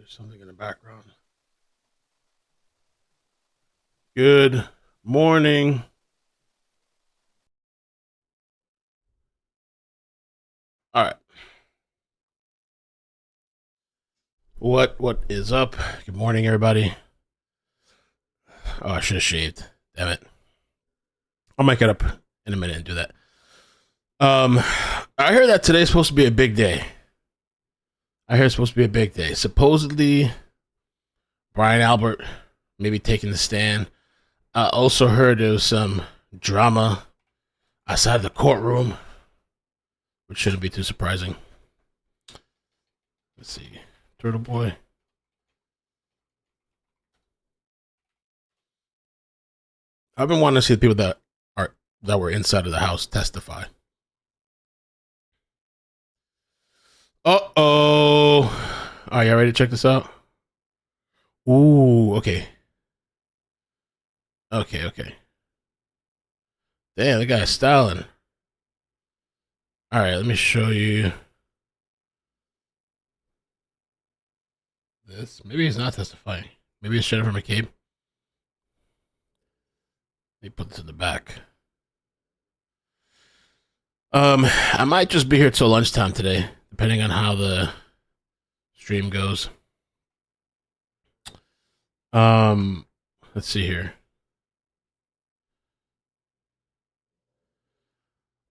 There's something in the background. Good morning. All right. What is up? Good morning, everybody. Oh, I should have shaved. Damn it. I'll make it up in a minute and do that. I heard that today's supposed to be a big day. Supposedly, Brian Albert maybe taking the stand. I also heard there was some drama outside the courtroom, which shouldn't be too surprising. Let's see. Turtle Boy. I've been wanting to see the people that were inside of the house testify. Uh-oh. Are you ready to check this out? Ooh, okay. Okay. Damn, the guy's styling. All right, let me show you this. Maybe he's not testifying. Maybe it's Jennifer McCabe. Let me put this in the back. I might just be here till lunchtime today, depending on how the stream goes. Let's see here.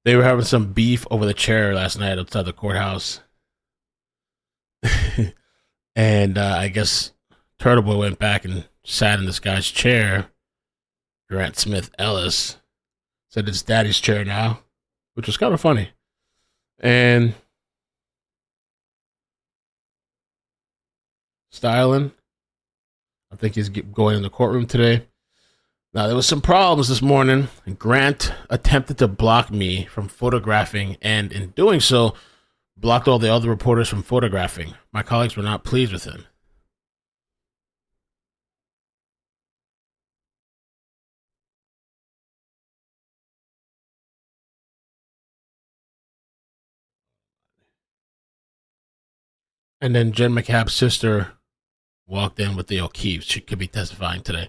They were having some beef over the chair last night outside the courthouse. And I guess Turtle Boy went back and sat in this guy's chair. Grant Smith Ellis said it's daddy's chair now, which was kind of funny. And styling, I think he's going in the courtroom today. Now, there was some problems this morning. Grant attempted to block me from photographing, and in doing so, blocked all the other reporters from photographing. My colleagues were not pleased with him. And then Jen McCabe's sister walked in with the O'Keefes. She could be testifying today.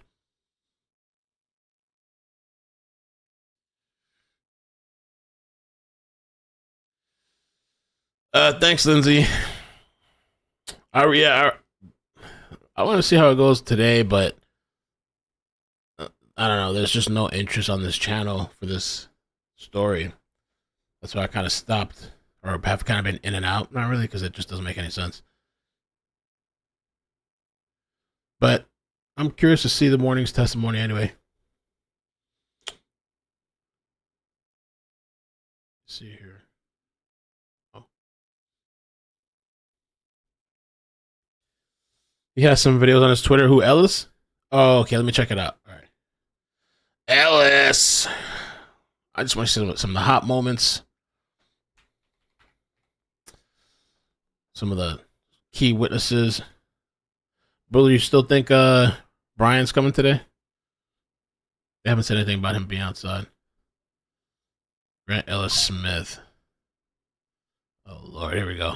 Thanks, Lindsay. I want to see how it goes today, but I don't know. There's just no interest on this channel for this story. That's why I kind of stopped, or have kind of been in and out. Not really, because it just doesn't make any sense. But I'm curious to see the morning's testimony anyway. Let's see here. Oh. He has some videos on his Twitter. Who, Ellis? Oh, okay. Let me check it out. All right. Ellis. I just want to see some of the hot moments. Some of the key witnesses. Brother, you still think Brian's coming today? They haven't said anything about him being outside. Grant Ellis Smith. Oh, Lord. Here we go.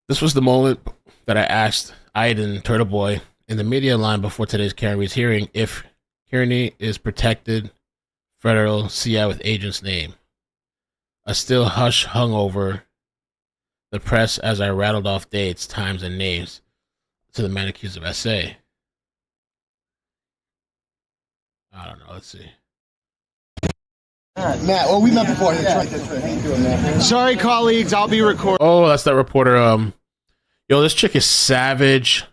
This was the moment that I asked Iden Turtle Boy in the media line before today's Karen Reed's hearing if Kearney is protected federal CI with agent's name. A still hush hung over the press as I rattled off dates, times, and names to the man accused of SA. I don't know. Let's see. Matt, well, we met before. That's right. How you doing, man? Sorry, colleagues. I'll be recording. Oh, that's that reporter. Yo, this chick is savage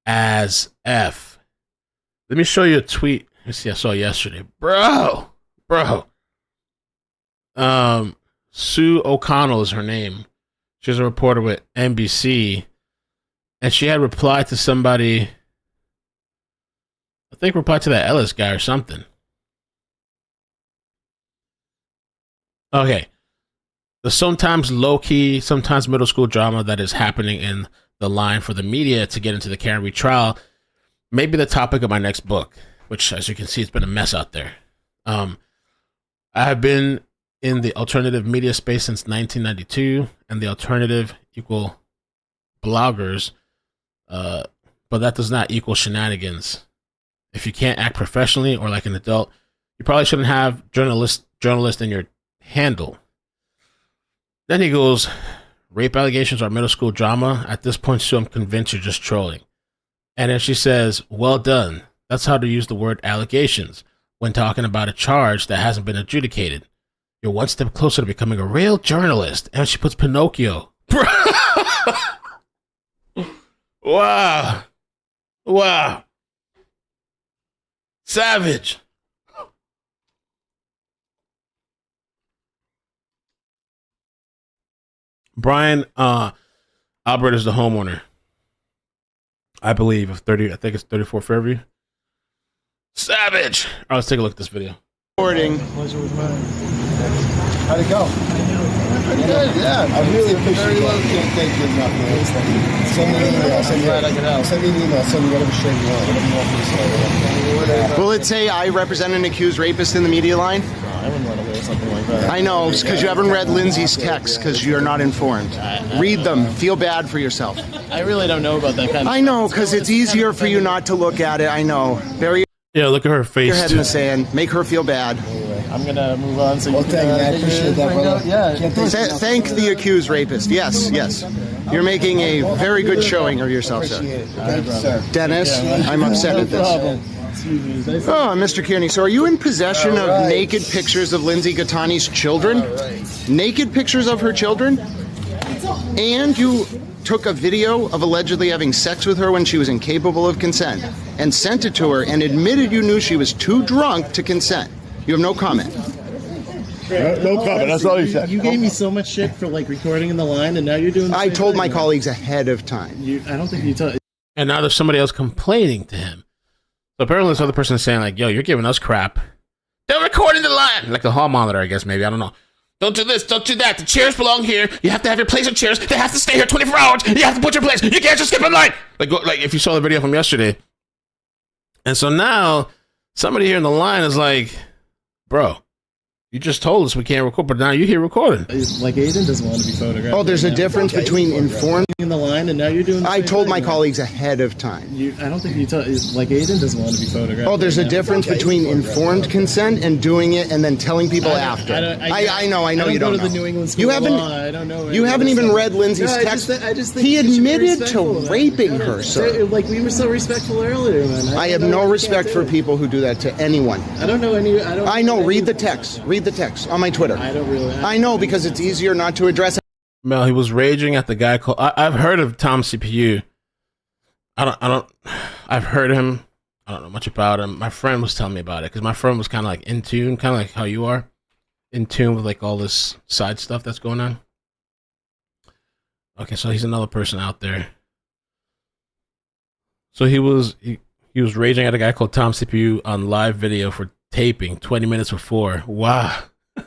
as F. Let me show you a tweet. Let's see, I saw yesterday. Bro. Sue O'Connell is her name. She's a reporter with NBC. And she had replied to somebody, I think replied to that Ellis guy or something. Okay. The sometimes low-key, sometimes middle school drama that is happening in the line for the media to get into the Karen Reed trial may be the topic of my next book, which, as you can see, it's been a mess out there. I have been in the alternative media space since 1992, and the alternative bloggers, but that does not equal shenanigans. If you can't act professionally or like an adult, you probably shouldn't have journalist in your handle. Then he goes, rape allegations are middle school drama. At this point, Sue, I'm convinced you're just trolling. And then she says, well done. That's how to use the word allegations when talking about a charge that hasn't been adjudicated. You're one step closer to becoming a real journalist. And she puts Pinocchio. Wow. Wow. Savage. Brian Albert is the homeowner, I believe, of 30. I think it's 34 Fairview. Savage. All right, let's take a look at this video. Recording. How'd it go? Pretty good, yeah. I really appreciate it. Can't thank you enough, man. Send me an email. Send me an email. Send me whatever shirt you want. Whatever you want for the sale. Will it say I represent an accused rapist in the media line? No, I wouldn't want to wear something like that. I know, because you haven't read Lindsay's texts because you're not informed. Read them. Feel bad for yourself. I really don't know about that kind of I know, because it's easier for you not to look at it. I know. Bury Yeah, look at her face. your head in the sand. Make her feel bad. I'm going to move on so you can I appreciate that, brother. Yeah. Thank the accused rapist. Yes, yes. You're making a very good showing of yourself, sir. Thank you, sir. Dennis, I'm upset at this. Oh, Mr. Kearney, so are you in possession of naked pictures of Lindsay Gattani's children? Naked pictures of her children? And you took a video of allegedly having sex with her when she was incapable of consent and sent it to her and admitted you knew she was too drunk to consent. You have no comment. No comment. That's all you said. You gave me so much shit for like recording in the line, and now you're doing the I same told thing. my colleagues ahead of time. I don't think you told. And now there's somebody else complaining to him. So apparently this other person is saying like, yo, you're giving us crap. They're recording the line. Like the hall monitor, I guess, maybe. I don't know. Don't do this. Don't do that. The chairs belong here. You have to have your place of chairs. They have to stay here 24 hours. You have to put your place. You can't just skip a line. Like if you saw the video from yesterday. And so now somebody here in the line is like, bro, you just told us we can't record, but now you're here recording. Like Aiden doesn't want to be photographed. Oh, there's a difference between informed. In the line, and now you're doing. I told my colleagues ahead of time. I don't think you told. Like Aiden doesn't want to be photographed. Oh, there's a difference between informed consent and doing it and then telling people after. I know you don't go to know. the New England School You of haven't. Law. I don't know. You haven't even read Lindsay's No, text. I just think He you should be admitted respectful to of that. raping her, sir. Like we were so respectful earlier, man. I have no respect for people who do that to anyone. I don't know any. I know. Read the text. Read the text on my Twitter. I don't really. I know because it's easier not to address. Mel, he was raging at the guy called. I've heard of Tom CPU. I've heard him. I don't know much about him. My friend was telling me about it because my friend was kind of like in tune, kind of like how you are, in tune with like all this side stuff that's going on. Okay, so he's another person out there. So he was raging at a guy called Tom CPU on live video for taping 20 minutes before. Wow.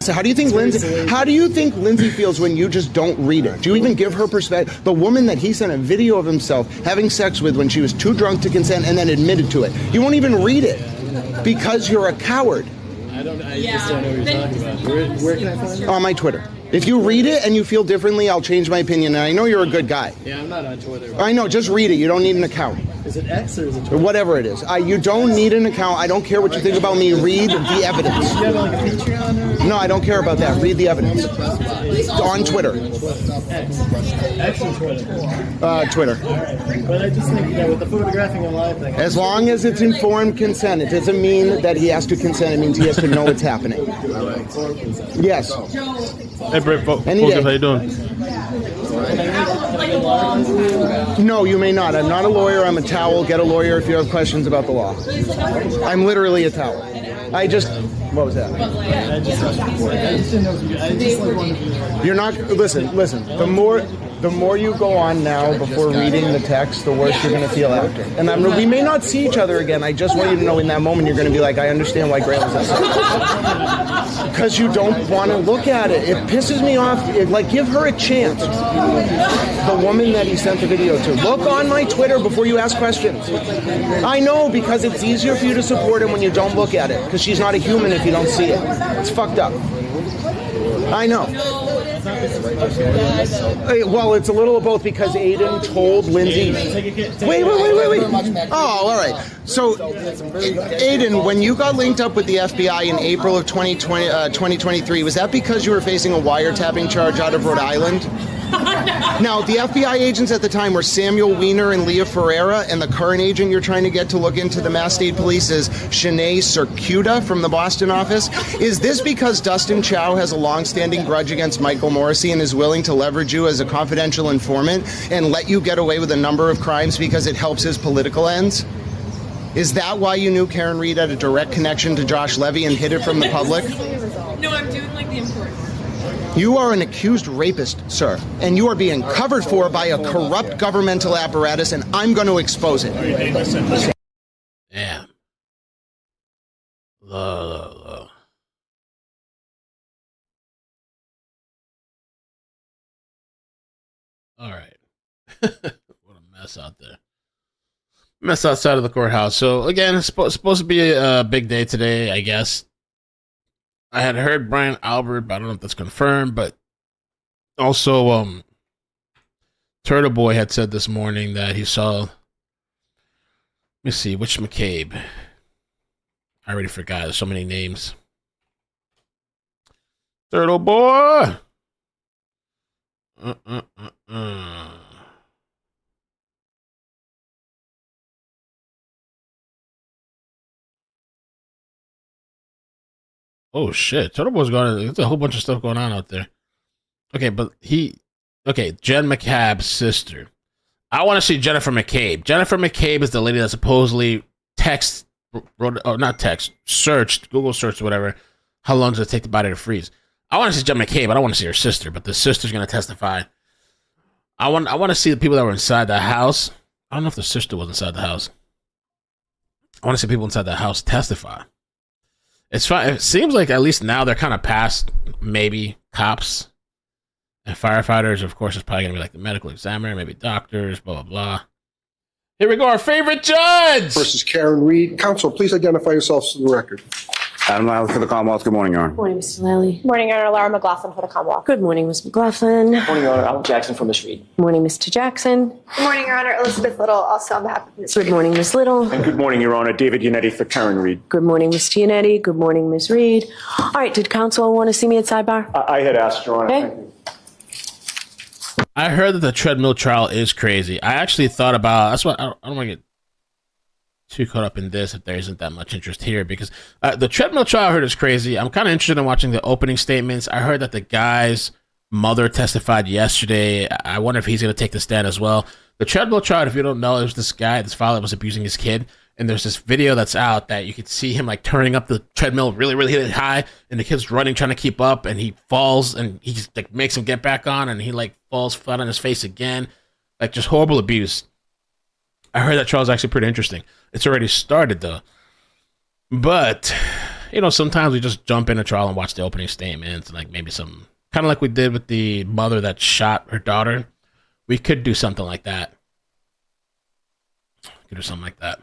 So how do you think Lindsay feels when you just don't read it? Do you even give her perspective? The woman that he sent a video of himself having sex with when she was too drunk to consent and then admitted to it. You won't even read it because you're a coward. I just don't know what you're talking about. Where can I find it? On my Twitter. If you read it and you feel differently, I'll change my opinion. And I know you're a good guy. Yeah, I'm not on Twitter. I know, just read it. You don't need an account. Is it X or is it Or Twitter? whatever it is. You don't need an account. I don't care what you think about me. Read the evidence. Do you have like a Patreon or? No, I don't care about that. Read the evidence. On Twitter. X or Twitter? Twitter. But I just think, with the photographing and live thing. As long as it's informed consent, it doesn't mean that he has to consent. It means he has to know what's happening. Yes. Hey, Britt, Any day. how you doing? No, you may not. I'm not a lawyer. I'm a towel. Get a lawyer if you have questions about the law. I'm literally a towel. What was that? I just didn't know if I just like wanted to. You're not, listen, the more you go on now before reading the text, the worse you're going to feel after. And we may not see each other again. I just want you to know in that moment you're going to be like, I understand why Grail is upset. Because you don't want to look at it. It pisses me off. Give her a chance. The woman that he sent the video to. Look on my Twitter before you ask questions. I know, because it's easier for you to support him when you don't look at it. Because she's not a human if you don't see it. It's fucked up. I know. Well, it's a little of both because Aiden told Lindsay. Wait. Oh, all right. So, Aiden, when you got linked up with the FBI in April of 2023, was that because you were facing a wiretapping charge out of Rhode Island? Now, the FBI agents at the time were Samuel Weiner and Leah Ferreira, and the current agent you're trying to get to look into the Mass State Police is Shanae Circuta from the Boston office. Is this because Dustin Chow has a long-standing grudge against Michael Morrissey and is willing to leverage you as a confidential informant and let you get away with a number of crimes because it helps his political ends? Is that why you knew Karen Reed had a direct connection to Josh Levy and hid it from the public? No, I'm doing like the important. You are an accused rapist, sir, and you are being covered for by a corrupt governmental apparatus, and I'm going to expose it. Damn. Low. All right. What a mess out there. Mess outside of the courthouse. So, again, it's supposed to be a big day today, I guess. I had heard Brian Albert, but I don't know if that's confirmed, but also Turtle Boy had said this morning that he saw, let me see, which McCabe? I already forgot. There's so many names. Turtle Boy! Oh shit, Turtle Boy's going. There's a whole bunch of stuff going on out there. Okay, but Jen McCabe's sister. I want to see Jennifer McCabe. Jennifer McCabe is the lady that supposedly searched, Google searched or whatever. How long does it take the body to freeze? I want to see Jen McCabe. I don't want to see her sister, but the sister's going to testify. I want to see the people that were inside the house. I don't know if the sister was inside the house. I want to see people inside the house testify. It's fine. It seems like at least now they're kind of past maybe cops and firefighters. Of course, it's probably going to be like the medical examiner, maybe doctors, blah, blah, blah. Here we go. Our favorite judge versus Karen Reed. Counsel, please identify yourselves for the record. Adam Lally for the Commonwealth. Good morning, Your Honor. Good morning, Mr. Lally. Good morning, Your Honor. Laura McLaughlin for the Commonwealth. Good morning, Ms. McLaughlin. Good morning, Your Honor. Alan Jackson for Ms. Reed. Good morning, Mr. Jackson. Good morning, Your Honor. Elizabeth Little, also on behalf of Ms. Reed. Good morning, Ms. Little. And good morning, Your Honor. David Yannetti for Karen Reed. Good morning, Mr. Yannetti. Good morning, Ms. Reed. All right, did counsel want to see me at sidebar? I had asked, Your Honor. Okay. Thank you. I heard that the treadmill trial is crazy. I actually thought about, that's why I don't want to get too caught up in this if there isn't that much interest here, because the treadmill trial I heard is crazy. I'm kind of interested in watching the opening statements. I heard that the guy's mother testified yesterday. I wonder if he's going to take the stand as well. The treadmill trial, if you don't know, it was this guy, this father that was abusing his kid. And there's this video that's out that you could see him like turning up the treadmill really, really high, and the kid's running, trying to keep up, and he falls, and he just like makes him get back on, and he like falls flat on his face again. Like just horrible abuse. I heard that trial is actually pretty interesting. It's already started though. But, you know, sometimes we just jump in a trial and watch the opening statements and like maybe some, kind of like we did with the mother that shot her daughter. We could do something like that. Could do something like that.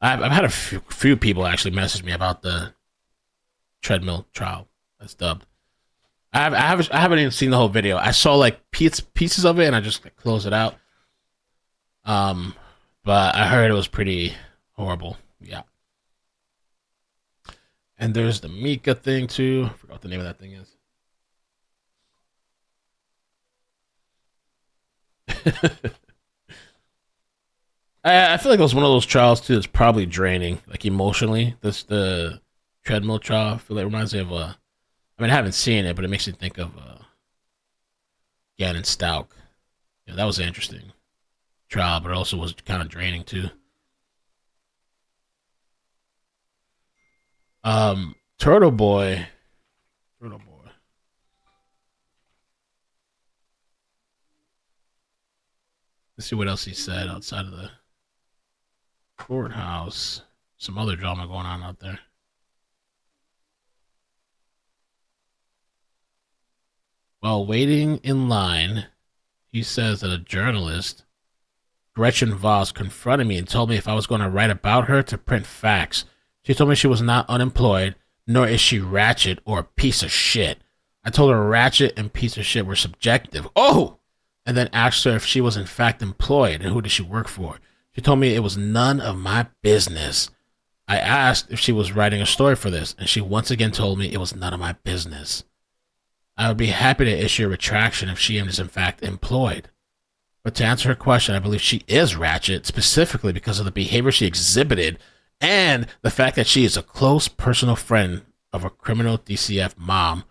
I've had a few people actually message me about the treadmill trial. That's dubbed. I haven't even seen the whole video. I saw like pieces of it and I just like, closed it out. But I heard it was pretty horrible. Yeah. And there's the Mika thing too. I forgot what the name of that thing is. I feel like it was one of those trials too that's probably draining, like emotionally. The treadmill trial. I feel like it reminds me of I mean, I haven't seen it, but it makes me think of Gannon Stauch. Yeah, that was an interesting trial, but it also was kind of draining too. Turtle Boy. Let's see what else he said outside of the courthouse. Some other drama going on out there. While waiting in line, he says that a journalist, Gretchen Voss, confronted me and told me if I was going to write about her to print facts. She told me she was not unemployed, nor is she ratchet or a piece of shit. I told her ratchet and piece of shit were subjective. Oh! And then asked her if she was in fact employed and who did she work for. She told me it was none of my business. I asked if she was writing a story for this, and she once again told me it was none of my business. I would be happy to issue a retraction if she is in fact employed. But to answer her question, I believe she is ratchet, specifically because of the behavior she exhibited and the fact that she is a close personal friend of a criminal DCF mom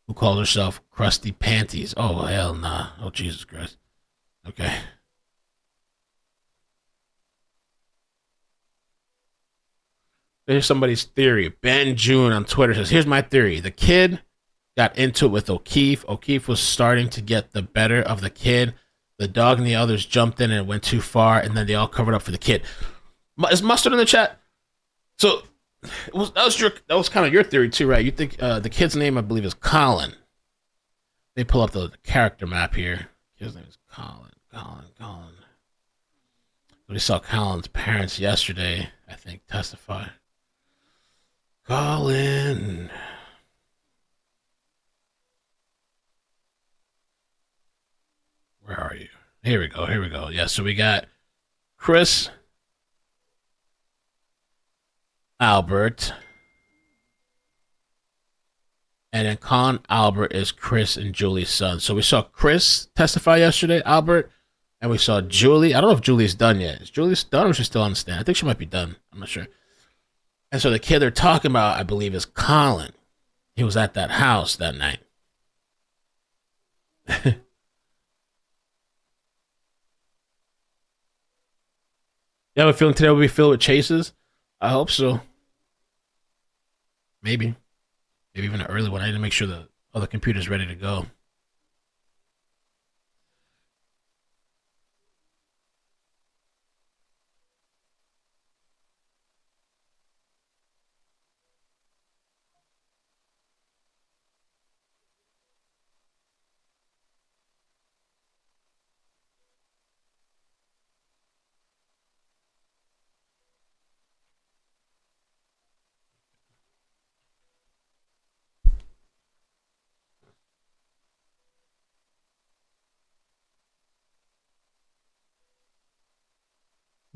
who calls herself Crusty Panties. Oh, hell nah. Oh, Jesus Christ. Okay. Here's somebody's theory. Ben June on Twitter says, here's my theory. The kid got into it with O'Keefe. O'Keefe was starting to get the better of the kid. The dog and the others jumped in and it went too far, and then they all covered up for the kid. Is Mustard in the chat? So that was kind of your theory too, right? You think the kid's name, I believe, is Colin. They pull up the character map here. His name is Colin. We saw Colin's parents yesterday, I think, testify. Colin. Where are you? Here we go. Yeah, so we got Chris Albert. And then Colin Albert is Chris and Julie's son. So we saw Chris testify yesterday, Albert, and we saw Julie. I don't know if Julie's done yet. Is Julie's done or is she still on the stand? I think she might be done. I'm not sure. And so the kid they're talking about, I believe, is Colin. He was at that house that night. You have a feeling today will be filled with chases? I hope so. Maybe even an early one. I need to make sure the other computer's ready to go.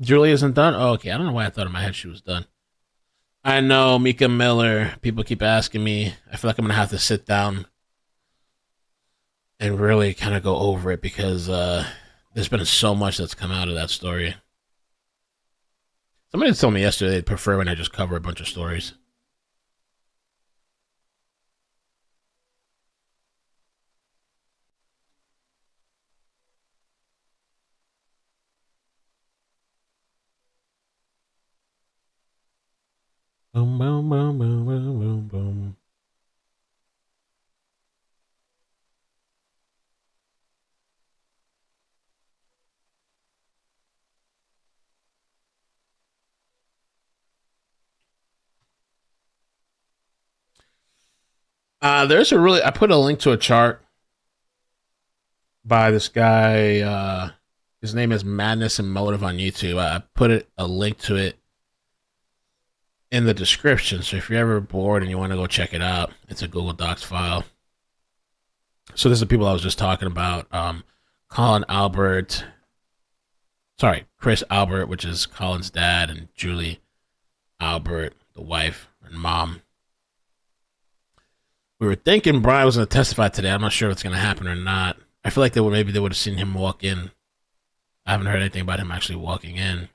Julie isn't done? Oh, okay. I don't know why I thought in my head she was done. I know, Mika Miller. People keep asking me. I feel like I'm going to have to sit down and really kind of go over it because there's been so much that's come out of that story. Somebody told me yesterday they'd prefer when I just cover a bunch of stories. Boom, boom, boom, boom, boom, boom, boom. I put a link to a chart by this guy. His name is Madness and Motive on YouTube. I put a link to it in the description. So if you're ever bored and you want to go check it out, it's a Google Docs file. So this is the people I was just talking about. Chris Albert, which is Colin's dad, and Julie Albert, the wife and mom. We were thinking Brian was going to testify today. I'm not sure if it's going to happen or not. I feel like maybe they would have seen him walk in. I haven't heard anything about him actually walking in.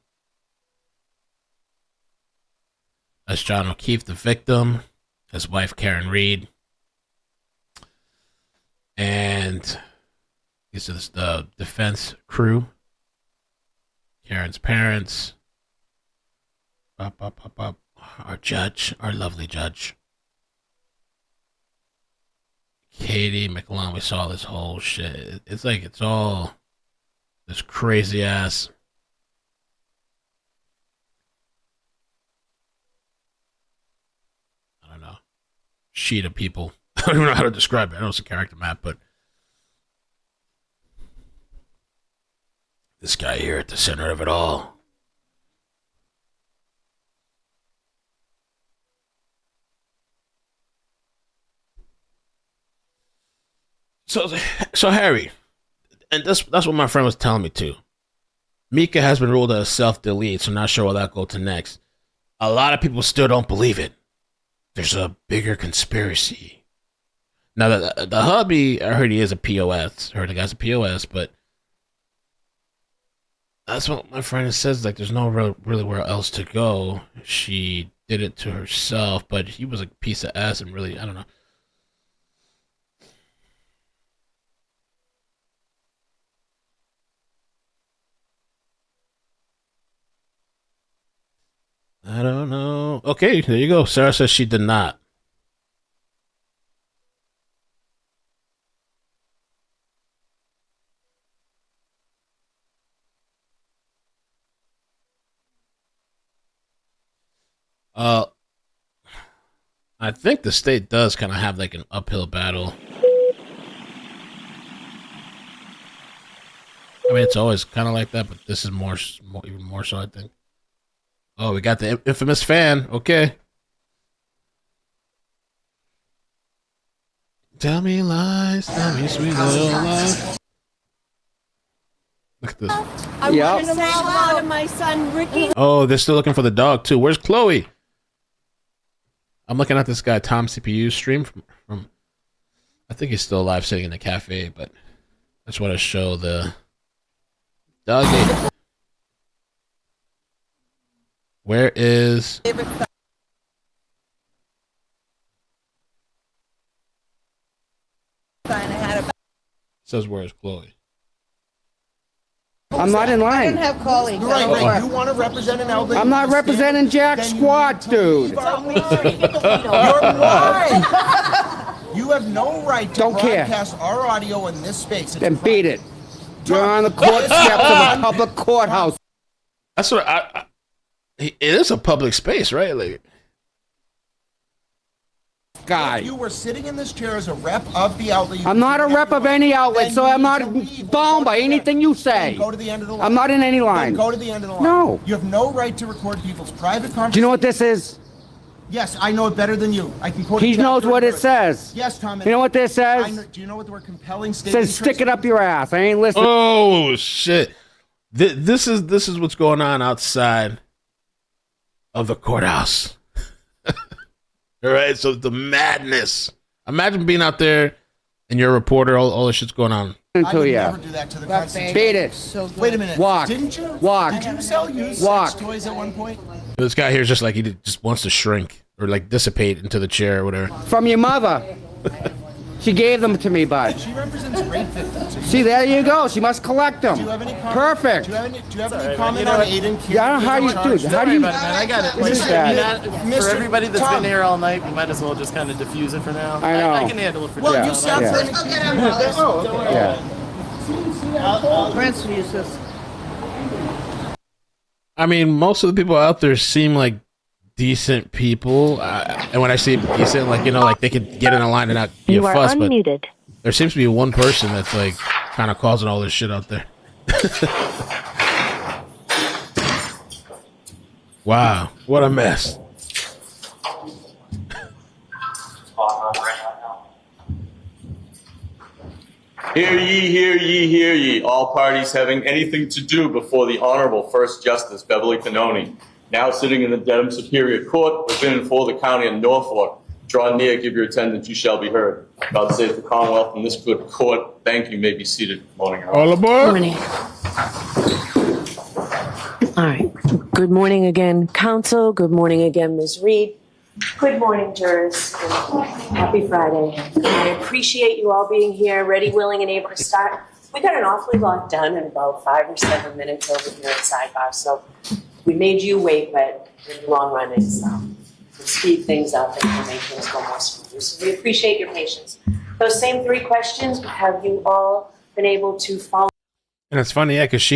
That's John O'Keefe, the victim, his wife Karen Reed, and this is the defense crew. Karen's parents, our judge, our lovely judge, Katie McClellan. We saw this whole shit. It's like it's all this crazy ass. I don't know. Sheet of people. I don't even know how to describe it. I know it's a character map, but this guy here at the center of it all. So Harry, and that's what my friend was telling me too. Mika has been ruled a self-delete, so not sure where that go to next. A lot of people still don't believe it. There's a bigger conspiracy. Now, the hubby, I heard he is a POS. I heard the guy's a POS, but that's what my friend says. Like, there's no really where else to go. She did it to herself, but he was a piece of ass and really, I don't know. I don't know. Okay, there you go. Sarah says she did not. I think the state does kind of have like an uphill battle. I mean, it's always kind of like that, but this is even more so, I think. Oh, we got the infamous fan. Okay. Tell me lies, tell me sweet little lies. Look at this. I want to say hello to my son Ricky. Oh, they're still looking for the dog too. Where's Chloe? I'm looking at this guy Tom CPU stream from I think he's still alive sitting in the cafe, but I just want to show the doggy. Where is says where's Chloe? I'm not in line. I didn't have colleagues. Right. You want to represent an elderly? I'm not representing Jack Squad, dude. You're right. You have no right to broadcast our audio in this space. Then beat it. You're on the court steps of a public courthouse. That's what it is a public space, right? Like, guy. If you were sitting in this chair as a rep of the outlet. I'm not a rep of any outlet, so I'm not bound by anything you say. Go to the end of the line. I'm not in any line. Go to the end of the line. No. You have no right to record people's private conversations. Do you know what this is? Yes, I know it better than you. I can quote. He knows what it says. Yes, Tom. You know what this says? Do you know what the word compelling It says stick it up your ass. I ain't listening. oh shit! This is what's going on outside of the courthouse. All right, so the madness. Imagine being out there and you're a reporter. All this shit's going on. I would never do that to the Constitution. Beat it. Wait a minute. Walk. Didn't you? Walk. Did you sell used Walk. sex toys at one point? This guy here is just like he just wants to shrink or like dissipate into the chair or whatever. From your mother. She gave them to me, bud. She represents grade 50. See, there you go. She must collect them. Do you have any comment? Perfect. Do you have any comment on Aiden? Yeah, how do you do? How do you? I got it. This is bad. For everybody that's been here all night, we might as well just kind of diffuse it for now. I know. I can handle it for Well, now. you sound Prince uses. I mean, most of the people out there seem like decent people, and when I say decent, like, you know, like they could get in a line and not be a fuss, unmuted. but there seems to be one person that's like kind of causing all this shit out there. Wow, what a mess. Hear ye, hear ye, hear ye, all parties having anything to do before the Honorable First Justice Beverly Canoni, now sitting in the Dedham Superior Court within and for the County of Norfolk. Draw near, give your attendance, you shall be heard. God save the Commonwealth and this good court. Thank you, may be seated. Morning. All aboard. Morning. All right. Good morning again, counsel. Good morning again, Ms. Reed. Good morning, jurors. Happy Friday. I appreciate you all being here, ready, willing, and able to start. We got an awfully lot done in about 5 or 7 minutes over here at Sidebar, so we made you wait, but in the long run, it's speed things up and make things go more smoothly. So we appreciate your patience. Those same 3 questions, have you all been able to follow? And it's funny, yeah, because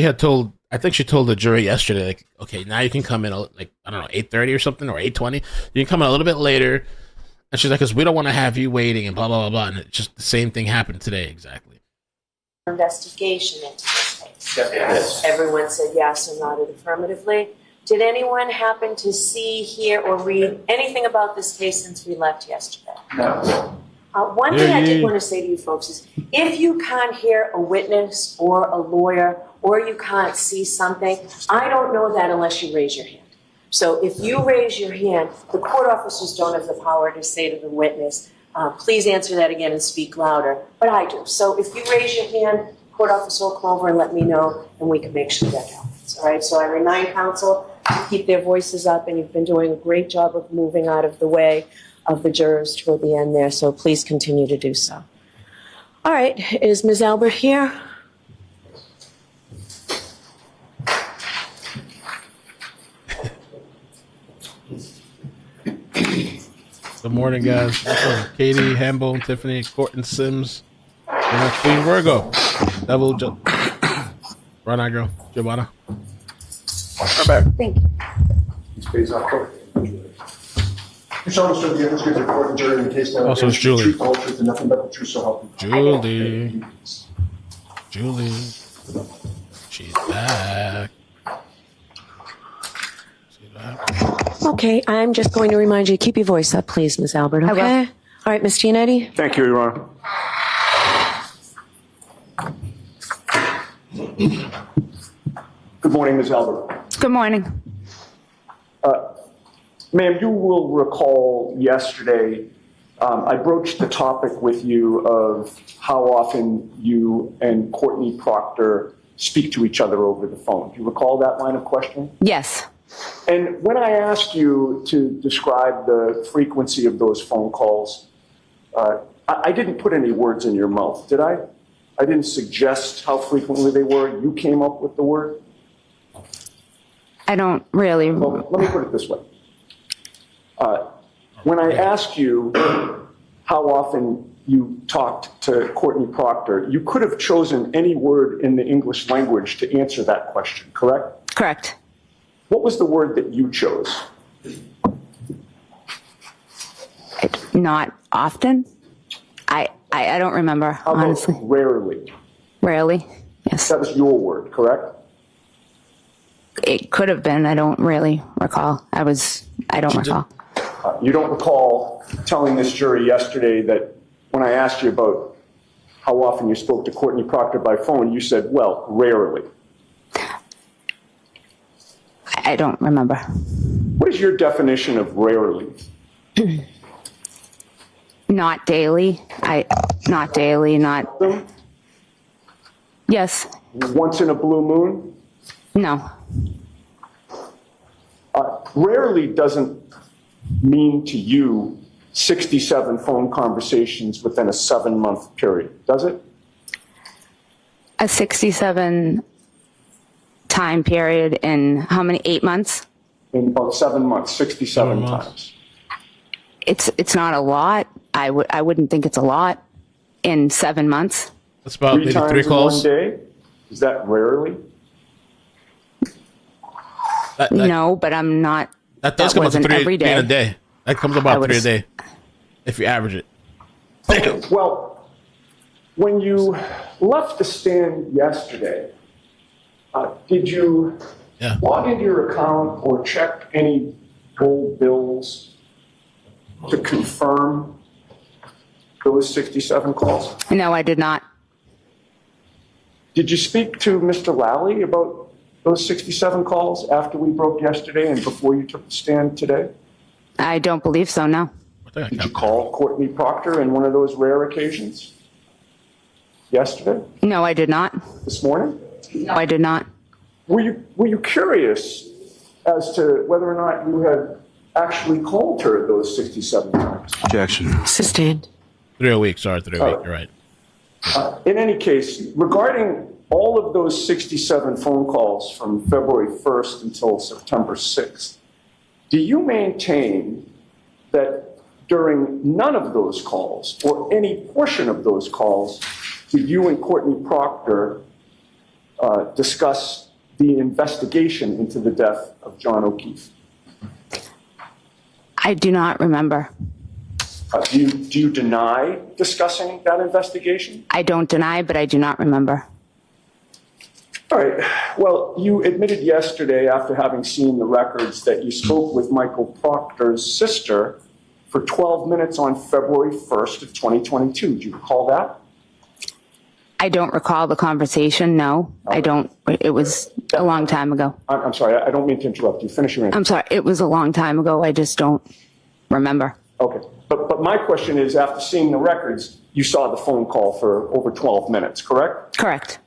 I think she told the jury yesterday, like, okay, now you can come in, like, I don't know, 8:30 or something, or 8:20. You can come in a little bit later. And she's like, because we don't want to have you waiting and blah, blah, blah, blah. And it's just the same thing happened today, exactly. Investigation into this case. Yes. Everyone said yes or nodded affirmatively. Did anyone happen to see, hear, or read anything about this case since we left yesterday? No. One thing I did want to say to you folks is, if you can't hear a witness or a lawyer, or you can't see something, I don't know that unless you raise your hand. So if you raise your hand, the court officers don't have the power to say to the witness, please answer that again and speak louder, but I do. So if you raise your hand, court officer will come over and let me know, and we can make sure that happens. All right, so I remind counsel to keep their voices up, and you've been doing a great job of moving out of the way of the jurors toward the end there, so please continue to do so. All right, is Ms. Albert here? Good morning, guys. Katie, Hambone, Tiffany, Courtney Sims, and Queen Virgo. Double Run out, girl. Giovanna. Come back. Thank you. These pays off. You shall understand the evidence given to court and jury in the case law. Also, it's Julie. Truth, the whole truth, and nothing but the truth, so help you. Julie. She's back. Okay, I'm just going to remind you, keep your voice up, please, Ms. Albert, okay? I will. All right, Ms. Giannetti? Thank you, Your Honor. Good morning, Ms. Albert. Good morning. Ma'am, you will recall yesterday I broached the topic with you of how often you and Courtney Proctor speak to each other over the phone. Do you recall that line of questioning? Yes. And when I asked you to describe the frequency of those phone calls, I didn't put any words in your mouth, did I? I didn't suggest how frequently they were. You came up with the word. I don't really. Well, let me put it this way. When I asked you how often you talked to Courtney Proctor, you could have chosen any word in the English language to answer that question, correct? Correct. What was the word that you chose? Not often. I don't remember, How about honestly. rarely? Rarely. Yes. That was your word, correct? It could have been. I don't really recall. I don't recall. You don't recall telling this jury yesterday that when I asked you about how often you spoke to Courtney Proctor by phone, you said, well, rarely. I don't remember. What is your definition of rarely? Not daily. Not daily. Not. Yes. Once in a blue moon? No. Rarely doesn't mean to you 67 phone conversations within a 7-month period, does it? A 67 time period in how many? 8 months? In about 7 months, 67 times. It's not a lot. I wouldn't think it's a lot in 7 months. That's about maybe 3 calls. In 1 day? Is that rarely? No, but I'm not. That does come up to 3 every day. a day. That comes about 3 a day, if you average it. Okay, well, when you left the stand yesterday, did you log into your account or check any old bills to confirm those 67 calls? No, I did not. Did you speak to Mr. Lally about those 67 calls after we broke yesterday and before you took the stand today? I don't believe so, no. Did you call Courtney Proctor in one of those rare occasions? Yesterday? No, I did not. This morning? No, I did not. Were you curious as to whether or not you had actually called her those 67 times? Objection. Sustained. 3 a week. Sorry, 3 a week. You're right. In any case, regarding all of those 67 phone calls from February 1st until September 6th, do you maintain that during none of those calls or any portion of those calls did you and Courtney Proctor discuss the investigation into the death of John O'Keefe? I do not remember. Do you deny discussing that investigation? I don't deny, but I do not remember. All right. Well, you admitted yesterday, after having seen the records, that you spoke with Michael Proctor's sister for 12 minutes on February 1st of 2022. Do you recall that? I don't recall the conversation, no. I don't. It was a long time ago. I'm sorry, I don't mean to interrupt you. Finish your answer. I'm sorry, it was a long time ago. I just don't remember. Okay, but my question is, after seeing the records, you saw the phone call for over 12 minutes, correct? Correct.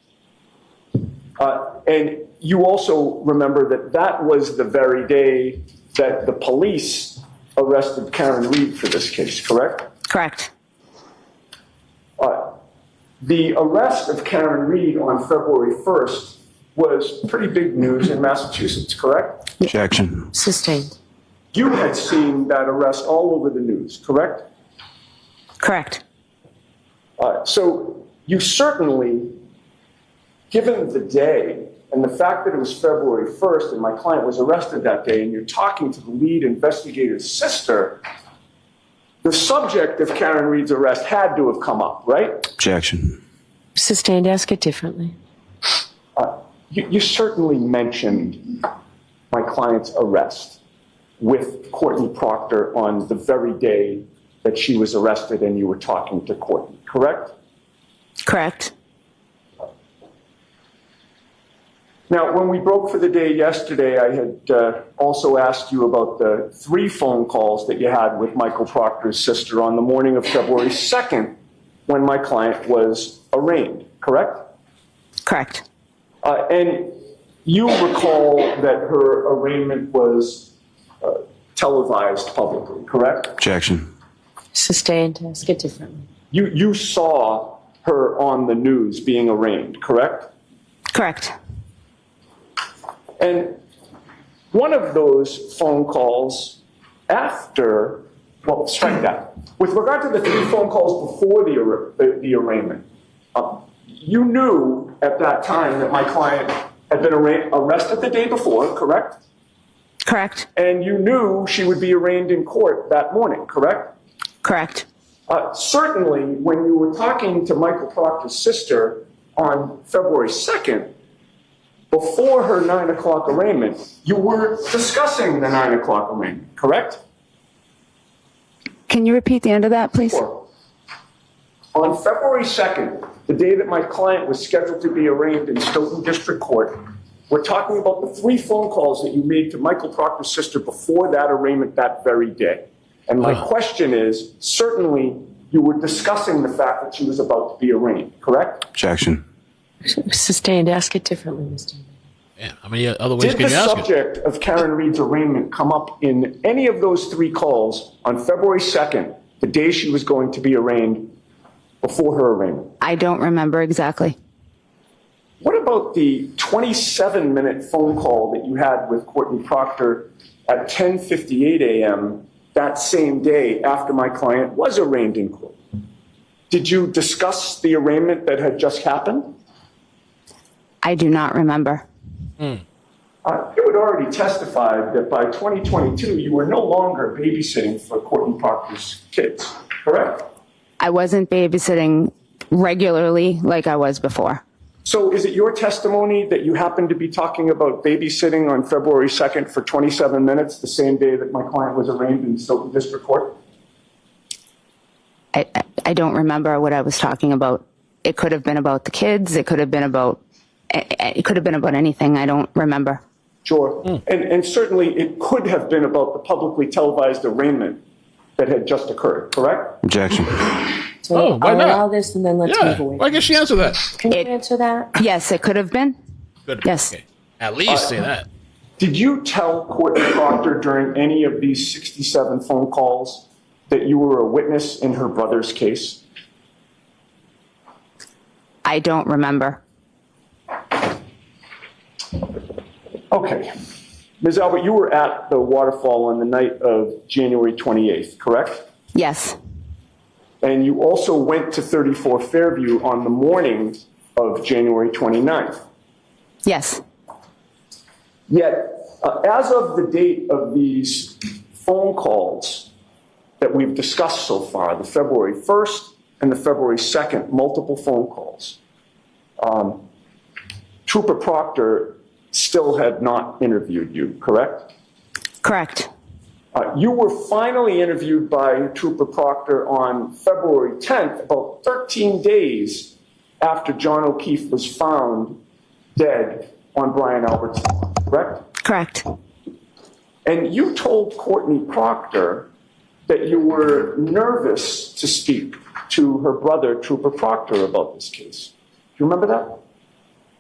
And you also remember that that was the very day that the police arrested Karen Reed for this case, correct? Correct. The arrest of Karen Reed on February 1st was pretty big news in Massachusetts, correct? Objection. Sustained. You had seen that arrest all over the news, correct? Correct. So you certainly, given the day and the fact that it was February 1st and my client was arrested that day and you're talking to the lead investigator's sister, the subject of Karen Reed's arrest had to have come up, right? Objection. Sustained. Ask it differently. You certainly mentioned my client's arrest with Courtney Proctor on the very day that she was arrested and you were talking to Courtney, correct? Correct. Now, when we broke for the day yesterday, I had also asked you about the 3 phone calls that you had with Michael Proctor's sister on the morning of February 2nd when my client was arraigned, correct? Correct. And you recall that her arraignment was televised publicly, correct? Objection. Sustained. Ask it differently. You saw her on the news being arraigned, correct? Correct. And one of those phone calls after, well, strike that. With regard to the 3 phone calls before the arraignment, you knew at that time that my client had been arrested the day before, correct? Correct. And you knew she would be arraigned in court that morning, correct? Correct. Certainly, when you were talking to Michael Proctor's sister on February 2nd, before her 9 o'clock arraignment, you were discussing the 9 o'clock arraignment, correct? Can you repeat the end of that, please? Sure. On February 2nd, the day that my client was scheduled to be arraigned in Stoughton District Court, we're talking about the 3 phone calls that you made to Michael Proctor's sister before that arraignment that very day. And my question is, certainly you were discussing the fact that she was about to be arraigned, correct? Objection. Sustained. Ask it differently, Mr. Yeah, how many other ways Did can the you ask it? subject of Karen Reed's arraignment come up in any of those 3 calls on February 2nd, the day she was going to be arraigned, before her arraignment? I don't remember exactly. What about the 27-minute phone call that you had with Courtney Proctor at 10:58 a.m. that same day after my client was arraigned in court? Did you discuss the arraignment that had just happened? I do not remember. You had already testified that by 2022, you were no longer babysitting for Courtney Proctor's kids, correct? I wasn't babysitting regularly like I was before. So is it your testimony that you happened to be talking about babysitting on February 2nd for 27 minutes, the same day that my client was arraigned in Stoughton District Court? I don't remember what I was talking about. It could have been about the kids. It could have been about anything. I don't remember. Sure. And certainly it could have been about the publicly televised arraignment that had just occurred, correct? Objection. So why I'll not? allow this and then let's move away. Why can't she answer that? Can you answer that? Yes, it could have been. Good. Yes. Okay. At least say that. Did you tell Courtney Proctor during any of these 67 phone calls that you were a witness in her brother's case? I don't remember. Okay. Ms. Albert, you were at the waterfall on the night of January 28th, correct? Yes. And you also went to 34 Fairview on the morning of January 29th. Yes. Yet, as of the date of these phone calls that we've discussed so far, the February 1st and the February 2nd, multiple phone calls, Trooper Proctor still had not interviewed you, correct? Correct. You were finally interviewed by Trooper Proctor on February 10th, about 13 days after John O'Keefe was found dead on Brian Albert's lawn, correct? Correct. And you told Courtney Proctor that you were nervous to speak to her brother, Trooper Proctor, about this case. Do you remember that?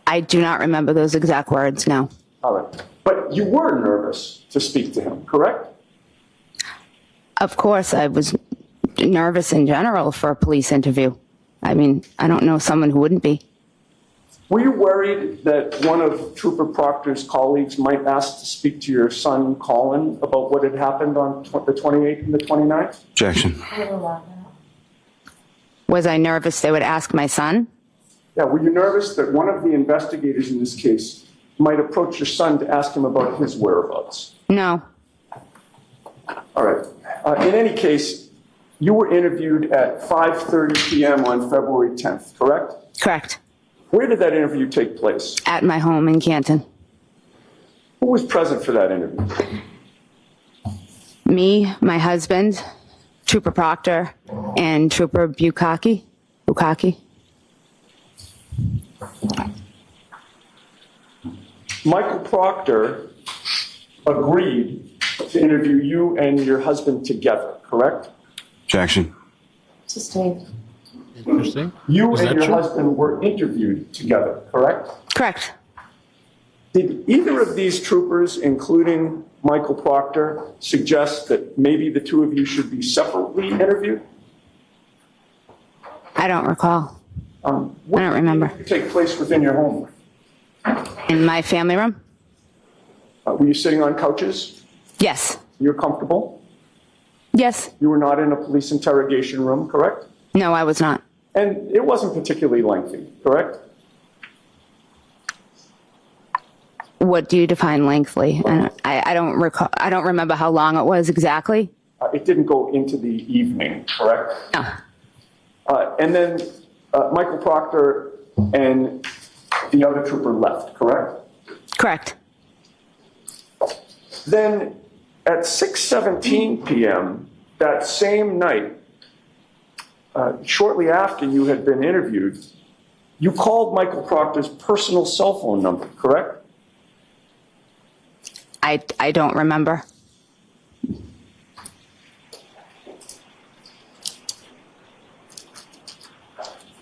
I do not remember those exact words, no. All right. But you were nervous to speak to him, correct? Of course, I was nervous in general for a police interview. I mean, I don't know someone who wouldn't be. Were you worried that one of Trooper Proctor's colleagues might ask to speak to your son, Colin, about what had happened on the 28th and the 29th? Objection. Was I nervous they would ask my son? Yeah, were you nervous that one of the investigators in this case might approach your son to ask him about his whereabouts? No. All right. In any case, you were interviewed at 5:30 p.m. on February 10th, correct? Correct. Where did that interview take place? At my home in Canton. Who was present for that interview? Me, my husband, Trooper Proctor, and Trooper Bukaki. Michael Proctor agreed to interview you and your husband together, correct? Objection. Sustained. Interesting. You Is and that your true? husband were interviewed together, correct? Correct. Did either of these troopers, including Michael Proctor, suggest that maybe the two of you should be separately interviewed? I don't recall. What I don't remember. did take place within your home? In my family room? Were you sitting on couches? Yes. You're comfortable? Yes. You were not in a police interrogation room, correct? No, I was not. And it wasn't particularly lengthy, correct? What do you define lengthily? I don't recall. I don't remember how long it was exactly. It didn't go into the evening, correct? No. And then Michael Proctor and the other trooper left, correct? Correct. Then at 6:17 p.m. that same night, shortly after you had been interviewed, you called Michael Proctor's personal cell phone number, correct? I don't remember.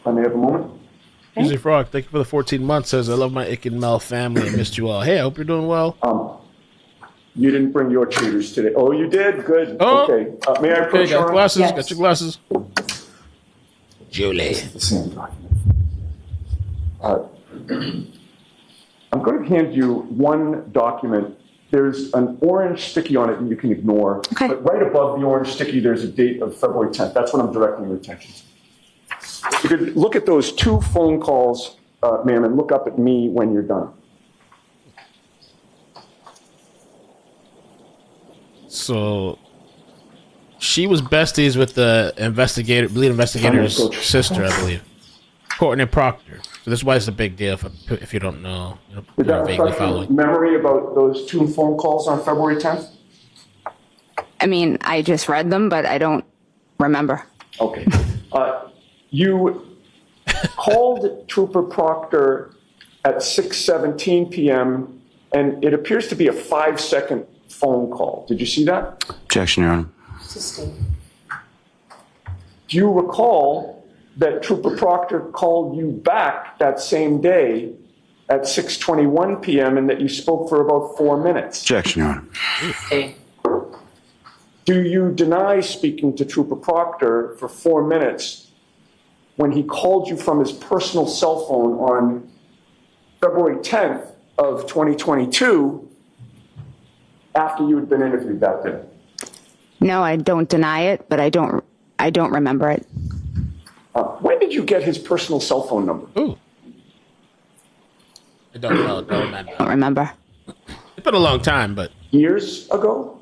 I may have a moment. Easy Frog, thank you for the 14 months. Says, I love my Ick and Mel family. I missed you all. Hey, I hope you're doing well. You didn't bring your cheaters today. Oh, you did? Good. Oh. Okay. May I approach Got Ron? glasses. Yes. Got your glasses. Julie. The same document. I'm going to hand you one document. There's an orange sticky on it and you can ignore. Okay. But right above the orange sticky, there's a date of February 10th. That's what I'm directing your attention to. You could look at those two phone calls, ma'am, and look up at me when you're done. So she was besties with the lead investigator's sister, I believe, Courtney Proctor. So that's why it's a big deal if you don't know. Did that Vaguely reflect your following. memory about those two phone calls on February 10th? I mean, I just read them, but I don't remember. Okay. You called Trooper Proctor at 6:17 p.m., and it appears to be a 5-second phone call. Did you see that? Objection, Your Honor. Sustained. Do you recall that Trooper Proctor called you back that same day at 6:21 p.m. and that you spoke for about 4 minutes? Objection, Your Honor. Okay. Do you deny speaking to Trooper Proctor for 4 minutes when he called you from his personal cell phone on February 10th of 2022 after you had been interviewed that day? No, I don't deny it, but I don't remember it. When did you get his personal cell phone number? Ooh. I don't know. Don't remember. Don't remember. It's been a long time, but Years ago?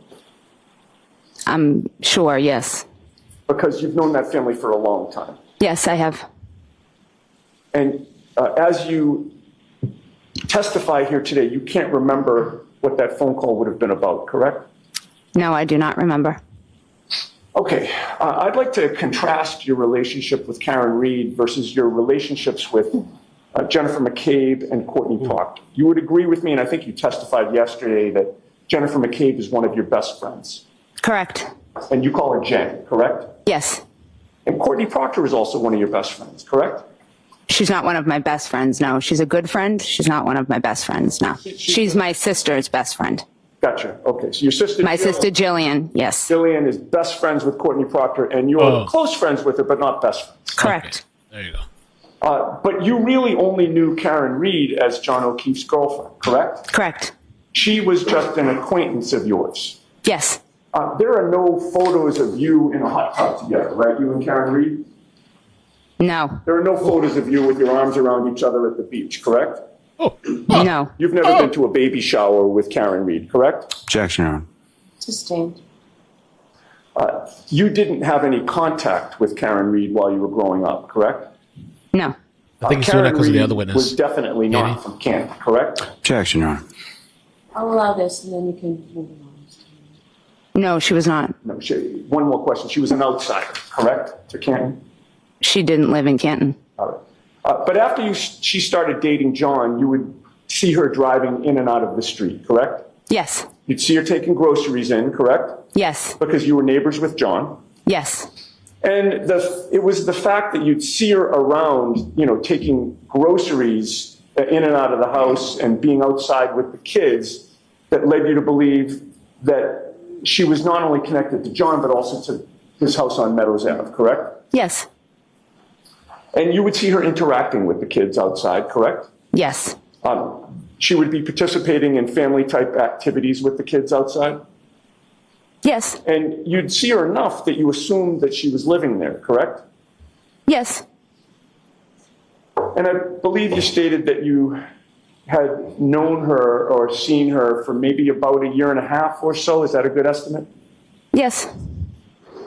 I'm sure, yes. Because you've known that family for a long time. Yes, I have. And as you testify here today, you can't remember what that phone call would have been about, correct? No, I do not remember. Okay, I'd like to contrast your relationship with Karen Reed versus your relationships with Jennifer McCabe and Courtney Proctor. You would agree with me, and I think you testified yesterday, that Jennifer McCabe is one of your best friends. Correct. And you call her Jen, correct? Yes. And Courtney Proctor is also one of your best friends, correct? She's not one of my best friends, no. She's a good friend. She's not one of my best friends, no. She's my sister's best friend. Gotcha. Okay, so your sister... My sister Jillian, yes. Jillian is best friends with Courtney Proctor, and you're close friends with her, but not best friends. Correct. Okay. There you go. But you really only knew Karen Reed as John O'Keefe's girlfriend, correct? Correct. She was just an acquaintance of yours. Yes. There are no photos of you in a hot tub together, right? You and Karen Reed? No. There are no photos of you with your arms around each other at the beach, correct? No. You've never been to a baby shower with Karen Reed, correct? Objection, Your Honor. Sustained. You didn't have any contact with Karen Reed while you were growing up, correct? No. I think you saw that because of the other witness. Was definitely not from Canton, correct? Objection, Your Honor. I'll allow this, and then you can move on. No, she was not. No, one more question. She was an outsider, correct, to Canton? She didn't live in Canton. All right. But after she started dating John, you would see her driving in and out of the street, correct? Yes. You'd see her taking groceries in, correct? Yes. Because you were neighbors with John. Yes. And it was the fact that you'd see her around, taking groceries in and out of the house and being outside with the kids that led you to believe that she was not only connected to John, but also to his house on Meadows Ave, correct? Yes. And you would see her interacting with the kids outside, correct? Yes. She would be participating in family-type activities with the kids outside? Yes. And you'd see her enough that you assumed that she was living there, correct? Yes. And I believe you stated that you had known her or seen her for maybe about a year and a half or so. Is that a good estimate? Yes.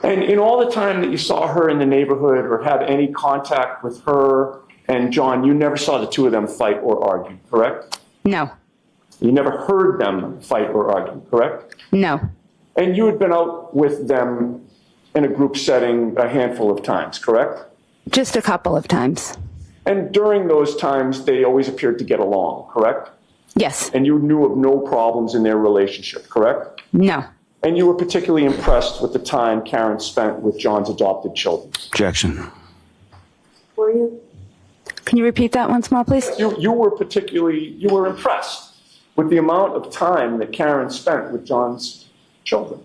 And in all the time that you saw her in the neighborhood or had any contact with her and John, you never saw the two of them fight or argue, correct? No. You never heard them fight or argue, correct? No. And you had been out with them in a group setting a handful of times, correct? Just a couple of times. And during those times, they always appeared to get along, correct? Yes. And you knew of no problems in their relationship, correct? No. And you were particularly impressed with the time Karen spent with John's adopted children. Objection. Were you? Can you repeat that once more, please? You were impressed with the amount of time that Karen spent with John's children.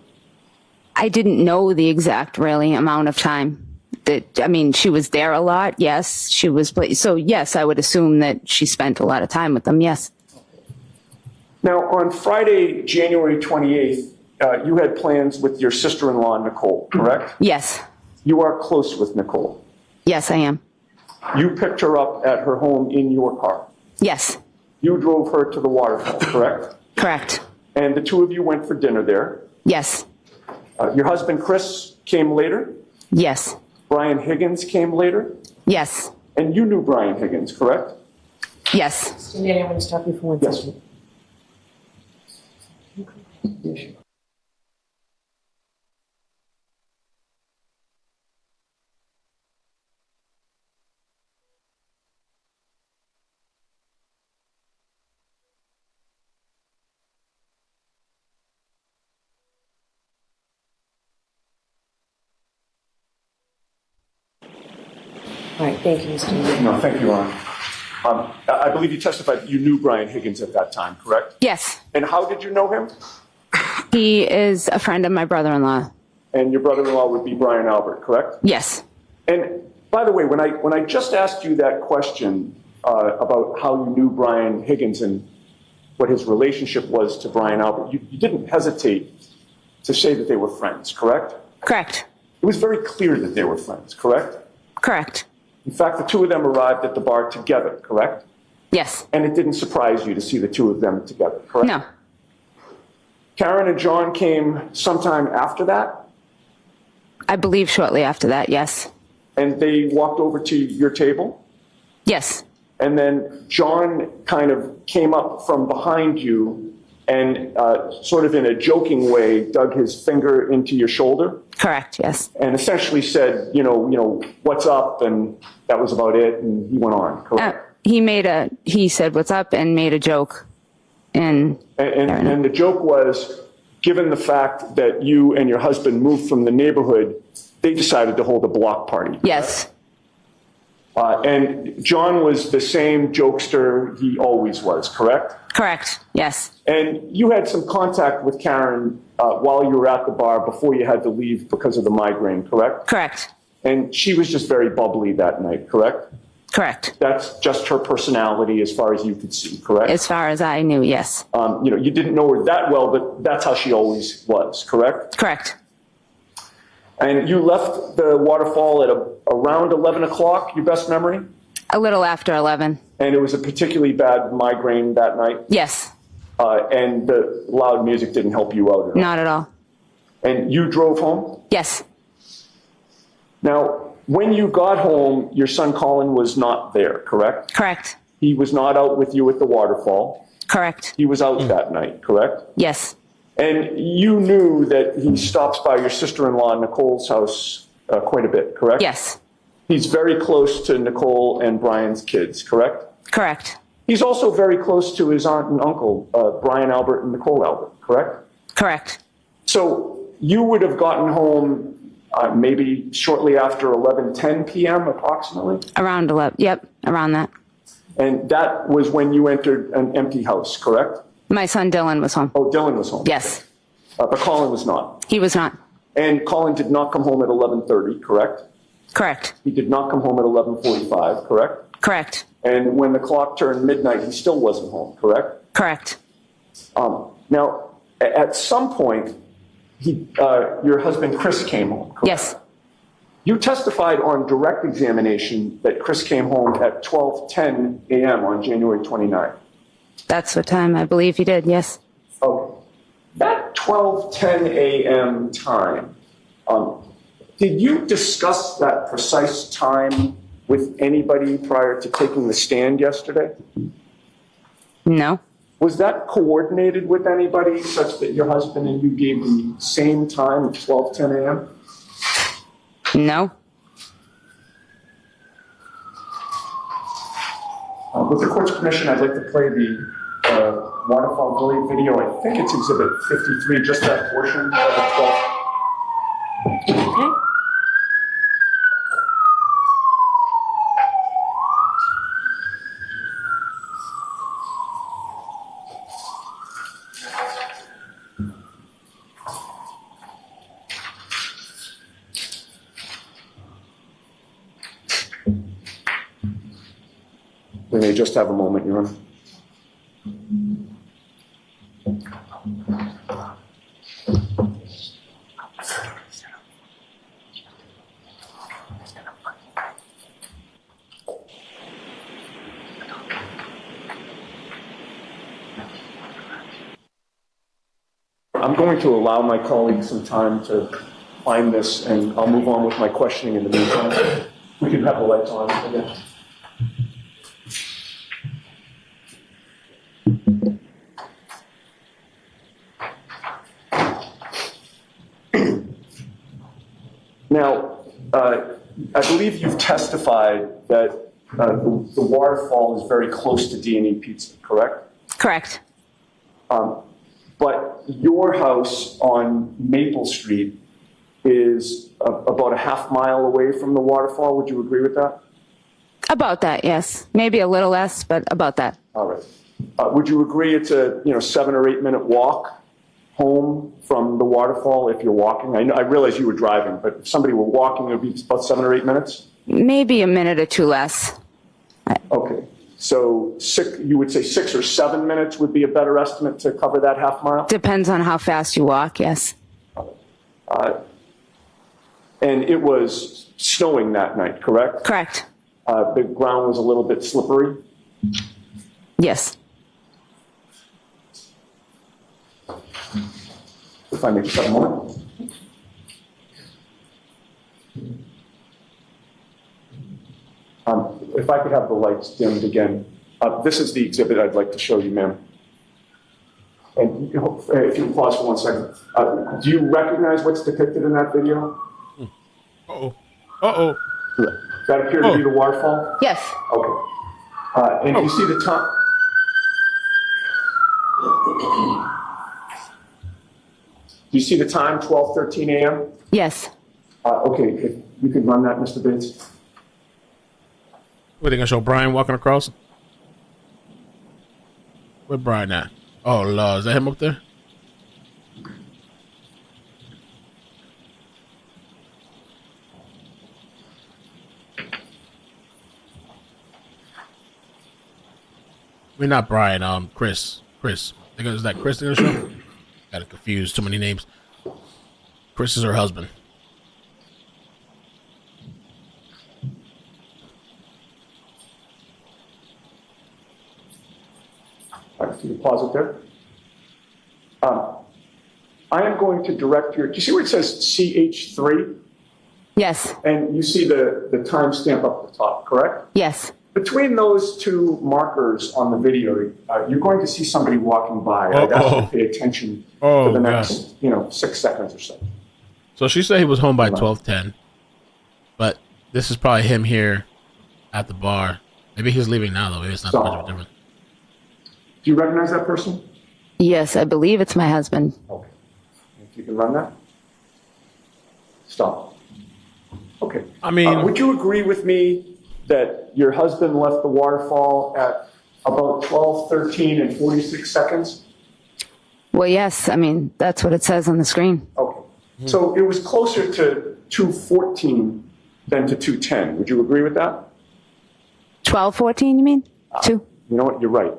I didn't know the exact really amount of time. She was there a lot. Yes, she was. So yes, I would assume that she spent a lot of time with them. Yes. Now, on Friday, January 28th, you had plans with your sister-in-law, Nicole, correct? Yes. You are close with Nicole. Yes, I am. You picked her up at her home in your car. Yes. You drove her to the waterfall, correct? Correct. And the two of you went for dinner there. Yes. Your husband, Chris, came later. Yes. Brian Higgins came later. Yes. And you knew Brian Higgins, correct? Yes. Cindy, I want to stop you for 1 second. All right, thank you, Mr. Mayor. No, thank you, Ron. I believe you testified you knew Brian Higgins at that time, correct? Yes. And how did you know him? He is a friend of my brother-in-law. And your brother-in-law would be Brian Albert, correct? Yes. And by the way, when I just asked you that question about how you knew Brian Higgins and what his relationship was to Brian Albert, you didn't hesitate to say that they were friends, correct? Correct. It was very clear that they were friends, correct? Correct. In fact, the two of them arrived at the bar together, correct? Yes. And it didn't surprise you to see the two of them together, correct? No. Karen and John came sometime after that? I believe shortly after that, yes. And they walked over to your table? Yes. And then John kind of came up from behind you and sort of in a joking way, dug his finger into your shoulder. Correct, yes. And essentially said, what's up, and that was about it, and he went on, correct? He said what's up and made a joke. And the joke was, given the fact that you and your husband moved from the neighborhood, they decided to hold a block party. Yes. And John was the same jokester he always was, correct? Correct, yes. And you had some contact with Karen while you were at the bar before you had to leave because of the migraine, correct? Correct. And she was just very bubbly that night, correct? Correct. That's just her personality as far as you could see, correct? As far as I knew, yes. You didn't know her that well, but that's how she always was, correct? Correct. And you left the waterfall at around 11 o'clock, your best memory? A little after 11. And it was a particularly bad migraine that night? Yes. And the loud music didn't help you out at all? Not at all. And you drove home? Yes. Now, when you got home, your son Colin was not there, correct? Correct. He was not out with you at the waterfall? Correct. He was out that night, correct? Yes. And you knew that he stops by your sister-in-law Nicole's house quite a bit, correct? Yes. He's very close to Nicole and Brian's kids, correct? Correct. He's also very close to his aunt and uncle, Brian Albert and Nicole Albert, correct? Correct. So you would have gotten home maybe shortly after 11:10 p.m. approximately? Around 11, yep, around that. And that was when you entered an empty house, correct? My son Dylan was home. Oh, Dylan was home. Yes. But Colin was not. He was not. And Colin did not come home at 11:30, correct? Correct. He did not come home at 11:45, correct? Correct. And when the clock turned midnight, he still wasn't home, correct? Correct. Now, at some point, your husband Chris came home, correct? Yes. You testified on direct examination that Chris came home at 12:10 a.m. on January 29th. That's what time I believe he did, yes. Okay. That 12:10 a.m. time, did you discuss that precise time with anybody prior to taking the stand yesterday? No. Was that coordinated with anybody such that your husband and you gave the same time at 12:10 a.m.? No. With the court's permission, I'd like to play the waterfall bully video. I think it's Exhibit 53, just that portion of the 12. Okay. We may just have a moment, Your Honor. I'm going to allow my colleagues some time to find this, and I'll move on with my questioning in the meantime. We can have the lights on again. Now, I believe you've testified that the waterfall is very close to D&E Pizza, correct? Correct. But your house on Maple Street is about a half mile away from the waterfall. Would you agree with that? About that, yes. Maybe a little less, but about that. All right. Would you agree it's a 7 or 8 minute walk home from the waterfall if you're walking? I realize you were driving, but if somebody were walking, it would be about 7 or 8 minutes? Maybe a minute or two less. Okay. So you would say 6 or 7 minutes would be a better estimate to cover that half mile? Depends on how fast you walk, yes. And it was snowing that night, correct? Correct. The ground was a little bit slippery? Yes. If I may just have a moment. If I could have the lights dimmed again. This is the exhibit I'd like to show you, ma'am. And if you pause for 1 second, do you recognize what's depicted in that video? Uh-oh. Uh-oh. That appear to be the waterfall? Yes. Okay. And you see the time? Do you see the time, 12:13 a.m.? Yes. Okay, if you could run that, Mr. Bates. What, they gonna show Brian walking across? Where Brian at? Oh, Lord, is that him up there? We're not Brian, Chris. Chris. Is that Chris in the show? Got it confused. Too many names. Chris is her husband. All right, can you pause it there? I am going to direct your, do you see where it says CH3? Yes. And you see the timestamp up the top, correct? Yes. Between those two markers on the video, you're going to see somebody walking by. I'd ask you to pay attention for the next, 6 seconds or so. So she said he was home by 12:10, but this is probably him here at the bar. Maybe he's leaving now, though. Maybe it's not much of a difference. Do you recognize that person? Yes, I believe it's my husband. Okay. If you can run that. Stop. Okay. I mean, would you agree with me that your husband left the waterfall at about 12:13 and 46 seconds? Well, yes. I mean, that's what it says on the screen. Okay. So it was closer to 2:14 than to 2:10. Would you agree with that? 12:14, you mean? Two? You know what? You're right.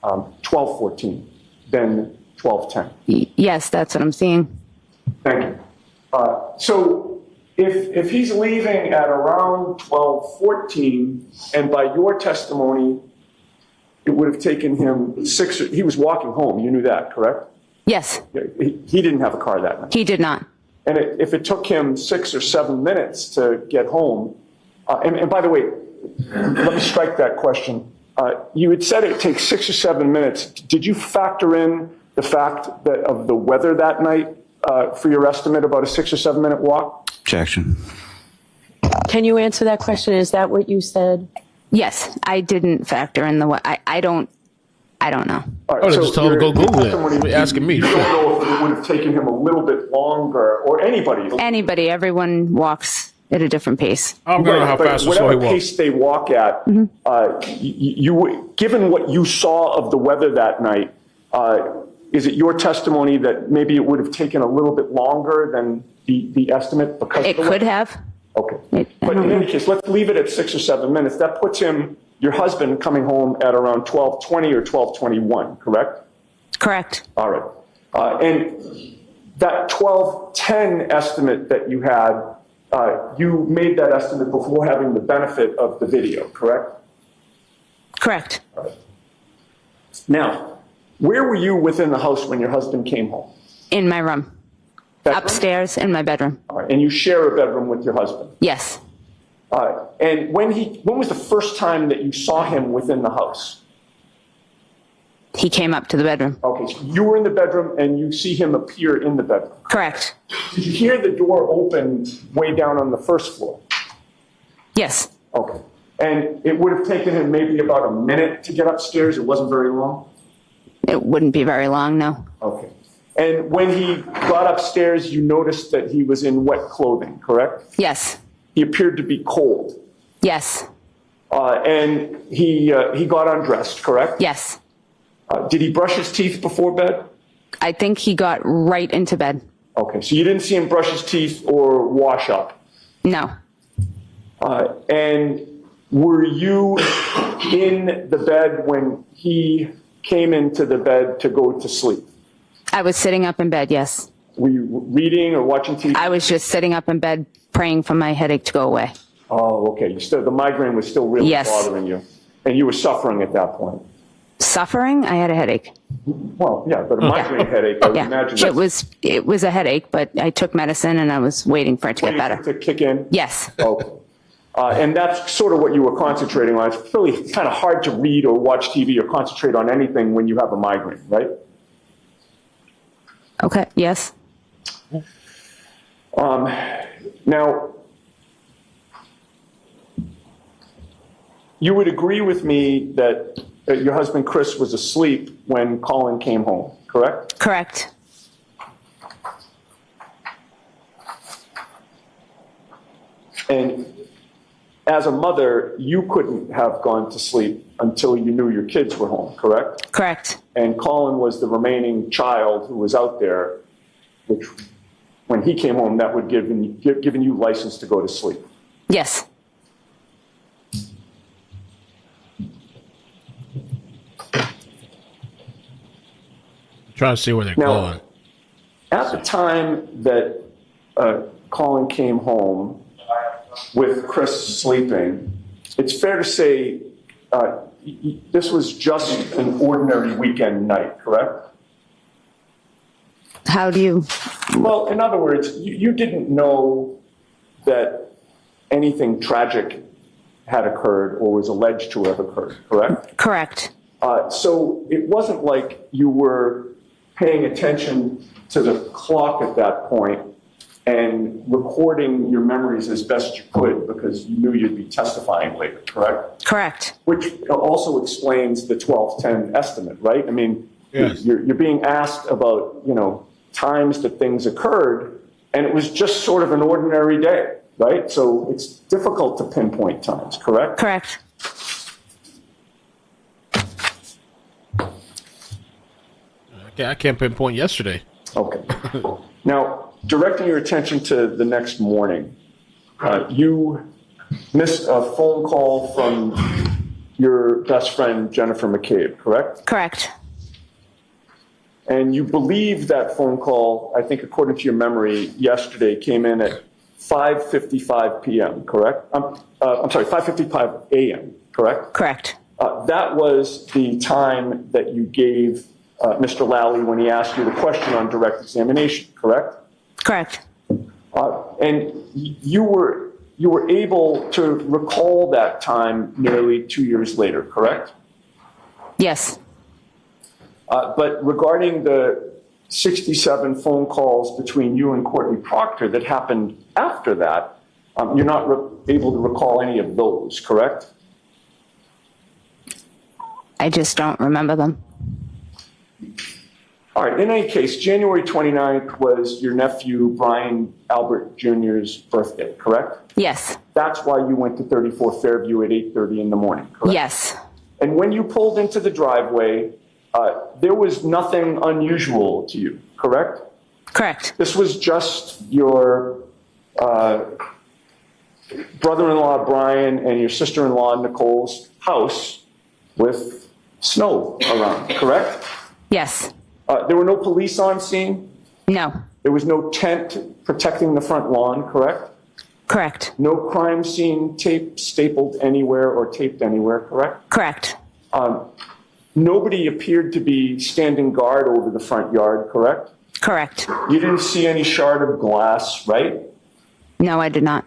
12:14 then 12:10. Yes, that's what I'm seeing. Thank you. So if he's leaving at around 12:14, and by your testimony, it would have taken him he was walking home. You knew that, correct? Yes. He didn't have a car that night. He did not. And if it took him 6 or 7 minutes to get home, and by the way, let me strike that question. You had said it takes 6 or 7 minutes. Did you factor in the fact that of the weather that night for your estimate about a 6 or 7 minute walk? Objection. Can you answer that question? Is that what you said? Yes, I didn't factor in the I don't know. All right, Oh, just tell him to go Google it. You're asking me. You don't know if it would have taken him a little bit longer, or anybody. Anybody, everyone walks at a different pace. I'm going to know how fast or slow he whatever walks. pace they walk at, given what you saw of the weather that night, is it your testimony that maybe it would have taken a little bit longer than the estimate? Because It could have. Okay. But in any case, let's leave it at 6 or 7 minutes. That puts your husband coming home at around 12:20 or 12:21, correct? Correct. All right. And that 12:10 estimate that you had, you made that estimate before having the benefit of the video, correct? Correct. All right. Now, where were you within the house when your husband came home? In my room. Bedroom? Upstairs in my bedroom. All right. And you share a bedroom with your husband? Yes. And when was the first time that you saw him within the house? He came up to the bedroom. Okay, so you were in the bedroom and you see him appear in the bedroom. Correct. Did you hear the door open way down on the first floor? Yes. Okay. And it would have taken him maybe about a minute to get upstairs. It wasn't very long? It wouldn't be very long, no. Okay. And when he got upstairs, you noticed that he was in wet clothing, correct? Yes. He appeared to be cold. Yes. And he got undressed, correct? Yes. Did he brush his teeth before bed? I think he got right into bed. Okay, so you didn't see him brush his teeth or wash up? No. And were you in the bed when he came into the bed to go to sleep? I was sitting up in bed, yes. Were you reading or watching TV? I was just sitting up in bed praying for my headache to go away. Oh, okay. The migraine was still really bothering you. And you were suffering at that point. Suffering? I had a headache. Well, yeah, but a migraine headache, I would imagine. It was a headache, but I took medicine and I was waiting for it to get better. To kick in? Yes. Okay. And that's sort of what you were concentrating on. It's really kind of hard to read or watch TV or concentrate on anything when you have a migraine, right? Okay, yes. Now, you would agree with me that your husband Chris was asleep when Colin came home, correct? Correct. And as a mother, you couldn't have gone to sleep until you knew your kids were home, correct? Correct. And Colin was the remaining child who was out there, which, when he came home, that would given you license to go to sleep. Yes. Trying to see where they're Now, going. At the time that Colin came home with Chris sleeping, it's fair to say this was just an ordinary weekend night, correct? How do you? Well, in other words, you didn't know that anything tragic had occurred or was alleged to have occurred, correct? Correct. So it wasn't like you were paying attention to the clock at that point and recording your memories as best you could because you knew you'd be testifying later, correct? Correct. Which also explains the 12:10 estimate, right? I mean, Yes. you're being asked about, times that things occurred, and it was just sort of an ordinary day, right? So it's difficult to pinpoint times, correct? Correct. I can't pinpoint yesterday. Okay. Now, directing your attention to the next morning, you missed a phone call from your best friend, Jennifer McCabe, correct? Correct. And you believe that phone call, I think according to your memory, yesterday came in at 5:55 p.m., correct? I'm sorry, 5:55 a.m., correct? Correct. That was the time that you gave Mr. Lally when he asked you the question on direct examination, correct? Correct. And you were able to recall that time nearly 2 years later, correct? Yes. But regarding the 67 phone calls between you and Courtney Proctor that happened after that, you're not able to recall any of those, correct? I just don't remember them. All right, in any case, January 29th was your nephew Brian Albert Jr.'s birthday, correct? Yes. That's why you went to 34 Fairview at 8:30 in the morning, correct? Yes. And when you pulled into the driveway, there was nothing unusual to you, correct? Correct. This was just your brother-in-law Brian and your sister-in-law Nicole's house with snow around, correct? Yes. There were no police on scene? No. There was no tent protecting the front lawn, correct? Correct. No crime scene tape stapled anywhere or taped anywhere, correct? Correct. Nobody appeared to be standing guard over the front yard, correct? Correct. You didn't see any shard of glass, right? No, I did not.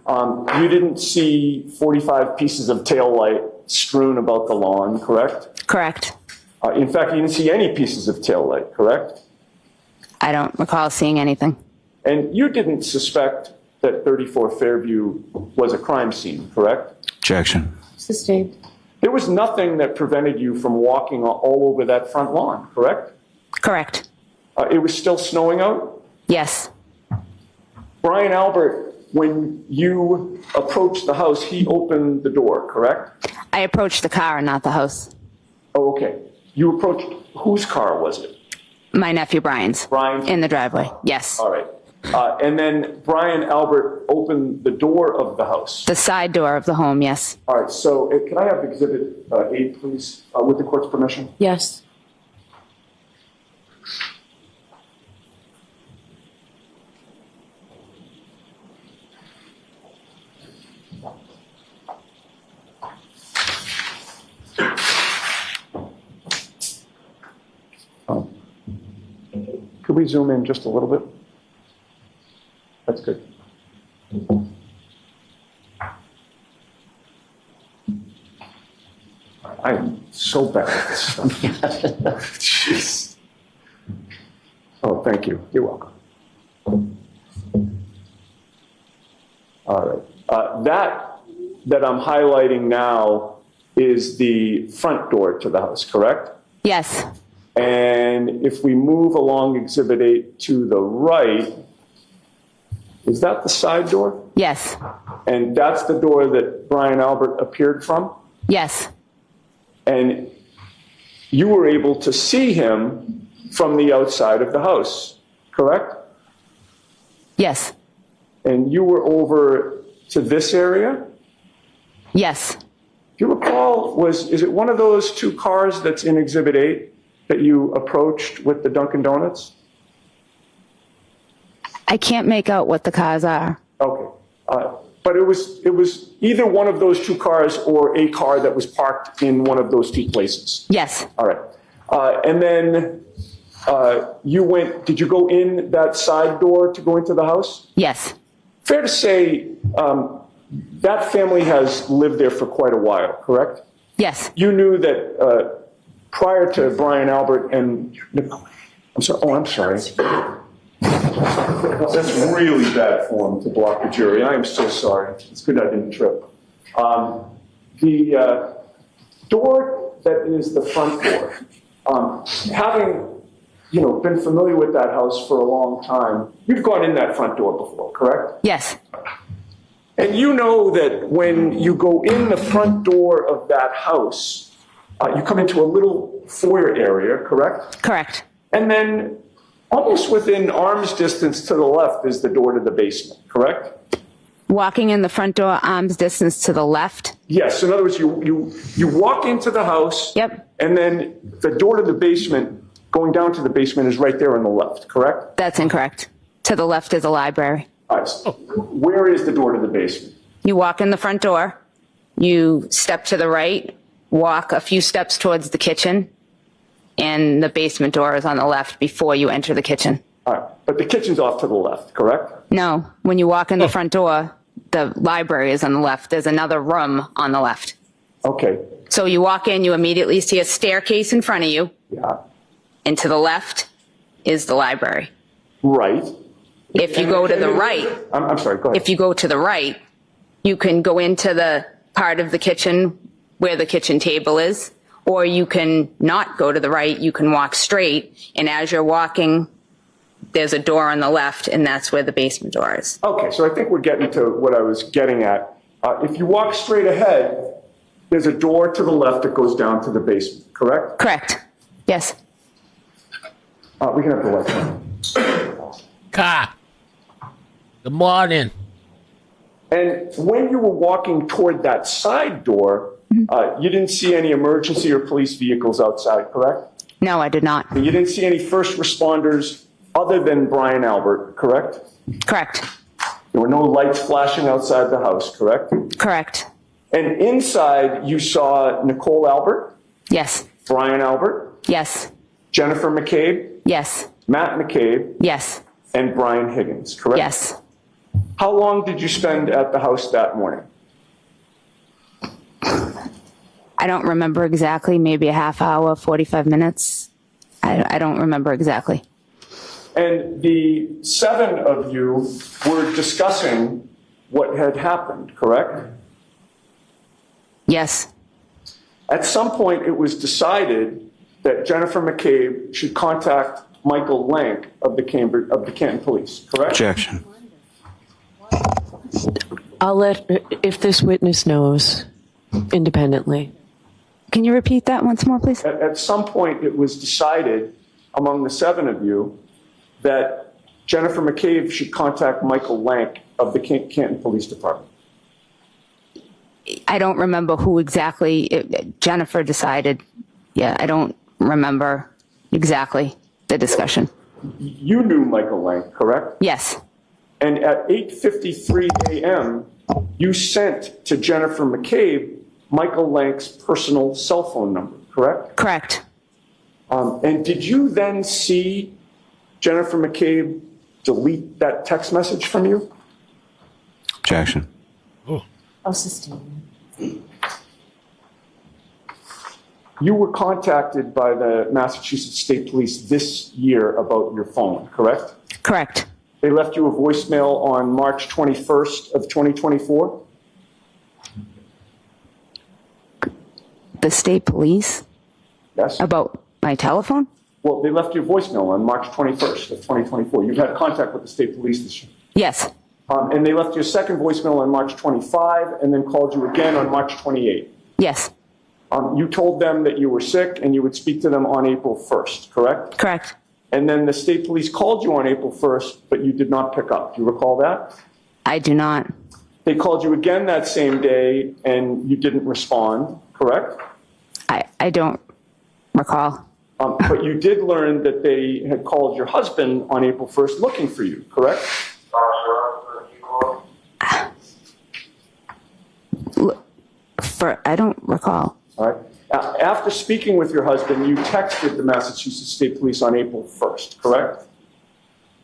You didn't see 45 pieces of tail light strewn about the lawn, correct? Correct. In fact, you didn't see any pieces of tail light, correct? I don't recall seeing anything. And you didn't suspect that 34 Fairview was a crime scene, correct? Objection. Sustained. There was nothing that prevented you from walking all over that front lawn, correct? Correct. It was still snowing out? Yes. Brian Albert, when you approached the house, he opened the door, correct? I approached the car, not the house. Oh, okay. You approached, whose car was it? My nephew Brian's. Brian's? In the driveway. Yes. All right. And then Brian Albert opened the door of the house. The side door of the home, yes. All right. So can I have Exhibit 8, please, with the court's permission? Yes. Could we zoom in just a little bit? That's good. I am so bad at this stuff. Jeez. Oh, thank you. You're welcome. All right. That I'm highlighting now is the front door to the house, correct? Yes. And if we move along Exhibit 8 to the right, is that the side door? Yes. And that's the door that Brian Albert appeared from? Yes. And you were able to see him from the outside of the house, correct? Yes. And you were over to this area? Yes. Do you recall, is it one of those two cars that's in Exhibit 8 that you approached with the Dunkin' Donuts? I can't make out what the cars are. Okay. But it was either one of those two cars or a car that was parked in one of those two places? Yes. All right. And then did you go in that side door to go into the house? Yes. Fair to say that family has lived there for quite a while, correct? Yes. You knew that prior to Brian Albert and I'm sorry. That's really bad form to block the jury. I am so sorry. It's good I didn't trip. The door that is the front door, having been familiar with that house for a long time, you've gone in that front door before, correct? Yes. And you know that when you go in the front door of that house, you come into a little foyer area, correct? Correct. And then almost within arm's distance to the left is the door to the basement, correct? Walking in the front door, arm's distance to the left? Yes. In other words, you walk into the house. Yep. And then the door to the basement, going down to the basement, is right there on the left, correct? That's incorrect. To the left is a library. All right. So where is the door to the basement? You walk in the front door, you step to the right, walk a few steps towards the kitchen, and the basement door is on the left before you enter the kitchen. All right. But the kitchen's off to the left, correct? No. When you walk in the front door, the library is on the left. There's another room on the left. Okay. So you walk in, you immediately see a staircase in front of you. Yeah. And to the left is the library. Right. If you go to the right, I'm sorry, go ahead. if you go to the right, you can go into the part of the kitchen where the kitchen table is, or you can not go to the right, you can walk straight, and as you're walking, there's a door on the left, and that's where the basement door is. Okay, so I think we're getting to what I was getting at. If you walk straight ahead, there's a door to the left that goes down to the basement, correct? Correct. Yes. We can have the lights on. Good morning. And when you were walking toward that side door, you didn't see any emergency or police vehicles outside, correct? No, I did not. And you didn't see any first responders other than Brian Albert, correct? Correct. There were no lights flashing outside the house, correct? Correct. And inside, you saw Nicole Albert? Yes. Brian Albert? Yes. Jennifer McCabe? Yes. Matt McCabe? Yes. And Brian Higgins, correct? Yes. How long did you spend at the house that morning? I don't remember exactly, maybe a half hour, 45 minutes. I don't remember exactly. And the 7 of you were discussing what had happened, correct? Yes. At some point, it was decided that Jennifer McCabe should contact Michael Lank of the Canton Police, correct? Objection. I'll if this witness knows independently. Can you repeat that once more, please? At some point, it was decided among the 7 of you that Jennifer McCabe should contact Michael Lank of the Canton Police Department. I don't remember who exactly Jennifer decided. Yeah, I don't remember exactly the discussion. You knew Michael Lank, correct? Yes. And at 8:53 a.m., you sent to Jennifer McCabe Michael Lank's personal cell phone number, correct? Correct. And did you then see Jennifer McCabe delete that text message from you? Objection. I'll sustain. You were contacted by the Massachusetts State Police this year about your phone, correct? Correct. They left you a voicemail on March 21st of 2024? The state police? Yes. About my telephone? Well, they left you a voicemail on March 21st of 2024. You've had contact with the state police this year. Yes. And they left you a second voicemail on March 25 and then called you again on March 28. Yes. You told them that you were sick and you would speak to them on April 1st, correct? Correct. And then the state police called you on April 1st, but you did not pick up. Do you recall that? I do not. They called you again that same day and you didn't respond, correct? I don't recall. But you did learn that they had called your husband on April 1st looking for you, correct? I don't recall. All right. After speaking with your husband, you texted the Massachusetts State Police on April 1st, correct?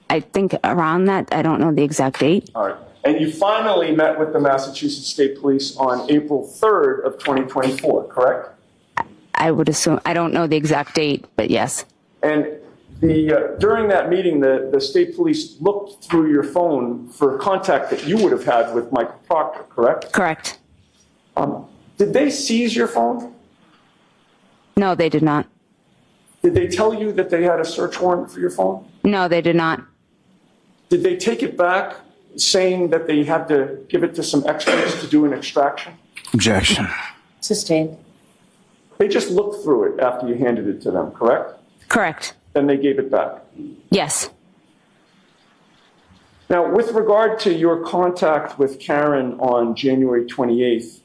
I think around that. I don't know the exact date. All right. And you finally met with the Massachusetts State Police on April 3rd of 2024, correct? I would assume. I don't know the exact date, but yes. And during that meeting, the state police looked through your phone for contact that you would have had with Michael Proctor, correct? Correct. Did they seize your phone? No, they did not. Did they tell you that they had a search warrant for your phone? No, they did not. Did they take it back saying that they had to give it to some experts to do an extraction? Objection. Sustained. They just looked through it after you handed it to them, correct? Correct. Then they gave it back. Yes. Now, with regard to your contact with Karen on January 28th,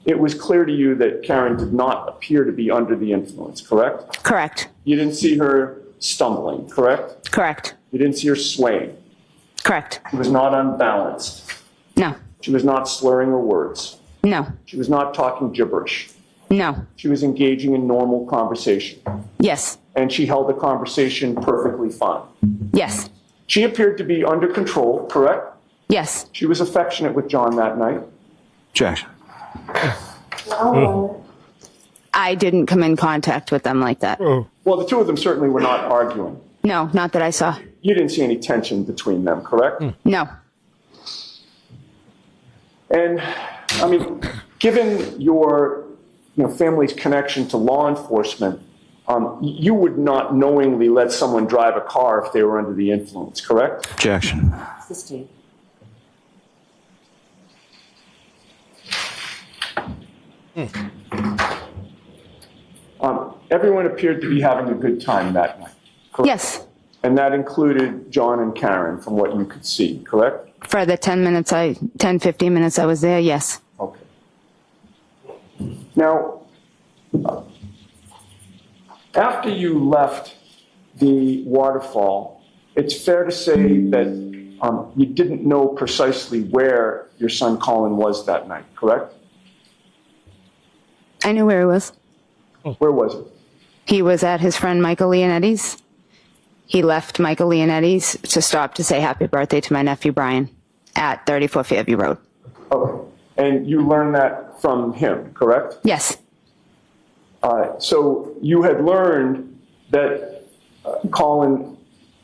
it was clear to you that Karen did not appear to be under the influence, correct? Correct. You didn't see her stumbling, correct? Correct. You didn't see her swaying. Correct. She was not unbalanced. No. She was not slurring her words. No. She was not talking gibberish. No. She was engaging in normal conversation. Yes. And she held the conversation perfectly fine. Yes. She appeared to be under control, correct? Yes. She was affectionate with John that night. Objection. I didn't come in contact with them like that. Well, the two of them certainly were not arguing. No, not that I saw. You didn't see any tension between them, correct? No. And, I mean, given your family's connection to law enforcement, you would not knowingly let someone drive a car if they were under the influence, correct? Objection. Sustained. Everyone appeared to be having a good time that night, correct? Yes. And that included John and Karen, from what you could see, correct? For the 10, 15 minutes I was there, yes. Okay. Now, after you left the waterfall, it's fair to say that you didn't know precisely where your son Colin was that night, correct? I knew where he was. Where was he? He was at his friend Michael Leonetti's. He left Michael Leonetti's to stop to say happy birthday to my nephew Brian at 34 Fairview Road. Okay. And you learned that from him, correct? Yes. So you had learned that Colin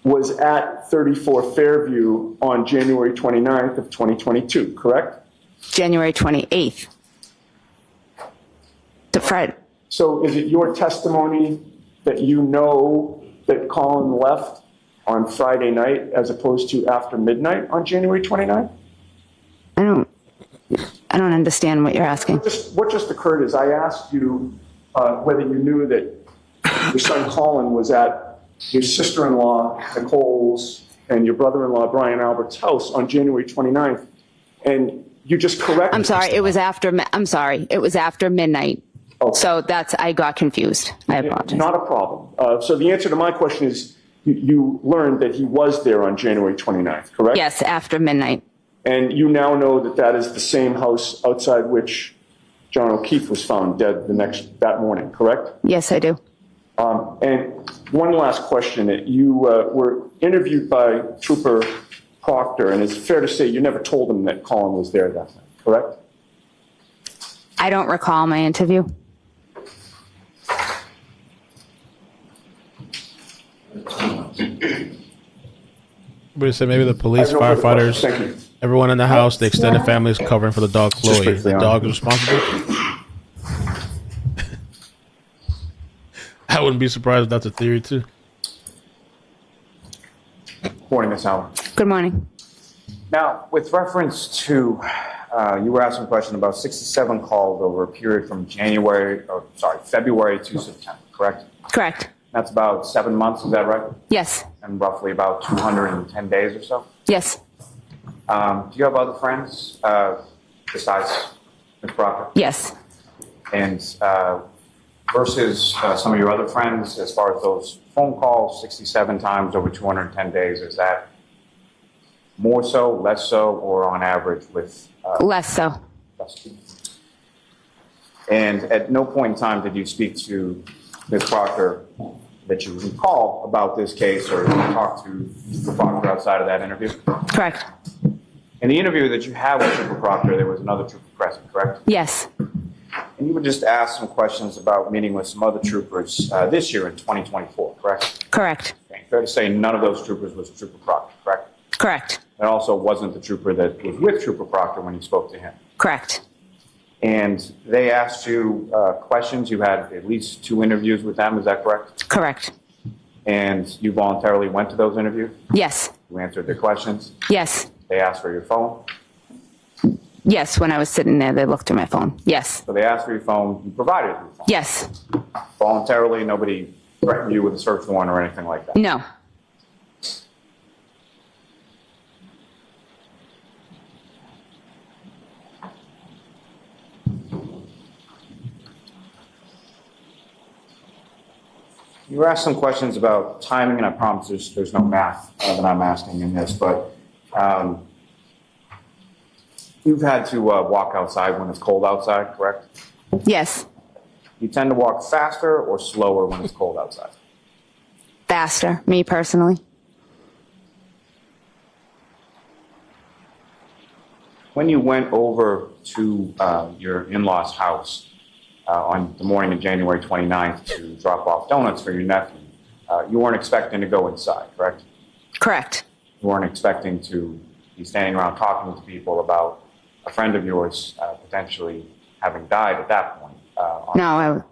was at 34 Fairview on January 29th of 2022, correct? January 28th. To Fred. So is it your testimony that you know that Colin left on Friday night as opposed to after midnight on January 29th? I don't understand what you're asking. What just occurred is I asked you whether you knew that your son Colin was at your sister-in-law Nicole's and your brother-in-law Brian Albert's house on January 29th, and you just corrected. I'm sorry, it was after midnight. Okay. So I got confused. I apologize. Not a problem. So the answer to my question is you learned that he was there on January 29th, correct? Yes, after midnight. And you now know that that is the same house outside which John O'Keefe was found dead that morning, correct? Yes, I do. And one last question. You were interviewed by Trooper Proctor, and it's fair to say you never told him that Colin was there that night, correct? I don't recall my interview. Somebody said maybe the police, I have no further firefighters, questions. Thank you. everyone in the house, the extended family is covering for the dog Chloe. briefly The on- dog is responsible. I wouldn't be surprised if that's a theory too. Morning, Ms. Howard. Good morning. Now, with reference to, you were asking a question about 67 calls over a period from February to September, correct? Correct. That's about 7 months, is that right? Yes. And roughly about 210 days or so? Yes. Do you have other friends besides Ms. Proctor? Yes. And versus some of your other friends, as far as those phone calls, 67 times over 210 days, is that more so, less so, or on average with? Less so. And at no point in time did you speak to Ms. Proctor that you recall about this case or talk to Mr. Proctor outside of that interview? Correct. In the interview that you had with Trooper Proctor, there was another trooper present, correct? Yes. And you would just ask some questions about meeting with some other troopers this year in 2024, correct? Correct. Okay. Fair to say none of those troopers was Trooper Proctor, correct? Correct. It also wasn't the trooper that was with Trooper Proctor when you spoke to him. Correct. And they asked you questions. You had at least 2 interviews with them, is that correct? Correct. And you voluntarily went to those interviews? Yes. You answered their questions? Yes. They asked for your phone? Yes. When I was sitting there, they looked at my phone. Yes. So they asked for your phone, you provided your phone? Yes. Voluntarily, nobody threatened you with a search warrant or anything like that? No. You were asked some questions about timing, and I promise there's no math that I'm asking in this, but you've had to walk outside when it's cold outside, correct? Yes. You tend to walk faster or slower when it's cold outside? Faster, me personally. When you went over to your in-laws' house on the morning of January 29th to drop off donuts for your nephew, you weren't expecting to go inside, correct? Correct. You weren't expecting to be standing around talking to people about a friend of yours potentially having died at that point. No.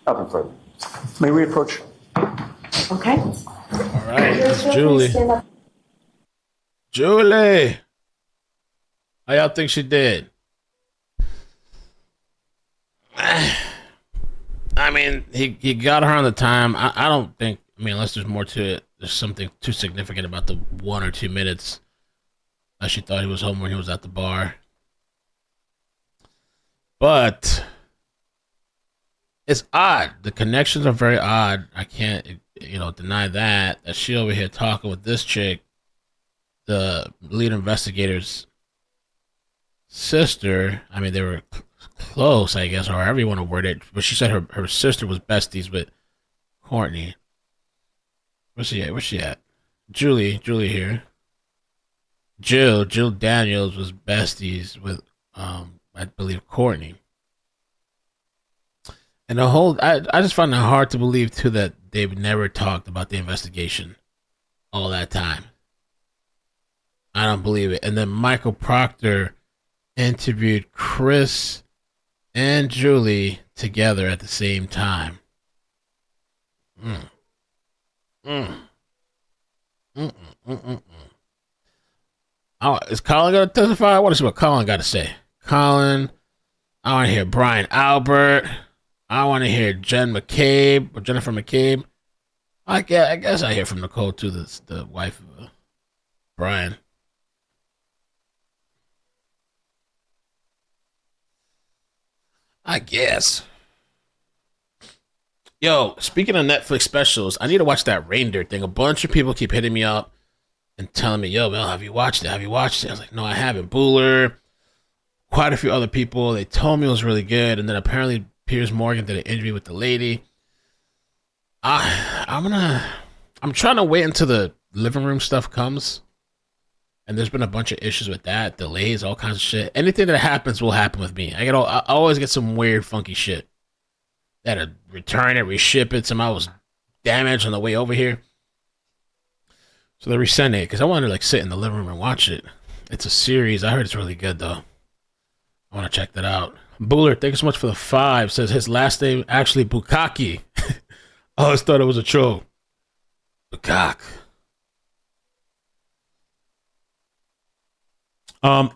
Nothing further. May we approach? Okay. All right, it's Julie. Julie, how y'all think she did? I mean, he got her on the time. I don't think. I mean, unless there's more to it, there's something too significant about the 1 or 2 minutes that she thought he was home when he was at the bar. But it's odd. The connections are very odd. I can't, deny that. That she over here talking with this chick, the lead investigator's sister. I mean, they were close, I guess, or however you want to word it. But she said her sister was besties with Courtney. Where's she at? Julie here. Jill Daniels was besties with, I believe, Courtney. And I just find it hard to believe, too, that they've never talked about the investigation all that time. I don't believe it. And then Michael Proctor interviewed Chris and Julie together at the same time. Oh, is Colin going to testify? I want to see what Colin got to say. Colin, I want to hear Brian Albert. I want to hear Jennifer McCabe. I guess I hear from Nicole too, the wife of Brian. I guess. Yo, speaking of Netflix specials, I need to watch that Reindeer thing. A bunch of people keep hitting me up and telling me, yo, Mel, have you watched it? I was like, no, I haven't. Booler, quite a few other people. They told me it was really good. And then apparently Piers Morgan did an interview with the lady. I'm trying to wait until the living room stuff comes. And there's been a bunch of issues with that, delays, all kinds of shit. Anything that happens will happen with me. I always get some weird, funky shit. They had to return it, reship it. Somehow it was damaged on the way over here. So they're resending it because I wanted to like sit in the living room and watch it. It's a series. I heard it's really good though. I want to check that out. Buller, thank you so much for the 5. Says his last name actually Bukaki. I always thought it was a troll. Bukak.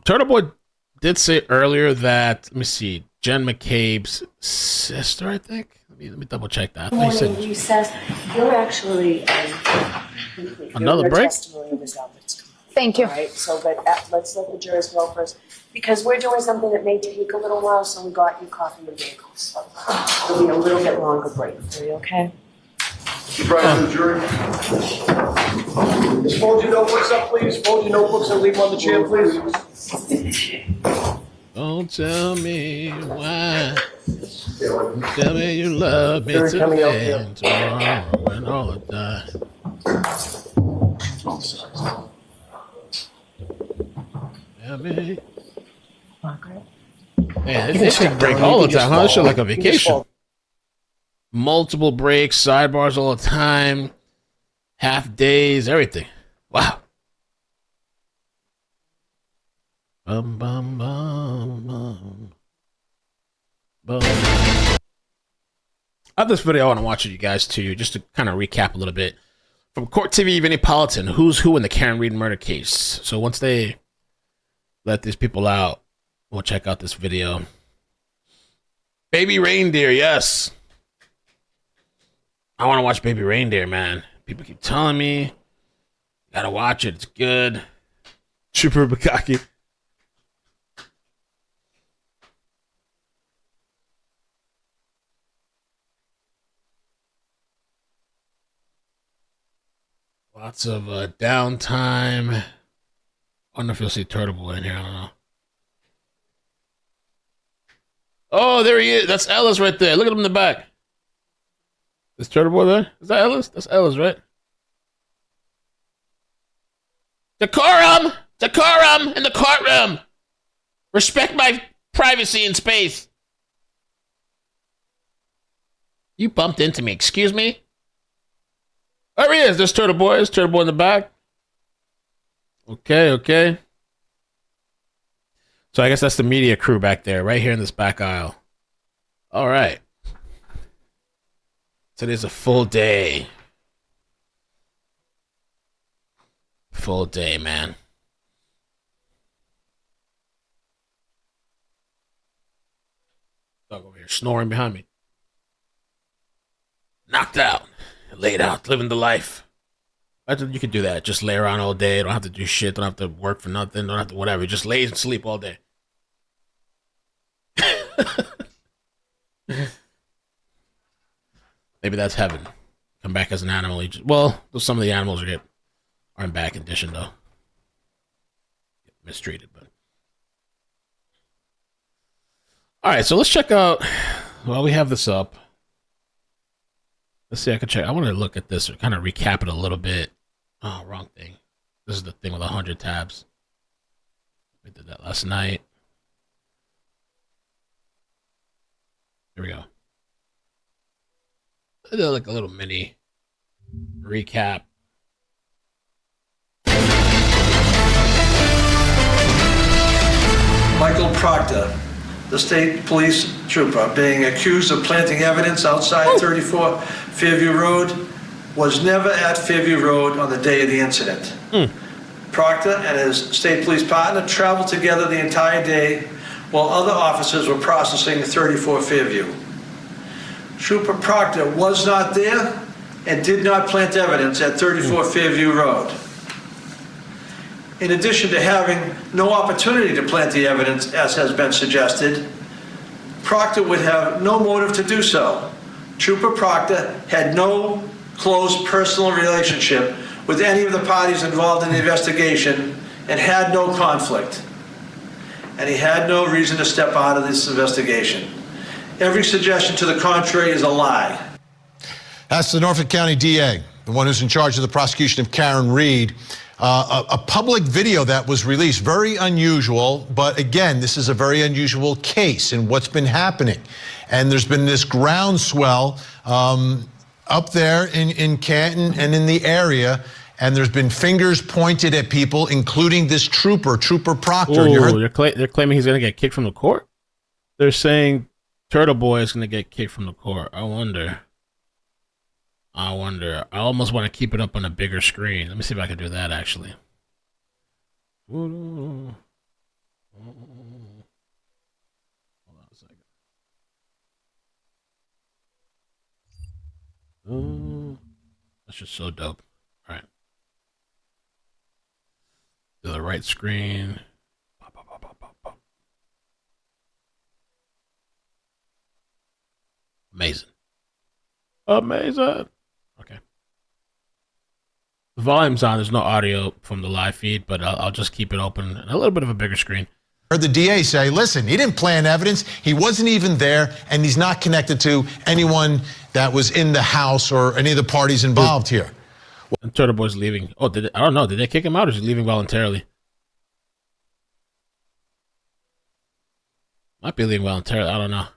Turtle Boy did say earlier that, let me see, Jen McCabe's sister, I think. Let me double check that. Good morning, you said you're actually Another your break? testimony was out, but it's complete. Thank you. All right, so but let's let the jurors go first because we're doing something that may take a little while. So we got you coffee and bagels. So it'll be a little bit longer break for you, okay? Prior to the jury. Just fold your notebooks up, please. Fold your notebooks and leave them on the chair, please. Don't tell me why. Tell me you love me today and tomorrow and all the time. Tell me. Man, they take break all the time, huh? This shit like a vacation. Multiple breaks, sidebars all the time, half days, everything. Wow. Bum, bum, bum, bum. Bum. I have this video I want to watch with you guys too, just to kind of recap a little bit. From Court TV, Vinnie Politan, who's who in the Karen Reed murder case. So once they let these people out, we'll check out this video. Baby Reindeer, yes. I want to watch Baby Reindeer, man. People keep telling me, you gotta watch it. It's good. Trooper Bukaki. Lots of downtime. I wonder if you'll see Turtle Boy in here. I don't know. Oh, there he is. That's Ellis right there. Look at him in the back. Is Turtle Boy there? Is that Ellis? That's Ellis, right? Decorum! Decorum in the courtroom! Respect my privacy and space. You bumped into me. Excuse me? There he is. There's Turtle Boy. There's Turtle Boy in the back. Okay, okay. So I guess that's the media crew back there, right here in this back aisle. All right. Today's a full day. Full day, man. Dog over here snoring behind me. Knocked out. Laid out. Living the life. You could do that. Just lay around all day. Don't have to do shit. Don't have to work for nothing. Don't have to whatever. Just lay and sleep all day. Maybe that's heaven. Come back as an animal. Well, some of the animals are in bad condition, though. Get mistreated, but. All right, so let's check out. While we have this up. Let's see, I can check. I want to look at this, kind of recap it a little bit. Oh, wrong thing. This is the thing with 100 tabs. We did that last night. Here we go. I did like a little mini recap. Michael Proctor, the state police trooper, being accused of planting evidence outside 34 Fairview Road, was never at Fairview Road on the day of the incident. Proctor and his state police partner traveled together the entire day while other officers were processing 34 Fairview. Trooper Proctor was not there and did not plant evidence at 34 Fairview Road. In addition to having no opportunity to plant the evidence, as has been suggested, Proctor would have no motive to do so. Trooper Proctor had no close personal relationship with any of the parties involved in the investigation and had no conflict. And he had no reason to step out of this investigation. Every suggestion to the contrary is a lie. That's the Norfolk County DA, the one who's in charge of the prosecution of Karen Reed. A public video that was released, very unusual, but again, this is a very unusual case in what's been happening. And there's been this groundswell up there in Canton and in the area, and there's been fingers pointed at people, including this Trooper Proctor. Ooh, they're claiming he's going to get kicked from the court? They're saying Turtle Boy is going to get kicked from the court. I wonder. I almost want to keep it up on a bigger screen. Let me see if I can do that, actually. Hold on a second. That's just so dope. All right. To the right screen. Amazing. Okay. The volume's on. There's no audio from the live feed, but I'll just keep it open. A little bit of a bigger screen. Heard the DA say, listen, he didn't plant evidence. He wasn't even there, and he's not connected to anyone that was in the house or any of the parties involved here. And Turtle Boy's leaving. Oh, I don't know. Did they kick him out, or is he leaving voluntarily? Might be leaving voluntarily. I don't know.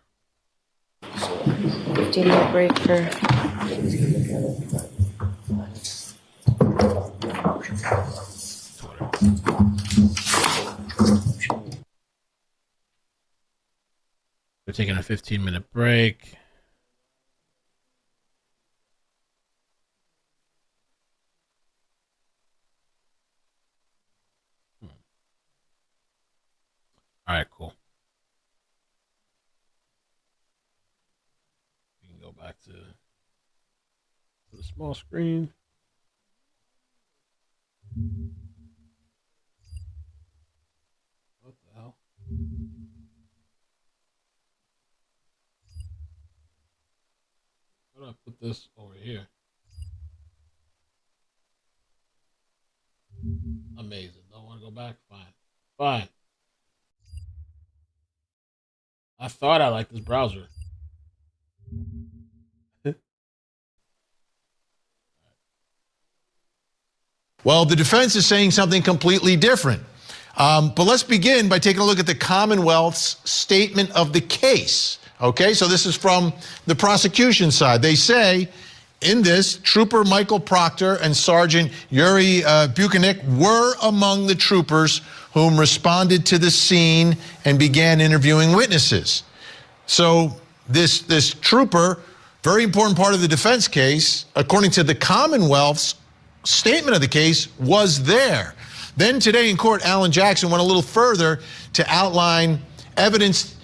15-minute break for... We're taking a 15-minute break. All right, cool. We can go back to the small screen. What the hell? How do I put this over here? Amazing. Don't want to go back? Fine. I thought I liked this browser. Well, the defense is saying something completely different. But let's begin by taking a look at the Commonwealth's statement of the case. Okay, so this is from the prosecution side. They say, in this, Trooper Michael Proctor and Sergeant Yuri Buchanek were among the troopers whom responded to the scene and began interviewing witnesses. So this trooper, very important part of the defense case, according to the Commonwealth's statement of the case, was there. Then today in court, Alan Jackson went a little further to outline evidence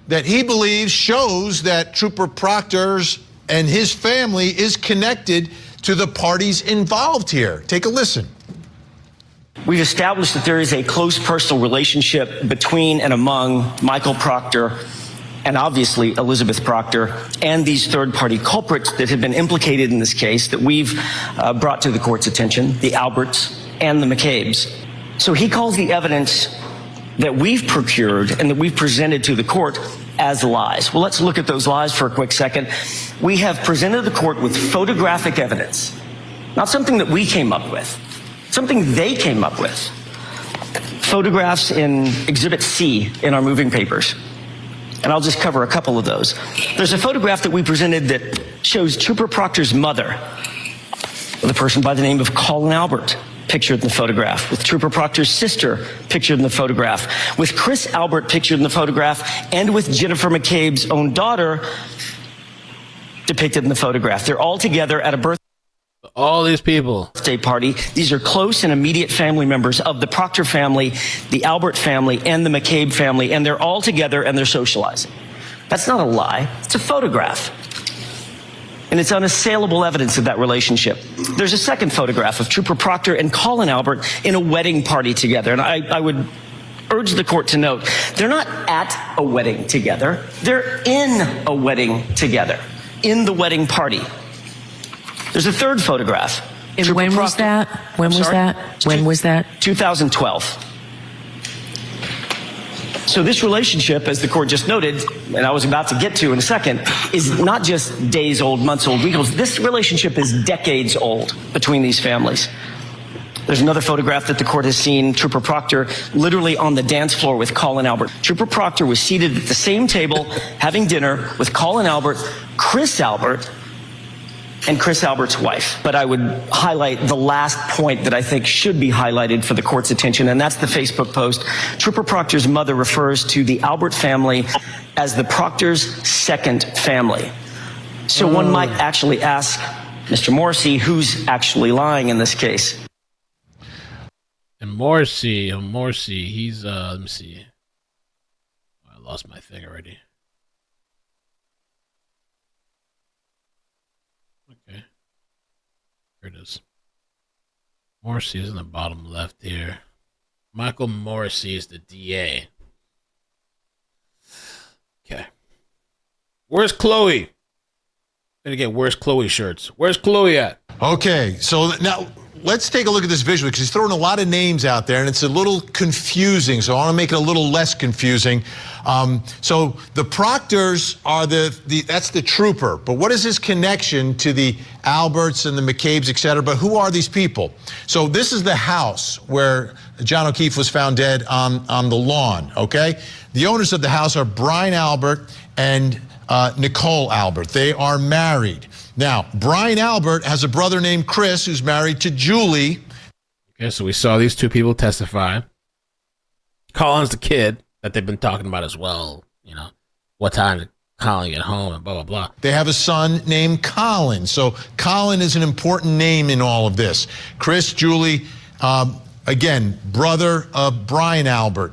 that he believes shows that Trooper Proctor's and his family is connected to the parties involved here. Take a listen. We've established that there is a close personal relationship between and among Michael Proctor and obviously Elizabeth Proctor and these third-party culprits that have been implicated in this case that we've brought to the court's attention, the Alberts and the McCabe's. So he calls the evidence that we've procured and that we've presented to the court as lies. Well, let's look at those lies for a quick second. We have presented the court with photographic evidence, not something that we came up with, something they came up with. Photographs in Exhibit C in our moving papers. And I'll just cover a couple of those. There's a photograph that we presented that shows Trooper Proctor's mother, with a person by the name of Colin Albert, pictured in the photograph, with Trooper Proctor's sister pictured in the photograph, with Chris Albert pictured in the photograph, and with Jennifer McCabe's own daughter depicted in the photograph. They're all together at a birthday. All these people. Birthday party. These are close and immediate family members of the Proctor family, the Albert family, and the McCabe family, and they're all together and they're socializing. That's not a lie. It's a photograph. And it's unassailable evidence of that relationship. There's a second photograph of Trooper Proctor and Colin Albert in a wedding party together. And I would urge the court to note, they're not at a wedding together. They're in a wedding together, in the wedding party. There's a third photograph. And when was that? When was that? When was that? 2012. So this relationship, as the court just noted, and I was about to get to in a second, is not just days old, months old, weeks old. This relationship is decades old between these families. There's another photograph that the court has seen, Trooper Proctor literally on the dance floor with Colin Albert. Trooper Proctor was seated at the same table having dinner with Colin Albert, Chris Albert, and Chris Albert's wife. But I would highlight the last point that I think should be highlighted for the court's attention, and that's the Facebook post. Trooper Proctor's mother refers to the Albert family as the Proctor's second family. So one might actually ask Mr. Morrissey, who's actually lying in this case? And Morrissey, he's, let me see. I lost my thing already. Okay. Here it is. Morrissey is in the bottom left here. Michael Morrissey is the DA. Okay. Where's Chloe? Gonna get Where's Chloe shirts. Where's Chloe at? Okay, so now let's take a look at this visually because he's throwing a lot of names out there and it's a little confusing. So I want to make it a little less confusing. So the Proctors are that's the trooper. But what is his connection to the Alberts and the McCabe's, et cetera? But who are these people? So this is the house where John O'Keefe was found dead on the lawn, okay? The owners of the house are Brian Albert and Nicole Albert. They are married. Now, Brian Albert has a brother named Chris who's married to Julie. Okay, so we saw these two people testify. Colin's the kid that they've been talking about as well. You know, what time did Colin get home and blah, blah, blah. They have a son named Colin. So Colin is an important name in all of this. Chris, Julie, again, brother of Brian Albert.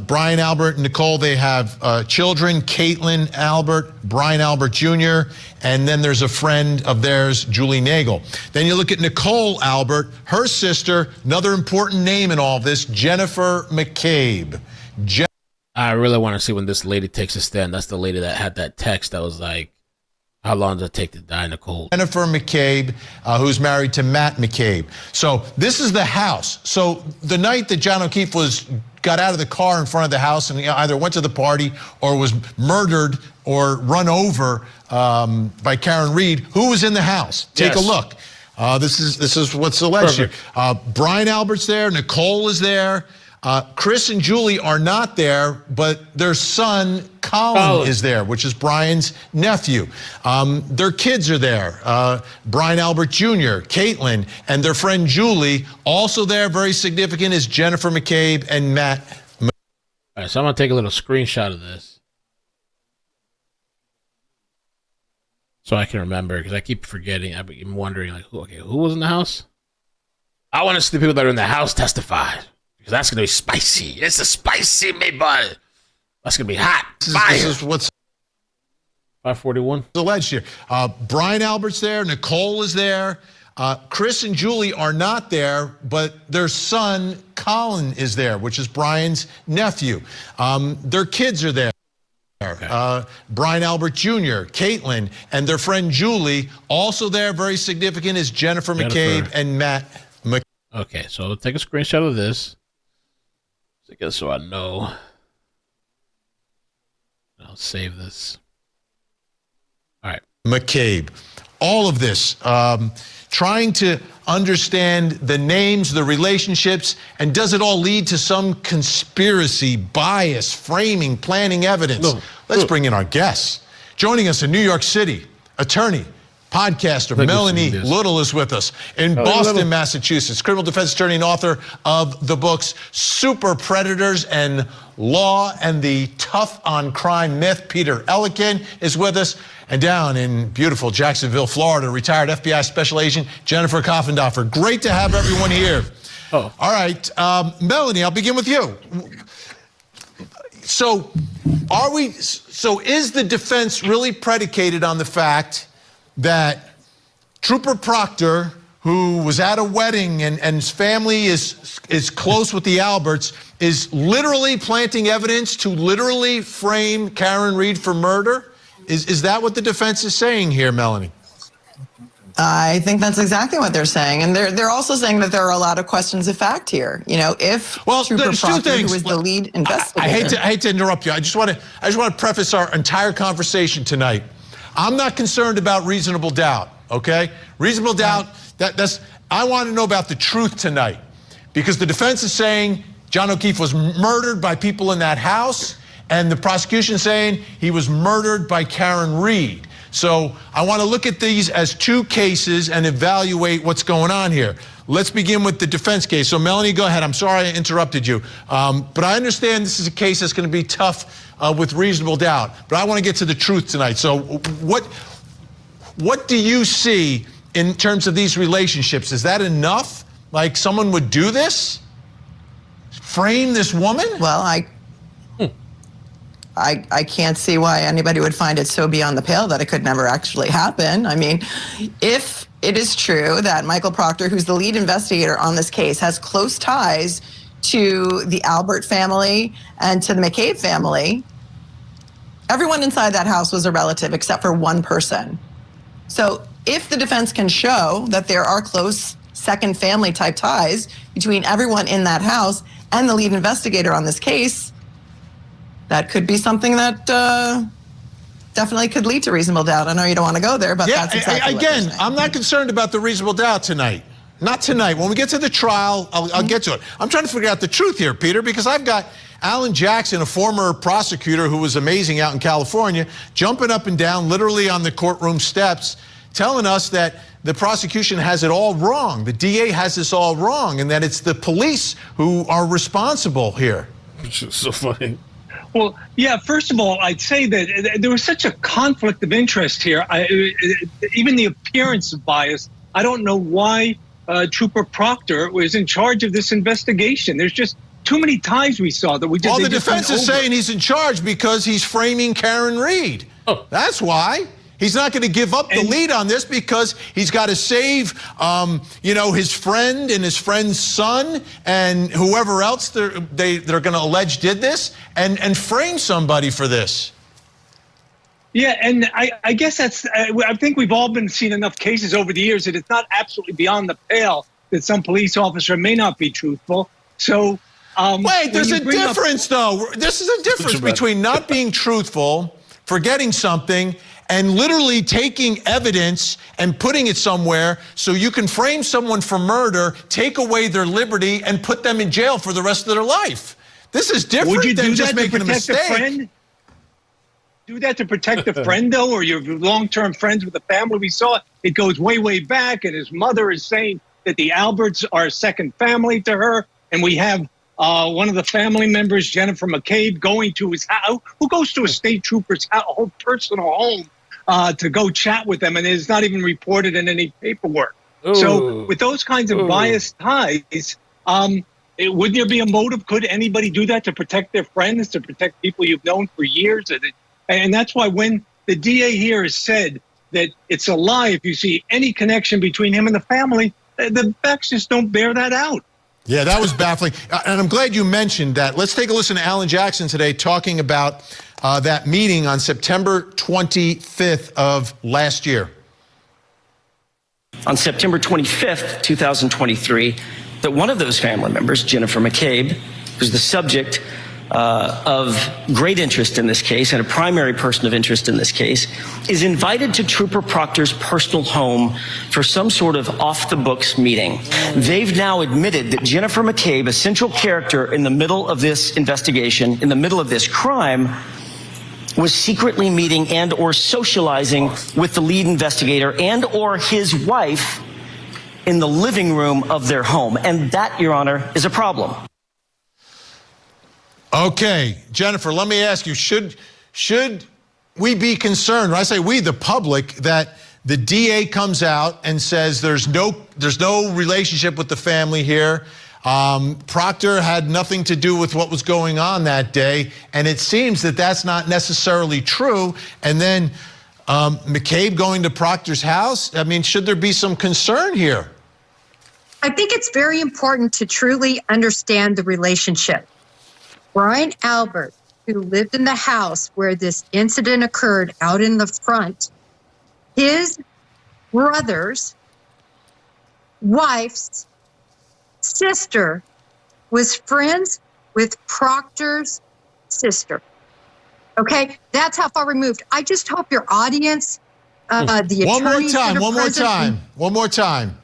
Brian Albert and Nicole, they have children, Caitlin Albert, Brian Albert Jr., and then there's a friend of theirs, Julie Nagel. Then you look at Nicole Albert, her sister, another important name in all of this, Jennifer McCabe. I really want to see when this lady takes a stand. That's the lady that had that text that was like, how long does it take to die, Nicole? Jennifer McCabe, who's married to Matt McCabe. So this is the house. So the night that John O'Keefe got out of the car in front of the house and either went to the party or was murdered or run over by Karen Reed, who was in the house? Take a look. This is what's alleged here. Brian Albert's there. Nicole is there. Chris and Julie are not there, but their son, Colin, is there, which is Brian's nephew. Their kids are there. Brian Albert Jr., Caitlin, and their friend Julie. Also there, very significant, is Jennifer McCabe and Matt. All right, so I'm going to take a little screenshot of this so I can remember, because I keep forgetting. I've been wondering, like, who was in the house? I want to see the people that are in the house testify. Because that's going to be spicy. It's a spicy meatball. That's going to be hot. This is what's 541. alleged here. Brian Albert's there. Nicole is there. Chris and Julie are not there, but their son, Colin, is there, which is Brian's nephew. Their kids are there. Okay. Brian Albert Jr., Caitlin, and their friend Julie. Also there, very significant, is Jennifer McCabe and Matt McCabe. Okay, so I'll take a screenshot of this. So I know. I'll save this. All right. McCabe. All of this. Trying to understand the names, the relationships, and does it all lead to some conspiracy, bias, framing, planning evidence? Let's bring in our guests. Joining us in New York City, attorney, podcaster Melanie Little is with us. In Boston, Massachusetts, criminal defense attorney and author of the books Super Predators and Law and the Tough on Crime Myth, Peter Ellikin is with us. And down in beautiful Jacksonville, Florida, retired FBI Special Agent Jennifer Koffendorfer. Great to have everyone here. All right, Melanie, I'll begin with you. So is the defense really predicated on the fact that Trooper Proctor, who was at a wedding and his family is close with the Alberts, is literally planting evidence to literally frame Karen Reed for murder? Is that what the defense is saying here, Melanie? I think that's exactly what they're saying, and they're also saying that there are a lot of questions of fact here. You know, if Trooper Proctor, who was the lead investigator, I hate to interrupt you. I just want to preface our entire conversation tonight. I'm not concerned about reasonable doubt. Okay, reasonable doubt. I want to know about the truth tonight, because the defense is saying John O'Keefe was murdered by people in that house, and the prosecution saying he was murdered by Karen Reed. So I want to look at these as two cases and evaluate what's going on here. Let's begin with the defense case. So Melanie, go ahead. I'm sorry I interrupted you. But I understand this is a case that's going to be tough with reasonable doubt. But I want to get to the truth tonight. So what do you see in terms of these relationships? Is that enough? Like someone would do this? Frame this woman? Well, I can't see why anybody would find it so beyond the pale that it could never actually happen. I mean, if it is true that Michael Proctor, who's the lead investigator on this case, has close ties to the Albert family and to the McCabe family, everyone inside that house was a relative except for one person. So if the defense can show that there are close second family type ties between everyone in that house and the lead investigator on this case, that could be something that definitely could lead to reasonable doubt. I know you don't want to go there, but yeah, that's exactly what again, they're saying. I'm not concerned about the reasonable doubt tonight. Not tonight. When we get to the trial, I'll get to it. I'm trying to figure out the truth here, Peter, because I've got Alan Jackson, a former prosecutor who was amazing out in California, jumping up and down literally on the courtroom steps, telling us that the prosecution has it all wrong. The DA has this all wrong, and that it's the police who are responsible here. Which is so funny. Well, yeah, first of all, I'd say that there was such a conflict of interest here. Even the appearance of bias, I don't know why Trooper Proctor was in charge of this investigation. There's just too many times we saw that we just... Well, the defense is saying he's in charge because he's framing Karen Reed. Oh. That's why. He's not going to give up the lead on this because he's got to save, his friend and his friend's son and whoever else they're going to allege did this and frame somebody for this. Yeah, and I guess that's, I think we've all been seeing enough cases over the years that it's not absolutely beyond the pale that some police officer may not be truthful. So, wait, there's a difference though. This is a difference between not being truthful, forgetting something, and literally taking evidence and putting it somewhere so you can frame someone for murder, take away their liberty, and put them in jail for the rest of their life. This is different than just making a mistake. Do that to protect the friend, though, or your long-term friends with the family? We saw it goes way, way back, and his mother is saying that the Alberts are a second family to her, and we have one of the family members, Jennifer McCabe, going to his house. Who goes to a state trooper's whole personal home to go chat with them, and it's not even reported in any paperwork? Ooh. So with those kinds of biased ties, wouldn't there be a motive? Could anybody do that to protect their friends, to protect people you've known for years? And that's why when the DA here has said that it's a lie if you see any connection between him and the family, the facts just don't bear that out. Yeah, that was baffling. And I'm glad you mentioned that. Let's take a listen to Alan Jackson today talking about that meeting on September 25th of last year. On September 25th, 2023, that one of those family members, Jennifer McCabe, who's the subject of great interest in this case and a primary person of interest in this case, is invited to Trooper Proctor's personal home for some sort of off-the-books meeting. They've now admitted that Jennifer McCabe, a central character in the middle of this investigation, in the middle of this crime, was secretly meeting and or socializing with the lead investigator and or his wife in the living room of their home. And that, Your Honor, is a problem. Okay, Jennifer, let me ask you, should we be concerned, when I say we, the public, that the DA comes out and says there's no relationship with the family here, Proctor had nothing to do with what was going on that day, and it seems that that's not necessarily true, and then McCabe going to Proctor's house? I mean, should there be some concern here? I think it's very important to truly understand the relationship. Brian Albert, who lived in the house where this incident occurred out in the front, his brother's wife's sister was friends with Proctor's sister. Okay, that's how far removed. I just hope your audience, the attorneys... One more time.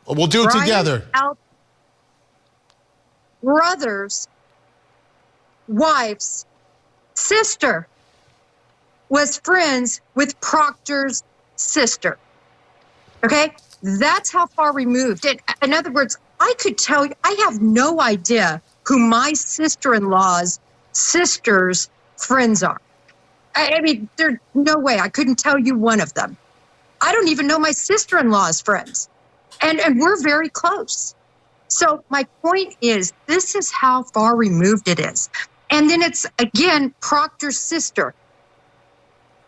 We'll do it together. Brother's wife's sister was friends with Proctor's sister. Okay? That's how far removed. In other words, I could tell you, I have no idea who my sister-in-law's sister's friends are. I mean, there's no way. I couldn't tell you one of them. I don't even know my sister-in-law's friends. And we're very close. So my point is, this is how far removed it is. And then it's, again, Proctor's sister.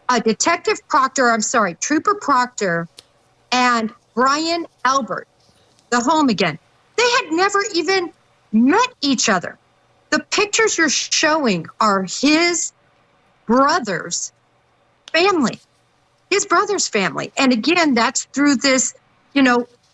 Trooper Proctor and Brian Albert, the home again. They had never even met each other. The pictures you're showing are his brother's family. His brother's family. And again, that's through this,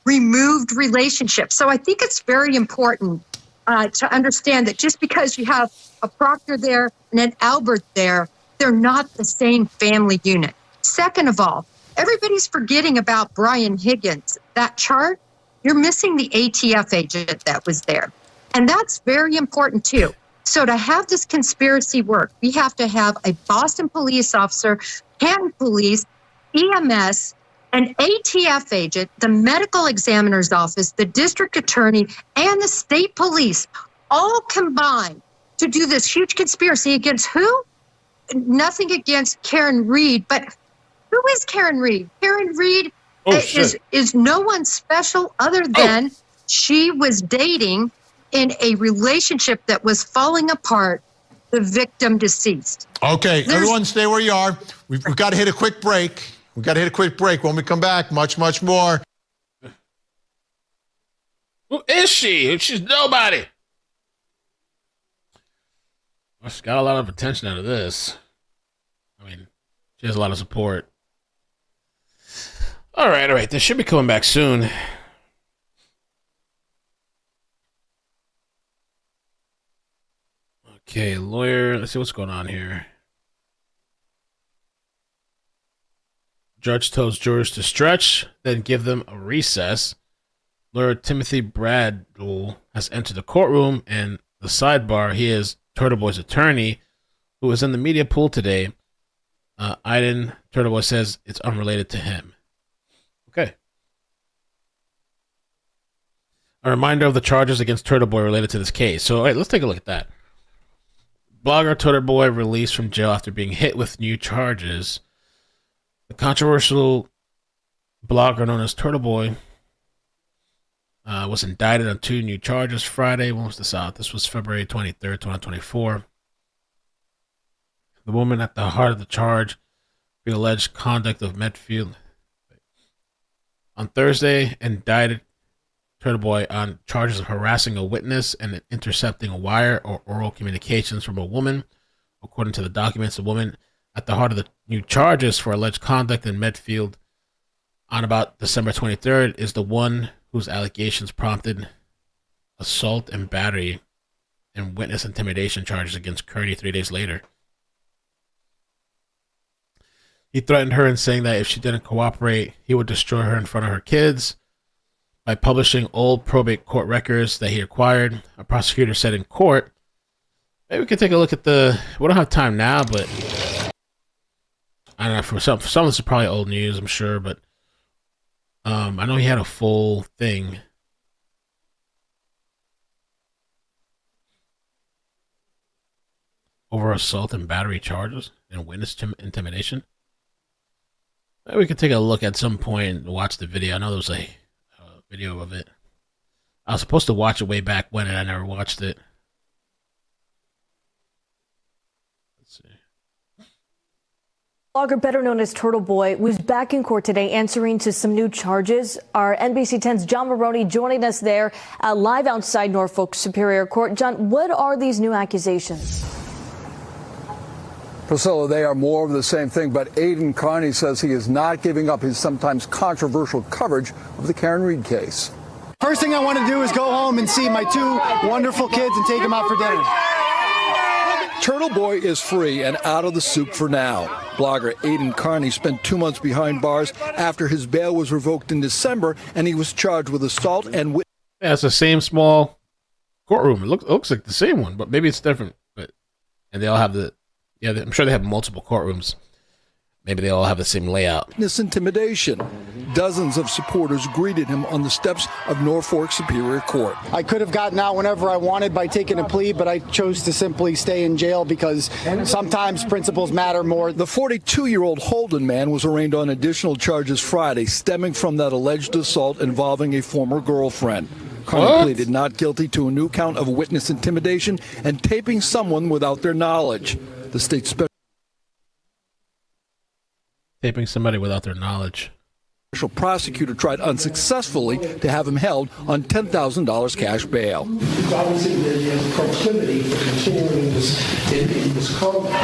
removed relationship. So I think it's very important to understand that just because you have a Proctor there and an Albert there, they're not the same family unit. Second of all, everybody's forgetting about Brian Higgins. That chart, you're missing the ATF agent that was there. And that's very important too. So to have this conspiracy work, we have to have a Boston police officer, Canton Police, EMS, an ATF agent, the medical examiner's office, the district attorney, and the state police all combined to do this huge conspiracy against who? Nothing against Karen Reed, but who is Karen Reed? Karen Reed is no one special other than she was dating in a relationship that was falling apart, the victim deceased. Okay, everyone stay where you are. We've got to hit a quick break. When we come back, much more. Who is she? She's nobody. Well, she got a lot of attention out of this. I mean, she has a lot of support. All right. This should be coming back soon. Okay, lawyer. Let's see what's going on here. Judge tells jurors to stretch, then give them a recess. Lawyer Timothy Bradwell has entered the courtroom, and the sidebar, he is Turtle Boy's attorney, who was in the media pool today. Turtle Boy says it's unrelated to him. Okay. A reminder of the charges against Turtle Boy related to this case. So, all right, let's take a look at that. Blogger Turtle Boy released from jail after being hit with new charges. The controversial blogger known as Turtle Boy was indicted on 2 new charges Friday. When was this out? This was February 23rd, 2024. The woman at the heart of the charge, the alleged conduct of Medfield. On Thursday, indicted Turtle Boy on charges of harassing a witness and intercepting a wire or oral communications from a woman. According to the documents, the woman at the heart of the new charges for alleged conduct in Medfield on about December 23rd is the one whose allegations prompted assault and battery and witness intimidation charges against Kearney 3 days later. He threatened her in saying that if she didn't cooperate, he would destroy her in front of her kids by publishing old probate court records that he acquired. A prosecutor said in court, maybe we could take a look at we don't have time now, but I don't know, for some of this is probably old news, I'm sure, but I know he had a full thing. Over assault and battery charges and witness intimidation. Maybe we could take a look at some point and watch the video. I know there was a video of it. I was supposed to watch it way back when, and I never watched it. Blogger, better known as Turtle Boy, was back in court today answering to some new charges. Our NBC 10's John Maroney joining us there live outside Norfolk Superior Court. John, what are these new accusations? Priscilla, they are more of the same thing, but Aidan Carney says he is not giving up his sometimes controversial coverage of the Karen Reed case. First thing I want to do is go home and see my 2 wonderful kids and take them out for dinner. Turtle Boy is free and out of the soup for now. Blogger Aidan Carney spent 2 months behind bars after his bail was revoked in December, and he was charged with assault and... Yeah, it's the same small courtroom. It looks like the same one, but maybe it's different. And they all have I'm sure they have multiple courtrooms. Maybe they all have the same layout. Witness intimidation. Dozens of supporters greeted him on the steps of Norfolk Superior Court. I could have gotten out whenever I wanted by taking a plea, but I chose to simply stay in jail because sometimes principles matter more. The 42-year-old Holden man was arraigned on additional charges Friday, stemming from that alleged assault involving a former girlfriend. Carney pleaded not guilty to a new count of witness intimidation and taping someone without their knowledge. The state Taping somebody without their knowledge. Special prosecutor tried unsuccessfully to have him held on $10,000 cash bail. Obviously, there's a proclivity for continuing in this conduct.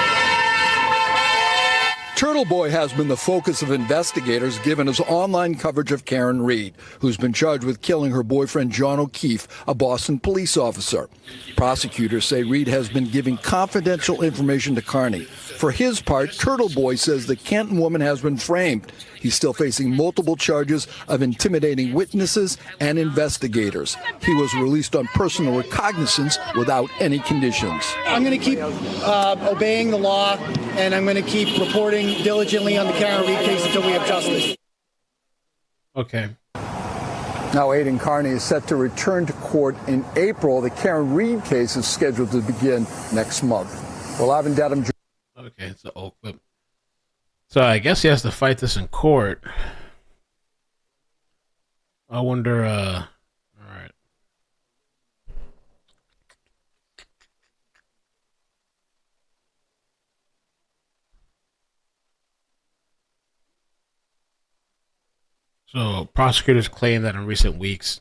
Turtle Boy has been the focus of investigators given his online coverage of Karen Reed, who's been charged with killing her boyfriend John O'Keefe, a Boston police officer. Prosecutors say Reed has been giving confidential information to Carney. For his part, Turtle Boy says the Canton woman has been framed. He's still facing multiple charges of intimidating witnesses and investigators. He was released on personal recognizance without any conditions. I'm going to keep obeying the law, and I'm going to keep reporting diligently on the Karen Reed case until we have justice. Okay. Now, Aidan Carney is set to return to court in April. The Karen Reed case is scheduled to begin next month. Well, Ivan Dedham. Okay, it's an old clip. So I guess he has to fight this in court. I wonder, all right. So prosecutors claim that in recent weeks,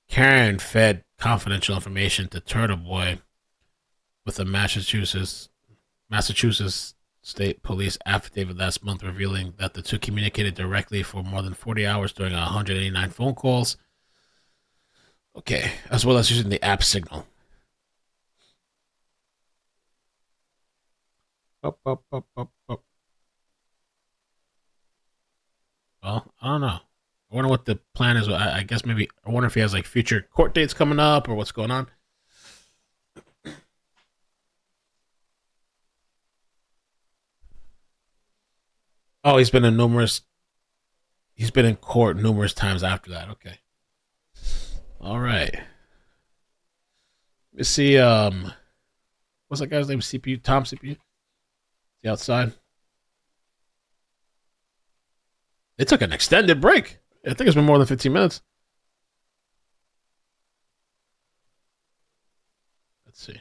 Karen fed confidential information to Turtle Boy with a Massachusetts State Police affidavit last month revealing that the two communicated directly for more than 40 hours during 189 phone calls. Okay, as well as using the app Signal. Up. Well, I don't know. I wonder what the plan is. I guess maybe, I wonder if he has like future court dates coming up or what's going on. Oh, he's been in court numerous times after that. Okay. All right. Let's see, what's that guy's name? CPU? Tom CPU? The outside. They took an extended break. I think it's been more than 15 minutes. Let's see.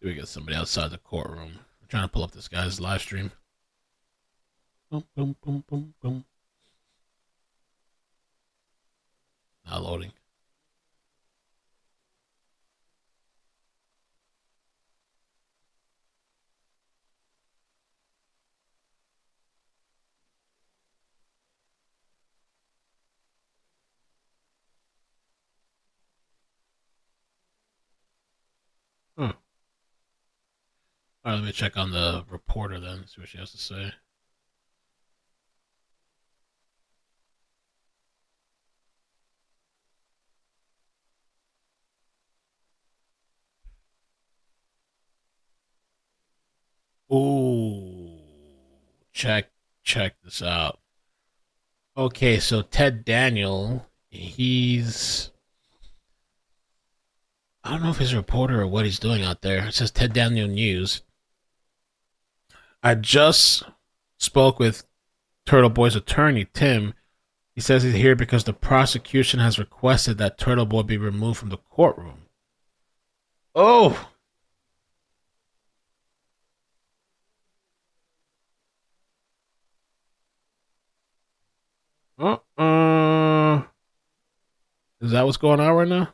We got somebody outside the courtroom. I'm trying to pull up this guy's live stream. Boom, boom, boom, boom, boom. Not loading. All right, let me check on the reporter then, see what she has to say. Ooh, check this out. Okay, so Ted Daniel, he's... I don't know if he's a reporter or what he's doing out there. It says Ted Daniel News. I just spoke with Turtle Boy's attorney, Tim. He says he's here because the prosecution has requested that Turtle Boy be removed from the courtroom. Oh! Is that what's going on right now?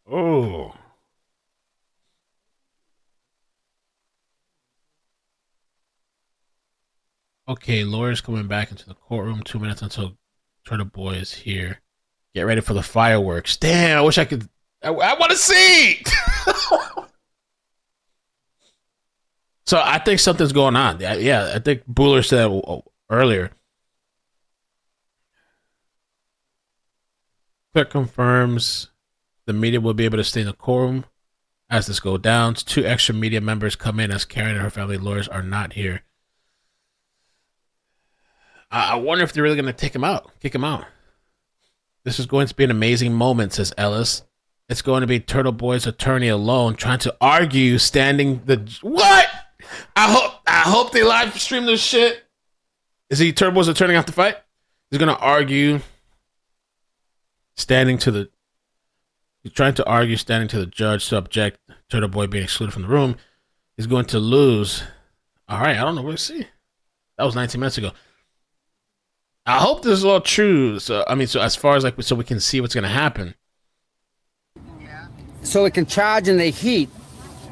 Oh. Okay, lawyers coming back into the courtroom. 2 minutes until Turtle Boy is here. Get ready for the fireworks. Damn, I wish I could. I want to see. So I think something's going on. Yeah, I think Bueller said earlier. Clerk confirms The media will be able to stay in the courtroom as this goes down. 2 extra media members come in as Karen and her family lawyers are not here. I wonder if they're really going to kick him out. This is going to be an amazing moment, says Ellis. It's going to be Turtle Boy's attorney alone trying to argue standing the... What? I hope they live stream this shit. Is he Turtle Boy's attorney off the fight? He's going to argue standing to the... He's trying to argue standing to the judge to object Turtle Boy being excluded from the room. He's going to lose. All right, I don't know. We'll see. That was 19 minutes ago. I hope this is all true. So as far as so we can see what's going to happen. So it can charge in the heat.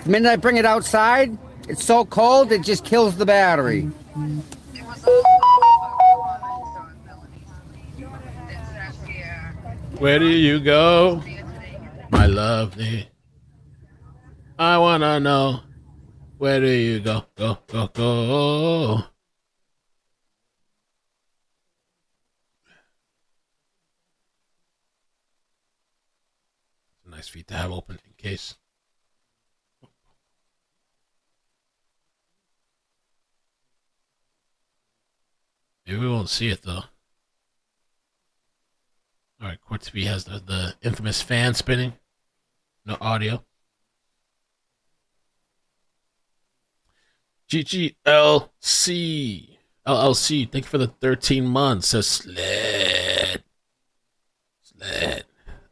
The minute I bring it outside, it's so cold it just kills the battery. Where do you go, my lovely? I wanna know. Where do you go? Go. Nice feet to have open in case. Maybe we won't see it though. Alright, Court TV has the infamous fan spinning. No audio. GGLC. LLC, thank you for the 13 months. Says Sled.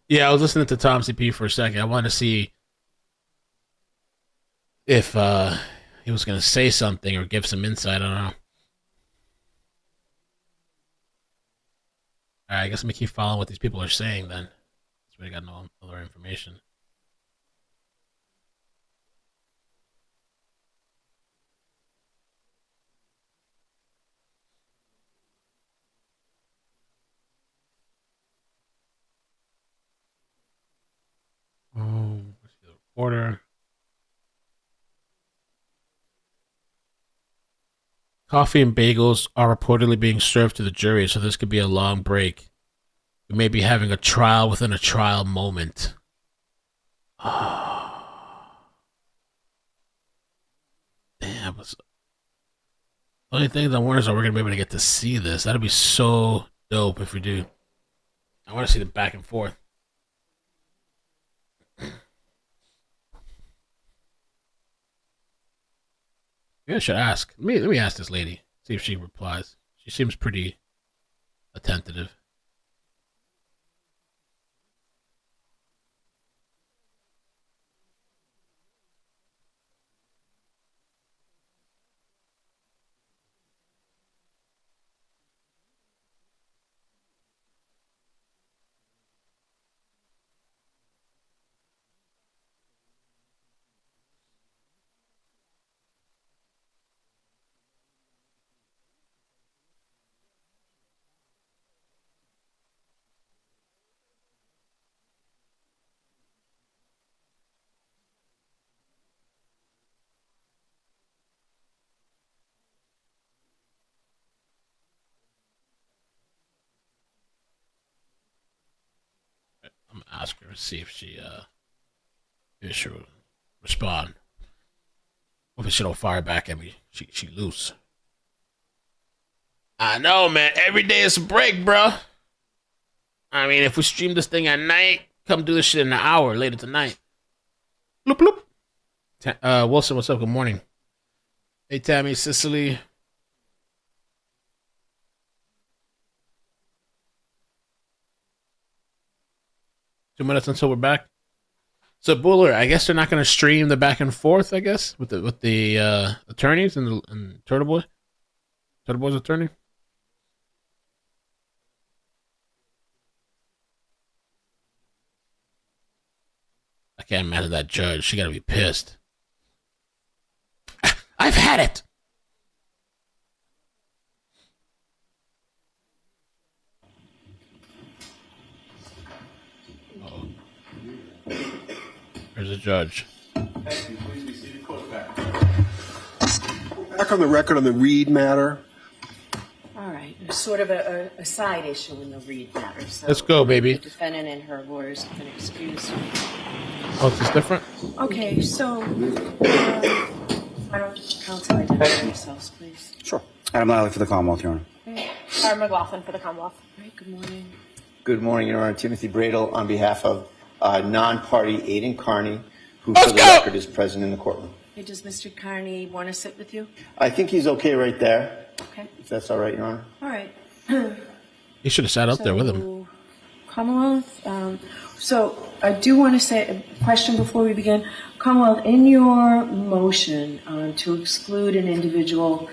Yeah, I was listening to Tom CP for a second. I wanted to see if he was going to say something or give some insight. I don't know. All right, I guess let me keep following what these people are saying then. So we got no other information. Let's see the reporter. Coffee and bagels are reportedly being served to the jury, so this could be a long break. We may be having a trial within a trial moment. Oh. Damn. The only thing I wonder is, are we going to be able to get to see this? That'd be so dope if we do. I want to see the back and forth. Maybe I should ask. Let me ask this lady. See if she replies. She seems pretty attentive. I'm gonna ask her, see if she'll respond. If she don't fire back at me, she loose. I know, man. Every day is a break, bro. I mean, if we stream this thing at night, come do this shit in an hour later tonight. Bloop bloop. Wilson, what's up? Good morning. Hey, Tammy, Cicely. Two minutes until we're back. So Buller, I guess they're not going to stream the back and forth. I guess with the attorneys and Turtle Boy's attorney. I can't imagine that judge. She got to be pissed. I've had it. There's a judge. Back on the record on the Reed matter. All right. sort of a side issue in the Reed matter. So Let's go, baby. The defendant and her lawyers have been excused. Oh, it's different? Okay, so why don't counsel identify yourselves, please? Sure. Adam Lally for the Commonwealth, Your Honor. Sarah McLaughlin for the Commonwealth. Great, good morning. Good morning, Your Honor. Timothy Bradel on behalf of non-party Aidan Carney, who for the record is present in the courtroom. Hey, does Mr. Carney want to sit with you? I think he's okay right there. Okay. If that's all right, Your Honor. All right. He should have sat up there with him. Commonwealth. So I do want to say a question before we begin. Commonwealth, in your motion to exclude an individual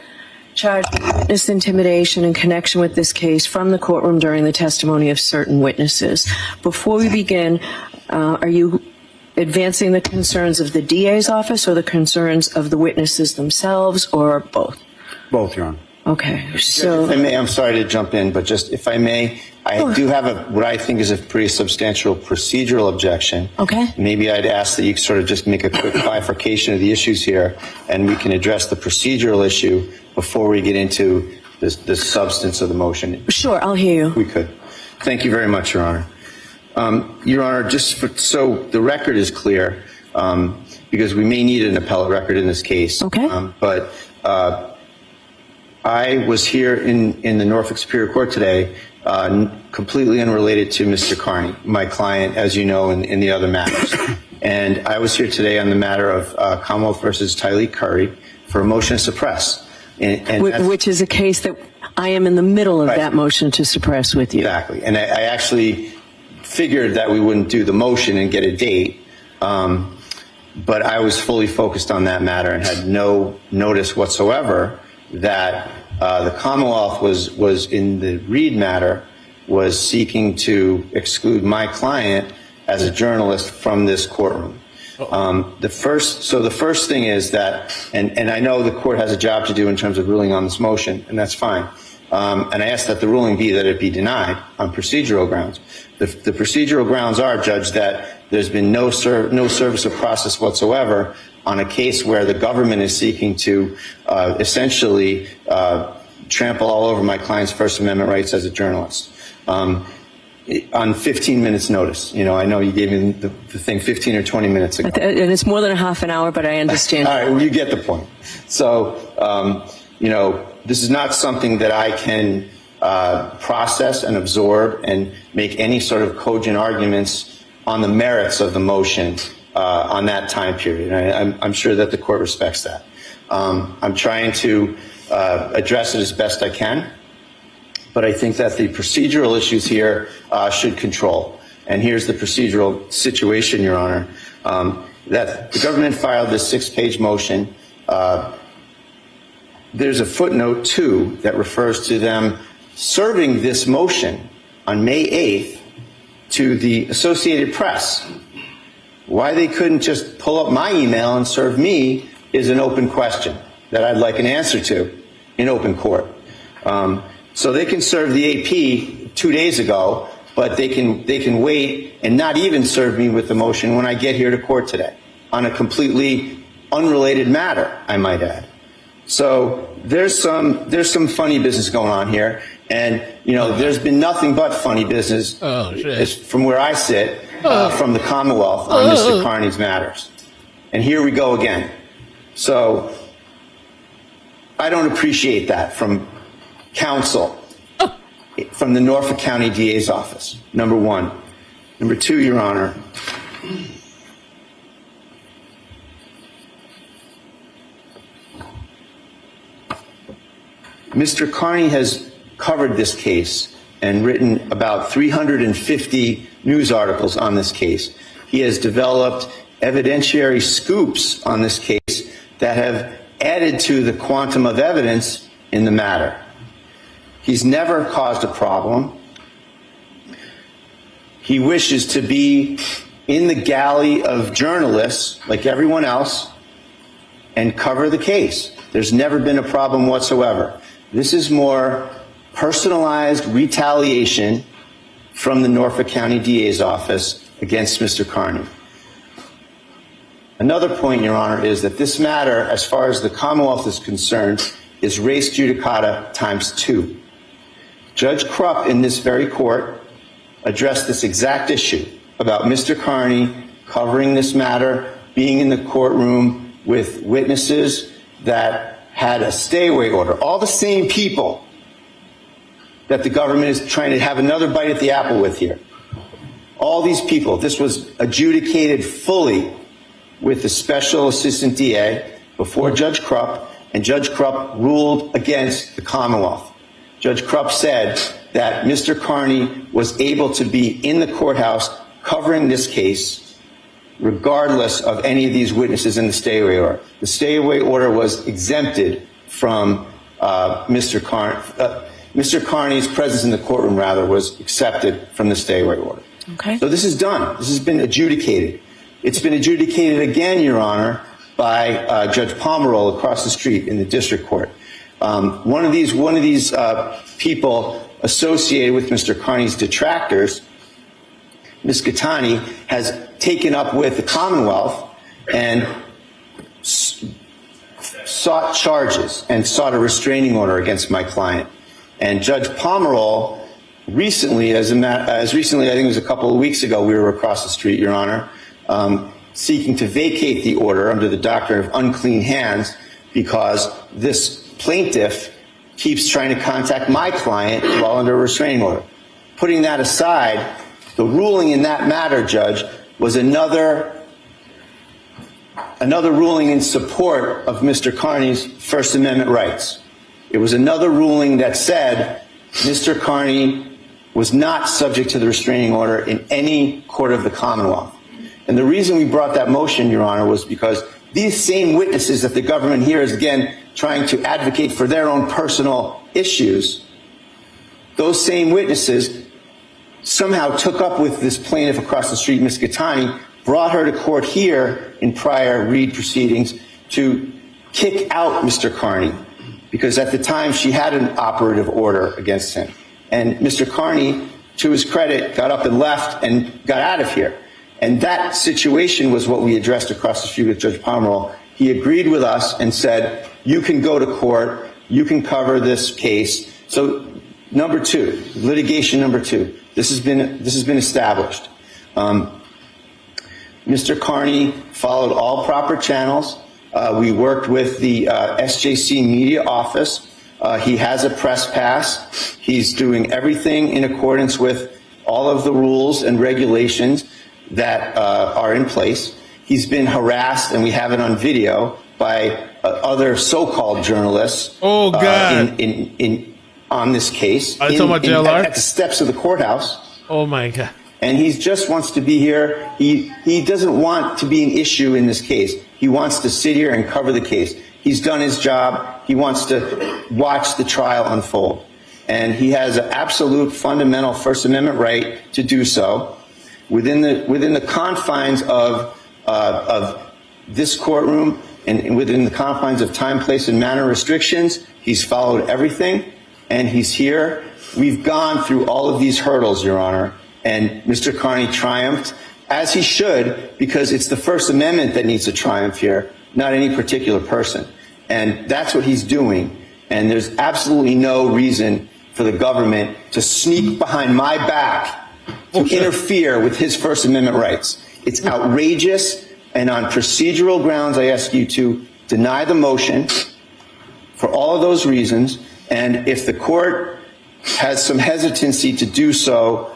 charged with witness intimidation in connection with this case from the courtroom during the testimony of certain witnesses, before we begin, are you advancing the concerns of the DA's office or the concerns of the witnesses themselves, or both? Both, Your Honor. Okay, so if I may, I'm sorry to jump in, but just if I may, I do have what I think is a pretty substantial procedural objection. Okay. Maybe I'd ask that you sort of just make a quick bifurcation of the issues here, and we can address the procedural issue before we get into the substance of the motion. Sure, I'll hear you. We could. Thank you very much, Your Honor. Your Honor, so the record is clear, because we may need an appellate record in this case. Okay. But I was here in the Norfolk Superior Court today, completely unrelated to Mr. Carney, my client, as you know, in the other matters. And I was here today on the matter of Commonwealth versus Tyleek Curry for a motion to suppress. Which is a case that I am in the middle of that motion to suppress with you. Exactly. And I actually figured that we wouldn't do the motion and get a date. But I was fully focused on that matter and had no notice whatsoever that the Commonwealth was in the Reed matter, was seeking to exclude my client as a journalist from this courtroom. The first thing is that, and I know the court has a job to do in terms of ruling on this motion, and that's fine. And I ask that the ruling be that it be denied on procedural grounds. The procedural grounds are, Judge, that there's been no service of process whatsoever on a case where the government is seeking to essentially trample all over my client's First Amendment rights as a journalist. On 15 minutes notice. You know, I know you gave me the thing 15 or 20 minutes ago. And it's more than a half an hour, but I understand. All right, well, you get the point. So, you know, this is not something that I can process and absorb and make any sort of cogent arguments on the merits of the motion on that time period. I'm sure that the court respects that. I'm trying to address it as best I can. But I think that the procedural issues here should control. And here's the procedural situation, Your Honor, that the government filed this 6-page motion. There's a footnote, too, that refers to them serving this motion on May 8th to the Associated Press. Why they couldn't just pull up my email and serve me is an open question that I'd like an answer to in open court. So they can serve the AP 2 days ago, but they can wait and not even serve me with the motion when I get here to court today on a completely unrelated matter, I might add. So there's some funny business going on here, and you know there's been nothing but funny business from where I sit from the Commonwealth on Mr. Carney's matters. And here we go again. So I don't appreciate that from counsel from the Norfolk County DA's office, number one. Number two, Your Honor, Mr. Carney has covered this case and written about 350 news articles on this case. He has developed evidentiary scoops on this case that have added to the quantum of evidence in the matter. He's never caused a problem. He wishes to be in the galley of journalists, like everyone else, and cover the case. There's never been a problem whatsoever. This is more personalized retaliation from the Norfolk County DA's office against Mr. Carney. Another point, Your Honor, is that this matter, as far as the Commonwealth is concerned, is res judicata times 2. Judge Krupp in this very court addressed this exact issue about Mr. Carney covering this matter, being in the courtroom with witnesses that had a stay-away order. All the same people that the government is trying to have another bite at the apple with here. All these people, this was adjudicated fully with the special assistant DA before Judge Krupp, and Judge Krupp ruled against the Commonwealth. Judge Krupp said that Mr. Carney was able to be in the courthouse covering this case regardless of any of these witnesses in the stay-away order. The stay-away order was exempted from Mr. Carney's presence in the courtroom, rather, was accepted from the stay-away order. Okay. So this is done. This has been adjudicated. It's been adjudicated again, Your Honor, by Judge Pomeroy across the street in the district court. One of these people associated with Mr. Carney's detractors, Ms. Gattani, has taken up with the Commonwealth and sought charges and sought a restraining order against my client. And Judge Pomeroy recently, as recently, I think it was a couple of weeks ago, we were across the street, Your Honor, seeking to vacate the order under the doctrine of unclean hands because this plaintiff keeps trying to contact my client while under a restraining order. Putting that aside, the ruling in that matter, Judge, was another ruling in support of Mr. Carney's First Amendment rights. It was another ruling that said Mr. Carney was not subject to the restraining order in any court of the Commonwealth. And the reason we brought that motion, Your Honor, was because these same witnesses that the government here is, again, trying to advocate for their own personal issues, those same witnesses somehow took up with this plaintiff across the street, Ms. Gattani, brought her to court here in prior Reed proceedings to kick out Mr. Carney, because at the time she had an operative order against him. And Mr. Carney, to his credit, got up and left and got out of here. And that situation was what we addressed across the street with Judge Pomeroy. He agreed with us and said, you can go to court, you can cover this case. So number two, litigation number two, this has been established. Mr. Carney followed all proper channels. We worked with the SJC media office. He has a press pass. He's doing everything in accordance with all of the rules and regulations that are in place. He's been harassed, and we have it on video, by other so-called journalists. Oh, God. On this case. Are you talking about JLR? At the steps of the courthouse. Oh, my God. And he just wants to be here. He doesn't want to be an issue in this case. He wants to sit here and cover the case. He's done his job. He wants to watch the trial unfold. And he has an absolute fundamental First Amendment right to do so within the confines of this courtroom and within the confines of time, place, and manner restrictions. He's followed everything, and he's here. We've gone through all of these hurdles, Your Honor, and Mr. Carney triumphed, as he should, because it's the First Amendment that needs to triumph here, not any particular person. And that's what he's doing. And there's absolutely no reason for the government to sneak behind my back to interfere with his First Amendment rights. It's outrageous, and on procedural grounds, I ask you to deny the motion for all of those reasons. And if the court has some hesitancy to do so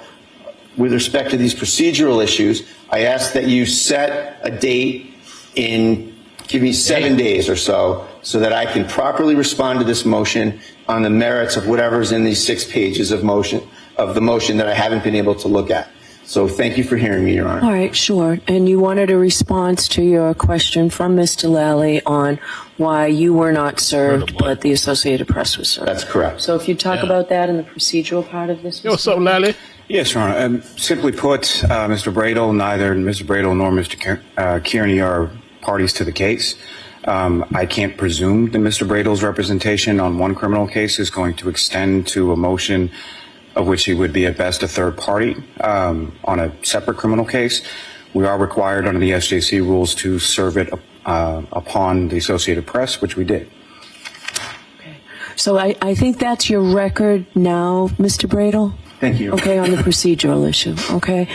with respect to these procedural issues, I ask that you set a date give me 7 days or so that I can properly respond to this motion on the merits of whatever's in these 6 pages of the motion that I haven't been able to look at. So thank you for hearing me, Your Honor. All right, sure. And you wanted a response to your question from Mr. Lally on why you were not served, but the Associated Press was served. That's correct. So if you talk about that in the procedural part of this. What's up, Lally? Yes, Your Honor. Simply put, Mr. Bradle, neither Mr. Bradle nor Mr. Kearney are parties to the case. I can't presume that Mr. Bradle's representation on one criminal case is going to extend to a motion of which he would be at best a third party on a separate criminal case. We are required under the SJC rules to serve it upon the Associated Press, which we did. So I think that's your record now, Mr. Bradel? Thank you. Okay, on the procedural issue, okay?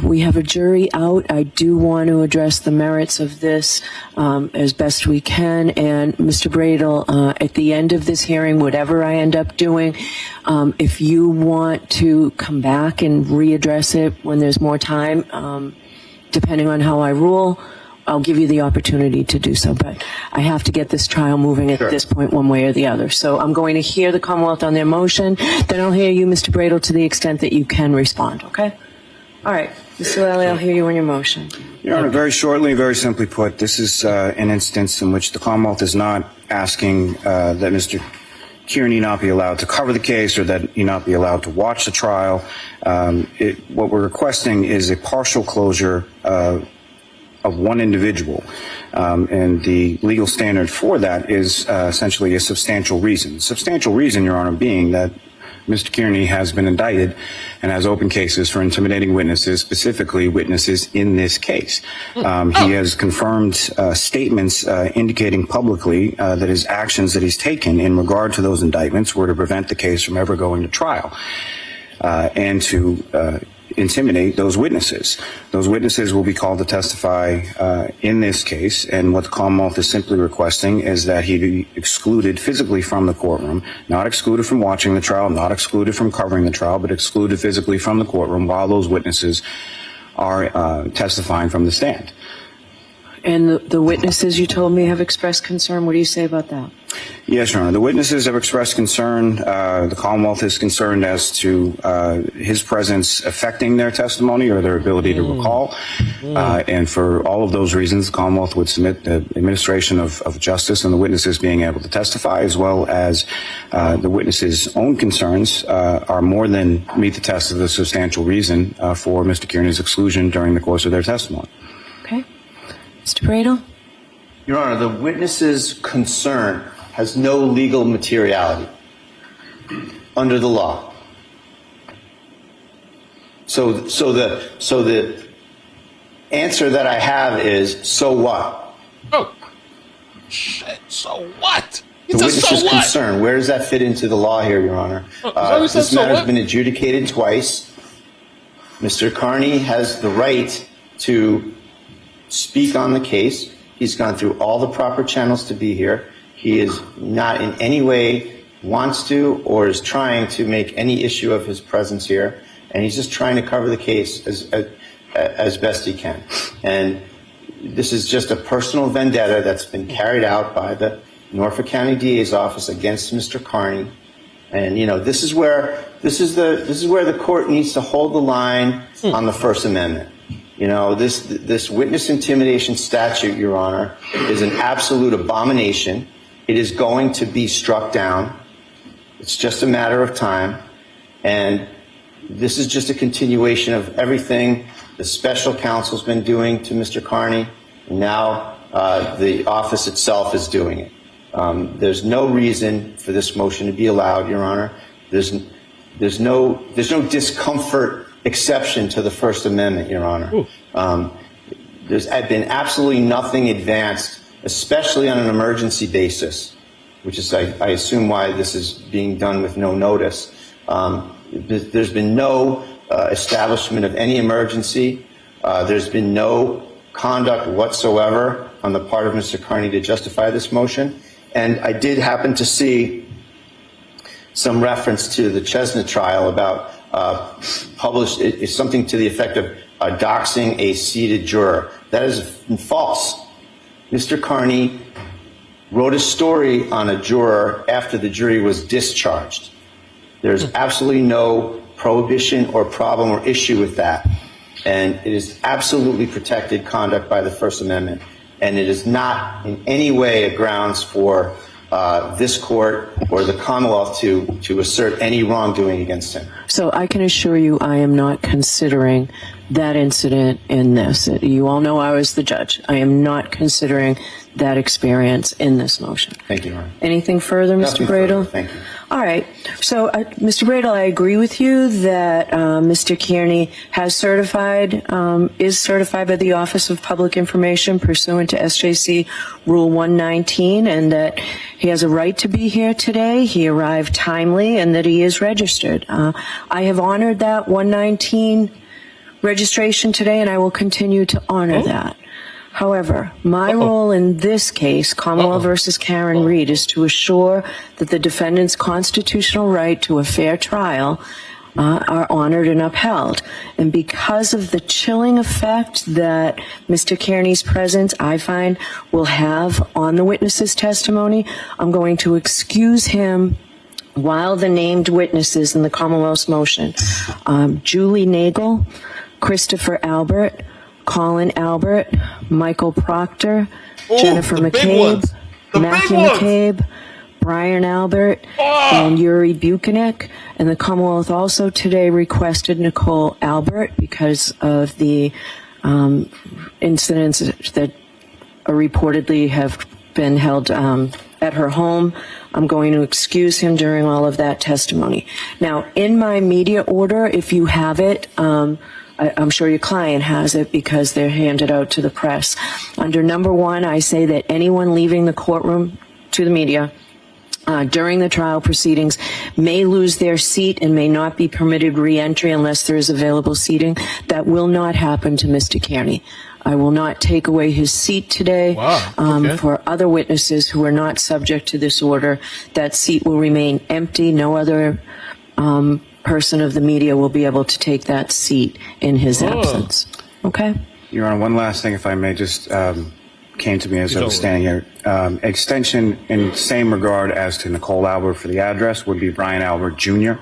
We have a jury out. I do want to address the merits of this as best we can. And Mr. Bradel, at the end of this hearing, whatever I end up doing, if you want to come back and readdress it when there's more time, depending on how I rule, I'll give you the opportunity to do so, but I have to get this trial moving at this point one way or the other. So I'm going to hear the Commonwealth on their motion, then I'll hear you, Mr. Bradel, to the extent that you can respond, okay? All right, Mr. Lally, I'll hear you on your motion. Your Honor, very shortly, very simply put, this is an instance in which the Commonwealth is not asking that Mr. Kearney not be allowed to cover the case or that he not be allowed to watch the trial. What we're requesting is a partial closure of one individual, and the legal standard for that is essentially a substantial reason. Substantial reason, Your Honor, being that Mr. Kearney has been indicted and has open cases for intimidating witnesses, specifically witnesses in this case. He has confirmed statements indicating publicly that his actions that he's taken in regard to those indictments were to prevent the case from ever going to trial and to intimidate those witnesses. Those witnesses will be called to testify in this case, and what the Commonwealth is simply requesting is that he be excluded physically from the courtroom, not excluded from watching the trial, not excluded from covering the trial, but excluded physically from the courtroom while those witnesses are testifying from the stand. And the witnesses you told me have expressed concern. What do you say about that? Yes, Your Honor. The witnesses have expressed concern. The Commonwealth is concerned as to his presence affecting their testimony or their ability to recall. And for all of those reasons, the Commonwealth would submit the administration of justice and the witnesses being able to testify, as well as the witnesses' own concerns are more than meet the test of the substantial reason for Mr. Kearney's exclusion during the course of their testimony. Okay. Mr. Bradel? Your Honor, the witness's concern has no legal materiality under the law. So the answer that I have is, so what? Oh, shit, so what? The witness's concern, where does that fit into the law here, Your Honor? This matter has been adjudicated twice. Mr. Kearney has the right to speak on the case. He's gone through all the proper channels to be here. He is not in any way wants to or is trying to make any issue of his presence here, and he's just trying to cover the case as best he can. And this is just a personal vendetta that's been carried out by the Norfolk County DA's office against Mr. Kearney. And you know, this is where the court needs to hold the line on the First Amendment. You know, this witness intimidation statute, Your Honor, is an absolute abomination. It is going to be struck down. It's just a matter of time. And this is just a continuation of everything the special counsel's been doing to Mr. Kearney. And now the office itself is doing it. There's no reason for this motion to be allowed, Your Honor. There's no discomfort exception to the First Amendment, Your Honor. There's been absolutely nothing advanced, especially on an emergency basis, which is, I assume, why this is being done with no notice. There's been no establishment of any emergency. There's been no conduct whatsoever on the part of Mr. Kearney to justify this motion. And I did happen to see some reference to the Chesna trial about published something to the effect of doxing a seated juror. That is false. Mr. Kearney wrote a story on a juror after the jury was discharged. There's absolutely no prohibition or problem or issue with that. And it is absolutely protected conduct by the First Amendment. And it is not in any way a grounds for this court or the Commonwealth to assert any wrongdoing against him. So I can assure you I am not considering that incident in this. You all know I was the judge. I am not considering that experience in this motion. Thank you, Your Honor. Anything further, Mr. Nothing Bradel? further. Thank you. All right. So, Mr. Bradel, I agree with you that Mr. Kearney is certified by the Office of Public Information pursuant to SJC Rule 119, and that he has a right to be here today. He arrived timely, and that he is registered. I have honored that 119 registration today, and I will continue to honor that. However, my role in this case, Commonwealth versus Karen Reed, is to assure that the defendant's constitutional right to a fair trial are honored and upheld. And because of the chilling effect that Mr. Kearney's presence, I find, will have on the witness's testimony, I'm going to excuse him while the named witnesses in the Commonwealth's motion, Julie Nagel, Christopher Albert, Colin Albert, Michael Proctor, Jennifer McCabe, Matthew McCabe, Brian Albert, and Yuri Buchanan. And the Commonwealth also today requested Nicole Albert because of the incidents that reportedly have been held at her home. I'm going to excuse him during all of that testimony. Now, in my media order, if you have it, I'm sure your client has it because they're handed out to the press. Under number 1, I say that anyone leaving the courtroom to the media during the trial proceedings may lose their seat and may not be permitted re-entry unless there is available seating. That will not happen to Mr. Kearney. I will not take away his seat today. For other witnesses who are not subject to this order. That seat will remain empty. No other person of the media will be able to take that seat in his absence. Okay? Your Honor, one last thing, if I may, just came to me as I was standing here. Extension in same regard as to Nicole Albert for the address would be Brian Albert Jr.,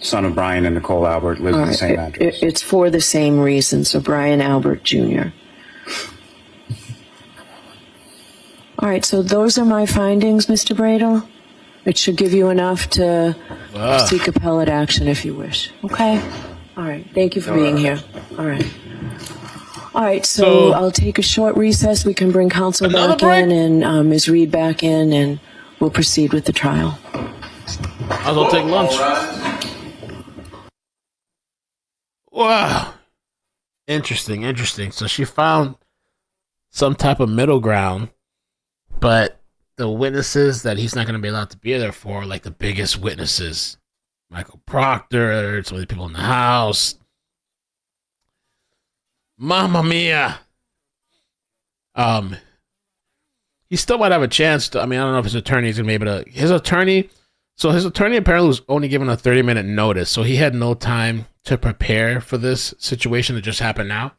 son of Brian and Nicole Albert, lives in the same address. It's for the same reason, so Brian Albert Jr. All right, so those are my findings, Mr. Bradel. It should give you enough to seek appellate action if you wish. Okay? All right. Thank you for being here. All right. All right, so I'll take a short recess. We can bring counsel back in and Ms. Reed back in, and we'll proceed with the trial. I'll go take lunch. Wow. Interesting. So she found some type of middle ground, but the witnesses that he's not going to be allowed to be there for, like the biggest witnesses, Michael Proctor, some of the people in the house. Mamma mia. He still might have a chance to, I don't know if his attorney is going to be able to, his attorney apparently was only given a 30-minute notice, so he had no time to prepare for this situation that just happened now.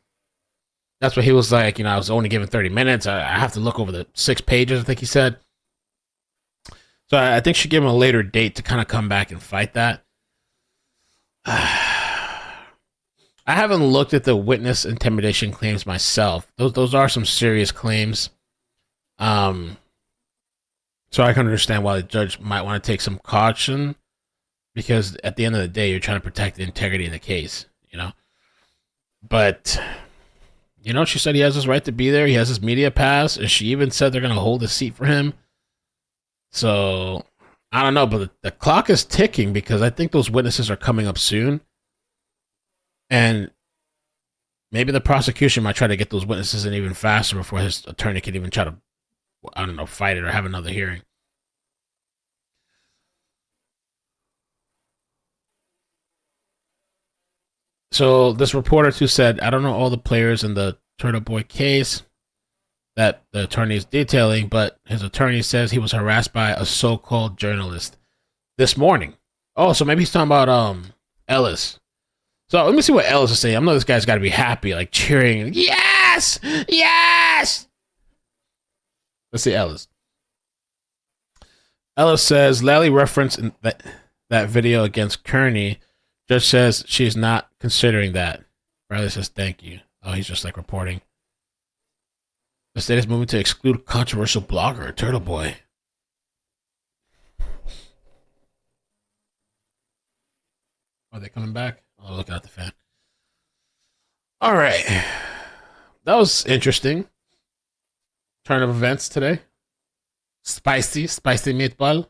That's what he was like, I was only given 30 minutes. I have to look over the 6 pages, I think he said. So I think she gave him a later date to kind of come back and fight that. I haven't looked at the witness intimidation claims myself. Those are some serious claims. So I can understand why the judge might want to take some caution, because at the end of the day, you're trying to protect the integrity of the case, But, she said he has his right to be there. He has his media pass, and she even said they're going to hold a seat for him. So, I don't know, but the clock is ticking because I think those witnesses are coming up soon. And maybe the prosecution might try to get those witnesses in even faster before his attorney can even try to, fight it or have another hearing. So this reporter too said, I don't know all the players in the Turtle Boy case that the attorney is detailing, but his attorney says he was harassed by a so-called journalist this morning. Oh, so maybe he's talking about Ellis. So let me see what Ellis is saying. I know this guy's got to be happy, like cheering. Yes! Yes! Let's see Ellis. Ellis says, Lally referenced in that video against Kearney. Judge says she's not considering that. Riley says, thank you. Oh, he's just like reporting. The state is moving to exclude controversial blogger, Turtle Boy. Are they coming back? Oh, look out the fan. All right. That was interesting. Turn of events today. Spicy meatball.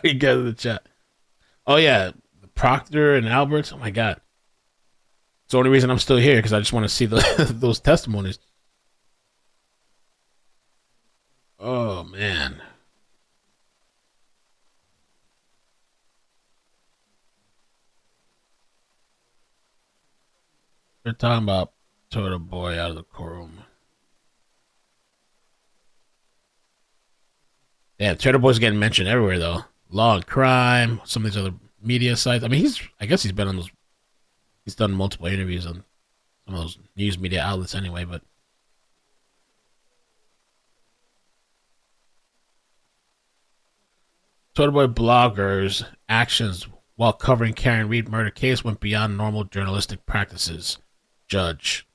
You get in the chat. Oh yeah, Proctor and Albert. Oh my god. It's the only reason I'm still here because I just want to see those testimonies. Oh man. They're talking about Turtle Boy out of the courtroom. Yeah, Turtle Boy's getting mentioned everywhere though. Law and Crime, some of these other media sites. I mean, I guess he's been on those. He's done multiple interviews on some of those news media outlets anyway. But Turtle Boy bloggers' actions while covering Karen Reed murder case went beyond normal journalistic practices. Judge.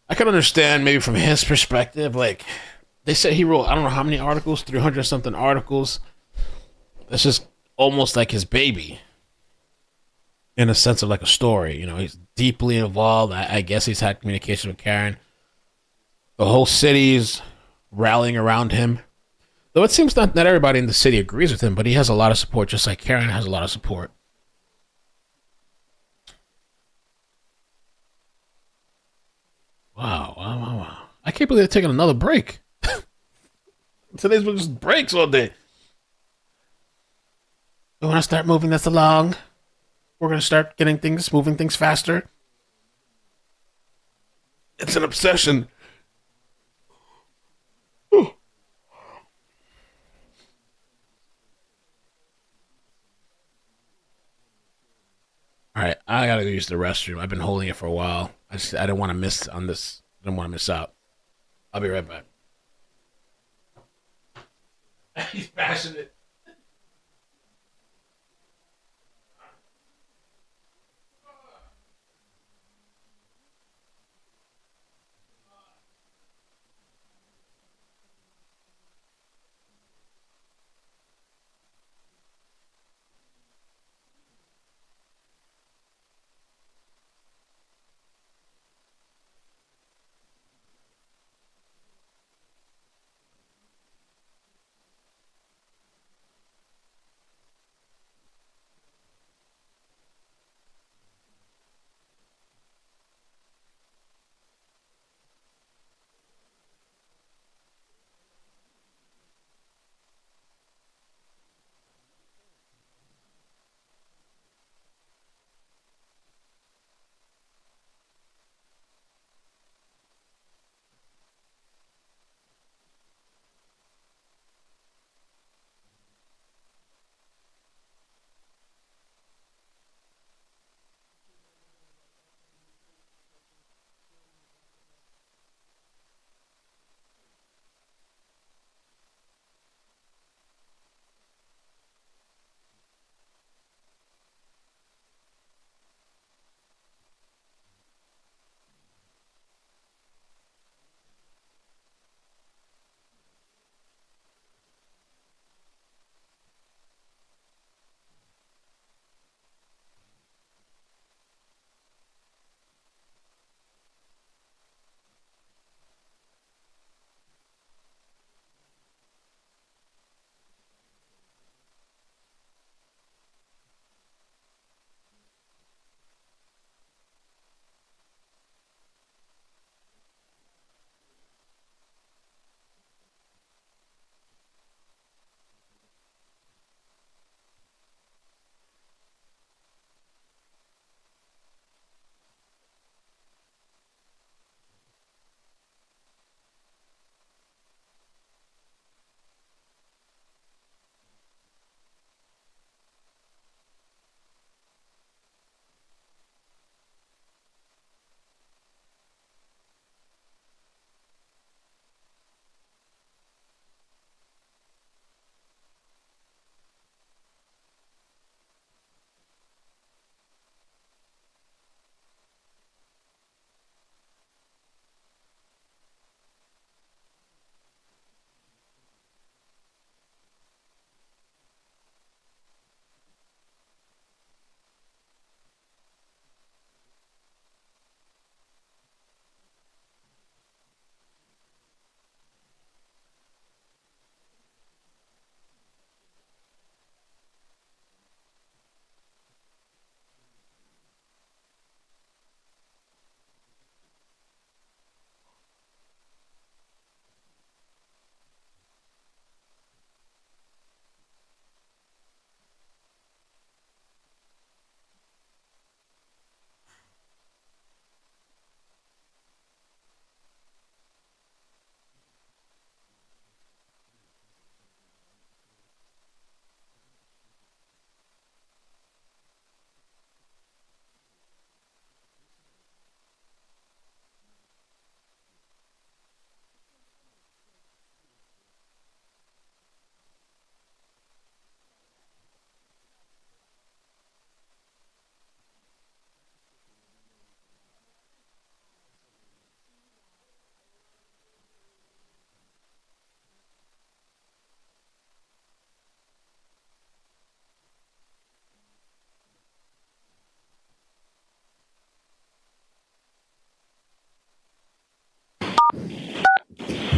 I can understand maybe from his perspective, like they said he wrote I don't know how many articles, 300 something articles. That's just almost like his baby. In a sense of like a story, you know, he's deeply involved. I guess he's had communication with Karen. The whole city's rallying around him. Though it seems not everybody in the city agrees with him, but he has a lot of support, just like Karen has a lot of support. Wow. I can't believe they're taking another break. Today's was just breaks all day. We want to start moving this along. We're going to start moving things faster. It's an obsession. All right, I gotta go use the restroom. I've been holding it for a while. I don't want to miss on this. I don't want to miss out. I'll be right back. He's passionate.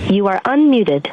You are unmuted.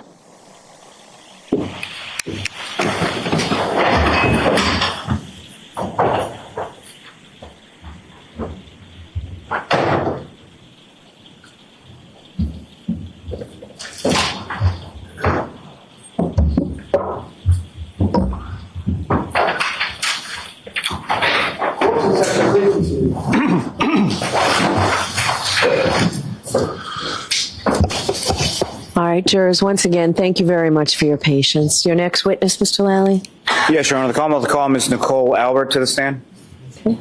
All right, jurors, once again, thank you very much for your patience. Your next witness, Mr. Lally? Yes, Your Honor. The Commonwealth will call Ms. Nicole Albert to the stand. Okay.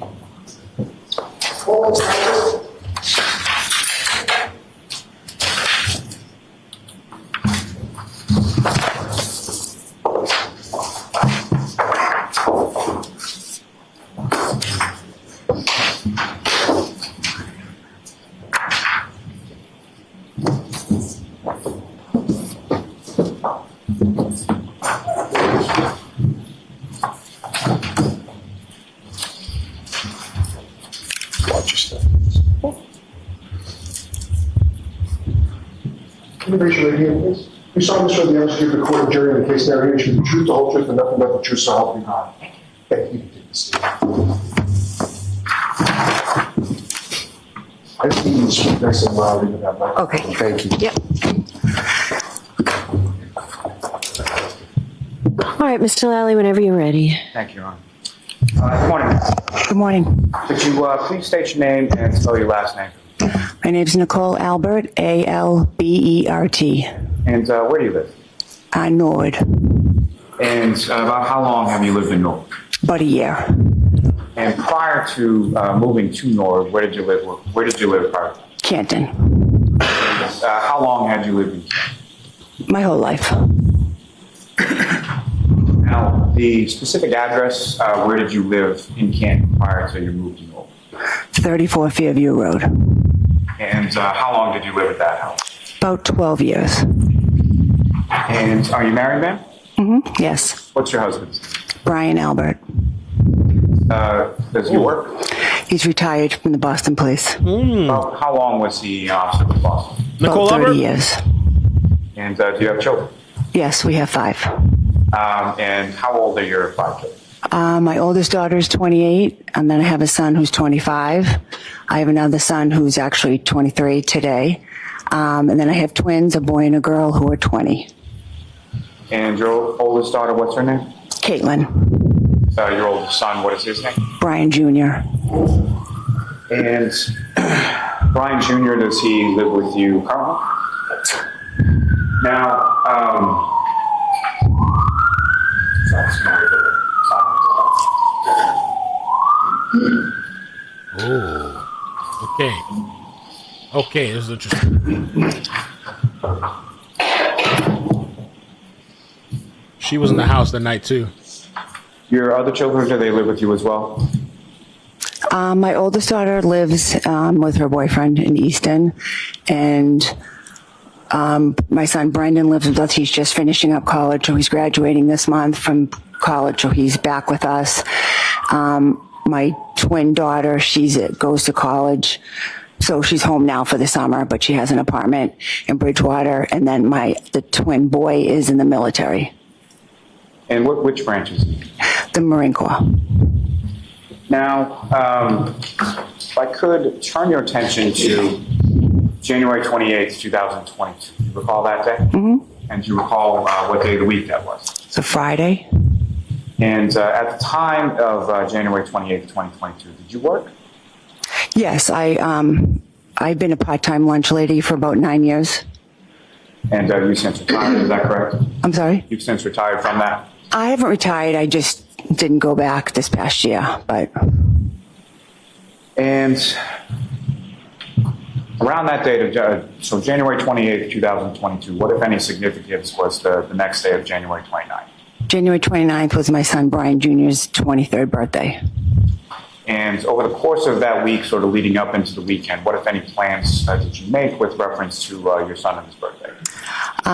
Can you raise your right hand, please? You solemnly swear the evidence you give the court and jury in the case narrated should be the truth, the whole truth, and nothing but the truth, so help me God. Thank you. Take the stand. I just need you to speak nice and loud into that microphone. Okay. Thank you. Yep. All right, Mr. Lally, whenever you're ready. Thank you, Your Honor. Good morning. Good morning. Could you please state your name and spell your last name? My name's Nicole Albert, A-L-B-E-R-T. And where do you live? Norwood. And about how long have you lived in Norwood? About a year. And prior to moving to Norwood, where did you live? Where did you live prior? Canton. How long had you lived in Canton? My whole life. Now, the specific address, where did you live in Canton prior to your move to Norwood? 34 Fairview Road. And how long did you live at that house? About 12 years. And are you married, ma'am? Mm-hmm. Yes. What's your husband's? Brian Albert. Does he work? He's retired from the Boston Police. How long was he an officer with Boston? About 30 years. And do you have children? Yes, we have 5. And how old are your 5 children? My oldest daughter is 28, and then I have a son who's 25. I have another son who's actually 23 today. And then I have twins, a boy and a girl, who are 20. And your oldest daughter, what's her name? Caitlin. Your oldest son, what is his name? Brian Jr. And Brian Jr., does he live with you currently? Now, oh, okay. Okay, this is interesting. She was in the house that night too. Your other children, do they live with you as well? My oldest daughter lives with her boyfriend in Easton, and my son Brendan lives with us. He's just finishing up college, so he's graduating this month from college, so he's back with us. My twin daughter, goes to college, so she's home now for the summer, but she has an apartment in Bridgewater. And then the twin boy is in the military. And which branch is he? The Marine Corps. Now, if I could turn your attention to January 28th, 2022. Do you recall that day? Mm-hmm. And do you recall what day of the week that was? It's a Friday. And at the time of January 28th, 2022, did you work? Yes, I've been a part-time lunch lady for about 9 years. And you've since retired, is that correct? I'm sorry? You've since retired from that? I haven't retired. I just didn't go back this past year, but. And around that date, so January 28th, 2022, what, if any, significance was the next day of January 29th? January 29th was my son Brian Jr.'s 23rd birthday. And over the course of that week, sort of leading up into the weekend, what, if any, plans did you make with reference to your son and his birthday?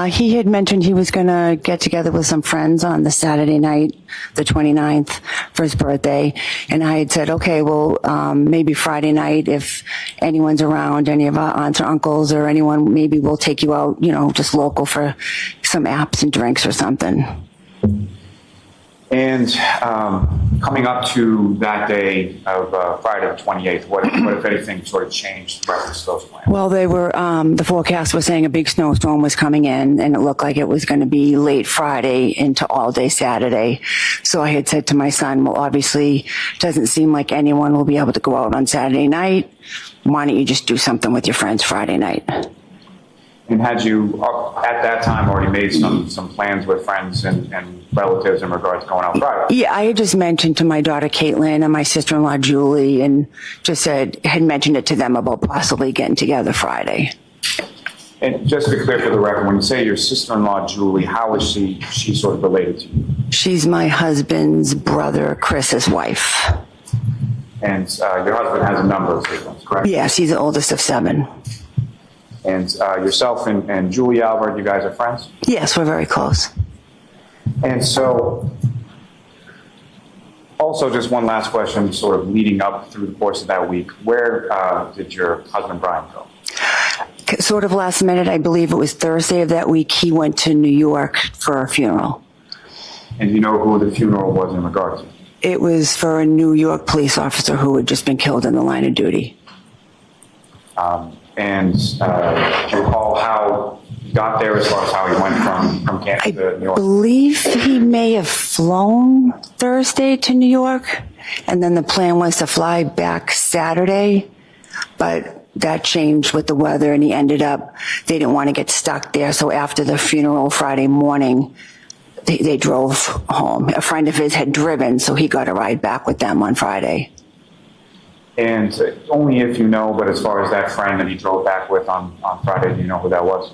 He had mentioned he was going to get together with some friends on the Saturday night, the 29th, for his birthday. And I had said, okay, well, maybe Friday night, if anyone's around, any of our aunts or uncles or anyone, maybe we'll take you out, just local for some apps and drinks or something. And coming up to that day of Friday the 28th, what if anything sort of changed in reference to those plans? Well, they were, the forecast was saying a big snowstorm was coming in, and it looked like it was going to be late Friday into all day Saturday. So I had said to my son, well, obviously, it doesn't seem like anyone will be able to go out on Saturday night. Why don't you just do something with your friends Friday night? And had you, at that time, already made some plans with friends and relatives in regards to going out Friday? Yeah, I had just mentioned to my daughter Caitlin and my sister-in-law Julie, and just had mentioned it to them about possibly getting together Friday. And just to be clear for the record, when you say your sister-in-law Julie, how is she sort of related to you? She's my husband's brother, Chris's wife. And your husband has a number of siblings, correct? Yes, he's the oldest of 7. And yourself and Julie Albert, you guys are friends? Yes, we're very close. And so, also just one last question, sort of leading up through the course of that week, where did your husband Brian go? Sort of last minute, I believe it was Thursday of that week, he went to New York for a funeral. And do you know who the funeral was in regard to? It was for a New York police officer who had just been killed in the line of duty. And do you recall how he got there as far as how he went from Kansas to New York? I believe he may have flown Thursday to New York, and then the plan was to fly back Saturday, but that changed with the weather, and they didn't want to get stuck there, so after the funeral Friday morning, they drove home. A friend of his had driven, so he got a ride back with them on Friday. And only if you know, but as far as that friend that he drove back with on Friday, do you know who that was?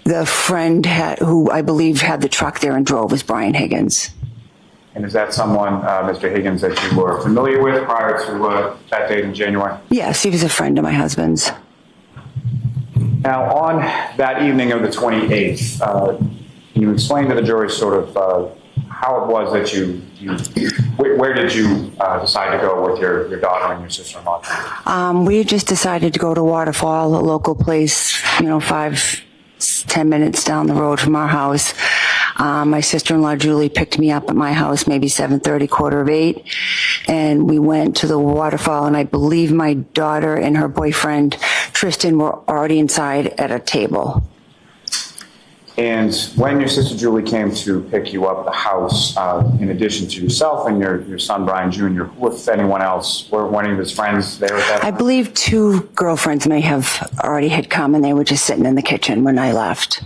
The friend who I believe had the truck there and drove was Brian Higgins. And is that someone, Mr. Higgins, that you were familiar with prior to that date in January? Yes, he was a friend of my husband's. Now, on that evening of the 28th, can you explain to the jury sort of how it was that where did you decide to go with your daughter and your sister-in-law? We just decided to go to Waterfall, a local place, 5-10 minutes down the road from our house. My sister-in-law Julie picked me up at my house maybe 7:30, 7:45, and we went to the Waterfall, and I believe my daughter and her boyfriend Tristan were already inside at a table. And when your sister Julie came to pick you up at the house, in addition to yourself and your son Brian Jr., who, if anyone else, were one of his friends there at that time? I believe 2 girlfriends may have already had come, and they were just sitting in the kitchen when I left.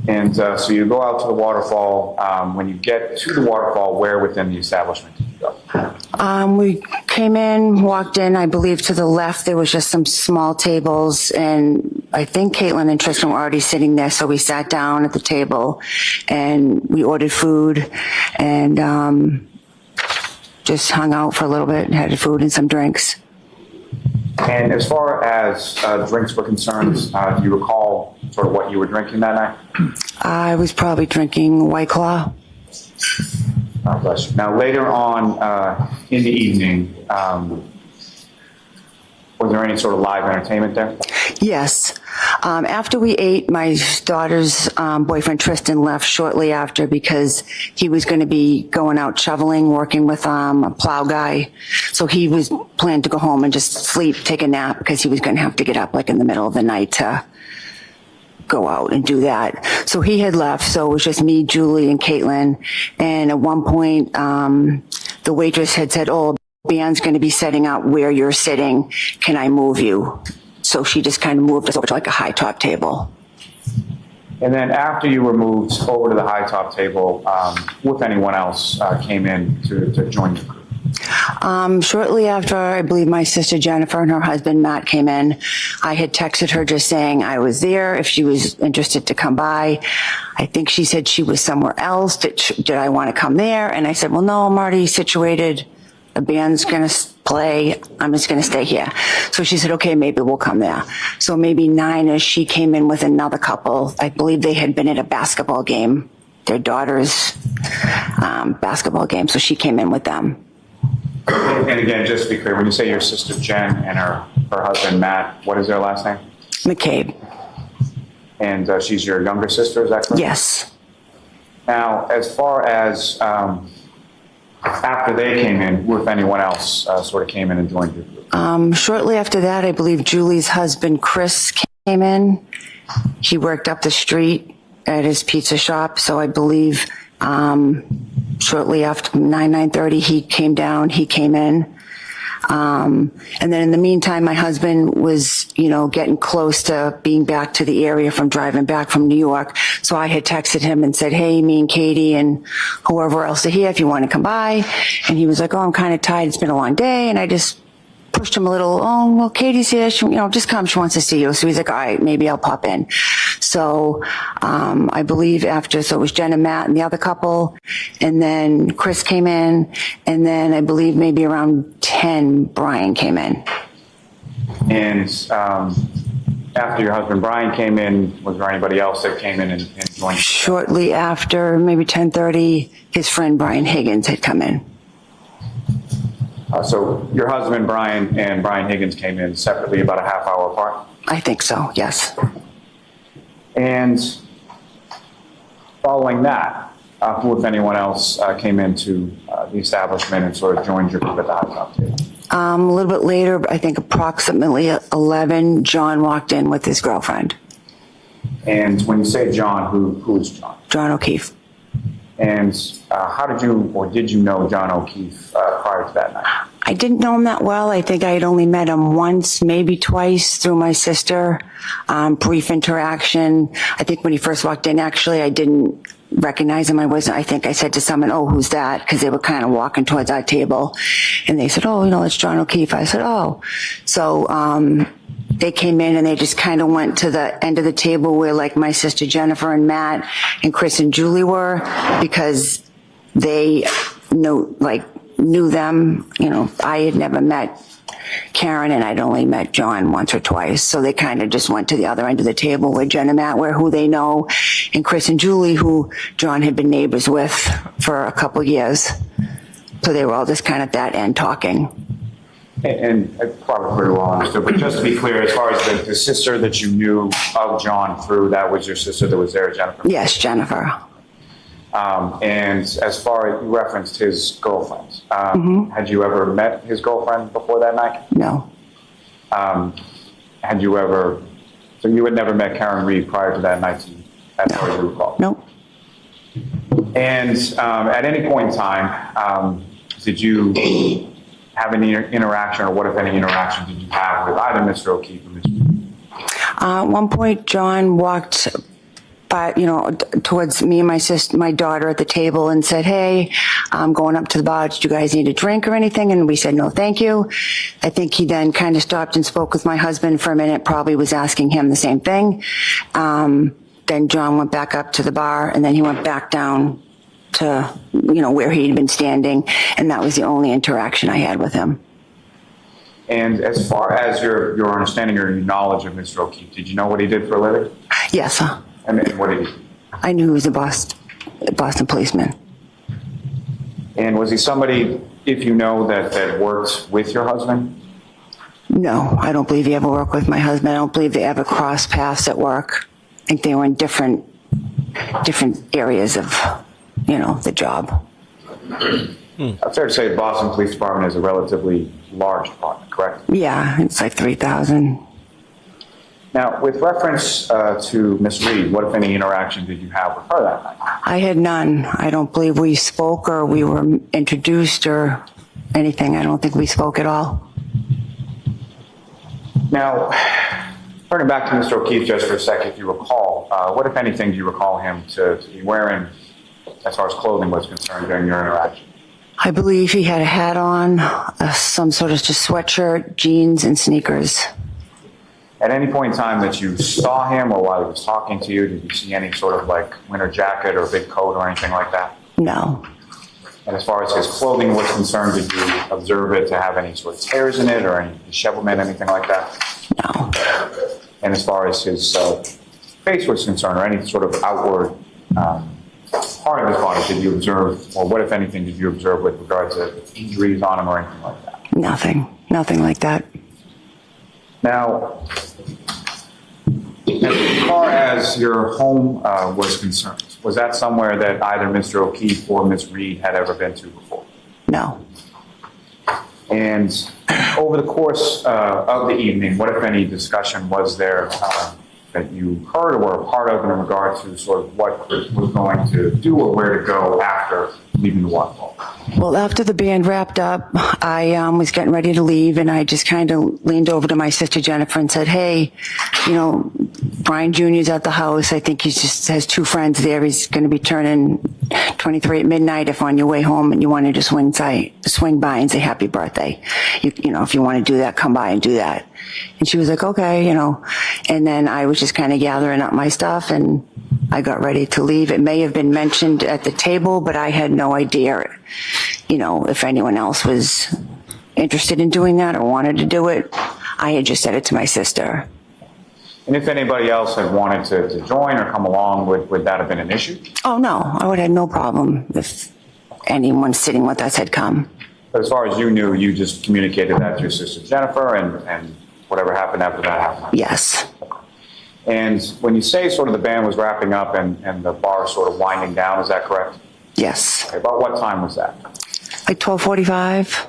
And so you go out to the waterfall. When you get to the waterfall, where within the establishment did you go? We came in, walked in. I believe to the left there was just some small tables, and I think Caitlin and Tristan were already sitting there, so we sat down at the table and we ordered food and just hung out for a little bit and had food and some drinks. And as far as drinks were concerned, do you recall sort of what you were drinking that night? I was probably drinking White Claw. God bless you. Now, later on in the evening, was there any sort of live entertainment there? Yes. After we ate, my daughter's boyfriend Tristan left shortly after because he was going to be going out shoveling, working with a plow guy. So he was planned to go home and just sleep, take a nap, because he was going to have to get up like in the middle of the night to go out and do that. So he had left. So it was just me, Julie, and Caitlin. And at one point, the waitress had said, "Oh, band's going to be setting up where you're sitting. Can I move you?" So she just kind of moved us over to like a high top table. And then after you were moved over to the high top table, if anyone else came in to join the group? Shortly after, I believe my sister Jennifer and her husband Matt came in. I had texted her just saying I was there, if she was interested to come by. I think she said she was somewhere else. Did I want to come there? And I said, well, no, I'm already situated. The band's going to play. I'm just going to stay here. So she said, okay, maybe we'll come there. So maybe 9-ish, she came in with another couple. I believe they had been at a basketball game, their daughter's basketball game. So she came in with them. And again, just to be clear, when you say your sister Jen and her husband Matt, what is their last name? McCabe. And she's your younger sister, is that correct? Yes. Now, as far as after they came in, who, if anyone else, sort of came in and joined your group? Shortly after that, I believe Julie's husband, Chris, came in. He worked up the street at his pizza shop, so I believe shortly after 9:30, he came down, he came in. And then in the meantime, my husband was, getting close to being back to the area from driving back from New York. So I had texted him and said, hey, me and Katie and whoever else are here, if you want to come by. And he was like, oh, I'm kind of tired. It's been a long day. And I just pushed him a little, oh, well, Katie's here. She, just come. She wants to see you. So he's like, all right, maybe I'll pop in. So I believe so it was Jen and Matt and the other couple. And then Chris came in. And then I believe maybe around 10, Brian came in. And after your husband Brian came in, was there anybody else that came in and joined you? Shortly after, maybe 10:30, his friend Brian Higgins had come in. So your husband Brian and Brian Higgins came in separately about a half hour apart? I think so, yes. And following that, who, if anyone else, came into the establishment and sort of joined your group at the hot top table? A little bit later, I think approximately 11, John walked in with his girlfriend. And when you say John, who is John? John O'Keefe. And how did you know John O'Keefe prior to that night? I didn't know him that well. I think I had only met him once, maybe twice through my sister. Brief interaction. I think when he first walked in, actually, I didn't recognize him. I think I said to someone, oh, who's that? Because they were kind of walking towards our table. And they said, oh, that's John O'Keefe. I said, oh. So they came in and they just kind of went to the end of the table where like my sister Jennifer and Matt and Chris and Julie were, because they knew them. I had never met Karen and I'd only met John once or twice. So they kind of just went to the other end of the table where Jen and Matt were, who they know, and Chris and Julie, who John had been neighbors with for a couple years. So they were all just kind of at that end talking. And probably pretty well understood, but just to be clear, as far as the sister that you knew of John through, that was your sister that was there, Jennifer? Yes, Jennifer. And as far as you referenced his girlfriend, had you ever met his girlfriend before that night? No. So you had never met Karen Reed prior to that night, as far as you recall? Nope. And at any point in time, did you have any interaction, or what, if any, interaction did you have with either Mr. O'Keefe or Mr. Reed? At one point, John walked by, towards me and my daughter at the table and said, hey, I'm going up to the bar. Did you guys need a drink or anything? And we said, no, thank you. I think he then kind of stopped and spoke with my husband for a minute, probably was asking him the same thing. Then John went back up to the bar and then he went back down to, where he'd been standing. And that was the only interaction I had with him. And as far as your understanding or your knowledge of Mr. O'Keefe, did you know what he did for a living? Yes. And what did he do? I knew he was a Boston policeman. And was he somebody, if you know, that worked with your husband? No, I don't believe he ever worked with my husband. I don't believe they ever crossed paths at work. I think they were in different areas of, the job. Fair to say the Boston Police Department is a relatively large department, correct? Yeah, it's like 3,000. Now, with reference to Miss Reed, what, if any, interaction did you have with her that night? I had none. I don't believe we spoke or we were introduced or anything. I don't think we spoke at all. Now, turning back to Mr. O'Keefe just for a second, if you recall, what, if anything, do you recall him to be wearing as far as clothing was concerned during your interaction? I believe he had a hat on, some sort of just sweatshirt, jeans, and sneakers. At any point in time that you saw him or while he was talking to you, did you see any sort of like winter jacket or big coat or anything like that? No. And as far as his clothing was concerned, did you observe it to have any sort of tears in it or any dishevelment, anything like that? No. And as far as his face was concerned, or any sort of outward part of his body did you observe, or what, if anything, did you observe with regard to injuries on him or anything like that? Nothing like that. Now, as far as your home was concerned, was that somewhere that either Mr. O'Keefe or Ms. Reed had ever been to before? No. And over the course of the evening, what, if any, discussion was there that you heard or were a part of in regard to sort of what Chris was going to do or where to go after leaving the waterfall? Well, after the band wrapped up, I was getting ready to leave, and I just kind of leaned over to my sister Jennifer and said, hey, you know, Brian Jr.'s at the house. I think he just has 2 friends there. He's going to be turning 23 at midnight. If on your way home and you want to just swing by and say happy birthday, you know, if you want to do that, come by and do that. And she was like, okay, you know. And then I was just kind of gathering up my stuff, and I got ready to leave. It may have been mentioned at the table, but I had no idea, you know, if anyone else was interested in doing that or wanted to do it. I had just said it to my sister. And if anybody else had wanted to join or come along, would that have been an issue? Oh, no, I would have had no problem if anyone sitting with us had come. But as far as you knew, you just communicated that to your sister Jennifer, and whatever happened after that happened? Yes. And when you say sort of the band was wrapping up and the bar sort of winding down, is that correct? Yes. Okay, about what time was that? Like 12:45.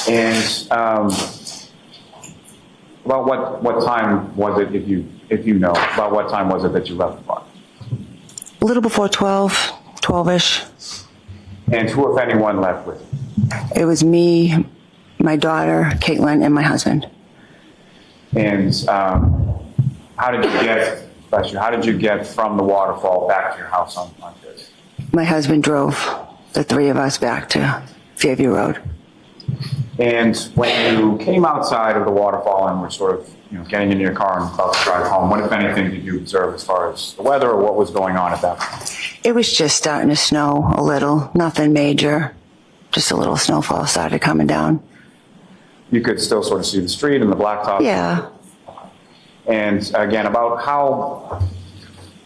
And about what time was it, if you know, about what time was it that you left the bar? A little before 12-ish. And who, if anyone, left with you? It was me, my daughter, Caitlin, and my husband. And how did you get from the waterfall back to your house on Thursday? My husband drove the 3 of us back to Fairview Road. And when you came outside of the waterfall and were sort of, you know, getting into your car and about to drive home, what, if anything, did you observe as far as the weather or what was going on at that point? It was just starting to snow a little, nothing major. Just a little snowfall started coming down. You could still sort of see the street and the blacktop? Yeah. And again, about how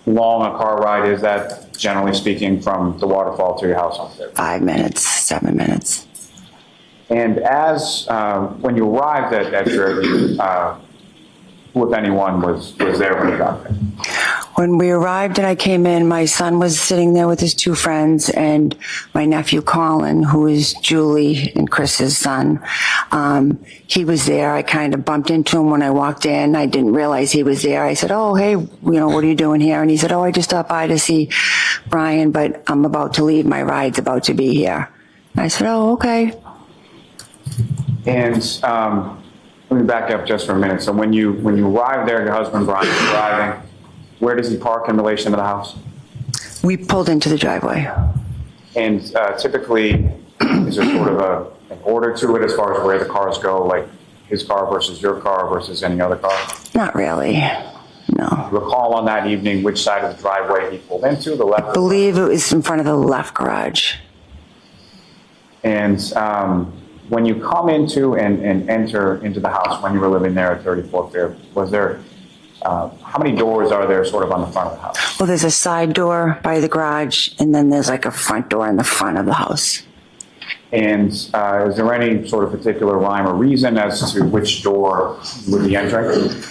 long a car ride is that, generally speaking, from the waterfall to your house on there? 5 minutes, 7 minutes. And as when you arrived at Fairview, who, if anyone, was there when you got there? When we arrived and I came in, my son was sitting there with his 2 friends and my nephew Colin, who is Julie and Chris's son. He was there. I kind of bumped into him when I walked in. I didn't realize he was there. I said, oh, hey, you know, what are you doing here? And he said, oh, I just stopped by to see Brian, but I'm about to leave. My ride's about to be here. I said, oh, okay. And let me back up just for a minute. So when you arrived there, your husband Brian was driving. Where does he park in relation to the house? We pulled into the driveway. And typically, is there sort of an order to it as far as where the cars go, like his car versus your car versus any other car? Not really, no. Recall on that evening which side of the driveway he pulled into, the left? I believe it was in front of the left garage. And when you come into and enter into the house when you were living there at 34 Fair, was there, how many doors are there sort of on the front of the house? Well, there's a side door by the garage, and then there's like a front door in the front of the house. And is there any sort of particular rhyme or reason as to which door you would be entering?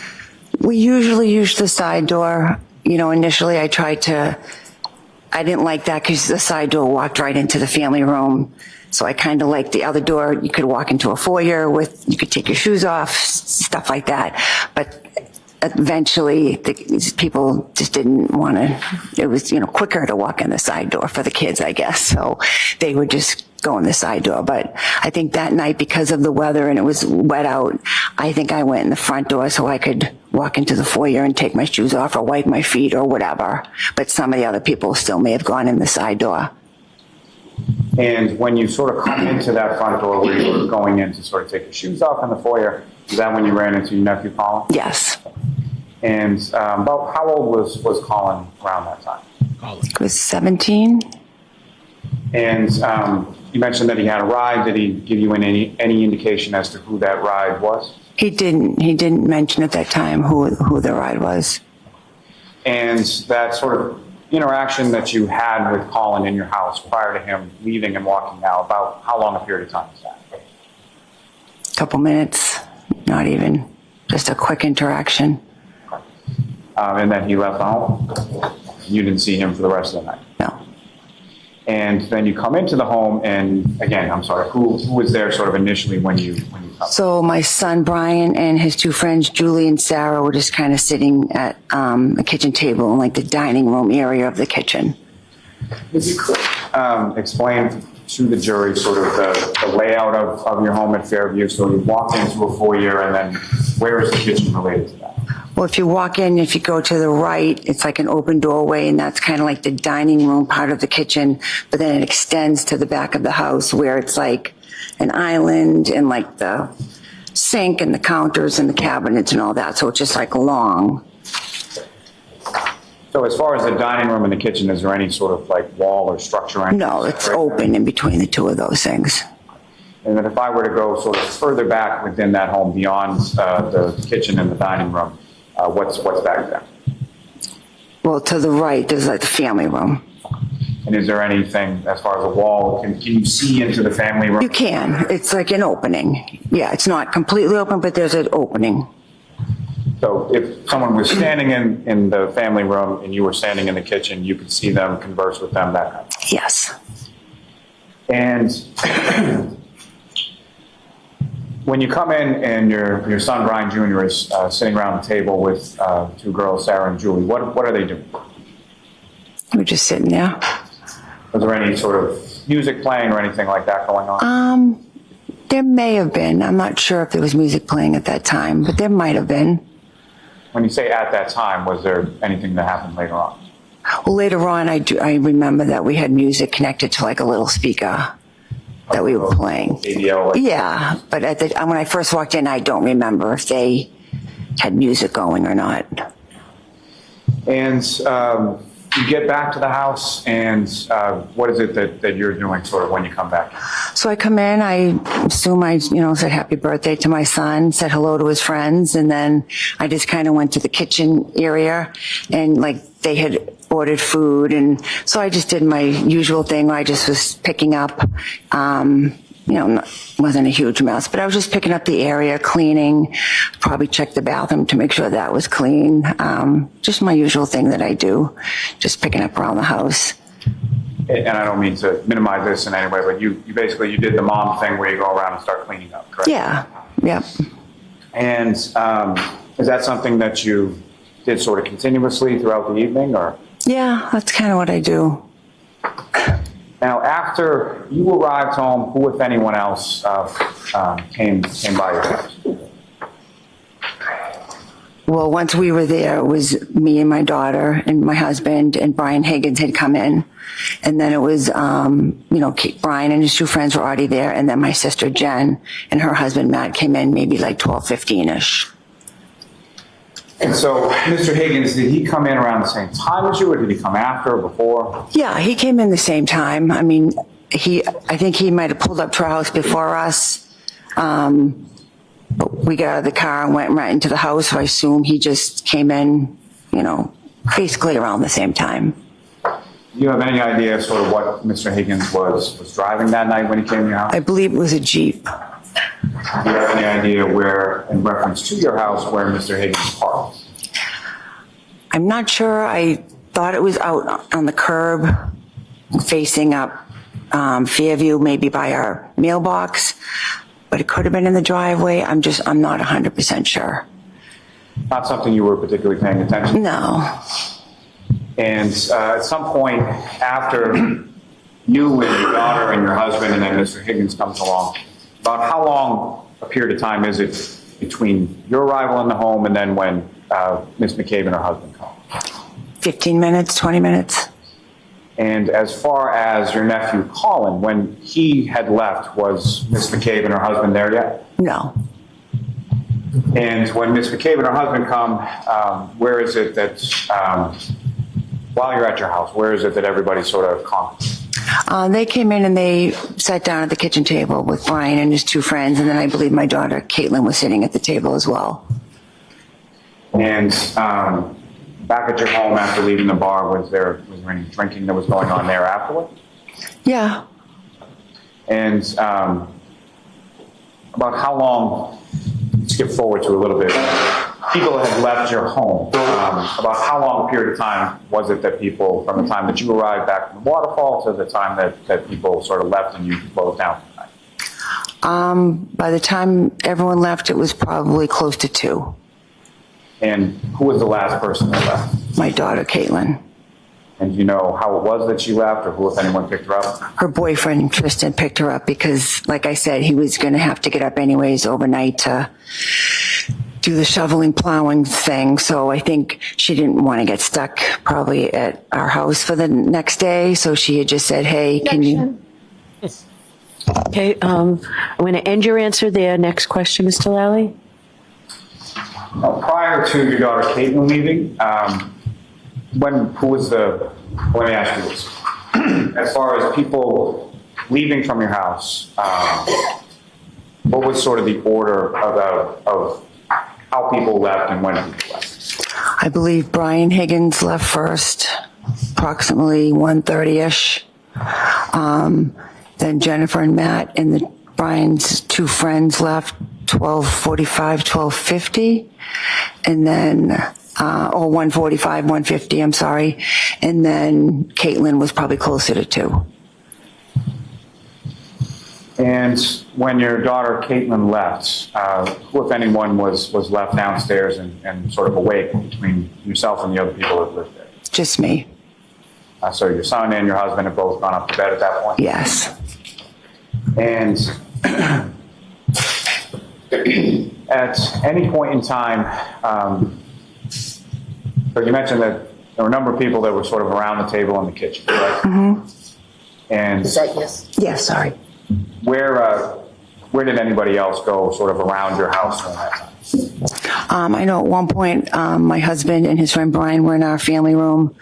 We usually use the side door. You know, initially I didn't like that because the side door walked right into the family room. So I kind of liked the other door. You could walk into a foyer you could take your shoes off, stuff like that. But eventually people just didn't want to, it was, you know, quicker to walk in the side door for the kids, I guess. So they would just go in the side door. But I think that night, because of the weather and it was wet out, I think I went in the front door so I could walk into the foyer and take my shoes off or wipe my feet or whatever. But some of the other people still may have gone in the side door. And when you sort of come into that front door where you were going in to sort of take your shoes off in the foyer, is that when you ran into your nephew Colin? Yes. And about how old was Colin around that time? He was 17. And you mentioned that he had a ride. Did he give you any indication as to who that ride was? He didn't mention at that time who the ride was. And that sort of interaction that you had with Colin in your house prior to him leaving and walking out, about how long a period of time is that? Couple minutes, not even, just a quick interaction. And then he left the home? You didn't see him for the rest of the night? No. And then you come into the home, and again, I'm sorry, who was there sort of initially when you come? So my son Brian and his two friends Julie and Sarah were just kind of sitting at the kitchen table in like the dining room area of the kitchen. If you could explain to the jury sort of the layout of your home at Fairview. So you walk into a foyer, and then where is the kitchen related to that? Well, if you walk in, if you go to the right, it's like an open doorway, and that's kind of like the dining room part of the kitchen, but then it extends to the back of the house where it's like an island and like the sink and the counters and the cabinets and all that. So it's just like long. So as far as the dining room and the kitchen, is there any sort of like wall or structure? Or no, it's open in between the two of those things. And then if I were to go sort of further back within that home beyond the kitchen and the dining room, what's back there? Well, to the right, there's like the family room. And is there anything as far as a wall? Can you see into the family room? You can. It's like an opening. Yeah, it's not completely open, but there's an opening. So if someone was standing in the family room and you were standing in the kitchen, you could see them, converse with them, that kind of thing? Yes. And when you come in and your son Brian Jr. is sitting around the table with two girls, Sarah and Julie, what are they doing? We're just sitting there. Was there any sort of music playing or anything like that going on? There may have been. I'm not sure if there was music playing at that time, but there might have been. When you say at that time, was there anything that happened later on? Well, later on, I remember that we had music connected to like a little speaker that we were playing. ADL, yeah, but when I first walked in, I don't remember if they had music going or not. And you get back to the house, and what is it that you're doing sort of when you come back? So I come in, I assume I, said happy birthday to my son, said hello to his friends, and then I just kind of went to the kitchen area, and like they had ordered food, and so I just did my usual thing. I just was picking up, wasn't a huge mess, but I was just picking up the area, cleaning, probably checked the bathroom to make sure that was clean. Just my usual thing that I do, just picking up around the house. And I don't mean to minimize this in any way, but you basically, you did the mom thing where you go around and start cleaning up, correct? Yeah, yep. And is that something that you did sort of continuously throughout the evening, or? Yeah, that's kind of what I do. Now, after you arrived home, who, if anyone else, came by your house? Well, once we were there, it was me and my daughter and my husband, and Brian Higgins had come in. And then it was, Brian and his two friends were already there. And then my sister Jen and her husband Matt came in maybe like 12:15-ish. And so, Mr. Higgins, did he come in around the same time as you, or did he come after or before? Yeah, he came in the same time. I mean, I think he might have pulled up to our house before us. But we got out of the car and went right into the house, so I assume he just came in, basically around the same time. Do you have any idea sort of what Mr. Higgins was driving that night when he came to your house? I believe it was a Jeep. Do you have any idea where, in reference to your house, where Mr. Higgins parked? I'm not sure. I thought it was out on the curb, facing up Fairview, maybe by our mailbox, but it could have been in the driveway. I'm not 100% sure. Not something you were particularly paying attention to? No. And at some point after you and your daughter and your husband and then Mr. Higgins comes along, about how long a period of time is it between your arrival in the home and then when Ms. McCabe and her husband come? 15 minutes, 20 minutes. And as far as your nephew Colin, when he had left, was Ms. McCabe and her husband there yet? No. And when Ms. McCabe and her husband come, where is it that, while you're at your house, where is it that everybody sort of congregates? They came in and they sat down at the kitchen table with Brian and his two friends, and then I believe my daughter Caitlin was sitting at the table as well. And back at your home after leaving the bar, was there any drinking that was going on there afterward? Yeah. And about how long, skip forward to a little bit, people had left your home. About how long a period of time was it that people, from the time that you arrived back from the waterfall to the time that people sort of left and you closed down for the night? By the time everyone left, it was probably close to 2. And who was the last person that left? My daughter, Caitlin. And do you know how it was that she left, or who, if anyone, picked her up? Her boyfriend, Tristan, picked her up because, like I said, he was going to have to get up anyways overnight to do the shoveling, plowing thing. So I think she didn't want to get stuck probably at our house for the next day. So she had just said, hey, can you... Okay, I'm going to end your answer there. Next question, Mr. Lally. Prior to your daughter Caitlin leaving, let me ask you this. As far as people leaving from your house, what was sort of the order of how people left and when people left? I believe Brian Higgins left first, approximately 1:30ish. Then Jennifer and Matt and Brian's 2 friends left 12:45, 12:50, and then, or 1:45, 1:50, I'm sorry. And then Caitlin was probably closer to 2. And when your daughter Caitlin left, who, if anyone, was left downstairs and sort of awake between yourself and the other people that lived there? Just me. So your son and your husband have both gone up to bed at that point? Yes. And at any point in time, so you mentioned that there were a number of people that were sort of around the table in the kitchen, right? Mm-hmm. And yes. Yes, sorry. Where did anybody else go sort of around your house during that time? I know at one point my husband and his friend Brian were in our family room,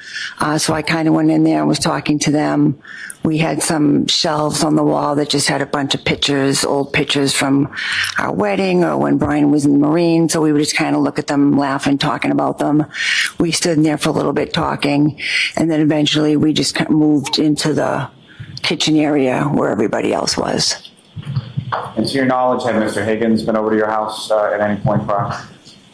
so I kind of went in there and was talking to them. We had some shelves on the wall that just had a bunch of pictures, old pictures from our wedding or when Brian was in the Marine, so we would just kind of look at them, laugh, and talking about them. We stood in there for a little bit talking, and then eventually we just kind of moved into the kitchen area where everybody else was. And to your knowledge, had Mr. Higgins been over to your house at any point prior?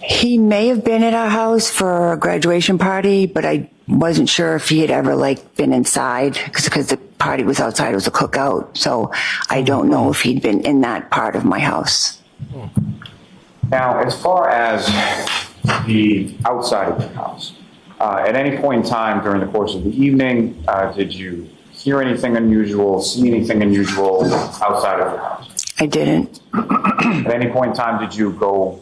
He may have been at our house for a graduation party, but I wasn't sure if he had ever been inside because the party was outside. It was a cookout, so I don't know if he'd been in that part of my house. Now, as far as the outside of your house, at any point in time during the course of the evening, did you hear anything unusual, see anything unusual outside of your house? I didn't. At any point in time, did you go,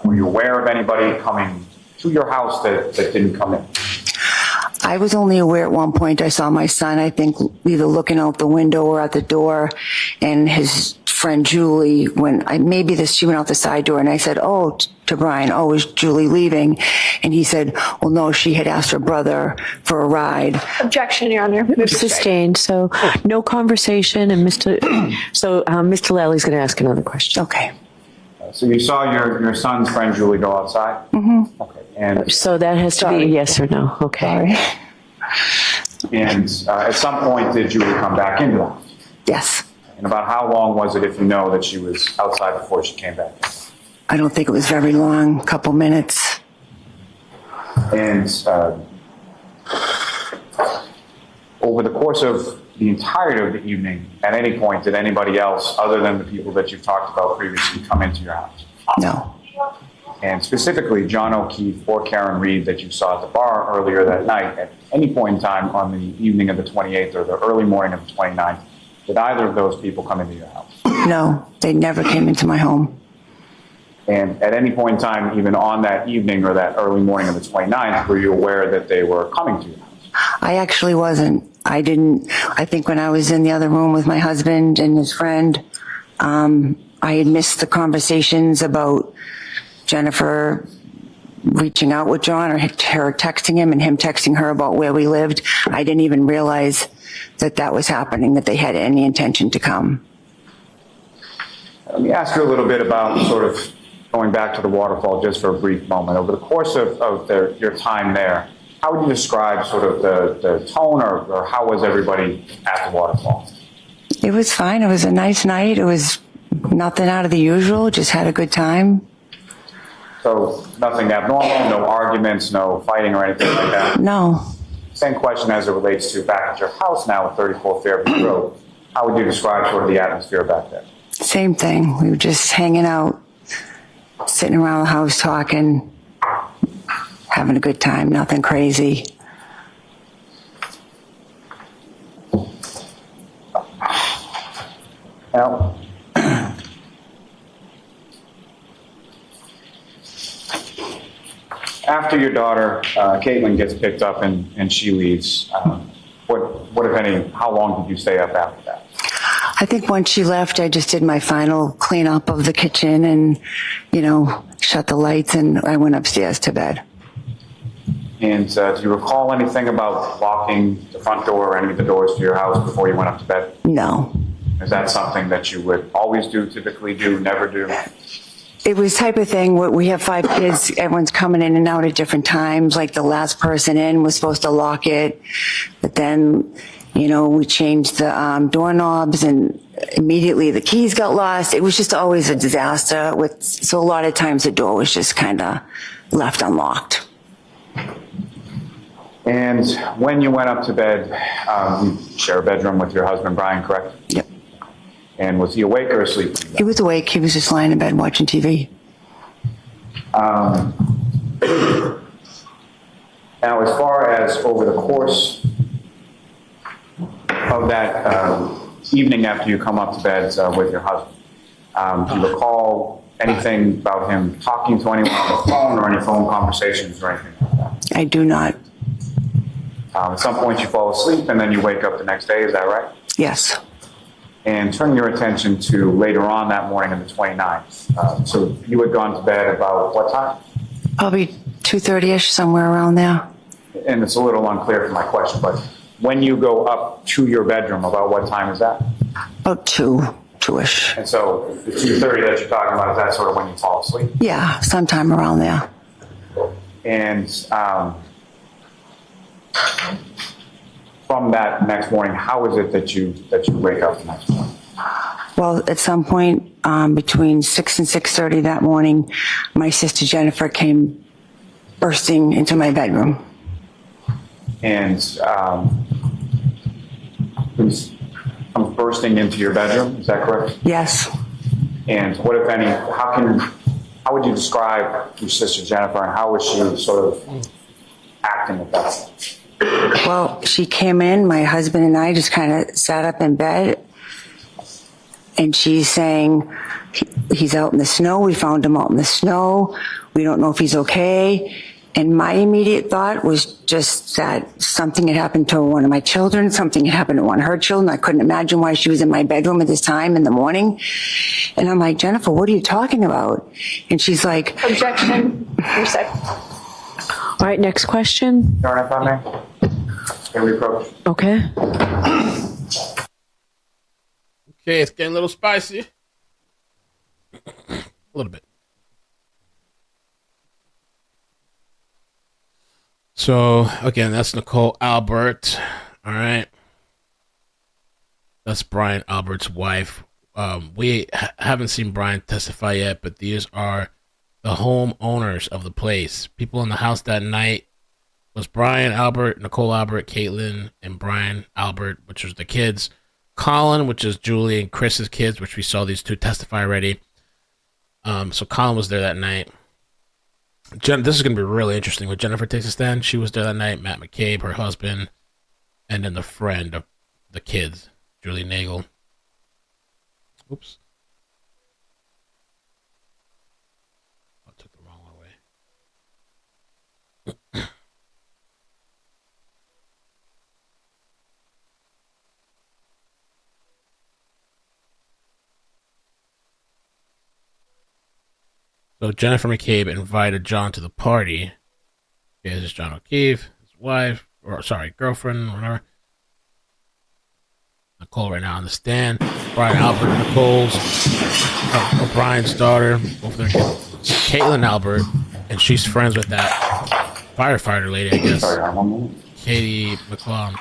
were you aware of anybody coming to your house that didn't come in? I was only aware at one point. I saw my son, I think, either looking out the window or at the door, and his friend Julie, she went out the side door, and I said, to Brian, is Julie leaving? And he said, well, no, she had asked her brother for a ride. Objection, Your Honor. Sustained. So no conversation, and Mr. Lally's going to ask another question. Okay. So you saw your son's friend Julie go outside? Mm-hmm. Okay. And so that has to be a yes or no. Okay. Sorry. And at some point, did Julie come back into the house? Yes. And about how long was it, if you know, that she was outside before she came back? I don't think it was very long, a couple minutes. And over the course of the entirety of the evening, at any point, did anybody else, other than the people that you've talked about previously, come into your house? No. And specifically, John O'Keefe or Karen Reed that you saw at the bar earlier that night, at any point in time on the evening of the 28th or the early morning of the 29th, did either of those people come into your house? No, they never came into my home. And at any point in time, even on that evening or that early morning of the 29th, were you aware that they were coming to your house? I actually wasn't. I think when I was in the other room with my husband and his friend, I had missed the conversations about Jennifer reaching out with John or her texting him and him texting her about where we lived. I didn't even realize that was happening, that they had any intention to come. Let me ask you a little bit about sort of going back to the waterfall just for a brief moment, over the course of your time there, how would you describe sort of the tone or how was everybody at the waterfall? It was fine. It was a nice night. It was nothing out of the usual. Just had a good time. So nothing abnormal, no arguments, no fighting or anything like that? No. Same question as it relates to back at your house now at 34 Fairview Road. How would you describe sort of the atmosphere back there? Same thing. We were just hanging out, sitting around the house talking, having a good time, nothing crazy. Now, after your daughter, Caitlin, gets picked up and she leaves, what, if any, how long did you stay up after that? I think once she left, I just did my final cleanup of the kitchen and, shut the lights, and I went upstairs to bed. And do you recall anything about locking the front door or any of the doors to your house before you went up to bed? No. Is that something that you would always do, typically do, never do? It was type of thing where we have 5 kids, everyone's coming in and out at different times. Like the last person in was supposed to lock it, but then, we changed the doorknobs and immediately the keys got lost. It was just always a disaster so a lot of times the door was just kind of left unlocked. And when you went up to bed, you share a bedroom with your husband, Brian, correct? Yep. And was he awake or asleep? He was awake. He was just lying in bed watching TV. Now, as far as over the course of that evening after you come up to bed with your husband, do you recall anything about him talking to anyone on the phone or any phone conversations or anything like that? I do not. At some point you fall asleep and then you wake up the next day, is that right? Yes. And turn your attention to later on that morning on the 29th. So you had gone to bed about what time? Probably 2:30ish, somewhere around there. And it's a little unclear from my question, but when you go up to your bedroom, about what time is that? About 2-ish. And so the 2:30 that you're talking about, is that sort of when you fall asleep? Yeah, sometime around there. And from that next morning, how is it that you wake up the next morning? Well, at some point between 6 and 6:30 that morning, my sister Jennifer came bursting into my bedroom. And comes bursting into your bedroom, is that correct? Yes. And what, if any, how would you describe your sister Jennifer, and how was she sort of acting at that point? Well, she came in, my husband and I just kind of sat up in bed, and she's saying, he's out in the snow, we found him out in the snow, we don't know if he's okay. And my immediate thought was just that something had happened to one of my children, something had happened to one of her children. I couldn't imagine why she was in my bedroom at this time in the morning. And I'm like, Jennifer, what are you talking about? And she's like, Objection. Your second. All right, next question. Your Honor, if I may. Can we approach? Okay. Okay, it's getting a little spicy. A little bit. So, again, that's Nicole Albert. All right. That's Brian Albert's wife. We haven't seen Brian testify yet, but these are the homeowners of the place. People in the house that night was Brian Albert, Nicole Albert, Caitlin, and Brian Albert, which was the kids. Colin, which is Julie and Chris's kids, which we saw these two testify already. So Colin was there that night. This is going to be really interesting. When Jennifer takes a stand, she was there that night. Matt McCabe, her husband, and then the friend of the kids, Julie Nagel. Oops. I took the wrong way. So Jennifer McCabe invited John to the party. Okay, this is John O'Keefe, his wife, or sorry, girlfriend, whatever. Nicole right now on the stand. Brian Albert, Nicole's, Brian's daughter, both their kids. Caitlin Albert, and she's friends with that firefighter lady, I guess. Sorry, one moment. Katie McClung.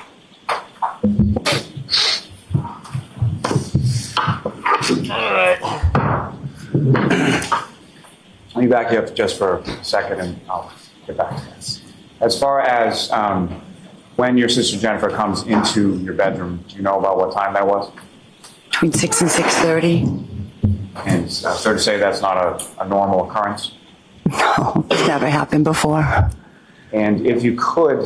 Let me back you up just for a second and I'll get back to this. As far as when your sister Jennifer comes into your bedroom, do you know about what time that was? Between 6 and 6:30. And it's fair to say that's not a normal occurrence? No, it's never happened before. And if you could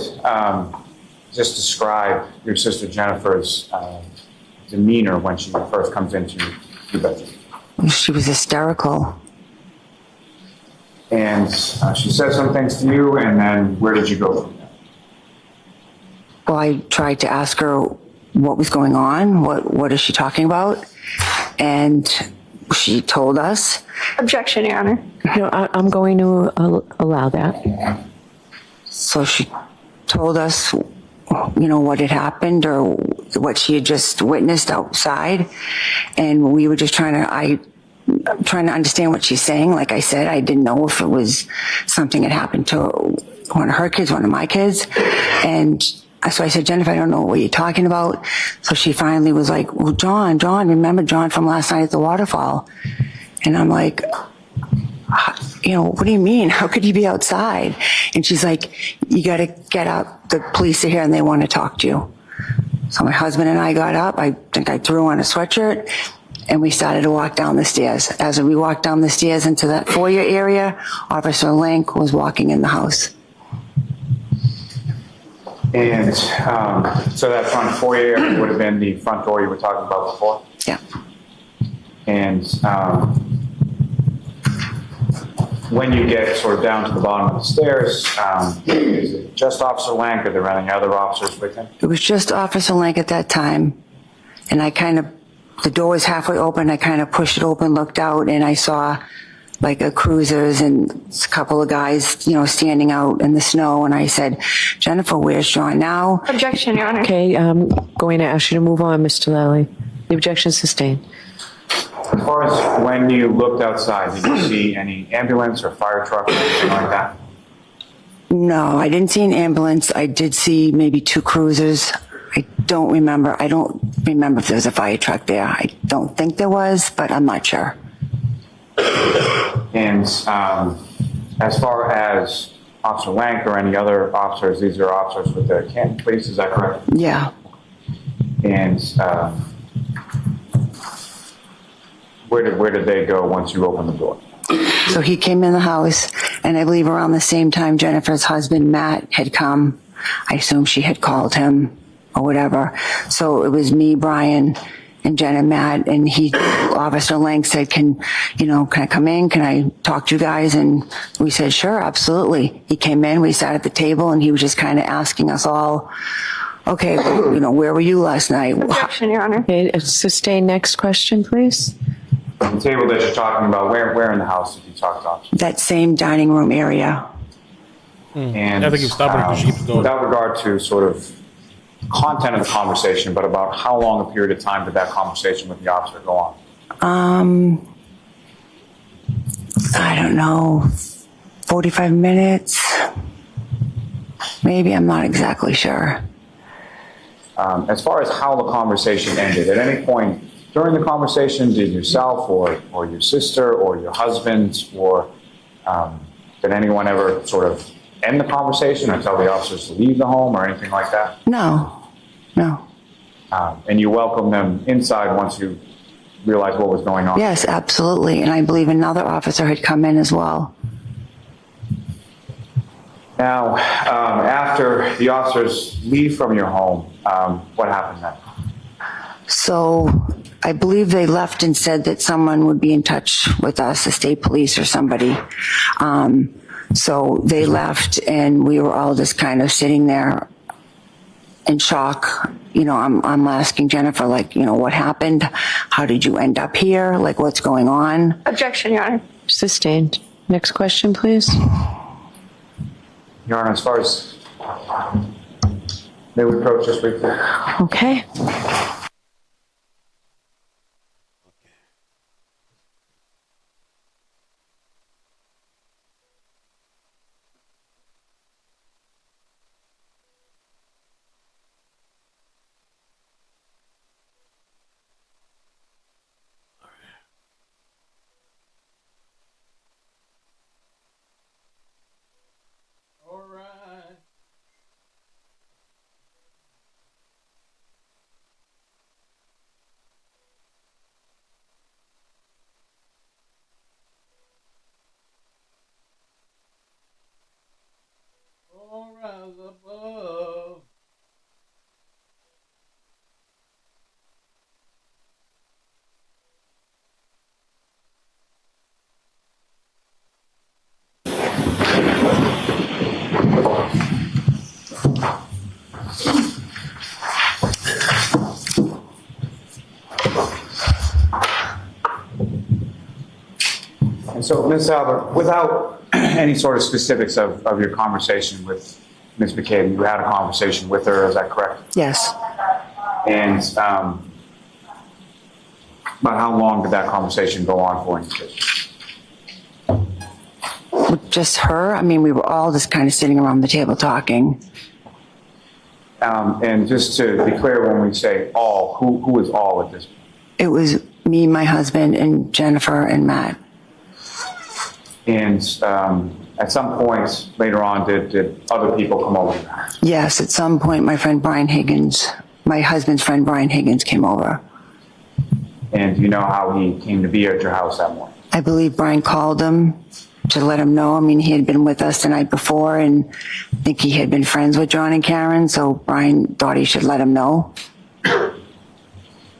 just describe your sister Jennifer's demeanor when she first comes into your bedroom. She was hysterical. And she said some things to you, and then where did you go from there? Well, I tried to ask her what was going on, what is she talking about, and she told us. Objection, Your Honor. No, I'm going to allow that. So she told us, what had happened or what she had just witnessed outside, and we were just trying to understand what she's saying. Like I said, I didn't know if it was something that happened to one of her kids, one of my kids, and so I said, Jennifer, I don't know what you're talking about. So she finally was like, well, John, remember John from last night at the waterfall? And I'm like, what do you mean? How could he be outside? And she's like, you got to get up. The police are here and they want to talk to you. So my husband and I got up. I think I threw on a sweatshirt and we started to walk down the stairs. As we walked down the stairs into that foyer area, Officer Link was walking in the house. And so that front foyer area would have been the front door you were talking about before? Yeah. And when you get sort of down to the bottom of the stairs, is it just Officer Lank, or are there any other officers with him? It was just Officer Lank at that time. And the door was halfway open. I kind of pushed it open, looked out, and I saw like a cruisers and a couple of guys, standing out in the snow. And I said, Jennifer, where's John now? Objection, Your Honor. Okay, I'm going to ask you to move on, Mr. Lally. The objection is sustained. As far as when you looked outside, did you see any ambulance or fire truck or anything like that? No, I didn't see an ambulance. I did see maybe 2 cruisers. I don't remember if there was a fire truck there. I don't think there was, but I'm not sure. And as far as Officer Lank or any other officers, these are officers with the Canton Police, is that correct? Yeah. And where did they go once you opened the door? So he came in the house, and I believe around the same time Jennifer's husband, Matt, had come. I assume she had called him or whatever. So it was me, Brian, and Jen and Matt, and Officer Lang said, can I come in? Can I talk to you guys? And we said, sure, absolutely. He came in, we sat at the table, and he was just kind of asking us all, okay, where were you last night? Objection, Your Honor. Okay, sustain next question, please. The table that you're talking about, where in the house did you talk to officers? That same dining room area. And I think you've stopped her because she keeps going. without regard to sort of content of the conversation, but about how long a period of time did that conversation with the officer go on? I don't know, 45 minutes, maybe. I'm not exactly sure. As far as how the conversation ended, at any point during the conversation, did yourself or your sister or your husband or did anyone ever sort of end the conversation or tell the officers to leave the home or anything like that? No. And you welcomed them inside once you realized what was going on? Yes, absolutely. And I believe another officer had come in as well. Now, after the officers leave from your home, what happened then? So I believe they left and said that someone would be in touch with us, the state police or somebody. So they left and we were all just kind of sitting there in shock. I'm asking Jennifer, what happened? How did you end up here? What's going on? Objection, Your Honor. Sustained. Next question, please. Your Honor, as far as may we approach this briefly? Okay. And so, Ms. Albert, without any sort of specifics of your conversation with Ms. McCabe, you had a conversation with her, is that correct? Yes. And about how long did that conversation go on for? Just her? I mean, we were all just kind of sitting around the table talking. And just to be clear, when we say all, who is all at this point? It was me, my husband, and Jennifer and Matt. And at some point later on, did other people come over? Yes, at some point, my husband's friend Brian Higgins came over. And do you know how he came to be at your house that morning? I believe Brian called him to let him know. I mean, he had been with us the night before, and I think he had been friends with John and Karen, so Brian thought he should let him know.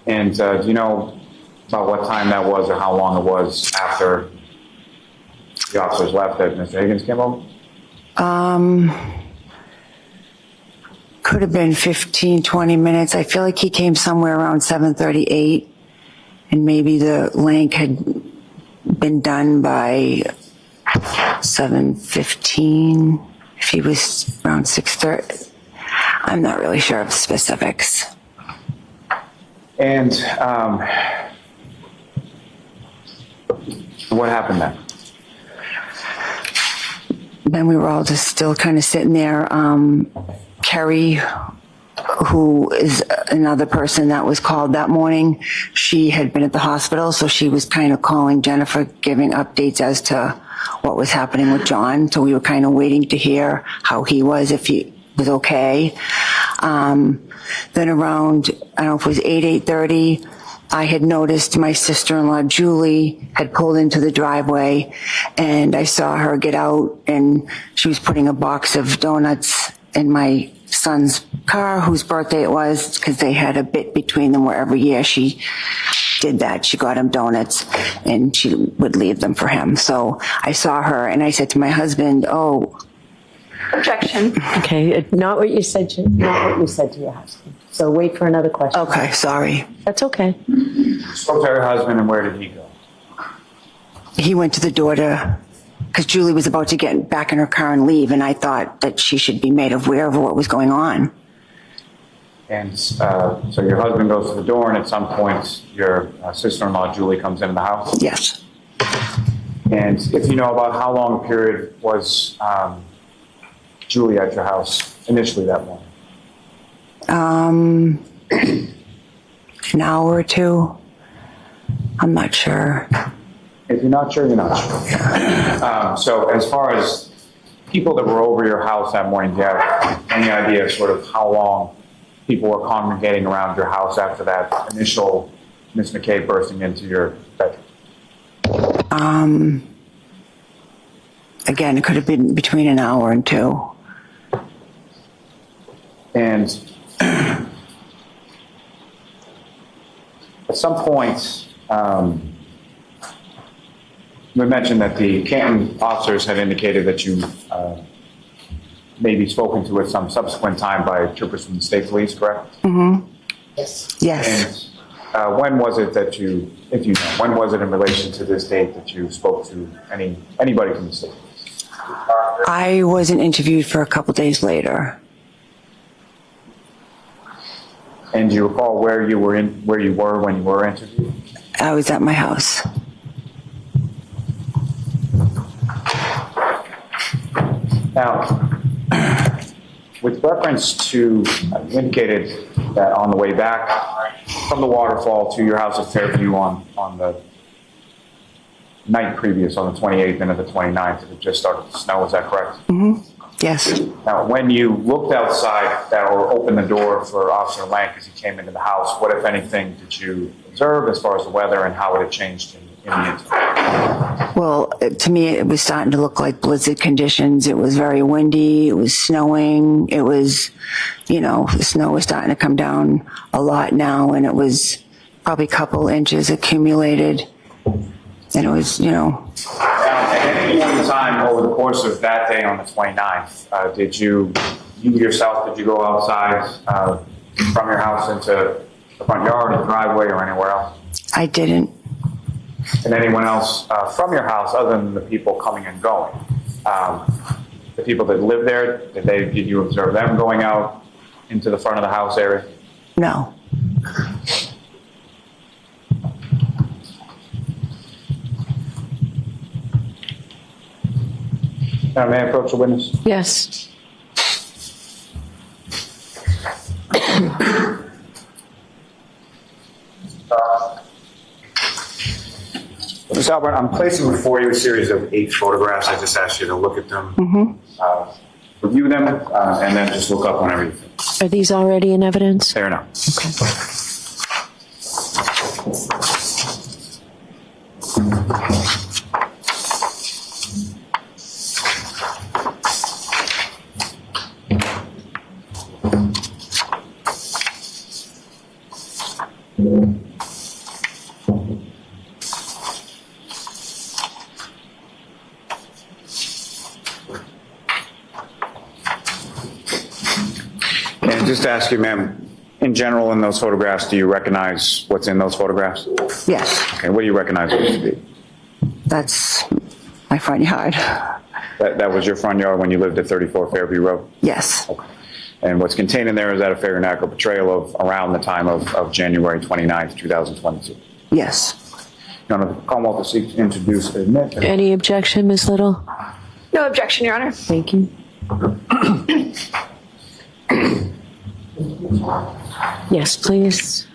And do you know about what time that was or how long it was after the officers left that Mr. Higgins came over? Could have been 15, 20 minutes. I feel like he came somewhere around 7:38, and maybe the link had been done by 7:15. If he was around 6:30, I'm not really sure of the specifics. And what happened then? Then we were all just still kind of sitting there. Kerry, who is another person that was called that morning, she had been at the hospital, so she was kind of calling Jennifer, giving updates as to what was happening with John. So we were kind of waiting to hear how he was, if he was okay. Then around, I don't know if it was 8:30, I had noticed my sister-in-law, Julie, had pulled into the driveway, and I saw her get out, and she was putting a box of donuts in my son's car, whose birthday it was, because they had a bit between them where every year she did that. She got him donuts, and she would leave them for him. So I saw her, and I said to my husband, "Oh, Objection. Okay, not what you said to your husband. So wait for another question. Okay, sorry." That's okay. You spoke to her husband, and where did he go? He went to the door because Julie was about to get back in her car and leave, and I thought that she should be made aware of what was going on. And so your husband goes to the door, and at some point, your sister-in-law, Julie, comes into the house? Yes. And if you know about how long a period was Julie at your house initially that morning? An hour or two. I'm not sure. If you're not sure, you're not sure. So as far as people that were over your house that morning, do you have any idea sort of how long people were congregating around your house after that initial Miss McCabe bursting into your bedroom? Again, it could have been between an hour and two. And at some point, you mentioned that the Canton officers had indicated that you may be spoken to at some subsequent time by troopers from the state police, correct? Mm-hmm. Yes. Yes. And when was it that you, if you know, when was it in relation to this date that you spoke to anybody from the state police? I wasn't interviewed for a couple days later. And do you recall where you were when you were interviewed? I was at my house. Now, with reference to, you indicated that on the way back from the waterfall to your house at Fairview on the night previous, on the 28th and the 29th, it just started to snow, is that correct? Mm-hmm. Yes. Now, when you looked outside or opened the door for Officer Lank as he came into the house, what, if anything, did you observe as far as the weather and how it had changed in the interim? Well, to me, it was starting to look like blizzard conditions. It was very windy. It was snowing. It was, the snow was starting to come down a lot now, and it was probably a couple inches accumulated. And it was, Now, at any point in time over the course of that day on the 29th, did you go outside from your house into the front yard or the driveway or anywhere else? I didn't. and anyone else from your house other than the people coming and going. The people that live there, did you observe them going out into the front of the house area? No. May I approach the witness? Yes. Ms. Albert, I'm placing before you a series of 8 photographs. I just asked you to look at them, review them, and then just look up whenever you think. Are these already in evidence? They are not. And just to ask you, ma'am, in general, in those photographs, do you recognize what's in those photographs? Yes. Okay, what do you recognize it to be? That's my front yard. That was your front yard when you lived at 34 Fairview Road? Yes. Okay. And what's contained in there is that a fair and accurate portrayal of around the time of January 29th, 2022? Yes. Your Honor, the Commonwealth will seek to introduce, admit. Any objection, Ms. Little? No objection, Your Honor. Thank you. Yes, please.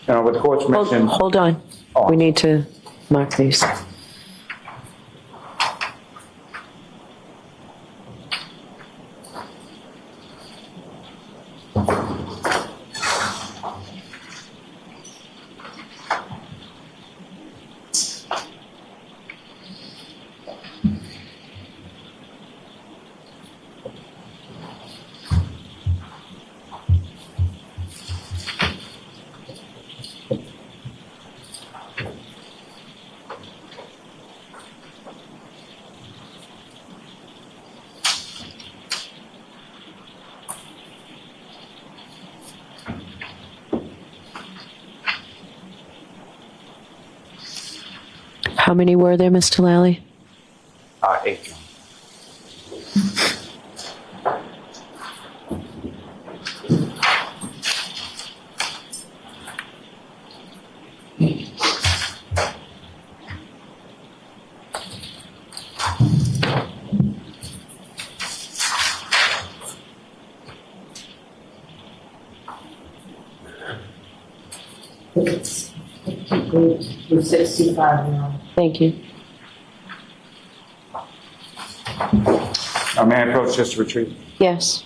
With the court's permission. Hold on. We need to mark these. How many were there, Mr. Lally? 8. We're 65 now. Thank you. May I approach just to retrieve? Yes.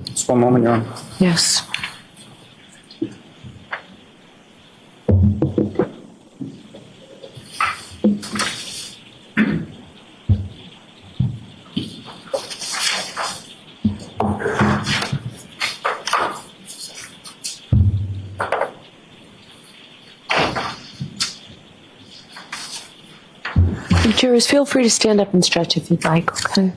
Just one moment, Your Honor. Yes. Jurors, feel free to stand up and stretch if you'd like, okay?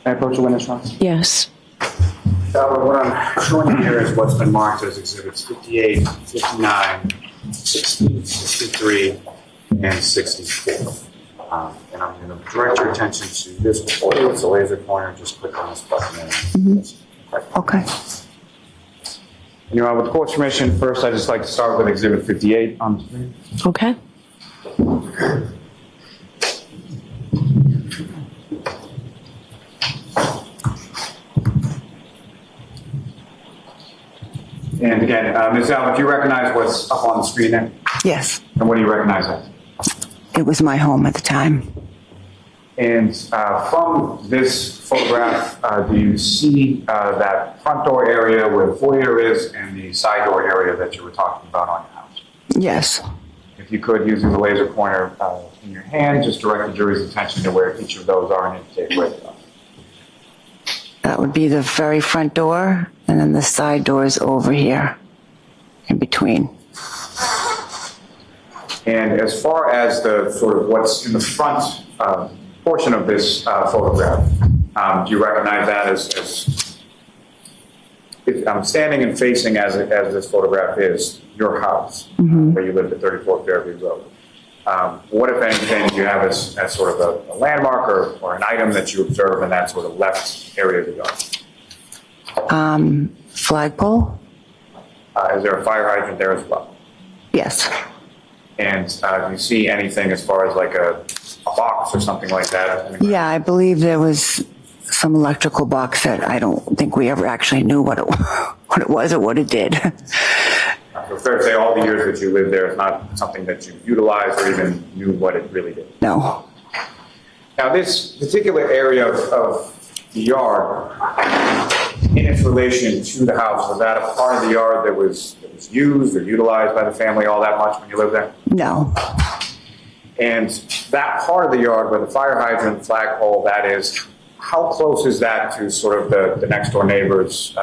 May I approach the witness, Your Honor? Yes. What I'm showing here is what's been marked as exhibits 58, 59, 60, 63, and 64. And I'm going to direct your attention to this before it's a laser pointer. Just click on this button. Okay. And Your Honor, with the court's permission, first I'd just like to start with Exhibit 58 on the screen. Okay. And again, Ms. Albert, do you recognize what's up on the screen there? Yes, And what do you recognize as? it was my home at the time. And from this photograph, do you see that front door area where the foyer is and the side door area that you were talking about on your house? Yes. If you could, using the laser pointer in your hand, just direct the jury's attention to where each of those are and indicate where they are. That would be the very front door, and then the side door is over here, in between. And as far as the sort of what's in the front portion of this photograph, do you recognize that as I'm standing and facing as this photograph is your house, where you lived at 34 Fairview Road? What, if anything, do you have as sort of a landmark or an item that you observe in that sort of left area of the yard? Flagpole? Is there a fire hydrant there as well? Yes. And do you see anything as far as like a box or something like that? Yeah, I believe there was some electrical box that I don't think we ever actually knew what it was or what it did. So fair to say all the years that you lived there, it's not something that you utilized or even knew what it really did? No. Now this particular area of the yard, in its relation to the house, was that a part of the yard that was used or utilized by the family all that much when you lived there? No. And that part of the yard where the fire hydrant, flagpole, that is, how close is that to sort of the next door neighbors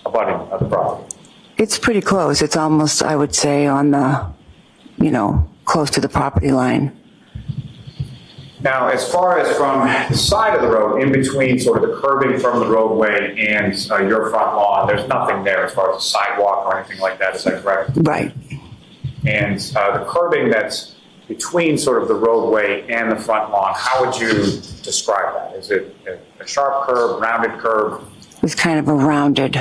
abutting of the property? It's pretty close. It's almost, I would say, on the, close to the property line. Now, as far as from the side of the road, in between sort of the curbing from the roadway and your front lawn, there's nothing there as far as a sidewalk or anything like that, is that correct? Right. And the curbing that's between sort of the roadway and the front lawn, how would you describe that? Is it a sharp curb, rounded curb? It was kind of a rounded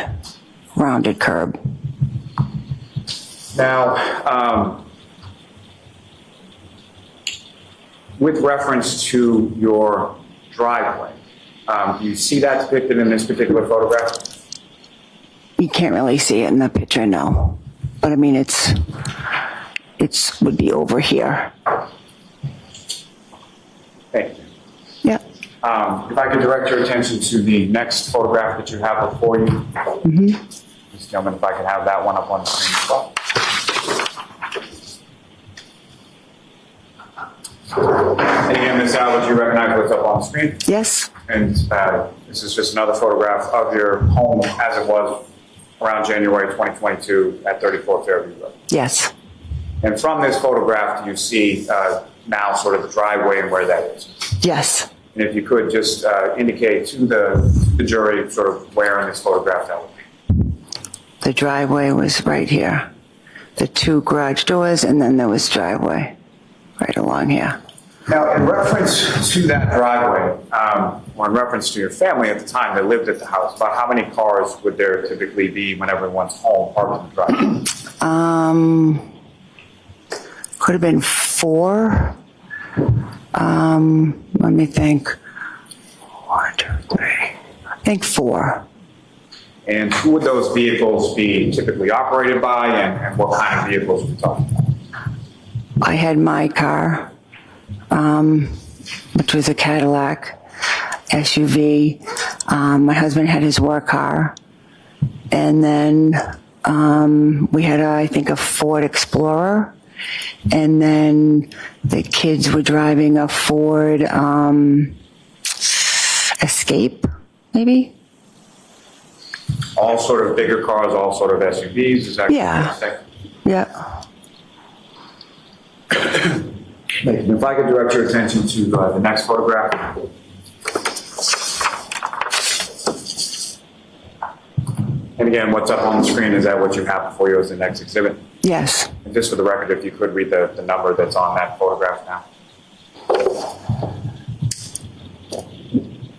curb. Now, with reference to your driveway, do you see that depicted in this particular photograph? You can't really see it in the picture, no. But I mean, it's would be over here. Thank you. Yeah. If I could direct your attention to the next photograph that you have before you. This gentleman, if I could have that one up on the screen as well. And again, Ms. Albert, you recognize what's up on the screen? Yes. And this is just another photograph of your home as it was around January 2022 at 34 Fairview Road. Yes. And from this photograph, do you see now sort of the driveway and where that is? Yes. And if you could just indicate to the jury sort of where in this photograph that would be. The driveway was right here. The two garage doors, and then there was driveway right along here. Now, in reference to that driveway, or in reference to your family at the time that lived at the house, about how many cars would there typically be when everyone's home parked in the driveway? Could have been 4. Let me think. 1, 2, 3. I think 4. And who would those vehicles be typically operated by, and what kind of vehicles are we talking about? I had my car, which was a Cadillac SUV. My husband had his work car. And then we had, I think, a Ford Explorer. And then the kids were driving a Ford Escape, maybe? All sort of bigger cars, all sort of SUVs, is that Yeah. correct? Yeah. If I could direct your attention to the next photograph. And again, what's up on the screen, is that what you have before you as the next exhibit? Yes. And just for the record, if you could read the number that's on that photograph now.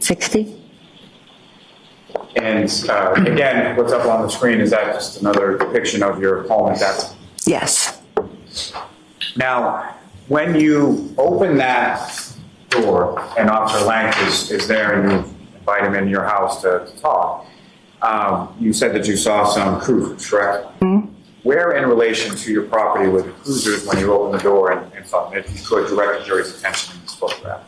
60? And again, what's up on the screen, is that just another depiction of your home at that time? Yes. Now, when you open that door and Officer Lank is there and you invite him into your house to talk, you said that you saw some cruisers, correct? Mm-hmm. Where in relation to your property were the cruisers when you opened the door and saw them? If you could direct the jury's attention in this photograph.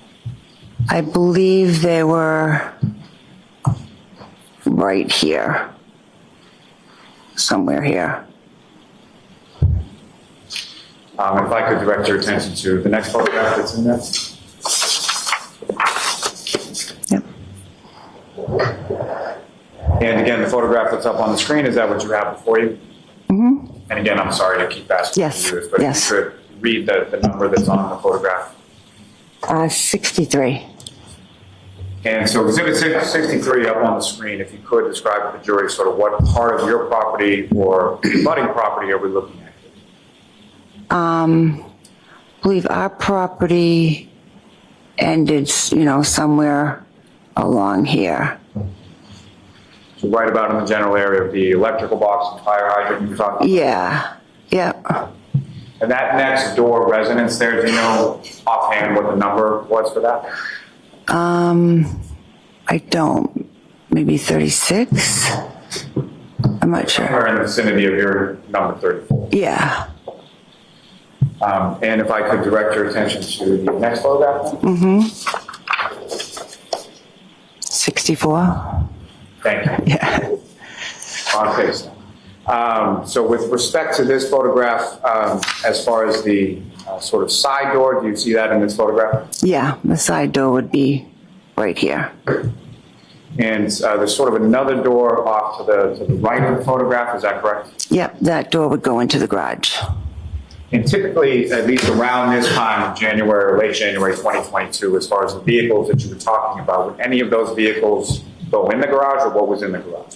I believe they were right here. Somewhere here. If I could direct your attention to the next photograph that's in there. Yep. And again, the photograph that's up on the screen, is that what you have before you? Mm-hmm. And again, I'm sorry to keep asking Yes. you this, but Yes. if you could read the number that's on the photograph. 63. And so exhibit 63 up on the screen, if you could describe to the jury sort of what part of your property or budding property are we looking at? I believe our property ended, somewhere along here. So right about in the general area of the electrical box and fire hydrant you were talking about? Yeah. Yep. And that next door residence there, do you know offhand what the number was for that? I don't. Maybe 36? I'm not sure. Or in the vicinity of your number 34. Yeah. And if I could direct your attention to the next photograph. Mm-hmm. 64. Thank you. Yeah. On face. So with respect to this photograph, as far as the sort of side door, do you see that in this photograph? Yeah, the side door would be right here. And there's sort of another door off to the right of the photograph, is that correct? Yep, that door would go into the garage. And typically, at least around this time of January or late January 2022, as far as the vehicles that you were talking about, would any of those vehicles go in the garage, or what was in the garage?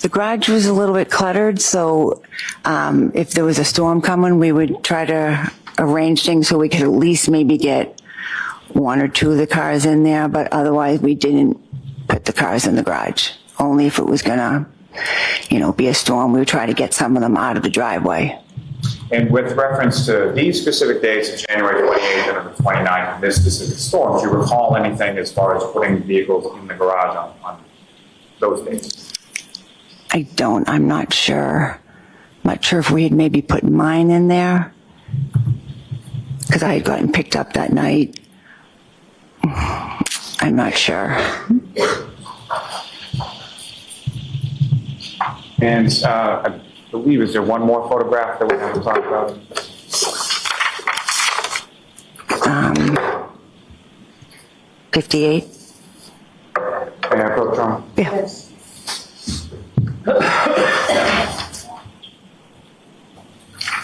The garage was a little bit cluttered, so if there was a storm coming, we would try to arrange things so we could at least maybe get one or two of the cars in there, but otherwise we didn't put the cars in the garage. Only if it was gonna, be a storm, we would try to get some of them out of the driveway. And with reference to these specific dates of January 28th and the 29th, and this specific storm, do you recall anything as far as putting vehicles in the garage on those dates? I don't. I'm not sure. I'm not sure if we had maybe put mine in there, because I had gotten picked up that night. I'm not sure. And I believe, is there one more photograph that we have to talk about? 58. May I approach on? Yeah.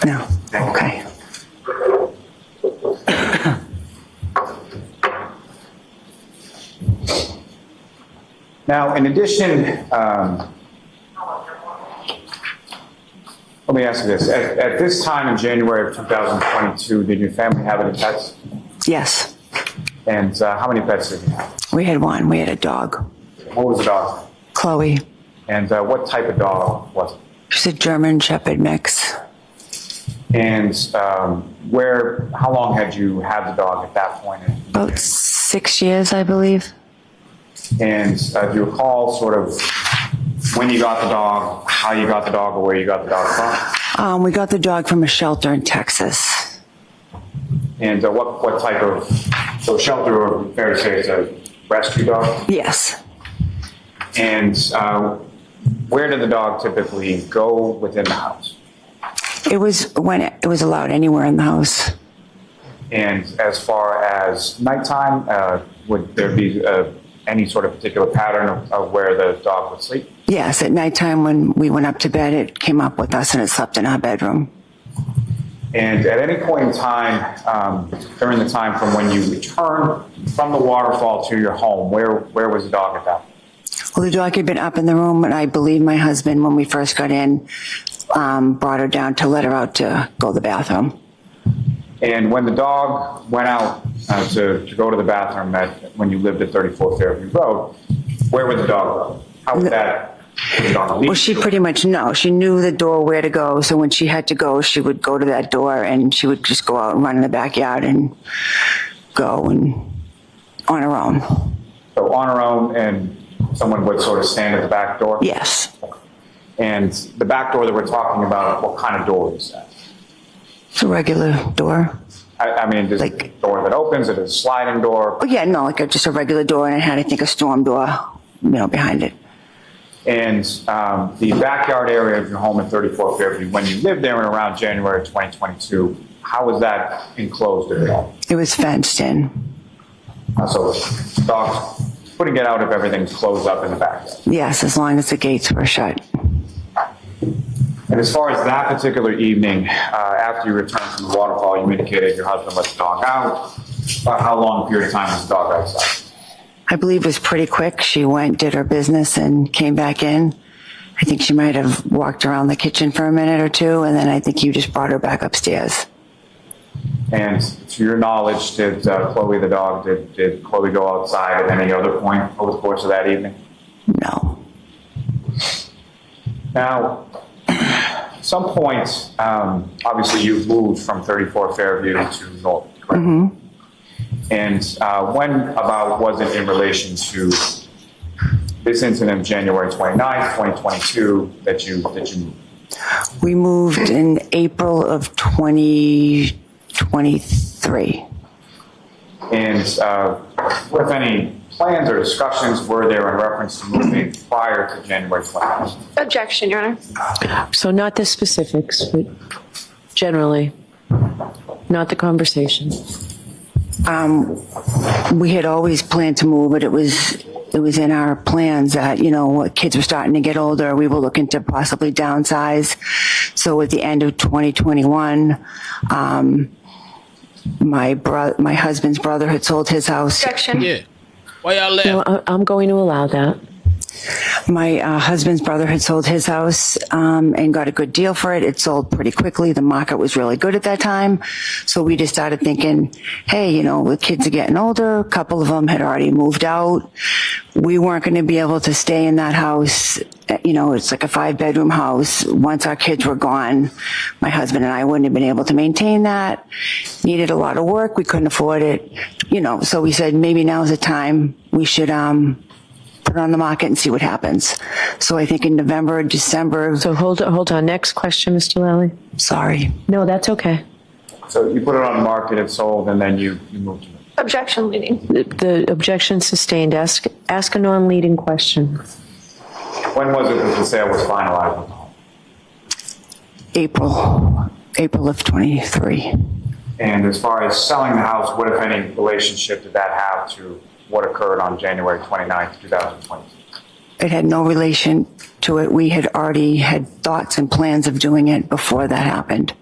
No. Okay. Now, in addition, let me ask you this. At this time in January of 2022, did your family have any pets? Yes. And how many pets did you have? We had one. We had a dog. What was the dog? Chloe. And what type of dog was it? She's a German Shepherd mix. And how long had you had the dog at that point? About 6 years, I believe. And do you recall sort of when you got the dog, how you got the dog, or where you got the dog from? We got the dog from a shelter in Texas. And what type of, so shelter, or fair to say it's a rescue dog? Yes. And where did the dog typically go within the house? It was when it was allowed anywhere in the house. And as far as nighttime, would there be any sort of particular pattern of where the dog would sleep? Yes, at nighttime when we went up to bed, it came up with us and it slept in our bedroom. And at any point in time, during the time from when you returned from the waterfall to your home, where was the dog at that point? Well, the dog had been up in the room, and I believe my husband, when we first got in, brought her down to let her out to go to the bathroom. And when the dog went out to go to the bathroom when you lived at 34 Fairview Road, where would the dog go? How was that? Well, she pretty much she knew the door where to go. So when she had to go, she would go to that door and she would just go out and run in the backyard and go and on her own. So on her own, and someone would sort of stand at the back door? Yes. And the back door that we're talking about, what kind of door is that? It's a regular door. I mean, is it a door that opens? Is it a sliding door? Oh, yeah, no, just a regular door, and it had, I think, a storm door, behind it. And the backyard area of your home in 34 Fairview, when you lived there in around January 2022, how was that enclosed at all? It was fenced in. So dogs couldn't get out if everything's closed up in the backyard? Yes, as long as the gates were shut. And as far as that particular evening, after you returned from the waterfall, you indicated your husband let the dog out. About how long a period of time was the dog outside? I believe it was pretty quick. She went, did her business, and came back in. I think she might have walked around the kitchen for a minute or two, and then I think you just brought her back upstairs. And to your knowledge, did Chloe the dog, did Chloe go outside at any other point over the course of that evening? No. Now, at some point, obviously you've moved from 34 Fairview to North, correct? Mm-hmm. And when about was it in relation to this incident of January 29th, 2022 that you moved? We moved in April of 2023. And what, if any, plans or discussions were there in reference to moving prior to January 29th? Objection, Your Honor. So not the specifics, but generally, not the conversation. We had always planned to move, but it was in our plans that, kids were starting to get older. We were looking to possibly downsize. So at the end of 2021, my husband's brother had sold his house. Objection. Yeah. Why y'all left? No, I'm going to allow that. My husband's brother had sold his house and got a good deal for it. It sold pretty quickly. The market was really good at that time. So we just started thinking, hey, the kids are getting older. A couple of them had already moved out. We weren't going to be able to stay in that house. It's like a 5-bedroom house. Once our kids were gone, my husband and I wouldn't have been able to maintain that. Needed a lot of work. We couldn't afford it. So we said maybe now's the time we should put it on the market and see what happens. So I think in November, December. So hold on. Next question, Mr. Lally. Sorry. No, that's okay. So you put it on the market, it sold, and then you moved to it. Objection, leading. The objection sustained. Ask a non-leading question. When was it that the sale was finalized? April of 23. And as far as selling the house, what, if any, relationship did that have to what occurred on January 29th, 2020? It had no relation to it. We had already had thoughts and plans of doing it before that happened.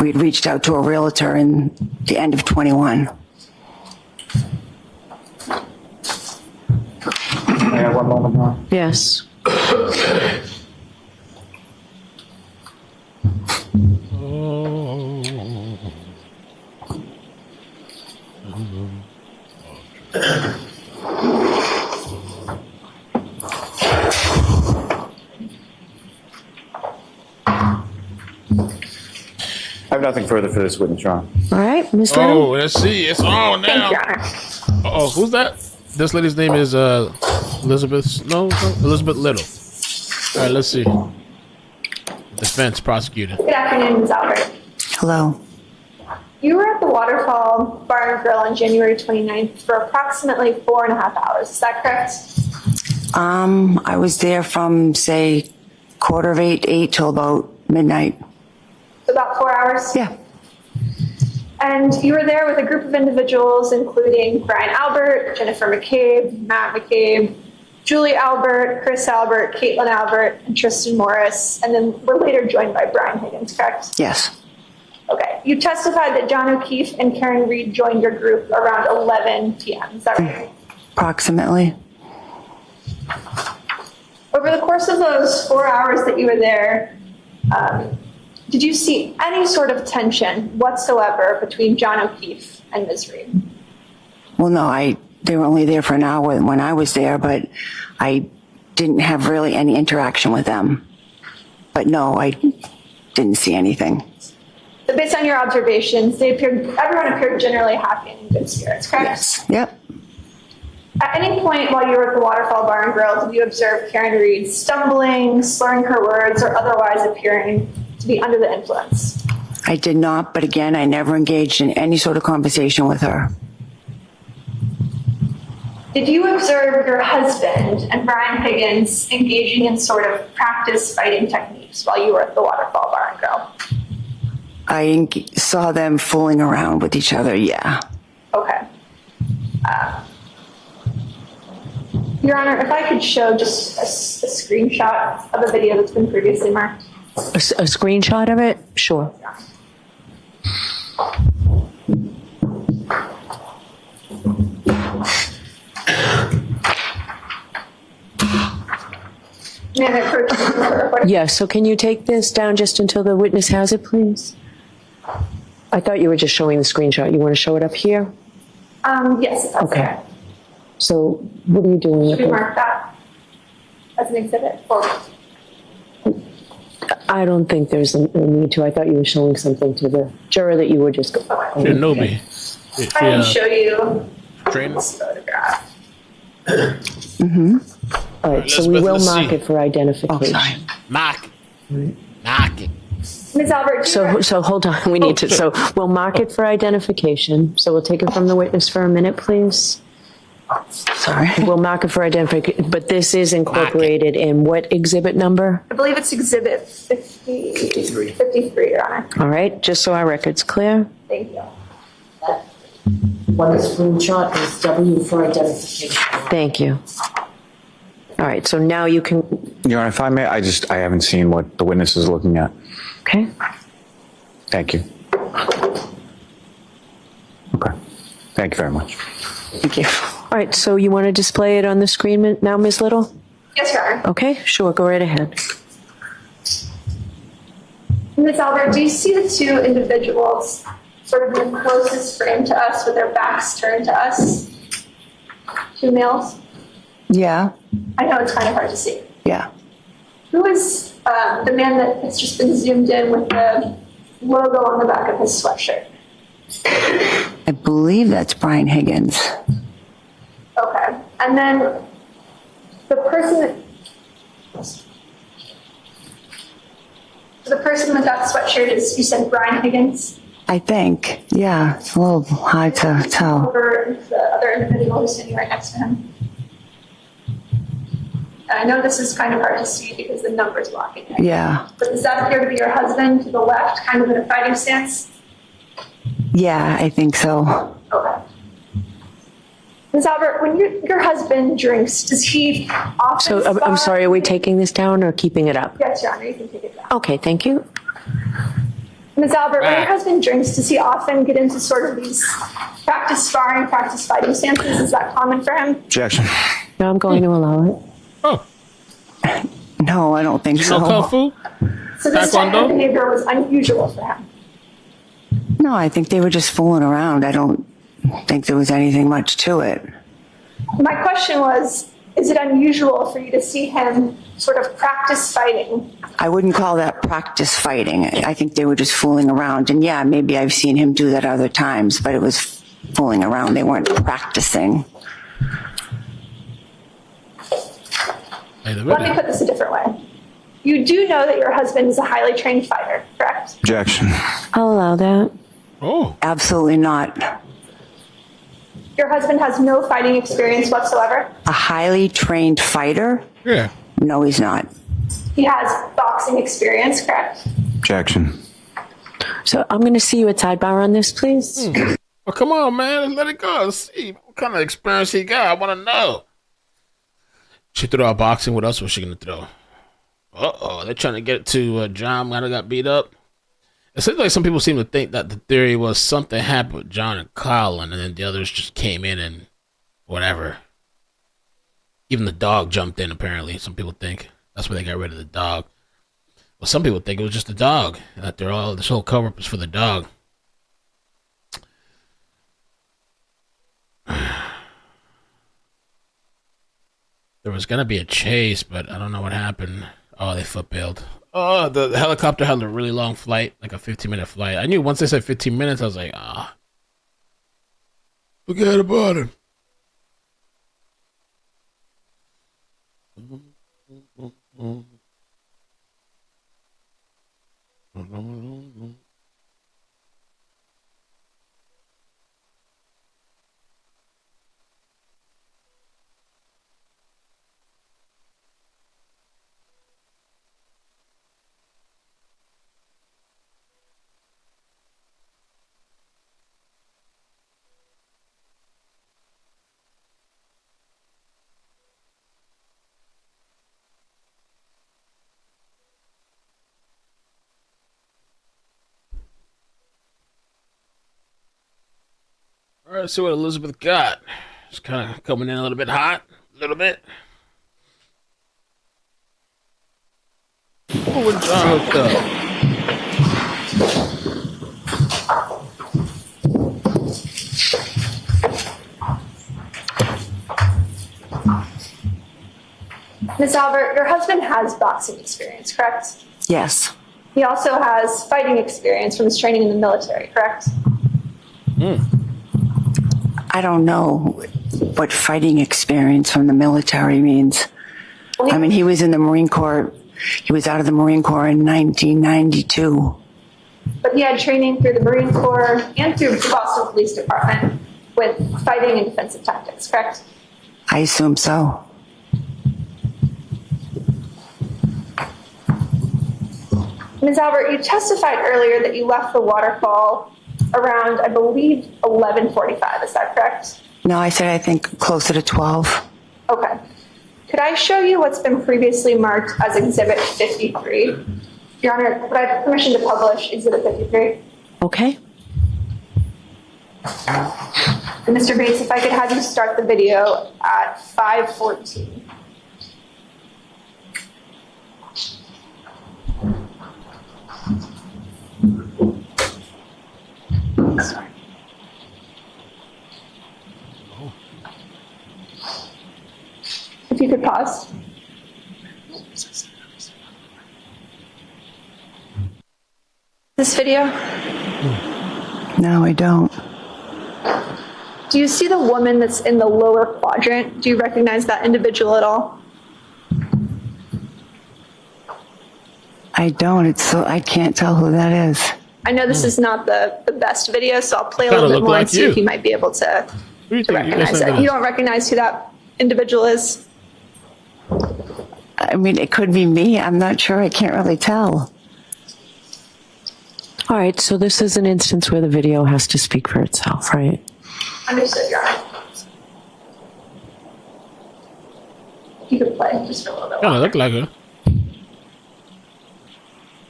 We had reached out to a realtor in the end of 21. May I have one moment more? Yes. I have nothing further for this witness, Your Honor. All right, Ms. Little. Oh, let's see. It's on now. Oh, who's that? This lady's name is Elizabeth. No, Elizabeth Little. All right, let's see. Defense prosecutor. Good afternoon, Ms. Albert. Hello. You were at the Waterfall Bar and Grill on January 29th for approximately 4.5 hours. Is that correct? I was there from, say, 7:45 till about midnight. About 4 hours? Yeah. And you were there with a group of individuals, including Brian Albert, Jennifer McCabe, Matt McCabe, Julie Albert, Chris Albert, Caitlin Albert, and Tristan Morris, and then were later joined by Brian Higgins, correct? Yes. Okay. You testified that John O'Keefe and Karen Reed joined your group around 11 p.m. Is that right? Approximately. Over the course of those 4 hours that you were there, did you see any sort of tension whatsoever between John O'Keefe and Ms. Reed? Well, no, they were only there for an hour when I was there, but I didn't have really any interaction with them. But no, I didn't see anything. So based on your observations, everyone appeared generally happy and in good spirits, correct? Yes. Yep. At any point while you were at the Waterfall Bar and Grill, did you observe Karen Reed stumbling, slurring her words, or otherwise appearing to be under the influence? I did not, but again, I never engaged in any sort of conversation with her. Did you observe your husband and Brian Higgins engaging in sort of practice fighting techniques while you were at the Waterfall Bar and Grill? I saw them fooling around with each other, yeah. Okay. Your Honor, if I could show just a screenshot of a video that's been previously marked. A screenshot of it? Sure. Yeah, so can you take this down just until the witness has it, please? I thought you were just showing the screenshot. You want to show it up here? Yes, if that's okay. So what are you doing with Should we it? mark that as an exhibit? Or I don't think there's a need to. I thought you were showing something to the juror that you were just going. Shinobi. I can show you Train. this photograph. Mm-hmm. All right, so we will mark it for identification. Mark it. Ms. Albert, So hold on, we need to, so we'll mark it for identification. So we'll take it from the witness for a minute, please. Sorry. We'll mark it for identification, but this is incorporated in what exhibit number? I believe it's exhibit 53, Your Honor. All right, just so our record's clear. Thank you. One screenshot is W for identification. Thank you. All right, so now you can. Your Honor, if I may, I haven't seen what the witness is looking at. Okay. Thank you. Okay. Thank you very much. Thank you. All right, so you want to display it on the screen now, Ms. Little? Yes, Your Honor. Okay, sure, go right ahead. Ms. Albert, do you see the two individuals sort of in the closest frame to us with their backs turned to us? Two males? Yeah. I know it's kind of hard to see. Yeah. Who is the man that has just been zoomed in with the logo on the back of his sweatshirt? I believe that's Brian Higgins. Okay. And then the person with that sweatshirt is, you said, Brian Higgins? I think. Yeah, it's a little hard to tell. Over the other individual who's sitting right next to him. And I know this is kind of hard to see because the number's blocking it. Yeah. But does that appear to be your husband to the left, kind of in a fighting stance? Yeah, I think so. Okay. Ms. Albert, when your husband drinks, does he often So I'm sorry, are we taking this down or keeping it up? Yes, Your Honor, you can take it down. Okay, thank you. Ms. Albert, when your husband drinks, does he often get into sort of these practice sparring, practice fighting stances? Is that common for him? Objection. No, I'm going to allow it. Oh. No, I don't think so. No kung fu? So this type of behavior was unusual for him. No, I think they were just fooling around. I don't think there was anything much to it. My question was, is it unusual for you to see him sort of practice fighting? I wouldn't call that practice fighting. I think they were just fooling around. And yeah, maybe I've seen him do that other times, but it was fooling around. They weren't practicing. Let me put this a different way. You do know that your husband is a highly trained fighter, correct? Objection. I'll allow that. Oh. Absolutely not. Your husband has no fighting experience whatsoever? A highly trained fighter? Yeah. No, he's not. He has boxing experience, correct? Objection. So I'm going to see you at sidebar on this, please. Oh, come on, man. Let it go. Let's see what kind of experience he got. I want to know. She threw out boxing. What else was she going to throw? Uh-oh. They're trying to get to John. Might have got beat up. It seems like some people seem to think that the theory was something happened with John and Colin, and then the others just came in and whatever. Even the dog jumped in, apparently. Some people think that's why they got rid of the dog. Well, some people think it was just the dog. That this whole cover-up is for the dog. there was gonna be a chase, but I don't know what happened. Oh, they foot bailed. Oh, the helicopter had a really long flight, like a 15-minute flight. I knew once they said 15 minutes, I was like, forget about it. All right, let's see what Elizabeth got. It's kind of coming in a little bit hot, a little bit. Oh, we're John hooked up. Ms. Albert, your husband has boxing experience, correct? Yes. He also has fighting experience from his training in the military, correct? I don't know what fighting experience from the military means. I mean, he was in the Marine Corps. He was out of the Marine Corps in 1992. But he had training through the Marine Corps and through the Boston Police Department with fighting and defensive tactics, correct? I assume so. Ms. Albert, you testified earlier that you left the waterfall around, I believe, 11:45. Is that correct? No, I said I think closer to 12. Okay. Could I show you what's been previously marked as Exhibit 53? Your Honor, could I have permission to publish Exhibit 53? Okay. And Mr. Bates, if I could have you start the video at 5:14. Sorry. If you could pause. This video? No, I don't. Do you see the woman that's in the lower quadrant? Do you recognize that individual at all? I don't. It's so I can't tell who that is. I know this is not the best video, so I'll play a little bit more and see if you might be able to recognize it. You don't recognize who that individual is? I mean, it could be me. I'm not sure. I can't really tell. All right, so this is an instance where the video has to speak for itself, right? Understood, Your Honor. You could play just for a little bit. Kind of look like her.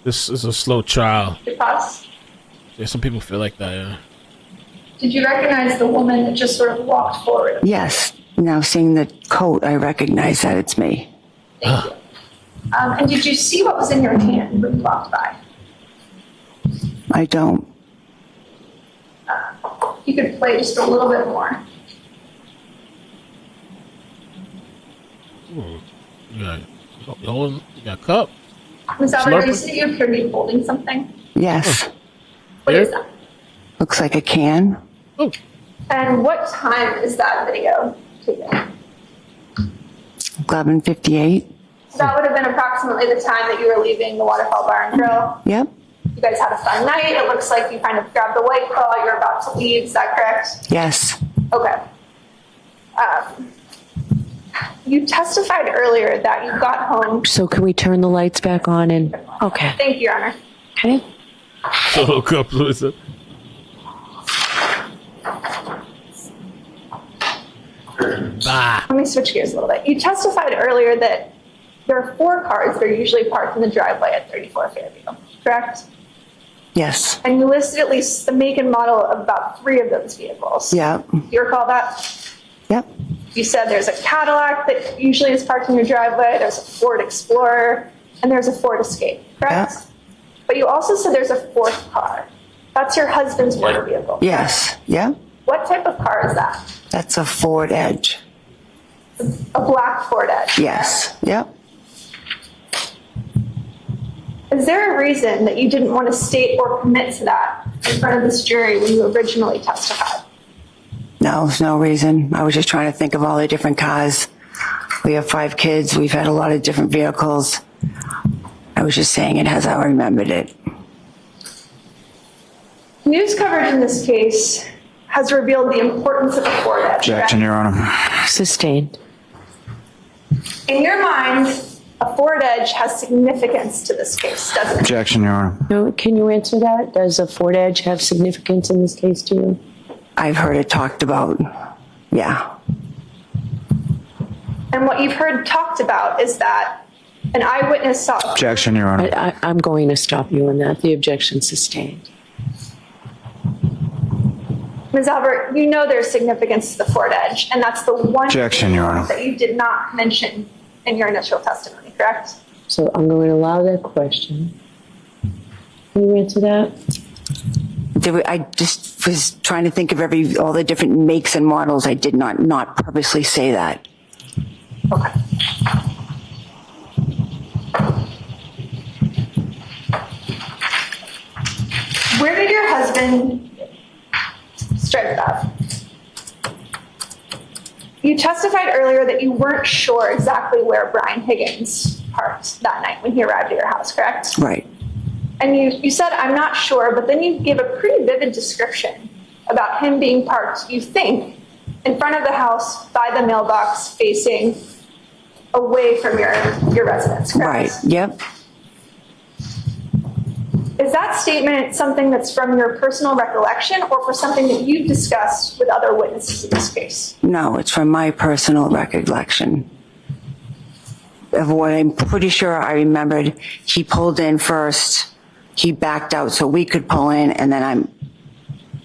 This is a slow trial. Your pause. Yeah, some people feel like that, yeah. Did you recognize the woman that just sort of walked forward? Yes. Now seeing the coat, I recognize that it's me. Thank you. And did you see what was in your hand when you walked by? I don't. You could play just a little bit more. You got a cup? Ms. Albert, you see you appear to be holding something? Yes. What is that? Looks like a can. And what time is that video taken? 11:58. So that would have been approximately the time that you were leaving the Waterfall Bar and Grill. Yep. You guys had a fun night. It looks like you kind of grabbed the White Claw. You're about to leave. Is that correct? Yes. Okay. You testified earlier that you got home. So can we turn the lights back on and, okay. Thank you, Your Honor. Okay. So cup, Lisa. Let me switch gears a little bit. You testified earlier that there are 4 cars that are usually parked in the driveway at 34 Fairview, correct? Yes. And you listed at least the make and model of about 3 of those vehicles. Yep. Do you recall that? Yep. You said there's a Cadillac that usually is parked in your driveway, there's a Ford Explorer, and there's a Ford Escape, correct? Yep. But you also said there's a 4th car. That's your husband's motor vehicle. Yes. Yep. What type of car is that? That's a Ford Edge. A black Ford Edge? Yes. Yep. Is there a reason that you didn't want to state or commit to that in front of this jury when you originally testified? No, there's no reason. I was just trying to think of all the different cars. We have 5 kids. We've had a lot of different vehicles. I was just saying it as I remembered it. News coverage in this case has revealed the importance of a Ford Edge. Objection, Your Honor. Sustained. In your mind, a Ford Edge has significance to this case, doesn't it? Objection, Your Honor. No, can you answer that? Does a Ford Edge have significance in this case to you? I've heard it talked about. Yeah. And what you've heard talked about is that an eyewitness saw. Objection, Your Honor. I'm going to stop you on that. The objection sustained. Ms. Albert, you know there's significance to the Ford Edge, and that's the one Objection, Your Honor. that you did not mention in your initial testimony, correct? So I'm going to allow that question. Can you answer that? I just was trying to think of all the different makes and models. I did not purposely say that. Okay. Where did your husband strike that? You testified earlier that you weren't sure exactly where Brian Higgins parked that night when he arrived at your house, correct? Right. And you said, I'm not sure, but then you gave a pretty vivid description about him being parked, you think, in front of the house by the mailbox facing away from your residence, correct? Right, yep. Is that statement something that's from your personal recollection or for something that you've discussed with other witnesses in this case? No, it's from my personal recollection of what I'm pretty sure I remembered. He pulled in first, he backed out so we could pull in, and then I'm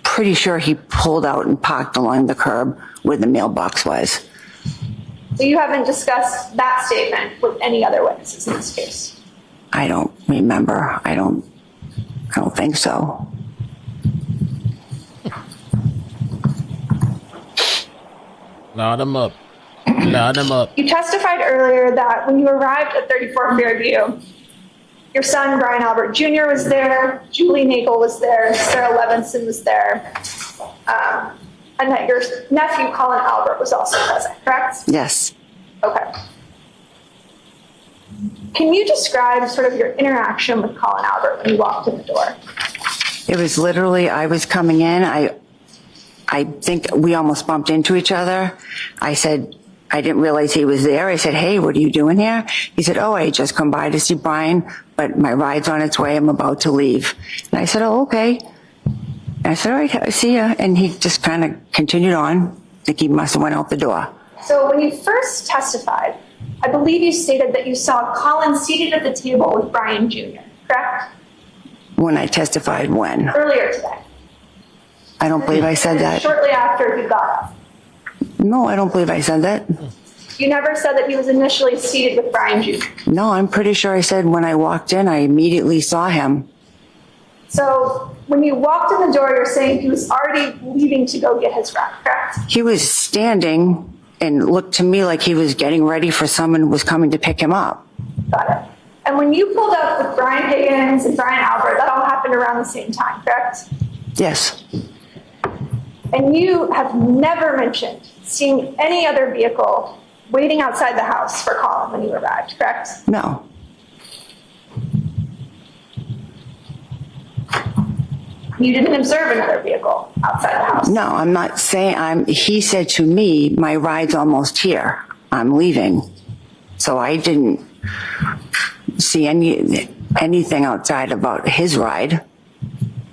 pretty sure he pulled out and parked along the curb where the mailbox was. So you haven't discussed that statement with any other witnesses in this case? I don't remember. I don't think so. Loud him up. Loud him up. You testified earlier that when you arrived at 34 Fairview, your son, Brian Albert Jr. was there, Julie Nagel was there, Sarah Levinson was there, and that your nephew, Colin Albert, was also present, correct? Yes. Okay. Can you describe sort of your interaction with Colin Albert when you walked in the door? It was literally, I was coming in, I think we almost bumped into each other. I said, I didn't realize he was there. I said, hey, what are you doing here? He said, oh, I just come by to see Brian, but my ride's on its way. I'm about to leave. And I said, oh, okay. And I said, all right, I see ya. And he just kind of continued on. I think he must have went out the door. So when you first testified, I believe you stated that you saw Colin seated at the table with Brian Jr., correct? When I testified, when? Earlier today. I don't believe I said that. Shortly after he got up. No, I don't believe I said that. You never said that he was initially seated with Brian Jr.? No, I'm pretty sure I said when I walked in, I immediately saw him. So when you walked in the door, you're saying he was already leaving to go get his ride, correct? He was standing and looked to me like he was getting ready for someone who was coming to pick him up. Got it. And when you pulled up with Brian Higgins and Brian Albert, that all happened around the same time, correct? Yes. And you have never mentioned seeing any other vehicle waiting outside the house for Colin when you arrived, correct? No. You didn't observe another vehicle outside the house? No, I'm not saying, he said to me, my ride's almost here. I'm leaving. So I didn't see anything outside about his ride.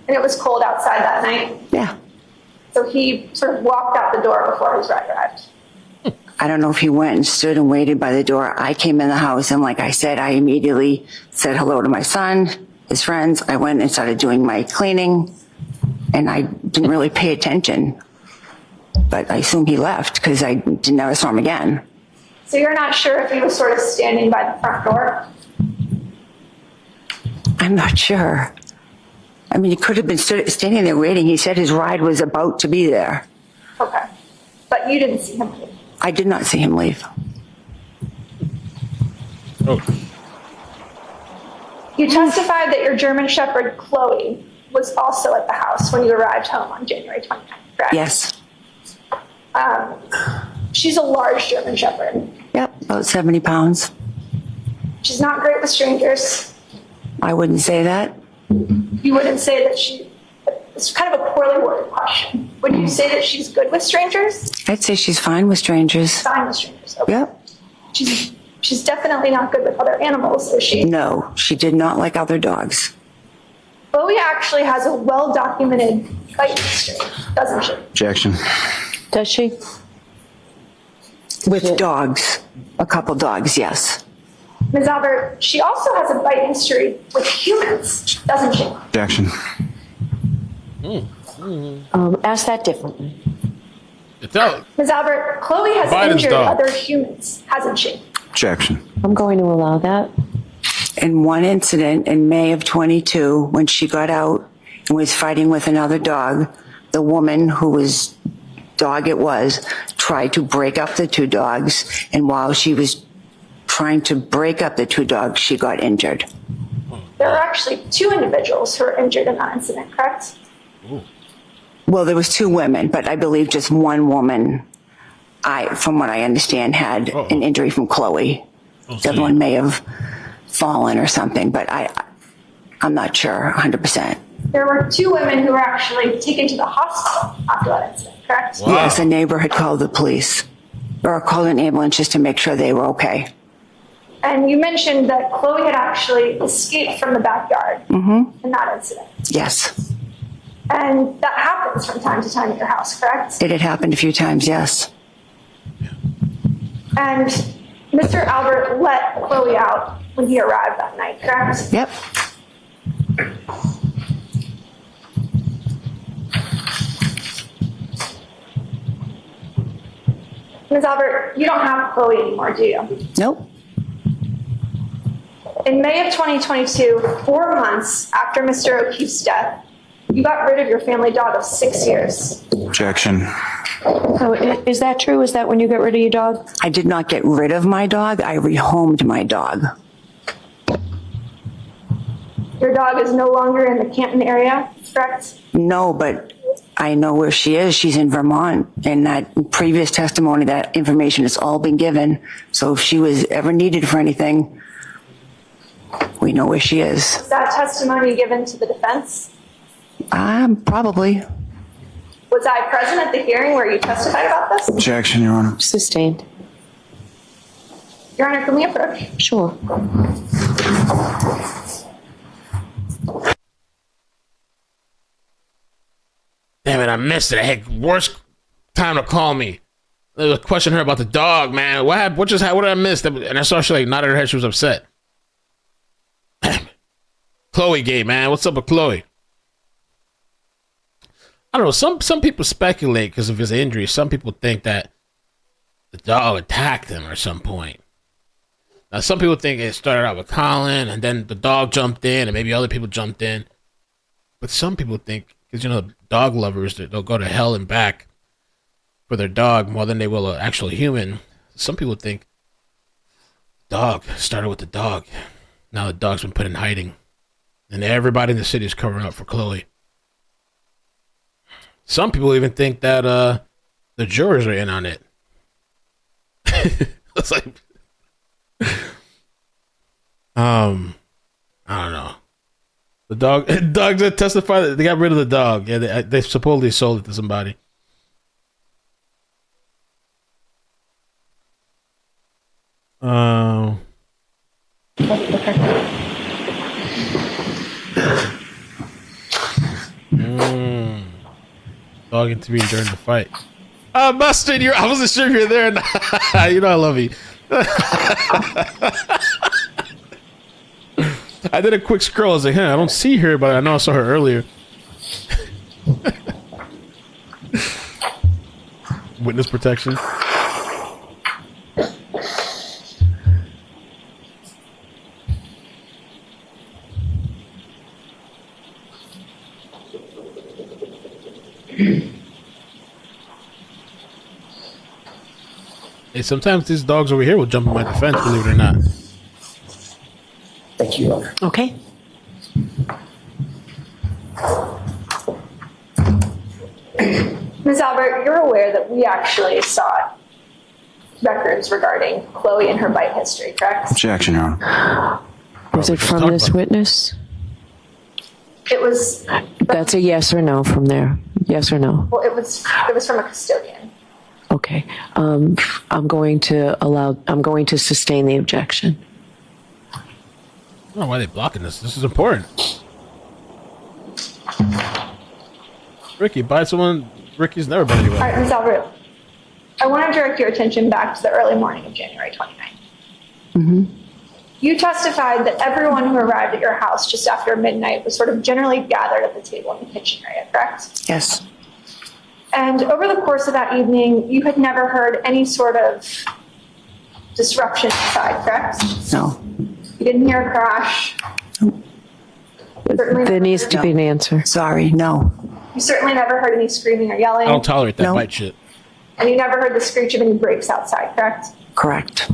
And it was cold outside that night? Yeah. So he sort of walked out the door before his ride arrived? I don't know if he went and stood and waited by the door. I came in the house, and like I said, I immediately said hello to my son, his friends. I went and started doing my cleaning, and I didn't really pay attention. But I assume he left because I never saw him again. So you're not sure if he was sort of standing by the front door? I'm not sure. I mean, he could have been standing there waiting. He said his ride was about to be there. Okay. But you didn't see him leave? I did not see him leave. Oh. You testified that your German Shepherd, Chloe, was also at the house when you arrived home on January 29th, correct? Yes. She's a large German Shepherd. Yep, about 70 pounds. She's not great with strangers. I wouldn't say that. You wouldn't say that it's kind of a poorly worded question. Would you say that she's good with strangers? I'd say she's fine with strangers. Fine with strangers. Okay. Yep. She's definitely not good with other animals, is she? No, she did not like other dogs. Chloe actually has a well-documented bite history, doesn't she? Objection. Does she? With dogs. A couple dogs, yes. Ms. Albert, she also has a bite history with humans, doesn't she? Objection. Ask that differently. Ms. Albert, Chloe has Biden's injured dog. other humans, hasn't she? Objection. I'm going to allow that. In one incident in May of 22, when she got out and was fighting with another dog, the woman whose dog it was tried to break up the two dogs, and while she was trying to break up the two dogs, she got injured. There are actually 2 individuals who were injured in that incident, correct? Well, there was 2 women, but I believe just one woman, from what I understand, had an injury from Chloe. The other one may have fallen or something, but I'm not sure 100%. There were 2 women who were actually taken to the hospital after that incident, correct? Wow. Yes, a neighbor had called the police or called an ambulance just to make sure they were okay. And you mentioned that Chloe had actually escaped from the backyard in that incident. Yes. And that happens from time to time at your house, correct? It had happened a few times, yes. And Mr. Albert let Chloe out when he arrived that night, correct? Yep. Ms. Albert, you don't have Chloe anymore, do you? Nope. In May of 2022, 4 months after Mr. O'Keefe's death, you got rid of your family dog of 6 years. Objection. So is that true? Is that when you got rid of your dog? I did not get rid of my dog. I rehomed my dog. Your dog is no longer in the Canton area, correct? No, but I know where she is. She's in Vermont. And that previous testimony, that information has all been given. So if she was ever needed for anything, we know where she is. Was that testimony given to the defense? Probably. Was I present at the hearing where you testified about this? Objection, Your Honor. Sustained. Your Honor, can we approach? Sure. Damn it, I missed it. Heck, worst time to call me. There was a question her about the dog, man. What happened? What just happened? What did I miss? And I saw she like nodded her head. She was upset. Chloe gay, man. What's up with Chloe? I don't know. Some people speculate because of his injury. Some people think that the dog attacked him at some point. Now, some people think it started out with Colin, and then the dog jumped in, and maybe other people jumped in. But some people think, because you know, dog lovers, they'll go to hell and back for their dog more than they will an actual human. Some people think dog started with the dog. Now the dog's been put in hiding, and everybody in the city is covering up for Chloe. Some people even think that the jurors are in on it. It's like, I don't know. The dogs that testified that they got rid of the dog. Yeah, they supposedly sold it to somebody. Dog intervened during the fight. Mustard, I wasn't sure if you were there or not. You know I love you. I did a quick scroll. I was like, I don't see her, but I know I saw her earlier. Witness protection. Hey, sometimes these dogs over here will jump in my defense, believe it or not. Thank you, Your Honor. Okay. Ms. Albert, you're aware that we actually sought records regarding Chloe and her bite history, correct? Objection, Your Honor. Was it from this witness? It was. That's a yes or no from there. Yes or no? Well, it was from a custodian. Okay. I'm going to sustain the objection. I don't know why they're blocking this. This is important. Ricky, buy someone. Ricky's never been anywhere. All right, Ms. Albert, I want to direct your attention back to the early morning of January 29th. Mm-hmm. You testified that everyone who arrived at your house just after midnight was sort of generally gathered at the table in the kitchen area, correct? Yes. And over the course of that evening, you had never heard any sort of disruption inside, correct? No. You didn't hear a crash? There needs to be an answer. Sorry, no. You certainly never heard any screaming or yelling? I don't tolerate that bite shit. And you never heard the screech of any brakes outside, correct? Correct.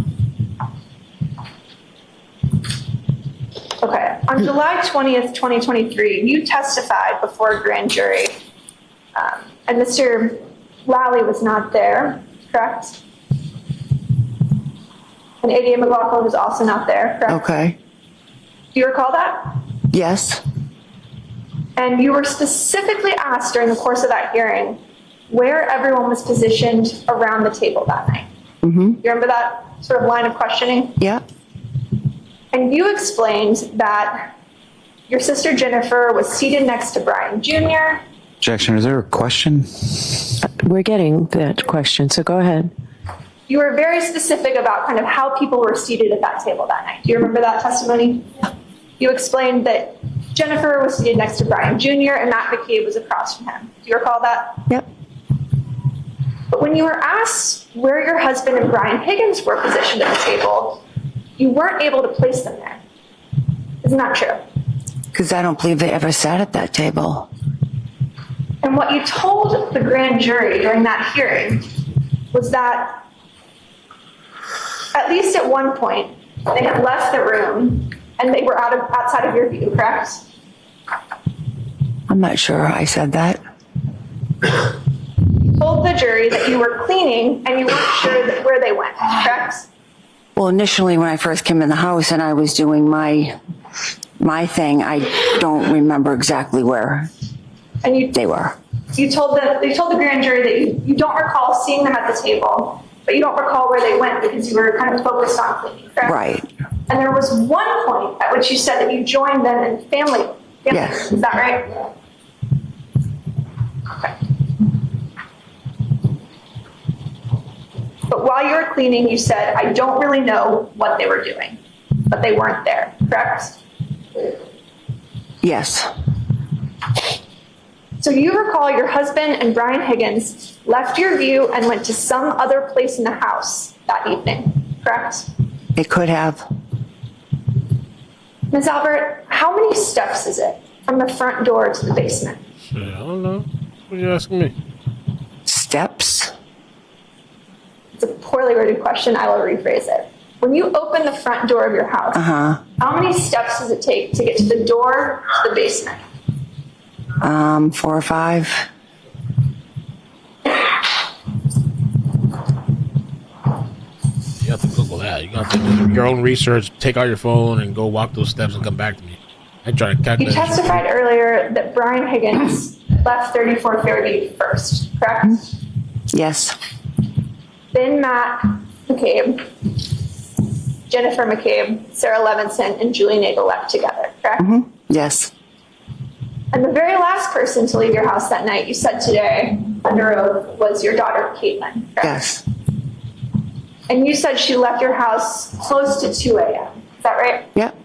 Okay. On July 20th, 2023, you testified before a grand jury, and Mr. Lally was not there, correct? And ADA McLaughlin was also not there, correct? Okay. Do you recall that? Yes. And you were specifically asked during the course of that hearing where everyone was positioned around the table that night. Mm-hmm. You remember that sort of line of questioning? Yeah. And you explained that your sister Jennifer was seated next to Brian Jr. Objection. Is there a question? We're getting that question, so go ahead. You were very specific about kind of how people were seated at that table that night. Do you remember that testimony? You explained that Jennifer was seated next to Brian Jr. and Matt McCabe was across from him. Do you recall that? Yep. But when you were asked where your husband and Brian Higgins were positioned at the table, you weren't able to place them there. Isn't that true? Because I don't believe they ever sat at that table. And what you told the grand jury during that hearing was that at least at one point they had left the room and they were outside of your view, correct? I'm not sure I said that. You told the jury that you were cleaning and you weren't sure where they went, correct? Well, initially when I first came in the house and I was doing my thing, I don't remember exactly where they were. You told the grand jury that you don't recall seeing them at the table, but you don't recall where they went because you were kind of focused on cleaning, correct? Right. And there was one point at which you said that you joined them in family. Yes. Is that right? Okay. But while you were cleaning, you said, I don't really know what they were doing, but they weren't there, correct? Yes. So you recall your husband and Brian Higgins left your view and went to some other place in the house that evening, correct? It could have. Ms. Albert, how many steps is it from the front door to the basement? I don't know. What are you asking me? Steps? It's a poorly worded question. I will rephrase it. When you open the front door of your house, how many steps does it take to get to the door to the basement? 4 or 5. You have to Google that. You have to do your own research, take out your phone, and go walk those steps and come back to me. I try to You calculate. testified earlier that Brian Higgins left 34 Fairview first, correct? Yes. Then Matt McCabe, Jennifer McCabe, Sarah Levinson, and Julie Nagel left together, correct? Yes. And the very last person to leave your house that night, you said today, under oath, was your daughter, Caitlin, correct? Yes. And you said she left your house close to 2 a.m. Is that right? Yep.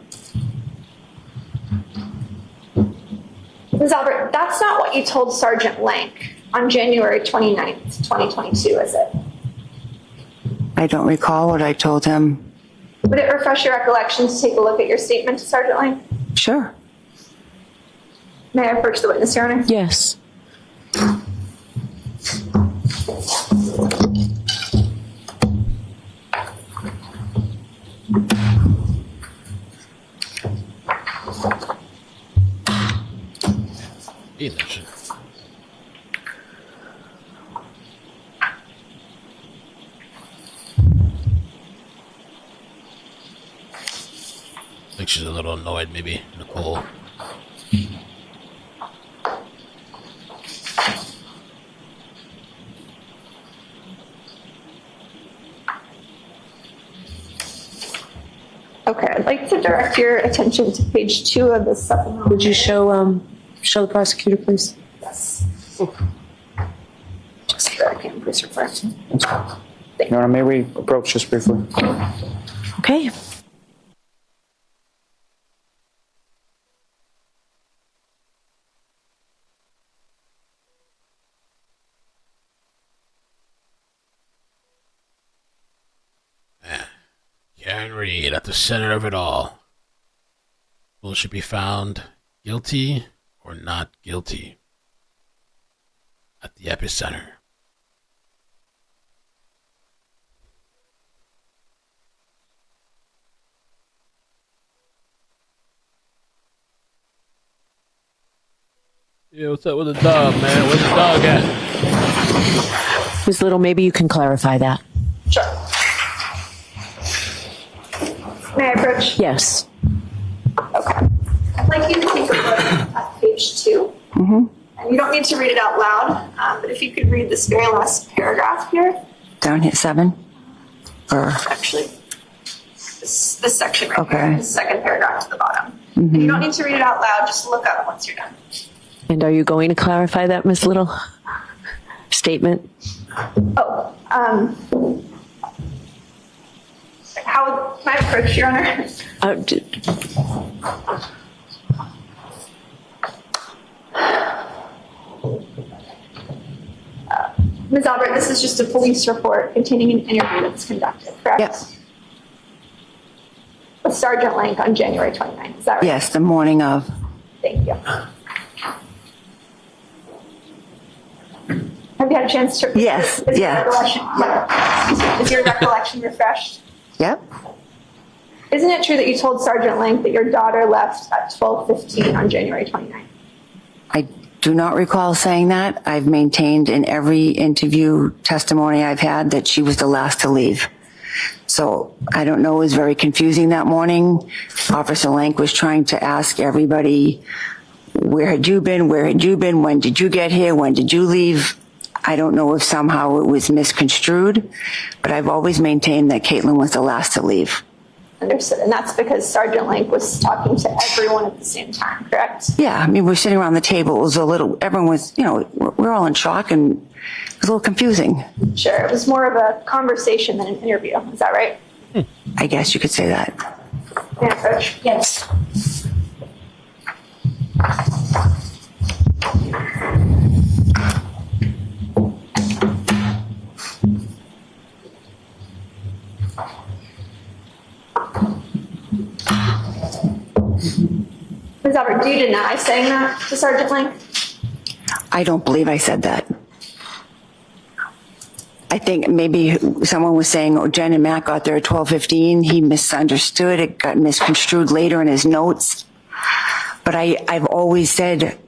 Ms. Albert, that's not what you told Sergeant Lank on January 29th, 2022, is it? I don't recall what I told him. Would it refresh your recollection to take a look at your statement to Sergeant Lank? Sure. May I approach the witness, Your Honor? Yes. think she's a little annoyed, maybe, Nicole. Okay, I'd like to direct your attention to page 2 of the supplemental. Would you show the prosecutor, please? Yes. Just so that I can please refer. Your Honor, may we approach just briefly? Okay. Karen Reed at the center of it all. Will she be found guilty or not guilty? At the epicenter. Yeah, what's up with the dog, man? Where's the dog at? Ms. Little, maybe you can clarify that. Sure. May I approach? Yes. Okay. I'd like you to take a look at page 2. Mm-hmm. And you don't need to read it out loud, but if you could read this very last paragraph here. Down here, 7? Or Actually, this section right Okay. here, the second paragraph to the bottom. Mhm. And you don't need to read it out loud, just look up once you're done. And are you going to clarify that, Ms. Little? Statement? Oh, how can I approach, Your Honor? Ms. Albert, this is just a police report containing an interview that was conducted, correct? Yes. With Sergeant Lank on January 29th, is that right? Yes, the morning of. Thank you. Have you had a chance to? Yes, Is yeah. Is your recollection refreshed? Yep. Isn't it true that you told Sergeant Lank that your daughter left at 12:15 on January 29th? I do not recall saying that. I've maintained in every interview testimony I've had that she was the last to leave. So I don't know, it was very confusing that morning. Officer Lank was trying to ask everybody, where had you been? Where had you been? When did you get here? When did you leave? I don't know if somehow it was misconstrued, but I've always maintained that Caitlin was the last to leave. Understood. And that's because Sergeant Lank was talking to everyone at the same time, correct? Yeah, I mean, we're sitting around the table. It was a little, everyone was, we're all in shock, and it was a little confusing. Sure. It was more of a conversation than an interview. Is that right? I guess you could say that. May I approach? Yes. Ms. Albert, do you deny saying that to Sergeant Lank? I don't believe I said that. I think maybe someone was saying, oh, Jen and Matt got there at 12:15. He misunderstood. It got misconstrued later in his notes. But I've always said,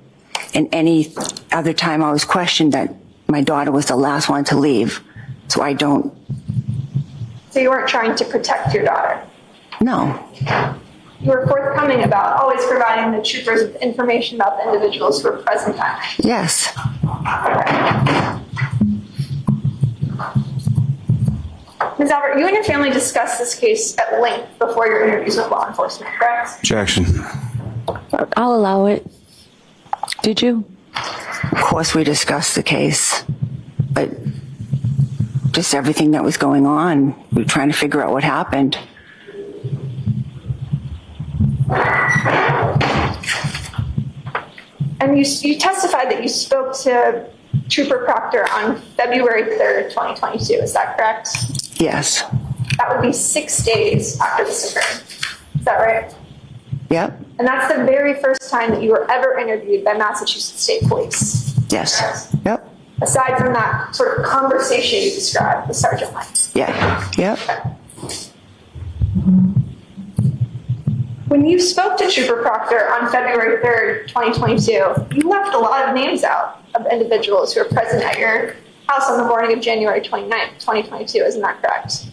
in any other time I was questioned, that my daughter was the last one to leave. So I don't. So you weren't trying to protect your daughter? No. You were forthcoming about always providing the troopers with information about the individuals who were present that night? Yes. Okay. Ms. Albert, you and your family discussed this case at length before your interviews with law enforcement, correct? Objection. I'll allow it. Did you? Of course we discussed the case, but just everything that was going on, we were trying to figure out what happened. And you testified that you spoke to Trooper Proctor on February 3rd, 2022. Is that correct? Yes. That would be 6 days after this occurred. Is that right? Yep. And that's the very first time that you were ever interviewed by Massachusetts State Police. Yes. Yep. Aside from that sort of conversation you described with Sergeant Lank. Yeah. Yep. When you spoke to Trooper Proctor on February 3rd, 2022, you left a lot of names out of individuals who were present at your house on the morning of January 29th, 2022. Isn't that correct?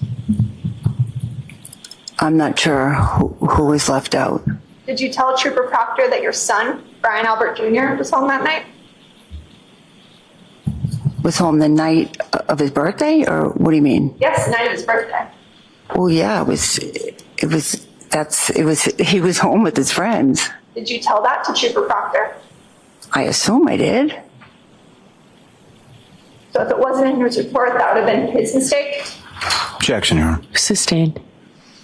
I'm not sure who was left out. Did you tell Trooper Proctor that your son, Brian Albert Jr., was home that night? Was home the night of his birthday, or what do you mean? Yes, the night of his birthday. Well, yeah, he was home with his friends. Did you tell that to Trooper Proctor? I assume I did. So if it wasn't in his report, that would have been his mistake? Objection, Your Honor. Sustained.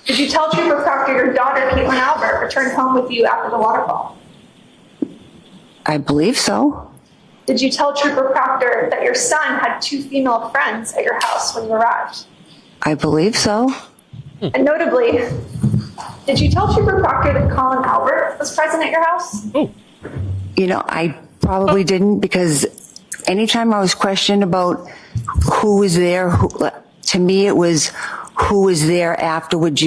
Did you tell Trooper Proctor your daughter, Caitlin Albert, returned home with you after the waterfall? I believe so. Did you tell Trooper Proctor that your son had 2 female friends at your house when you arrived? I believe so. And notably, did you tell Trooper Proctor that Colin Albert was present at your house? You know, I probably didn't, because anytime I was questioned about who was there, to me it was who was there afterwards,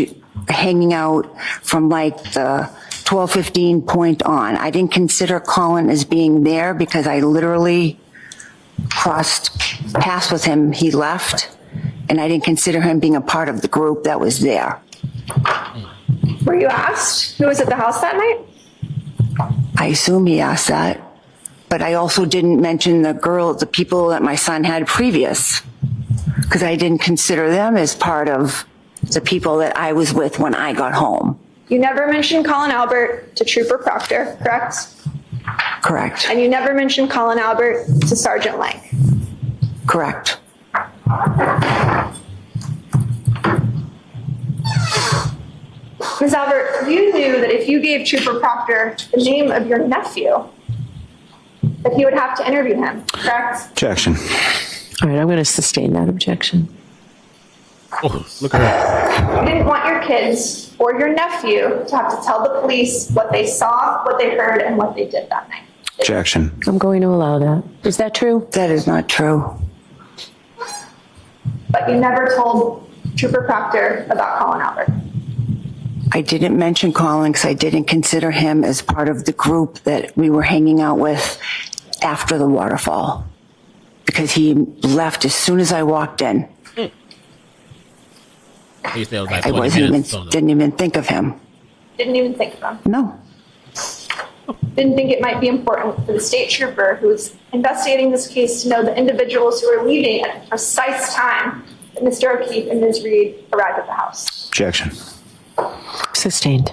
hanging out from like the 12:15 point on. I didn't consider Colin as being there because I literally crossed paths with him. He left, and I didn't consider him being a part of the group that was there. Were you asked who was at the house that night? I assume he asked that, but I also didn't mention the people that my son had previous, because I didn't consider them as part of the people that I was with when I got home. You never mentioned Colin Albert to Trooper Proctor, correct? Correct. And you never mentioned Colin Albert to Sergeant Lang? Correct. Ms. Albert, you knew that if you gave Trooper Proctor the name of your nephew, that he would have to interview him, correct? Objection. All right, I'm going to sustain that objection. Oh, look at her. You didn't want your kids or your nephew to have to tell the police what they saw, what they heard, and what they did that night. Objection. I'm going to allow that. Is that true? That is not true. But you never told Trooper Proctor about Colin Albert. I didn't mention Colin because I didn't consider him as part of the group that we were hanging out with after the waterfall, because he left as soon as I walked in. Like I didn't even think of him. Didn't even think of him. No. Didn't think it might be important for the state trooper who was investigating this case to know the individuals who were leaving at the precise time that Mr. O'Keefe and Ms. Reed arrived at the house. Objection. Sustained.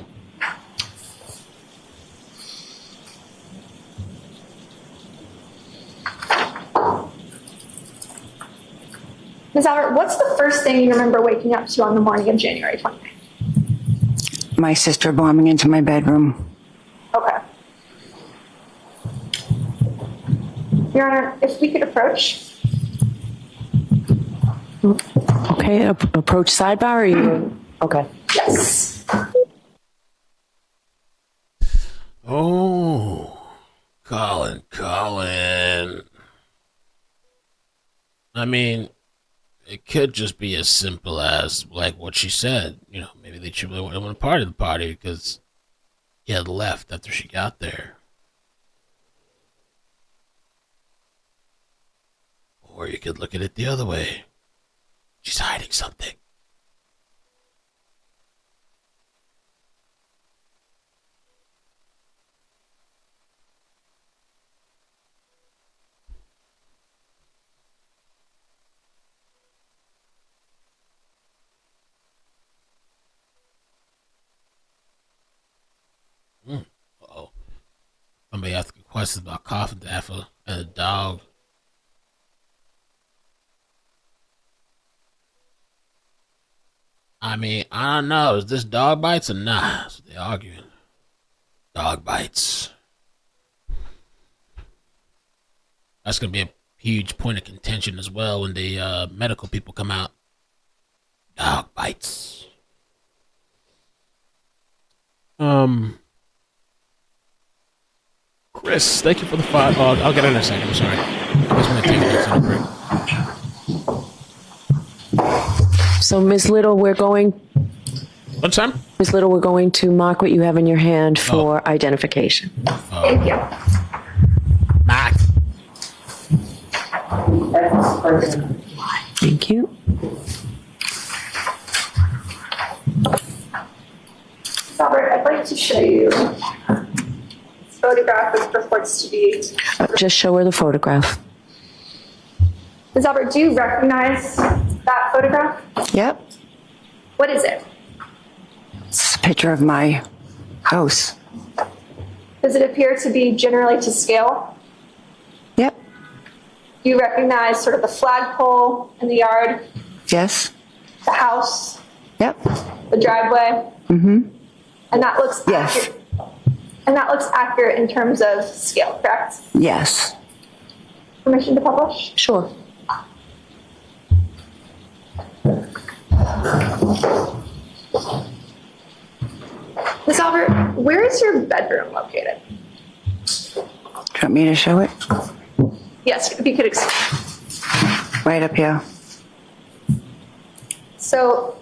Ms. Albert, what's the first thing you remember waking up to on the morning of January 29th? My sister bombing into my bedroom. Okay. Your Honor, if we could approach. Okay, approach sidebar, or you? Okay. Yes. Oh, Colin. I mean, it could just be as simple as, like what she said. You know, maybe they truly want to part of the party because he had left after she got there. Or you could look at it the other way. She's hiding something. Uh-oh. Somebody asking questions about Coffin Daffer and a dog. I mean, I don't know. Is this dog bites or not? That's what they're arguing. Dog bites. That's going to be a huge point of contention as well when the medical people come out. Dog bites. Chris, thank you for the $5. Oh, I'll get in a second. I'm sorry. I guess we're going to take a break. So, Ms. Little, we're going. What time? Ms. Little, we're going to mark what you have in your hand for identification. Thank you. Mark. Thank you. to show you this photograph, which purports to be. Just show her the photograph. Ms. Albert, do you recognize that photograph? Yep. What is it? It's a picture of my house. Does it appear to be generally to scale? Yep. Do you recognize sort of the flagpole in the yard, Yes. the house, Yep. the driveway? Mm-hmm. And that looks Yes. accurate. And that looks accurate in terms of scale, correct? Yes. Permission to publish? Sure. Ms. Albert, where is your bedroom located? Do you want me to show it? Yes, if you could explain. Right up here. So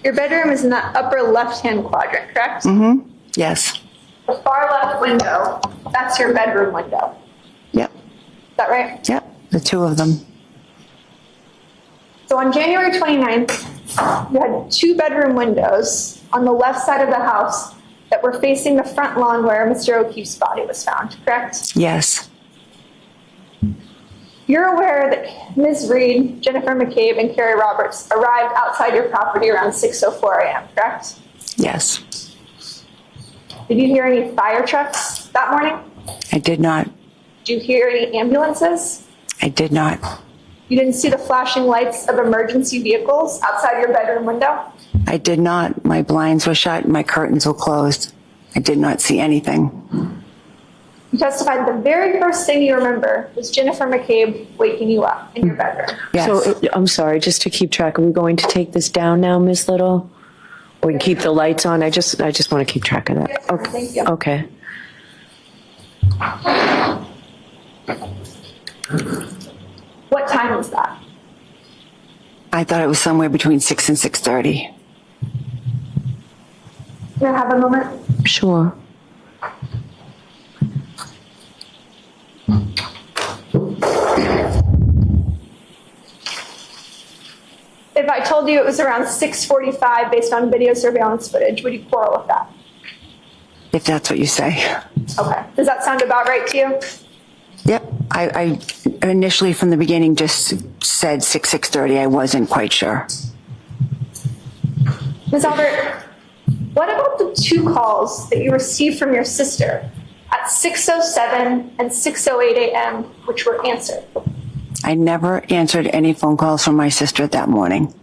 your bedroom is in that upper left-hand quadrant, correct? Mm-hmm. Yes. The far left window, that's your bedroom window. Yep. Is that right? Yep. The two of them. So on January 29th, you had 2 bedroom windows on the left side of the house that were facing the front lawn where Mr. O'Keefe's body was found, correct? Yes. You're aware that Ms. Reed, Jennifer McCabe, and Carrie Roberts arrived outside your property around 6:04 a.m., correct? Yes. Did you hear any fire trucks that morning? I did not. Did you hear any ambulances? I did not. You didn't see the flashing lights of emergency vehicles outside your bedroom window? I did not. My blinds were shut and my curtains were closed. I did not see anything. You testified the very first thing you remember was Jennifer McCabe waking you up in your bedroom. Yes. So I'm sorry, just to keep track, are we going to take this down now, Ms. Little? Or we can keep the lights on? I just want to keep track of that. Yes, Okay. thank you. Okay. What time was that? I thought it was somewhere between 6 and 6:30. Can I have a moment? Sure. If I told you it was around 6:45 based on video surveillance footage, would you quarrel with that? If that's what you say. Okay. Does that sound about right to you? Yep. I initially from the beginning just said 6:30. I wasn't quite sure. Ms. Albert, what about the 2 calls that you received from your sister at 6:07 and 6:08 a.m., which were answered? I never answered any phone calls from my sister that morning.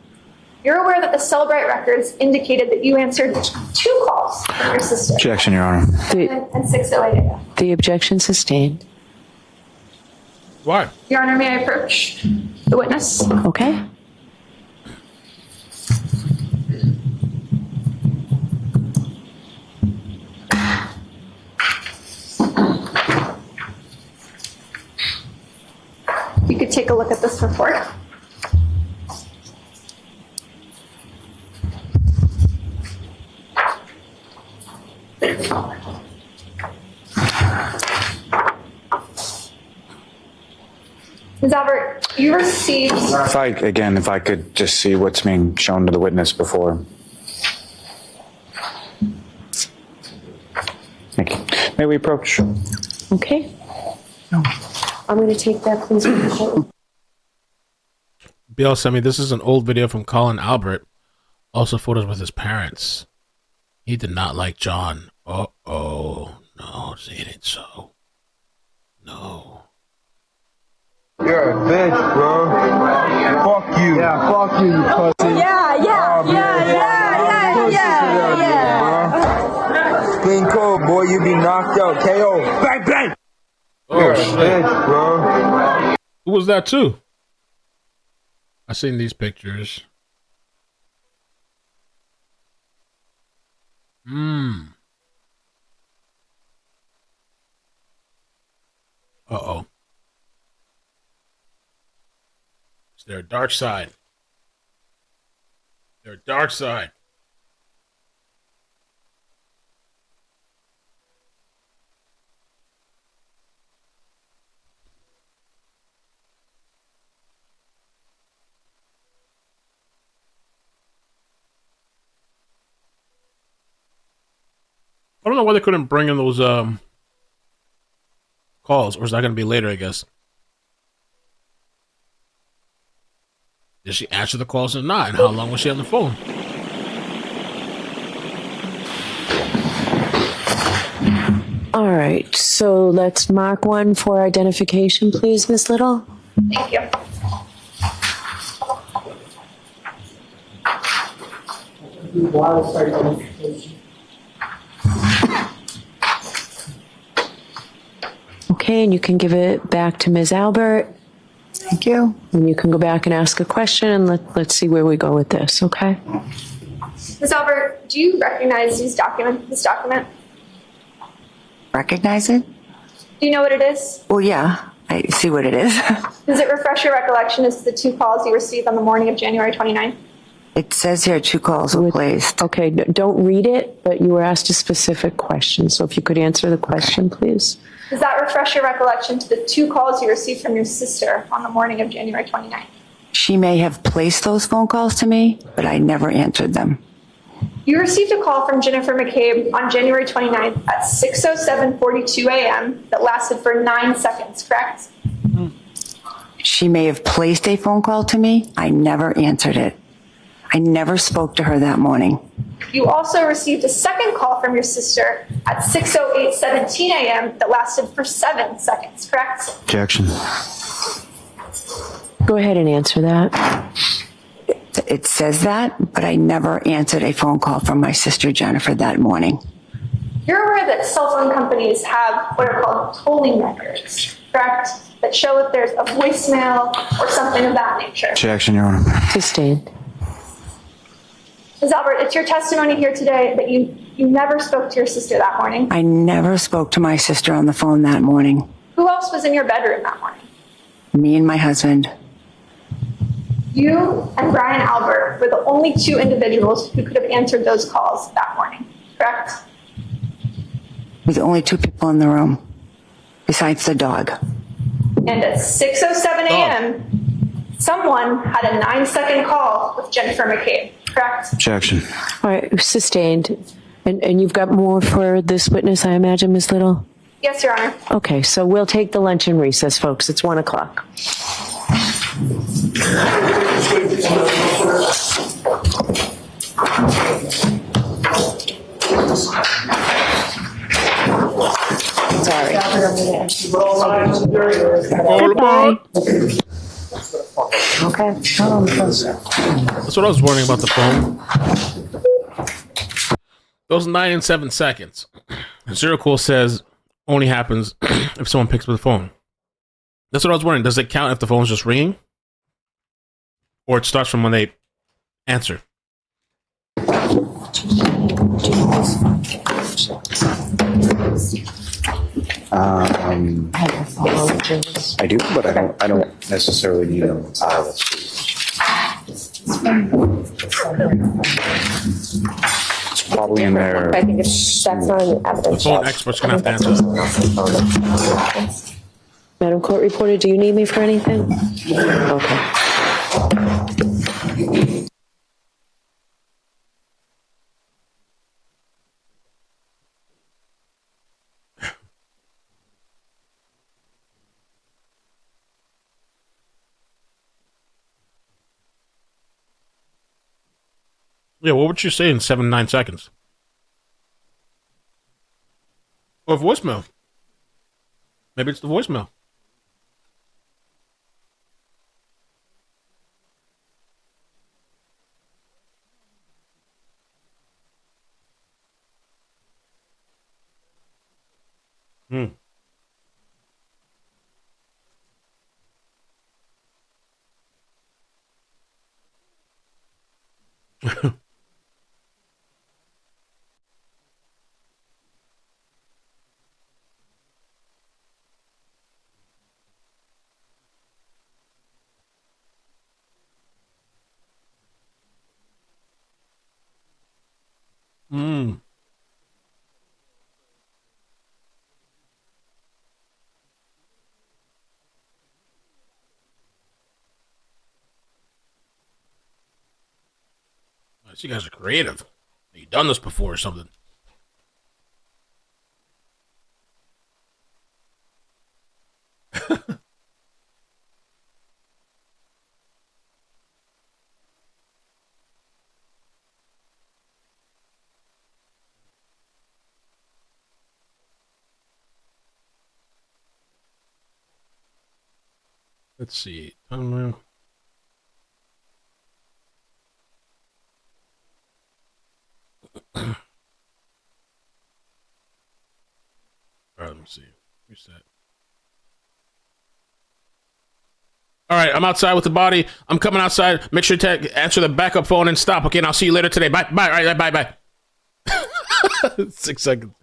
You're aware that the Celebrite records indicated that you answered 2 calls from your sister. Objection, Your Honor. And 6:08 a.m. The objection sustained. Why? Your Honor, may I approach the witness? Okay. You could take a look at this report. Ms. Albert, you received. If I could just see what's being shown to the witness before. Thank you. May we approach? Okay. I'm going to take that, please. Bill sent me, this is an old video from Colin Albert. Also photos with his parents. He did not like John. Uh-oh. No, see, it ain't so. No. You're a bitch, bro. Fuck you. Yeah, fuck you, pussy. Yeah. Clean cold, boy. You be knocked out. KO. Bang, bang. Oh, You're a shit. bitch, bro. Who was that too? I seen these pictures. Uh-oh. Is there a dark side? Is there a dark side? I don't know why they couldn't bring in those calls, or is that going to be later, I guess? Did she answer the calls or not? And how long was she on the phone? All right, so let's mark one for identification, please, Ms. Little. Thank you. Okay, and you can give it back to Ms. Albert. Thank you. And you can go back and ask a question, and let's see where we go with this, okay? Ms. Albert, do you recognize this document? Recognize it? Do you know what it is? Well, yeah, I see what it is. Does it refresh your recollection as to the 2 calls you received on the morning of January 29th? It says here 2 calls were placed. Okay, don't read it, but you were asked a specific question. So if you could answer the question, please. Does that refresh your recollection to the 2 calls you received from your sister on the morning of January 29th? She may have placed those phone calls to me, but I never answered them. You received a call from Jennifer McCabe on January 29th at 6:07:42 a.m. that lasted for 9 seconds, correct? She may have placed a phone call to me. I never answered it. I never spoke to her that morning. You also received a second call from your sister at 6:08:17 a.m. that lasted for 7 seconds, correct? Objection. Go ahead and answer that. It says that, but I never answered a phone call from my sister Jennifer that morning. You're aware that cell phone companies have what are called tolling records, correct? That show if there's a voicemail or something of that nature. Objection, Your Honor. Sustained. Ms. Albert, it's your testimony here today that you never spoke to your sister that morning. I never spoke to my sister on the phone that morning. Who else was in your bedroom that morning? Me and my husband. You and Brian Albert were the only 2 individuals who could have answered those calls that morning, correct? We're the only 2 people in the room, besides the dog. And at 6:07 a.m., someone had a 9-second call with Jennifer McCabe, correct? Objection. All right, sustained. And you've got more for this witness, I imagine, Ms. Little? Yes, Your Honor. Okay, so we'll take the luncheon recess, folks. It's 1 o'clock. Sorry. Goodbye. Okay. That's what I was wondering about the phone. Those 9 and 7 seconds. Zero Cool says only happens if someone picks up the phone. That's what I was wondering. Does it count if the phone's just ringing? Or it starts from when they answer? I do, but I don't necessarily need them. It's probably in there. I think that's not an evidence. The phone expert's gonna have to answer. Madam Court Reporter, do you need me for anything? Okay. Yeah, what would you say in 7, 9 seconds? Or voicemail. Maybe it's the voicemail. You guys are creative. You've done this before or something. Let's see. All right, let me see. Reset. All right, I'm outside with the body. I'm coming outside. Make sure to answer the backup phone and stop. Okay, and I'll see you later today. Bye. Bye. All right, bye. 6 seconds.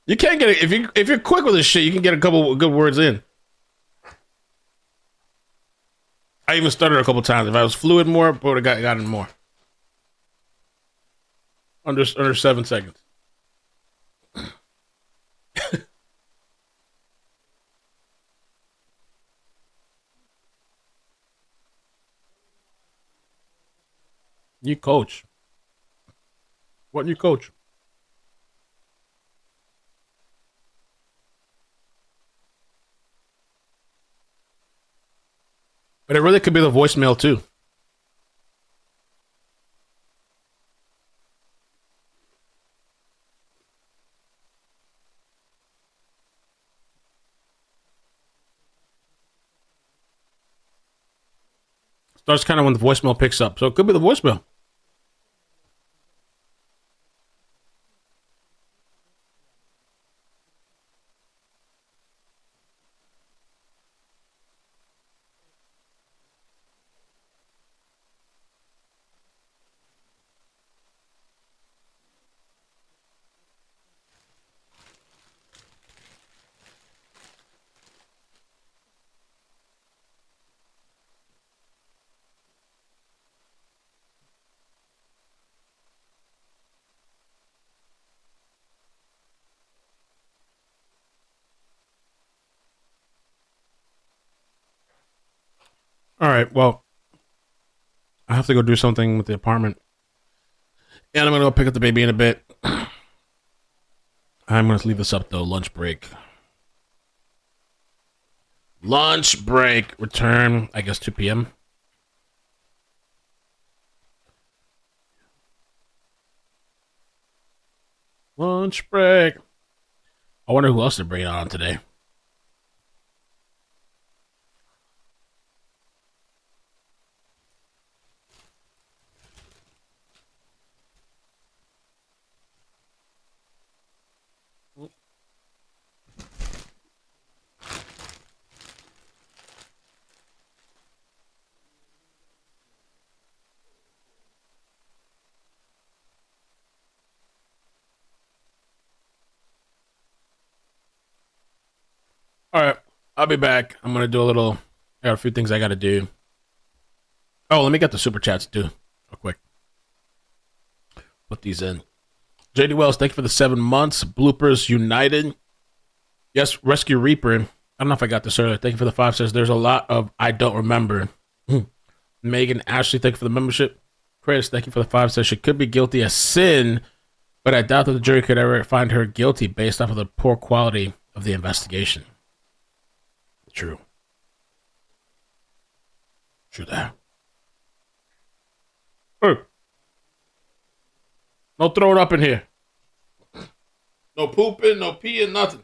You can't get it if you're quick with this shit. You can get a couple good words in. I even stuttered a couple times. If I was fluid more, I would have gotten more. Under 7 seconds. You coach. What you coach? But it really could be the voicemail too. Starts kind of when the voicemail picks up. So it could be the voicemail. All right, well, I have to go do something with the apartment. And I'm going to go pick up the baby in a bit. I'm going to leave this up, though. Lunch break. Lunch break. Return, I guess, 2 p.m. Lunch break. I wonder who else they're bringing on today. All right, I'll be back. I'm going to do I got a few things I got to do. Oh, let me get the super chats too, real quick. Put these in. JD Wells, thank you for the 7 months. Bloopers United. Yes, Rescue Reaper. I don't know if I got this earlier. Thank you for the 5 says. There's a lot of I don't remember. Megan Ashley, thank you for the membership. Chris, thank you for the 5 says. She could be guilty of sin, but I doubt that the jury could ever find her guilty based off of the poor quality of the investigation. True. True that. Hey. No throwing up in here. No pooping, no peeing, nothing.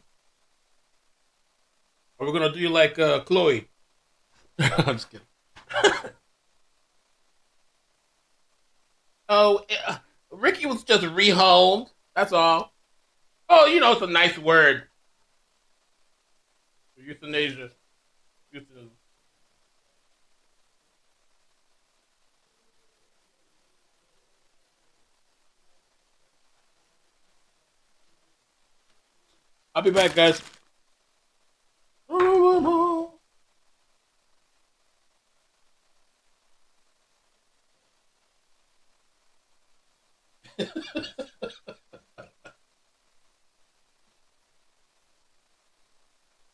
Or we're gonna do you like Chloe. I'm just kidding. Oh, Ricky was just rehomed. That's all. Oh, you know, it's a nice word. Euthanasia. Euthanasia. I'll be back, guys.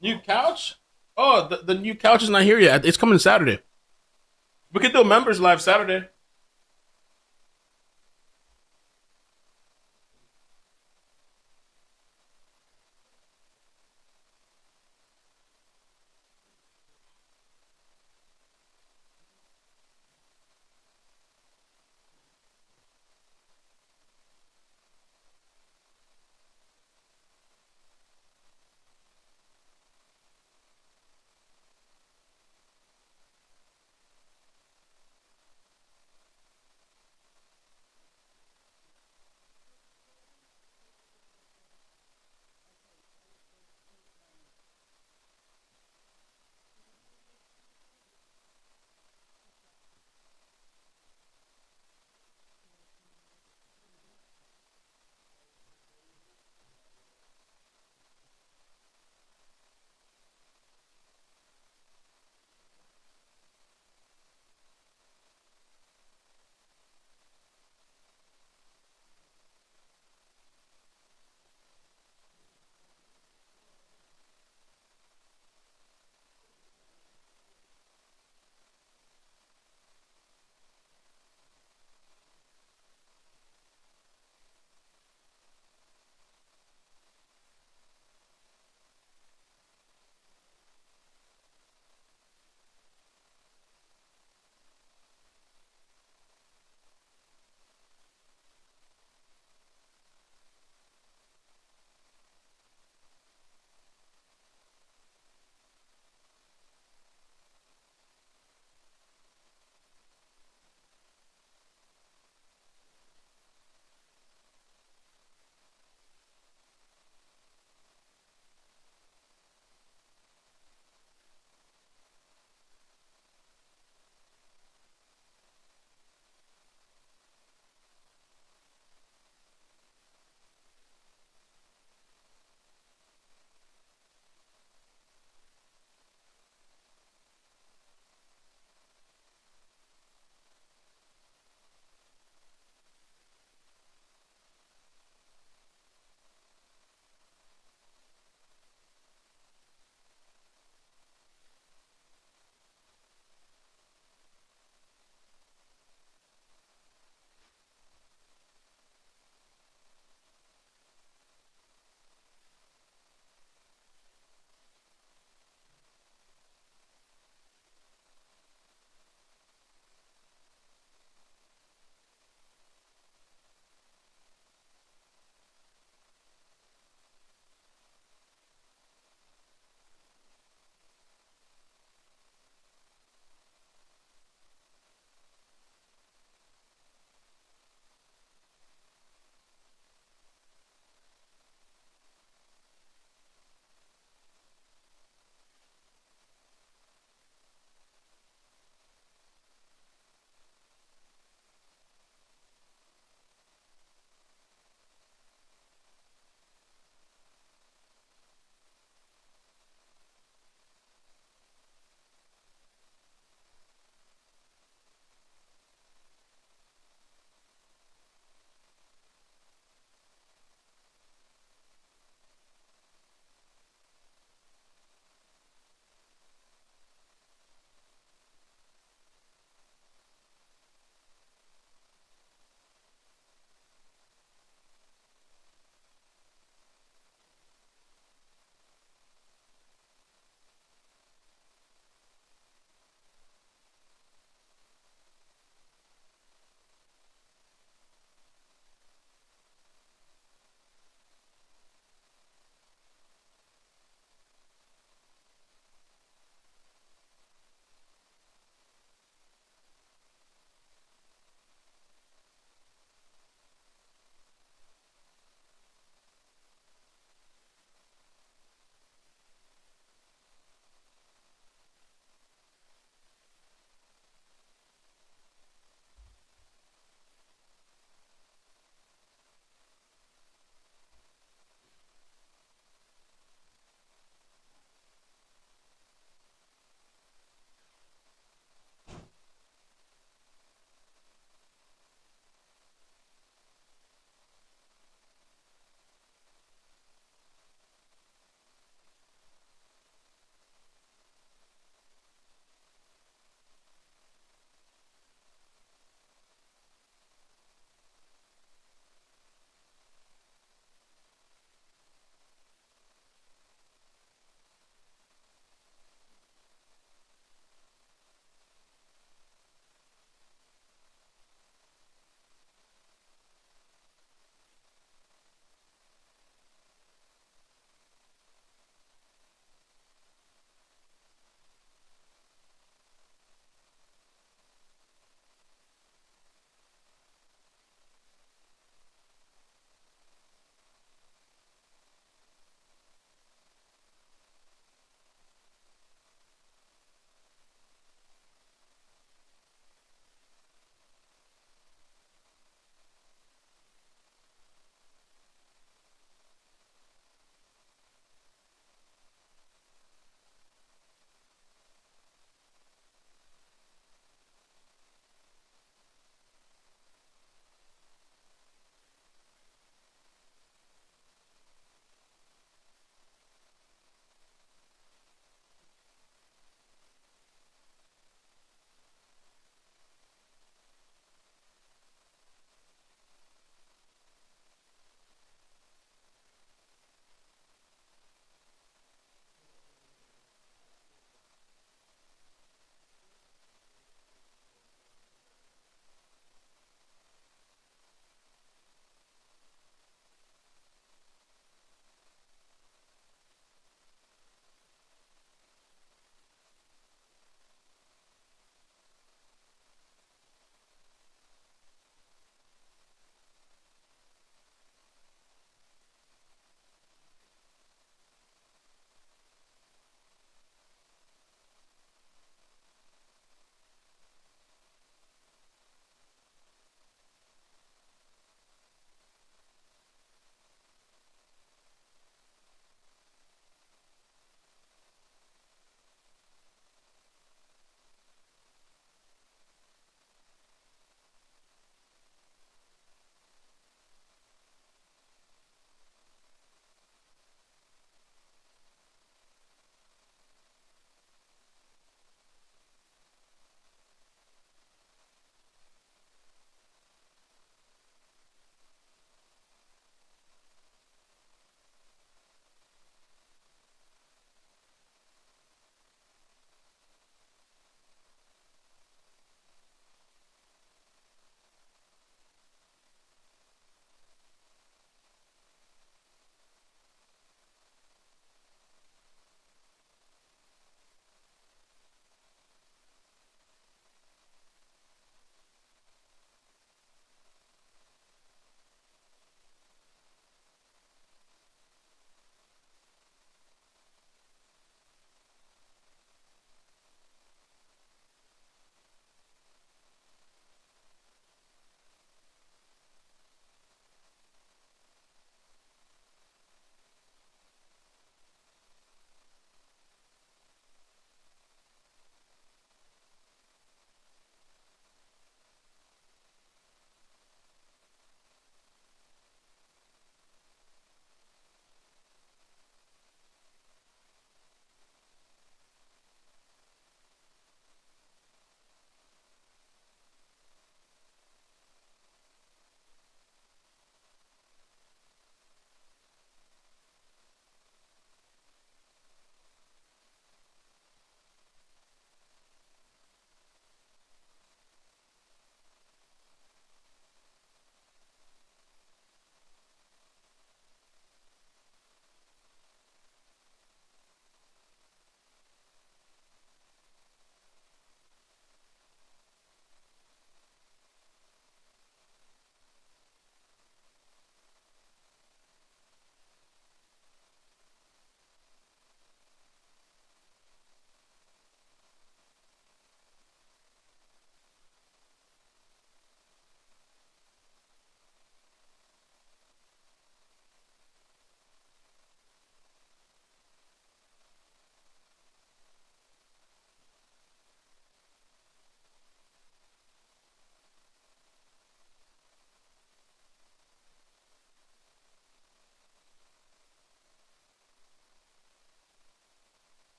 New couch? Oh, the new couch is not here yet. It's coming Saturday. We could do a members live Saturday.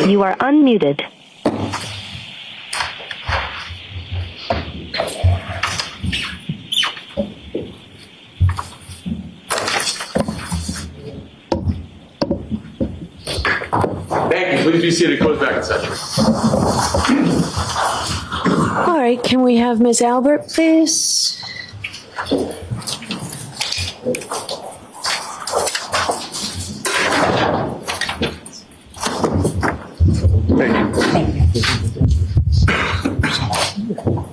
You are unmuted. Thank you. Please be seated. Close back in session. All right, can we have Ms. Albert, please? Thank you.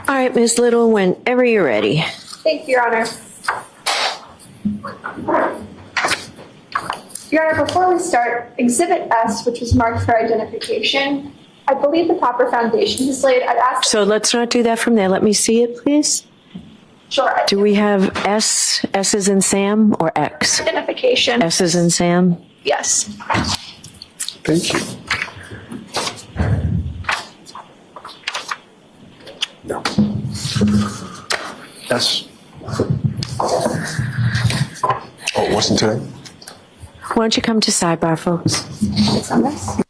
All right, Ms. Little, whenever you're ready. Thank you, Your Honor. Your Honor, before we start, Exhibit S, which was marked for identification, I believe the proper foundation is laid. I'd ask. So let's not do that from there. Let me see it, please. Sure. Do we have S as in Sam, or X? Identification. S as in Sam? Yes. Thank you. No. Yes. Oh, it wasn't today? Why don't you come to sidebar, folks? It's on this.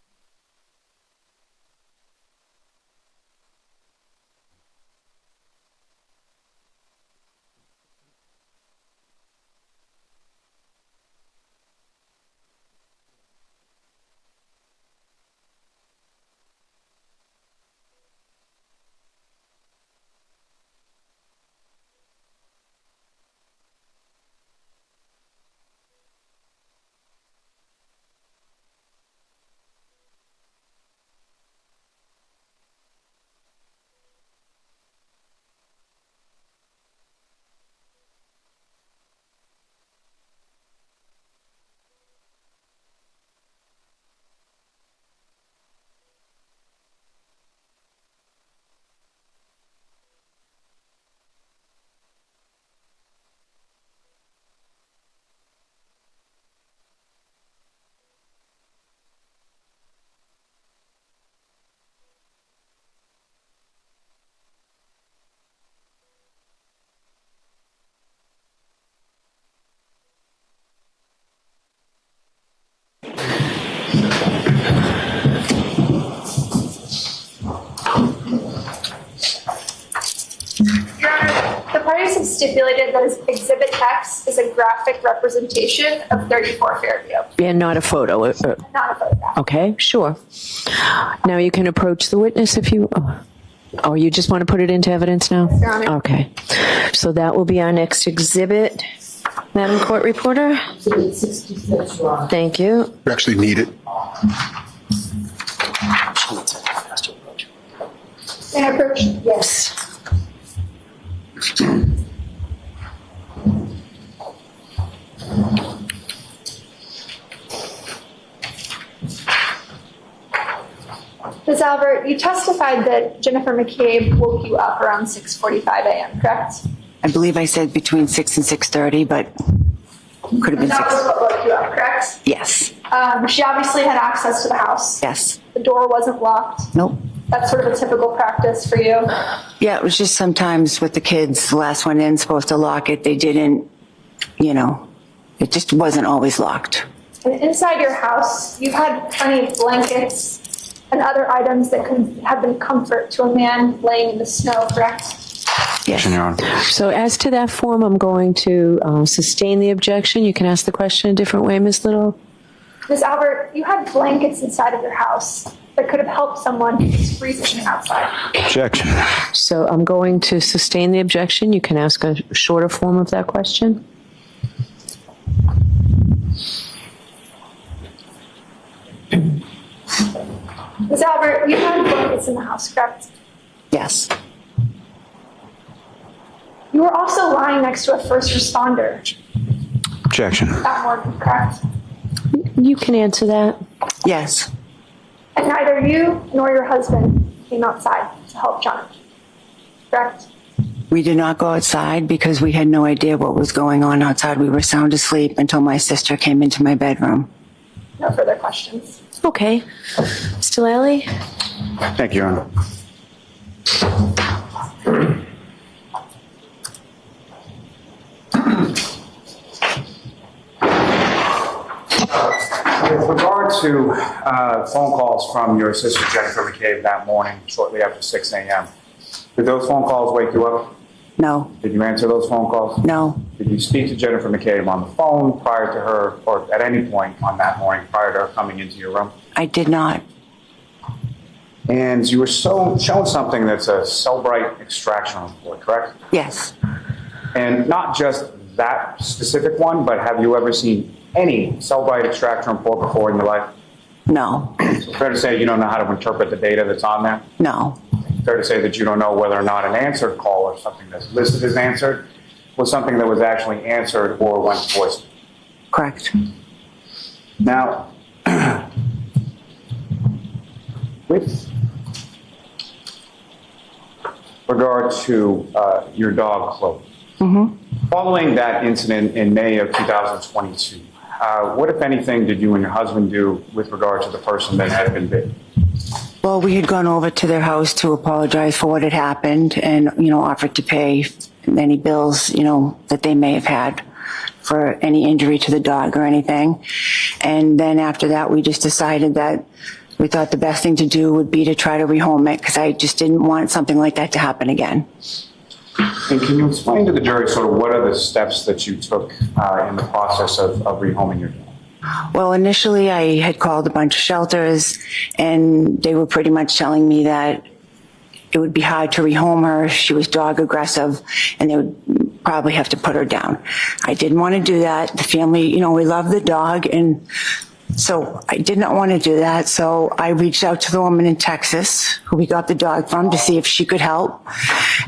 The parties have stipulated that Exhibit X is a graphic representation of 34 Fairview, And not a photo. not a photograph. Okay, sure. Now you can approach the witness if you, oh, you just want to put it into evidence now? Yes, Your Honor. Okay. So that will be our next exhibit. Madam Court Reporter? Thank you. You actually need it. May I approach? Yes. Ms. Albert, you testified that Jennifer McCabe woke you up around 6:45 a.m., correct? I believe I said between 6 and 6:30, but could have been That 6. was what woke you up, correct? Yes. She obviously had access to the house. Yes. The door wasn't locked. Nope. That's sort of a typical practice for you. Yeah, it was just sometimes with the kids, the last one in supposed to lock it, they didn't, it just wasn't always locked. And inside your house, you've had plenty of blankets and other items that could have been comfort to a man laying in the snow, correct? Yes. Your Honor. So as to that form, I'm going to sustain the objection. You can ask the question a different way, Ms. Little. Ms. Albert, you had blankets inside of your house that could have helped someone who was freezing outside. Objection. So I'm going to sustain the objection. You can ask a shorter form of that question. Ms. Albert, you had blankets in the house, correct? Yes. You were also lying next to a first responder Objection. that morning, correct? You can answer that. Yes. And neither you nor your husband came outside to help John, correct? We did not go outside because we had no idea what was going on outside. We were sound asleep until my sister came into my bedroom. No further questions. Okay. Mr. Lally? Thank you, Your Honor. to phone calls from your sister Jennifer McCabe that morning, shortly after 6 a.m., did those phone calls wake you up? No. Did you answer those phone calls? No. Did you speak to Jennifer McCabe on the phone prior to her, or at any point on that morning prior to her coming into your room? I did not. And you were shown something that's a Cellbrite extraction report, correct? Yes. And not just that specific one, but have you ever seen any Cellbrite extraction report before in your life? No. So fair to say you don't know how to interpret the data that's on there? No. Fair to say that you don't know whether or not an answered call or something that's listed as answered was something that was actually answered or went voiced? Correct. Now, with regard to your dog, Chloe, following that incident in May of 2022, what, if anything, did you and your husband do with regard to the person that had been bitten? Well, we had gone over to their house to apologize for what had happened and, offered to pay any bills, that they may have had for any injury to the dog or anything. And then after that, we just decided that we thought the best thing to do would be to try to rehome it because I just didn't want something like that to happen again. And can you explain to the jury sort of what are the steps that you took in the process of rehoming your dog? Well, initially I had called a bunch of shelters and they were pretty much telling me that it would be hard to rehome her. She was dog aggressive and they would probably have to put her down. I didn't want to do that. The family, we love the dog, and so I did not want to do that. So I reached out to the woman in Texas who we got the dog from to see if she could help.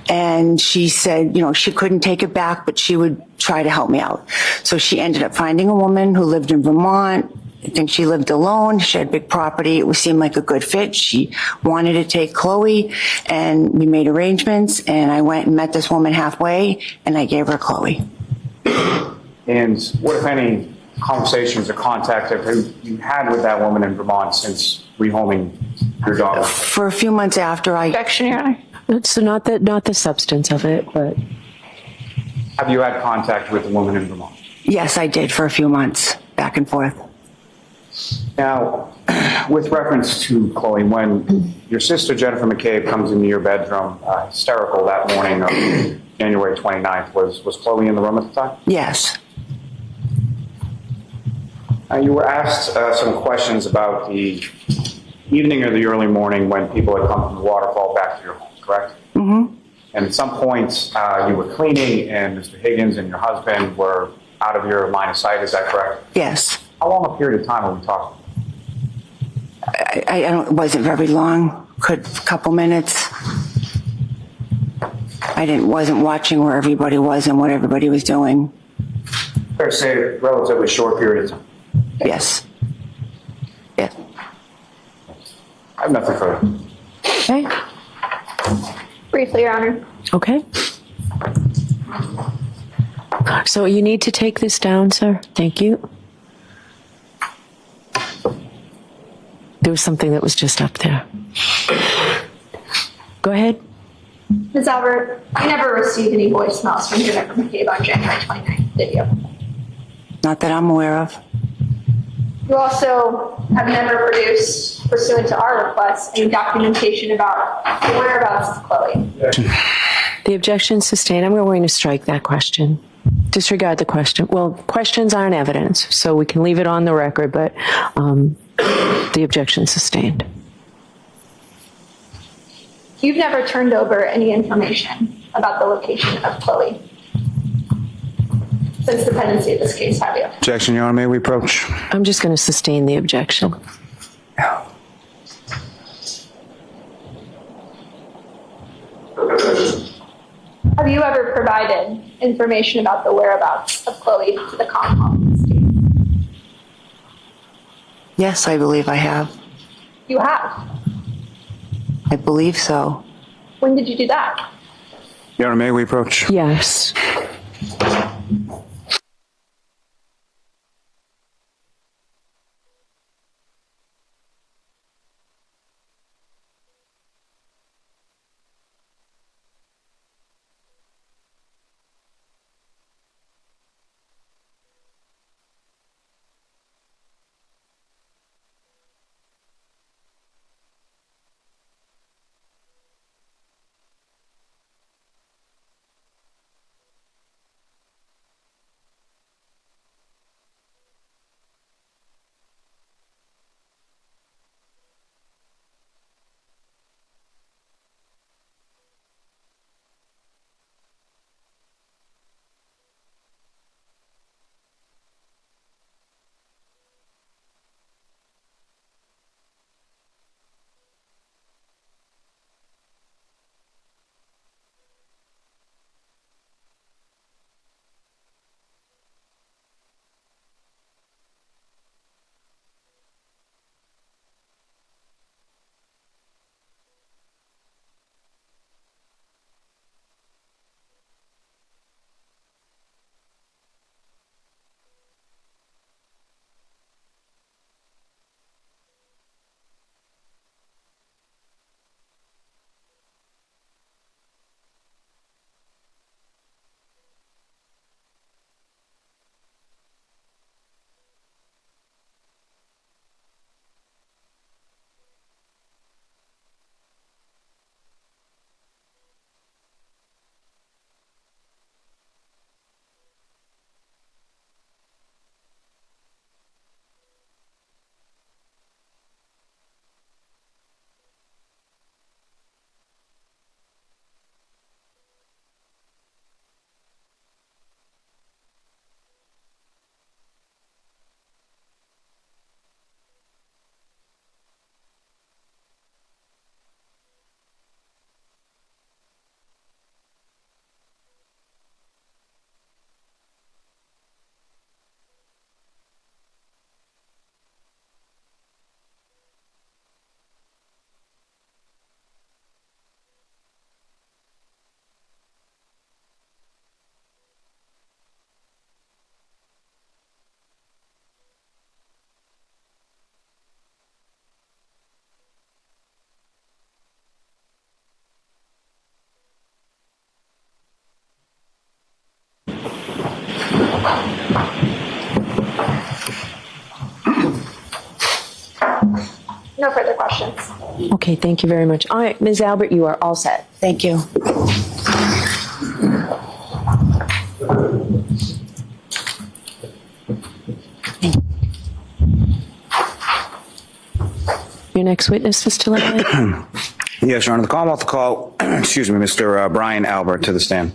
And she said, she couldn't take it back, but she would try to help me out. So she ended up finding a woman who lived in Vermont. I think she lived alone. She had big property. It seemed like a good fit. She wanted to take Chloe, and we made arrangements. And I went and met this woman halfway, and I gave her Chloe. And what, if any, conversations or contact have you had with that woman in Vermont since rehoming your dog? For a few months after I... Objection, Your Honor. So not the substance of it, but... Have you had contact with the woman in Vermont? Yes, I did for a few months, back and forth. Now, with reference to Chloe, when your sister Jennifer McCabe comes into your bedroom hysterical that morning of January 29th, was Chloe in the room at the time? Yes. You were asked some questions about the evening or the early morning when people had come from the waterfall back to your home, correct? Mm-hmm. And at some point, you were cleaning and Mr. Higgins and your husband were out of your line of sight, is that correct? Yes. How long a period of time are we talking? It wasn't very long, a couple minutes. Wasn't watching where everybody was and what everybody was doing. Fair to say, a relatively short period of time. Yes. Yeah. I have nothing further. Okay. Briefly, Your Honor. Okay. So you need to take this down, sir. Thank you. There was something that was just up there. Go ahead. Ms. Albert, you never received any voicemails from Jennifer McCabe on January 29th, did you? Not that I'm aware of. You also have never produced, pursuant to our request, any documentation about the whereabouts of Chloe. The objection sustained. I'm going to strike that question. Disregard the question. Well, questions aren't evidence, so we can leave it on the record, but the objection sustained. You've never turned over any information about the location of Chloe since the pendency of this case, have you? Objection, Your Honor, may we approach? I'm just going to sustain the objection. Have you ever provided information about the whereabouts of Chloe to the Commonwealth State? Yes, I believe I have. You have. I believe so. When did you do that? Your Honor, may we approach? Yes. No further questions. Okay, thank you very much. All right, Ms. Albert, you are all set. Thank you. Your next witness, Mr. Levin. Yes, Your Honor. The Commonwealth will call, excuse me, Mr. Brian Albert to the stand.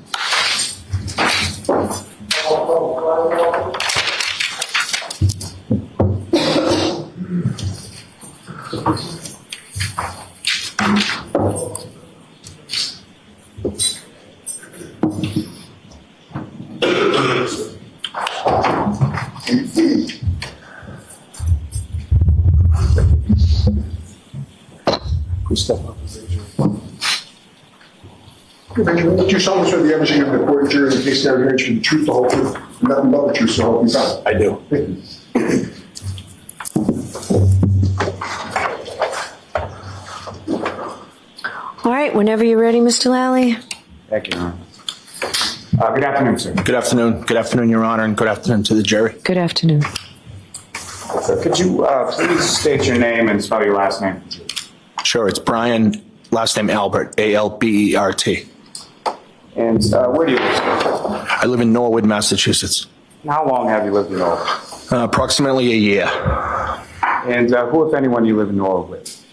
Do you solemnly swear the evidence you give the court and jury in the case now hearing to be the truth, the whole truth, and nothing but the truth, so help you God? I do. Thank you. All right, whenever you're ready, Mr. Lally. Thank you, Your Honor. Good afternoon, sir. Good afternoon. Good afternoon, Your Honor, and good afternoon to the jury. Good afternoon. Could you please state your name and spell your last name? Sure, it's Brian, last name Albert, A-L-B-E-R-T. And where do you live? I live in Norwood, Massachusetts. And how long have you lived in Norwood? Approximately a year. And who, if anyone, you live in Norwood with?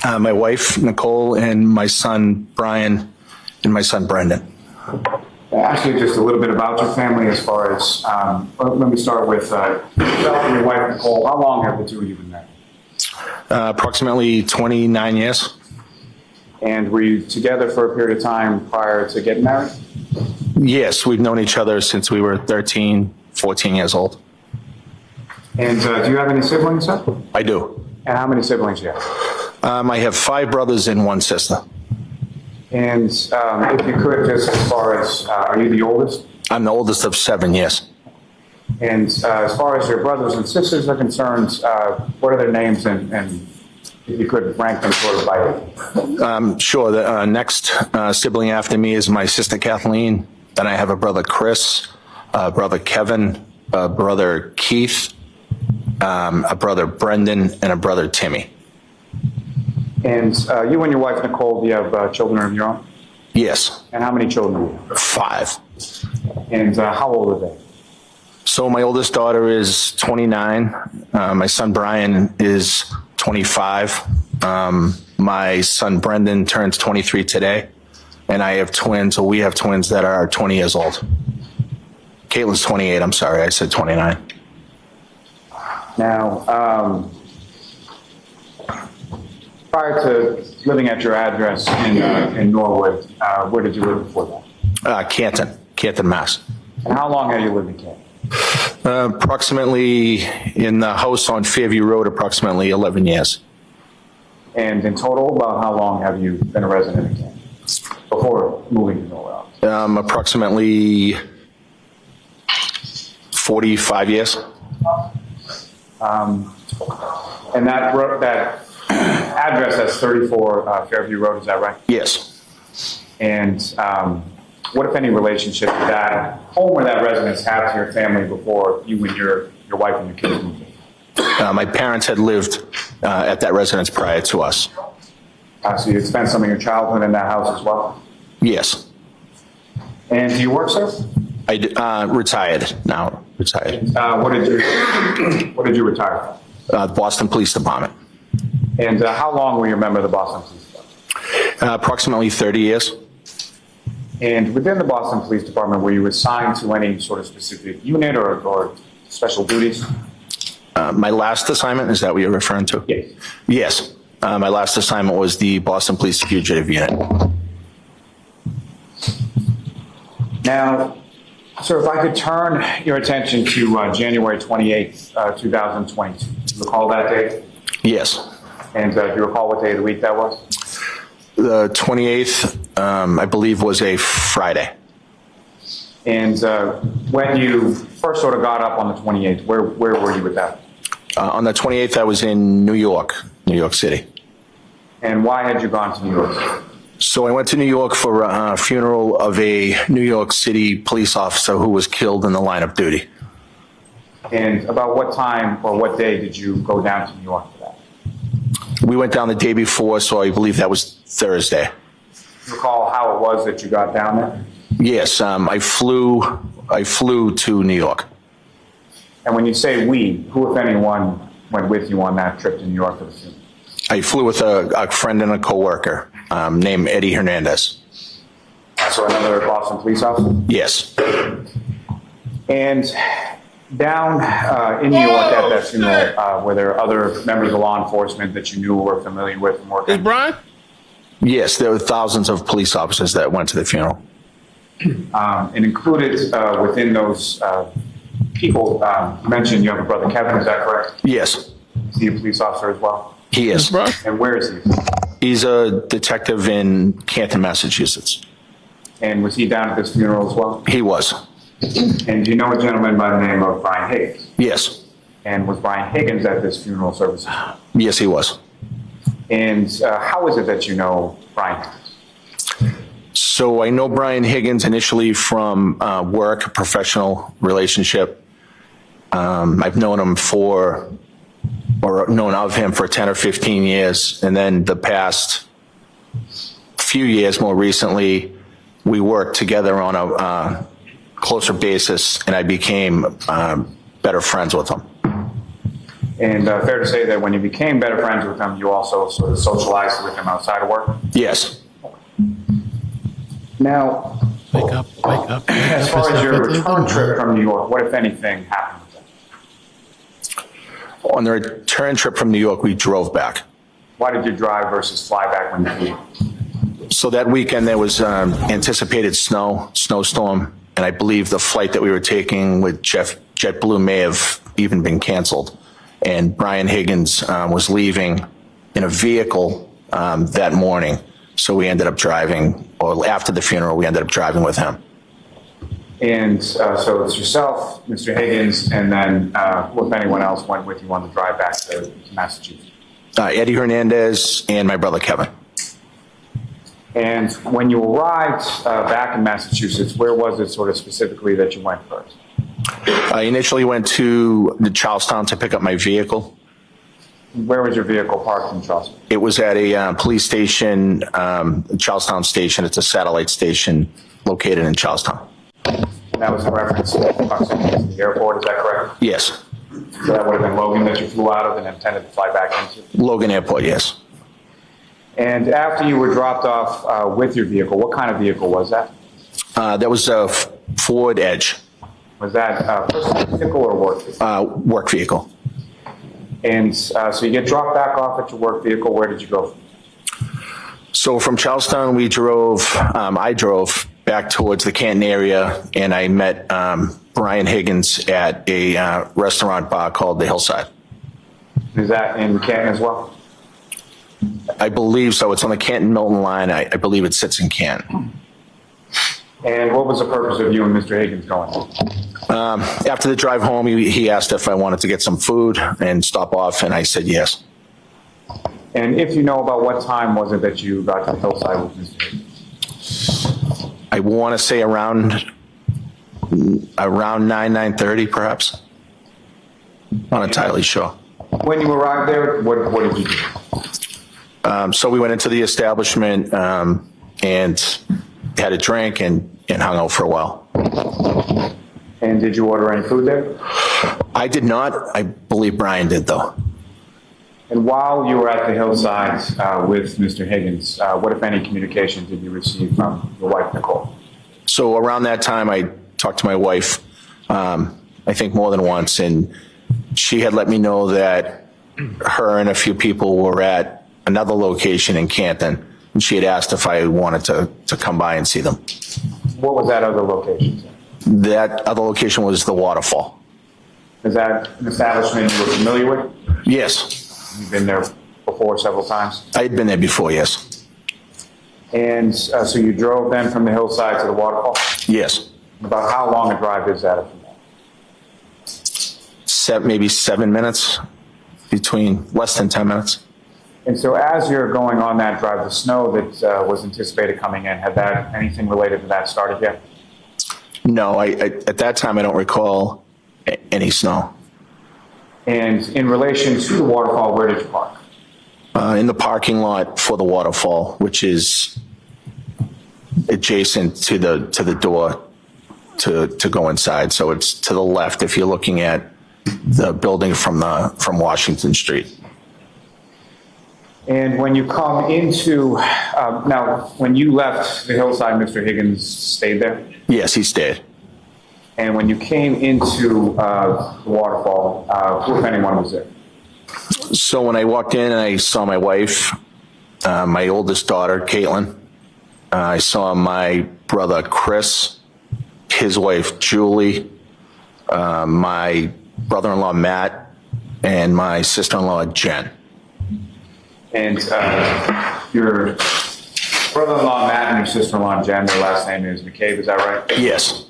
My wife, Nicole, and my son, Brian, and my son, Brendan. Actually, just a little bit about your family as far as, let me start with yourself and your wife, Nicole. How long have the two of you been married? Approximately 29 years. And were you together for a period of time prior to getting married? Yes, we've known each other since we were 13, 14 years old. And do you have any siblings, sir? I do. And how many siblings do you have? I have 5 brothers and 1 sister. And if you could, just as far as, are you the oldest? I'm the oldest of 7, yes. And as far as your brothers and sisters are concerned, what are their names, and if you could rank them sort of by age? Sure. The next sibling after me is my sister Kathleen. Then I have a brother Chris, a brother Kevin, a brother Keith, a brother Brendan, and a brother Timmy. And you and your wife Nicole, do you have children of your own? Yes. And how many children do you have? 5. And how old are they? So my oldest daughter is 29. My son Brian is 25. My son Brendan turns 23 today. And I have twins, or we have twins that are 20 years old. Caitlin's 28, I'm sorry, I said 29. Now, prior to living at your address in Norwood, where did you live before that? Canton, Mass. And how long have you lived in Canton? Approximately, in the house on Fairview Road, approximately 11 years. And in total, about how long have you been a resident in Canton before moving to Norwood? Approximately 45 years. And that address has 34 Fairview Road, is that right? Yes. And what, if any, relationship did that home or that residence have to your family before you and your wife and your kids moved in? My parents had lived at that residence prior to us. So you had spent some of your childhood in that house as well? Yes. And do you work, sir? I retired now. Retired. What did you retire from? Boston Police Department. And how long were you a member of the Boston Police Department? Approximately 30 years. And within the Boston Police Department, were you assigned to any sort of specific unit or special duties? My last assignment, is that what you're referring to? Yes. Yes. My last assignment was the Boston Police Fugitive Unit. Now, sir, if I could turn your attention to January 28th, 2022. Do you recall that date? Yes. And do you recall what day of the week that was? The 28th, I believe, was a Friday. And when you first sort of got up on the 28th, where were you with that? On the 28th, I was in New York City. And why had you gone to New York? So I went to New York for a funeral of a New York City police officer who was killed in the line of duty. And about what time or what day did you go down to New York for that? We went down the day before, so I believe that was Thursday. Do you recall how it was that you got down there? Yes, I flew to New York. And when you say we, who, if anyone, went with you on that trip to New York for the funeral? I flew with a friend and a coworker named Eddie Hernandez. So another Boston police officer? Yes. And down in New York at that funeral, were there other members of law enforcement that you knew or were familiar with from working? Is Brian? Yes, there were thousands of police officers that went to the funeral. And included within those people, you mentioned you have a brother Kevin, is that correct? Yes. Is he a police officer as well? He is. And where is he? He's a detective in Canton, Massachusetts. And was he down at this funeral as well? He was. And do you know a gentleman by the name of Brian Higgins? Yes. And was Brian Higgins at this funeral service? Yes, he was. And how is it that you know Brian Higgins? So I know Brian Higgins initially from work, a professional relationship. I've known him known of him for 10 or 15 years. And then the past few years, more recently, we worked together on a closer basis, and I became better friends with him. And fair to say that when you became better friends with him, you also sort of socialized with him outside of work? Yes. Now, wake up. As far as your return trip from New York, what, if anything, happened with it? On the return trip from New York, we drove back. Why did you drive versus fly back when you flew? So that weekend there was anticipated snowstorm, and I believe the flight that we were taking with JetBlue may have even been canceled. And Brian Higgins was leaving in a vehicle that morning. So we ended up driving, or after the funeral, we ended up driving with him. And so it's yourself, Mr. Higgins, and then if anyone else went with you on the drive back to Massachusetts? Eddie Hernandez and my brother Kevin. And when you arrived back in Massachusetts, where was it sort of specifically that you went first? I initially went to the Charlestown to pick up my vehicle. Where was your vehicle parked in Charlestown? It was at a police station, Charlestown Station. It's a satellite station located in Charlestown. And that was in reference to proximity to the airport, is that correct? Yes. So that would have been Logan that you flew out of and intended to fly back into? Logan Airport, yes. And after you were dropped off with your vehicle, what kind of vehicle was that? That was a Ford Edge. Was that a personal vehicle or work vehicle? Work vehicle. And so you get dropped back off at your work vehicle. Where did you go? So from Charlestown, I drove back towards the Canton area, and I met Brian Higgins at a restaurant bar called the Hillside. Is that in Canton as well? I believe so. It's on the Canton-Milton line. I believe it sits in Canton. And what was the purpose of you and Mr. Higgins going? After the drive home, he asked if I wanted to get some food and stop off, and I said yes. And if you know about what time was it that you got to the Hillside with Mr. Higgins? I want to say around 9:30, perhaps. Not entirely sure. When you arrived there, what did you do? So we went into the establishment and had a drink and hung out for a while. And did you order any food there? I did not. I believe Brian did, though. And while you were at the Hillside with Mr. Higgins, what, if any, communication did you receive from your wife, Nicole? So around that time, I talked to my wife, I think more than once, and she had let me know that her and a few people were at another location in Canton, and she had asked if I wanted to come by and see them. What was that other location? That other location was the Waterfall. Is that an establishment you were familiar with? Yes. You've been there before several times? I had been there before, yes. And so you drove then from the Hillside to the Waterfall? Yes. About how long a drive is that? Maybe 7 minutes, between less than 10 minutes. And so as you're going on that drive, the snow that was anticipated coming in, had that anything related to that started yet? No, at that time I don't recall any snow. And in relation to the waterfall, where did you park? In the parking lot for the waterfall, which is adjacent to the door to go inside. So it's to the left if you're looking at the building from Washington Street. And when you come into, now, when you left the hillside, Mr. Higgins stayed there? Yes, he stayed. And when you came into the waterfall, who, if anyone, was there? So when I walked in and I saw my wife, my oldest daughter, Caitlin, I saw my brother, Chris, his wife, Julie, my brother-in-law, Matt, and my sister-in-law, Jen. And your brother-in-law, Matt, and your sister-in-law, Jen, their last name is McCabe, is that right? Yes.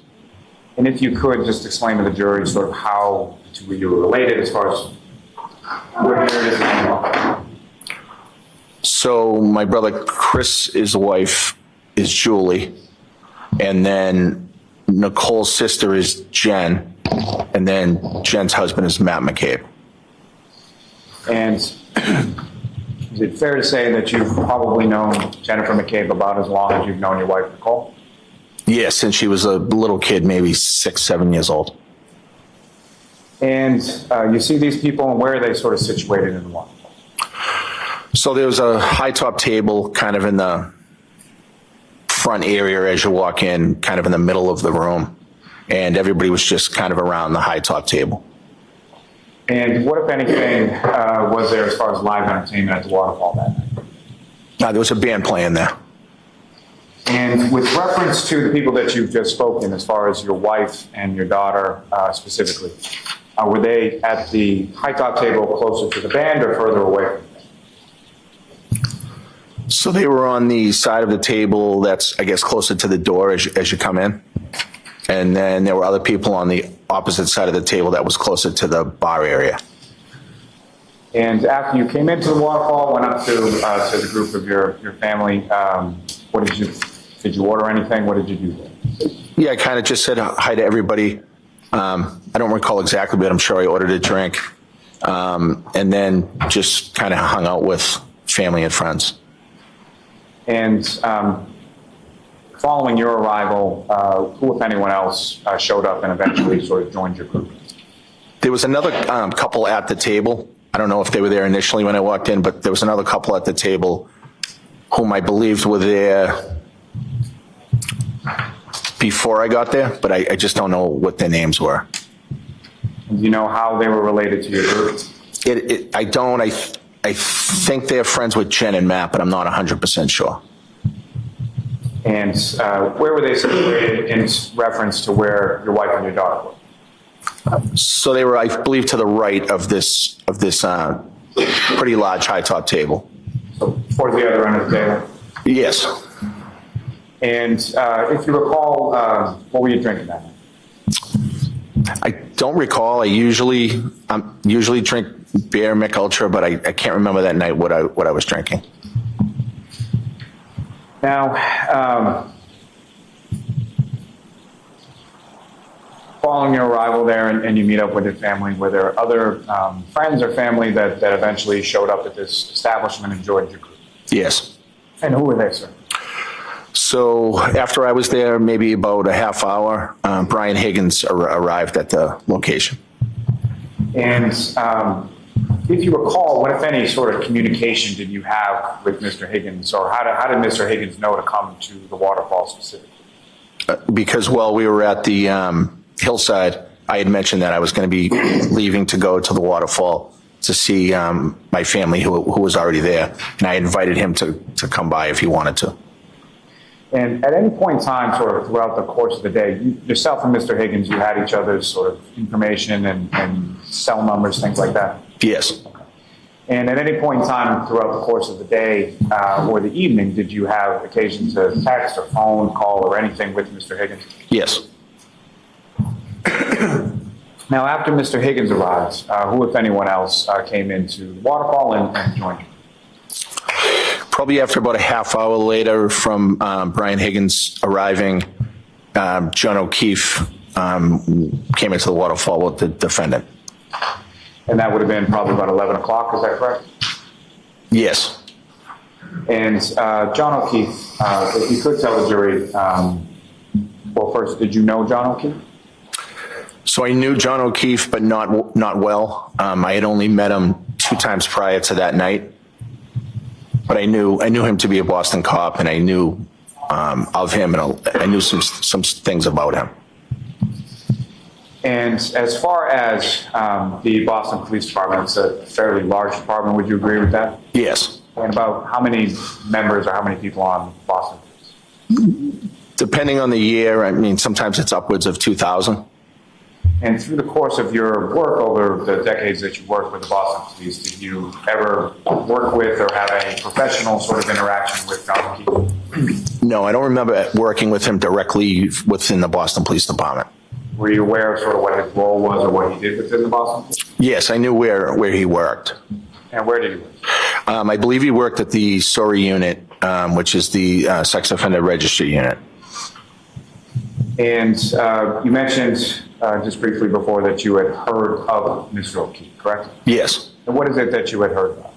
And if you could just explain to the jury sort of how the two of you were related as far as where it is anymore. So my brother Chris's wife is Julie, and then Nicole's sister is Jen, and then Jen's husband is Matt McCabe. And is it fair to say that you've probably known Jennifer McCabe about as long as you've known your wife, Nicole? Yes, since she was a little kid, maybe 6, 7 years old. And you see these people, and where are they sort of situated in the waterfall? So there was a high top table kind of in the front area as you walk in, kind of in the middle of the room. And everybody was just kind of around the high top table. And what, if anything, was there as far as live entertainment at the waterfall that night? There was a band playing there. And with reference to the people that you've just spoken, as far as your wife and your daughter specifically, were they at the high top table closer to the band or further away? So they were on the side of the table that's, I guess, closer to the door as you come in. And then there were other people on the opposite side of the table that was closer to the bar area. And after you came into the waterfall, went up to the group of your family, what did you order anything? What did you do there? Yeah, I kind of just said hi to everybody. I don't recall exactly, but I'm sure I ordered a drink. And then just kind of hung out with family and friends. And following your arrival, who, if anyone else, showed up and eventually sort of joined your group? There was another couple at the table. I don't know if they were there initially when I walked in, but there was another couple at the table whom I believed were there before I got there, but I just don't know what their names were. Do you know how they were related to your group? I don't. I think they're friends with Jen and Matt, but I'm not 100% sure. And where were they situated in reference to where your wife and your daughter were? So they were, I believe, to the right of this pretty large high top table. So towards the other end of the table? Yes. And if you recall, what were you drinking that night? I don't recall. I usually drink beer, Mick Ultra, but I can't remember that night what I was drinking. Now, following your arrival there and you meet up with your family, were there other friends or family that eventually showed up at this establishment and joined your group? Yes. And who were they, sir? So after I was there, maybe about a half hour, Brian Higgins arrived at the location. And if you recall, what, if any, sort of communication did you have with Mr. Higgins, or how did Mr. Higgins know to come to the waterfall specifically? Because while we were at the hillside, I had mentioned that I was going to be leaving to go to the waterfall to see my family who was already there, and I invited him to come by if he wanted to. And at any point in time, sort of throughout the course of the day, yourself and Mr. Higgins, you had each other's sort of information and cell numbers, things like that? Yes. And at any point in time throughout the course of the day or the evening, did you have occasion to text or phone call or anything with Mr. Higgins? Yes. Now, after Mr. Higgins arrives, who, if anyone else, came into the waterfall and joined you? Probably after about a half hour later from Brian Higgins arriving, John O'Keefe came into the waterfall with the defendant. And that would have been probably about 11 o'clock, is that correct? Yes. And John O'Keefe, if you could tell the jury, well, first, did you know John O'Keefe? So I knew John O'Keefe, but not well. I had only met him 2 times prior to that night. But I knew him to be a Boston cop, and I knew of him, and I knew some things about him. And as far as the Boston Police Department, it's a fairly large department. Would you agree with that? Yes. And about how many members or how many people on Boston Police? Depending on the year, I mean, sometimes it's upwards of 2,000. And through the course of your work over the decades that you worked with the Boston Police, did you ever work with or have a professional sort of interaction with John O'Keefe? No, I don't remember working with him directly within the Boston Police Department. Were you aware of sort of what his role was or what he did within the Boston Police? Yes, I knew where he worked. And where did he work? I believe he worked at the SORI unit, which is the Sex Offender Registry unit. And you mentioned just briefly before that you had heard of Mr. O'Keefe, correct? Yes. And what is it that you had heard about?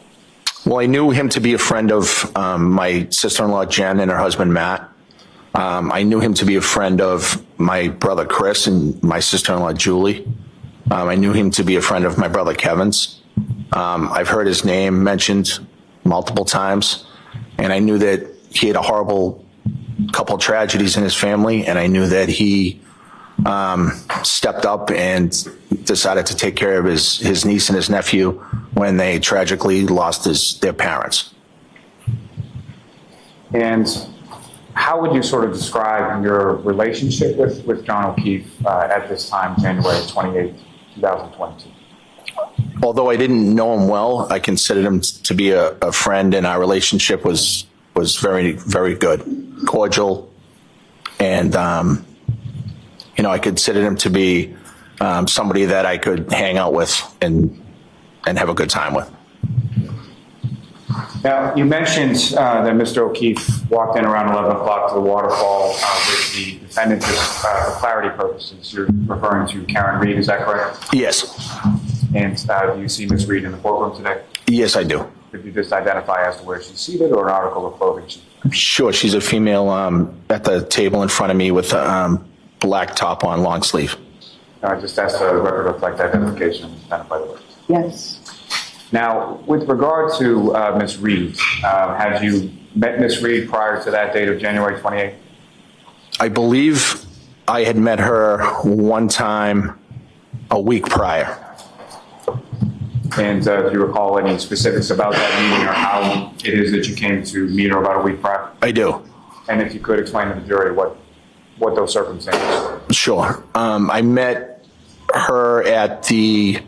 Well, I knew him to be a friend of my sister-in-law, Jen, and her husband, Matt. I knew him to be a friend of my brother, Chris, and my sister-in-law, Julie. I knew him to be a friend of my brother, Kevin's. I've heard his name mentioned multiple times, and I knew that he had a horrible couple of tragedies in his family, and I knew that he stepped up and decided to take care of his niece and his nephew when they tragically lost their parents. And how would you sort of describe your relationship with John O'Keefe at this time, January 28, 2022? Although I didn't know him well, I considered him to be a friend, and our relationship was very, very good, cordial, and I considered him to be somebody that I could hang out with and have a good time with. Now, you mentioned that Mr. O'Keefe walked in around 11 o'clock to the waterfall with the defendant. Just for clarity purposes, you're referring to Karen Reed, is that correct? Yes. And do you see Ms. Reed in the courtroom today? Yes, I do. Could you just identify as to where she's seated or an article of clothing she's wearing? Sure. She's a female at the table in front of me with a black top on, long sleeve. I just asked the record to reflect identification and identify the word. Yes. Now, with regard to Ms. Reed, had you met Ms. Reed prior to that date of January 28th? I believe I had met her one time a week prior. And do you recall any specifics about that meeting or how it is that you came to meet her about a week prior? I do. And if you could explain to the jury what those circumstances were. Sure. I met her at the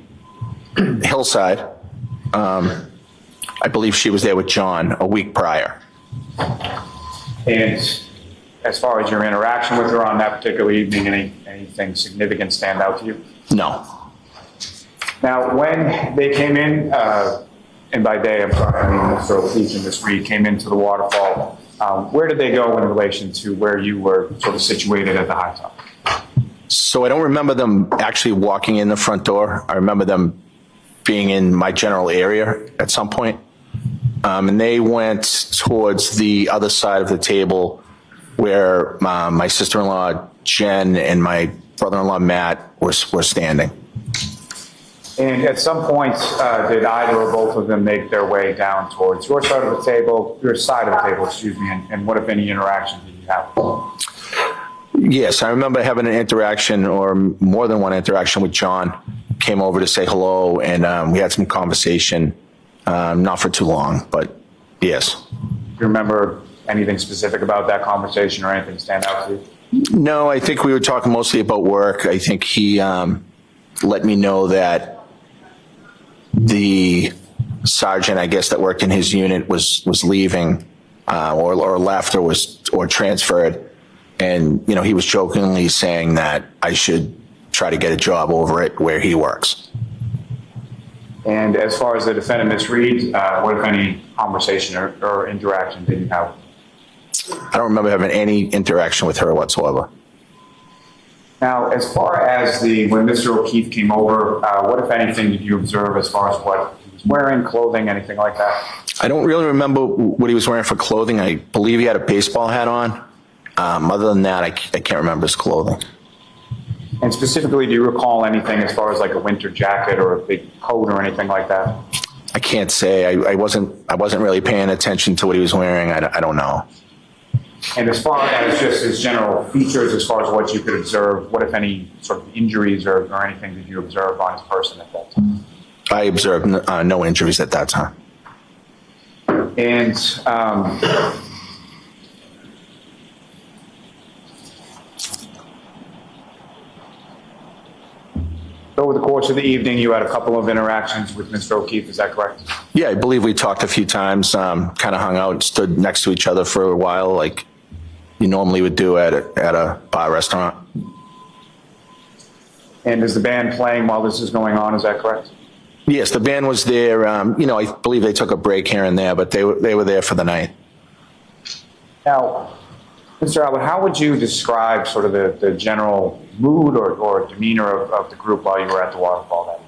Hillside. I believe she was there with John a week prior. And as far as your interaction with her on that particular evening, anything significant stand out to you? No. Now, when they came in, and by day, I'm sorry, I mean Mr. O'Keefe and Ms. Reed came into the waterfall, where did they go in relation to where you were sort of situated at the high top? So I don't remember them actually walking in the front door. I remember them being in my general area at some point. And they went towards the other side of the table where my sister-in-law, Jen, and my brother-in-law, Matt, were standing. And at some point, did either or both of them make their way down towards your side of the table, and what, if any, interaction did you have? Yes, I remember having an interaction, or more than one interaction, with John. Came over to say hello, and we had some conversation, not for too long, but yes. Do you remember anything specific about that conversation or anything stand out to you? No, I think we were talking mostly about work. I think he let me know that the sergeant, I guess, that worked in his unit was leaving, or left, or transferred, and he was jokingly saying that I should try to get a job over at where he works. And as far as the defendant, Ms. Reed, what, if any, conversation or interaction did you have? I don't remember having any interaction with her whatsoever. Now, as far as when Mr. O'Keefe came over, what, if anything, did you observe as far as what he was wearing, clothing, anything like that? I don't really remember what he was wearing for clothing. I believe he had a baseball hat on. Other than that, I can't remember his clothing. And specifically, do you recall anything as far as like a winter jacket or a big coat or anything like that? I can't say. I wasn't really paying attention to what he was wearing. I don't know. And as far as just his general features, as far as what you could observe, what, if any, sort of injuries or anything did you observe on his person at that time? I observed no injuries at that time. And over the course of the evening, you had a couple of interactions with Mr. O'Keefe, is that correct? Yeah, I believe we talked a few times, kind of hung out, stood next to each other for a while, like you normally would do at a bar restaurant. And is the band playing while this is going on, is that correct? Yes, the band was there. I believe they took a break here and there, but they were there for the night. Now, Mr. Albert, how would you describe sort of the general mood or demeanor of the group while you were at the waterfall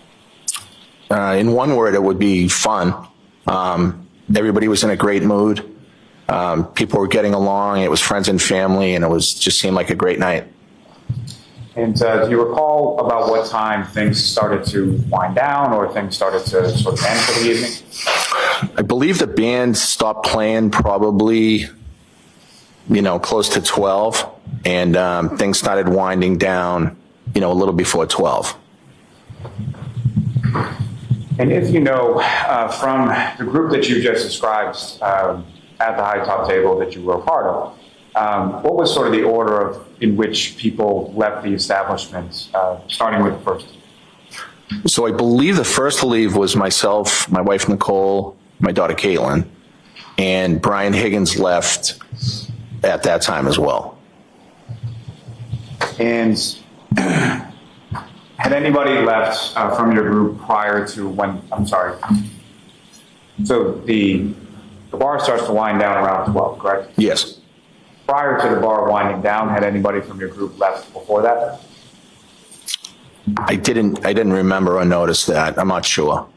that night? In one word, it would be fun. Everybody was in a great mood. People were getting along. It was friends and family, and it just seemed like a great night. And do you recall about what time things started to wind down or things started to sort of end for the evening? I believe the band stopped playing probably, close to 12, and things started winding down, a little before 12. And if you know from the group that you just described at the high top table that you were a part of, what was sort of the order in which people left the establishment, starting with the first? So I believe the first to leave was myself, my wife Nicole, my daughter Caitlin, and Brian Higgins left at that time as well. And had anybody left from your group prior to when, I'm sorry, so the bar starts to wind down around 12, correct? Yes. Prior to the bar winding down, had anybody from your group left before that? I didn't remember or notice that. I'm not sure.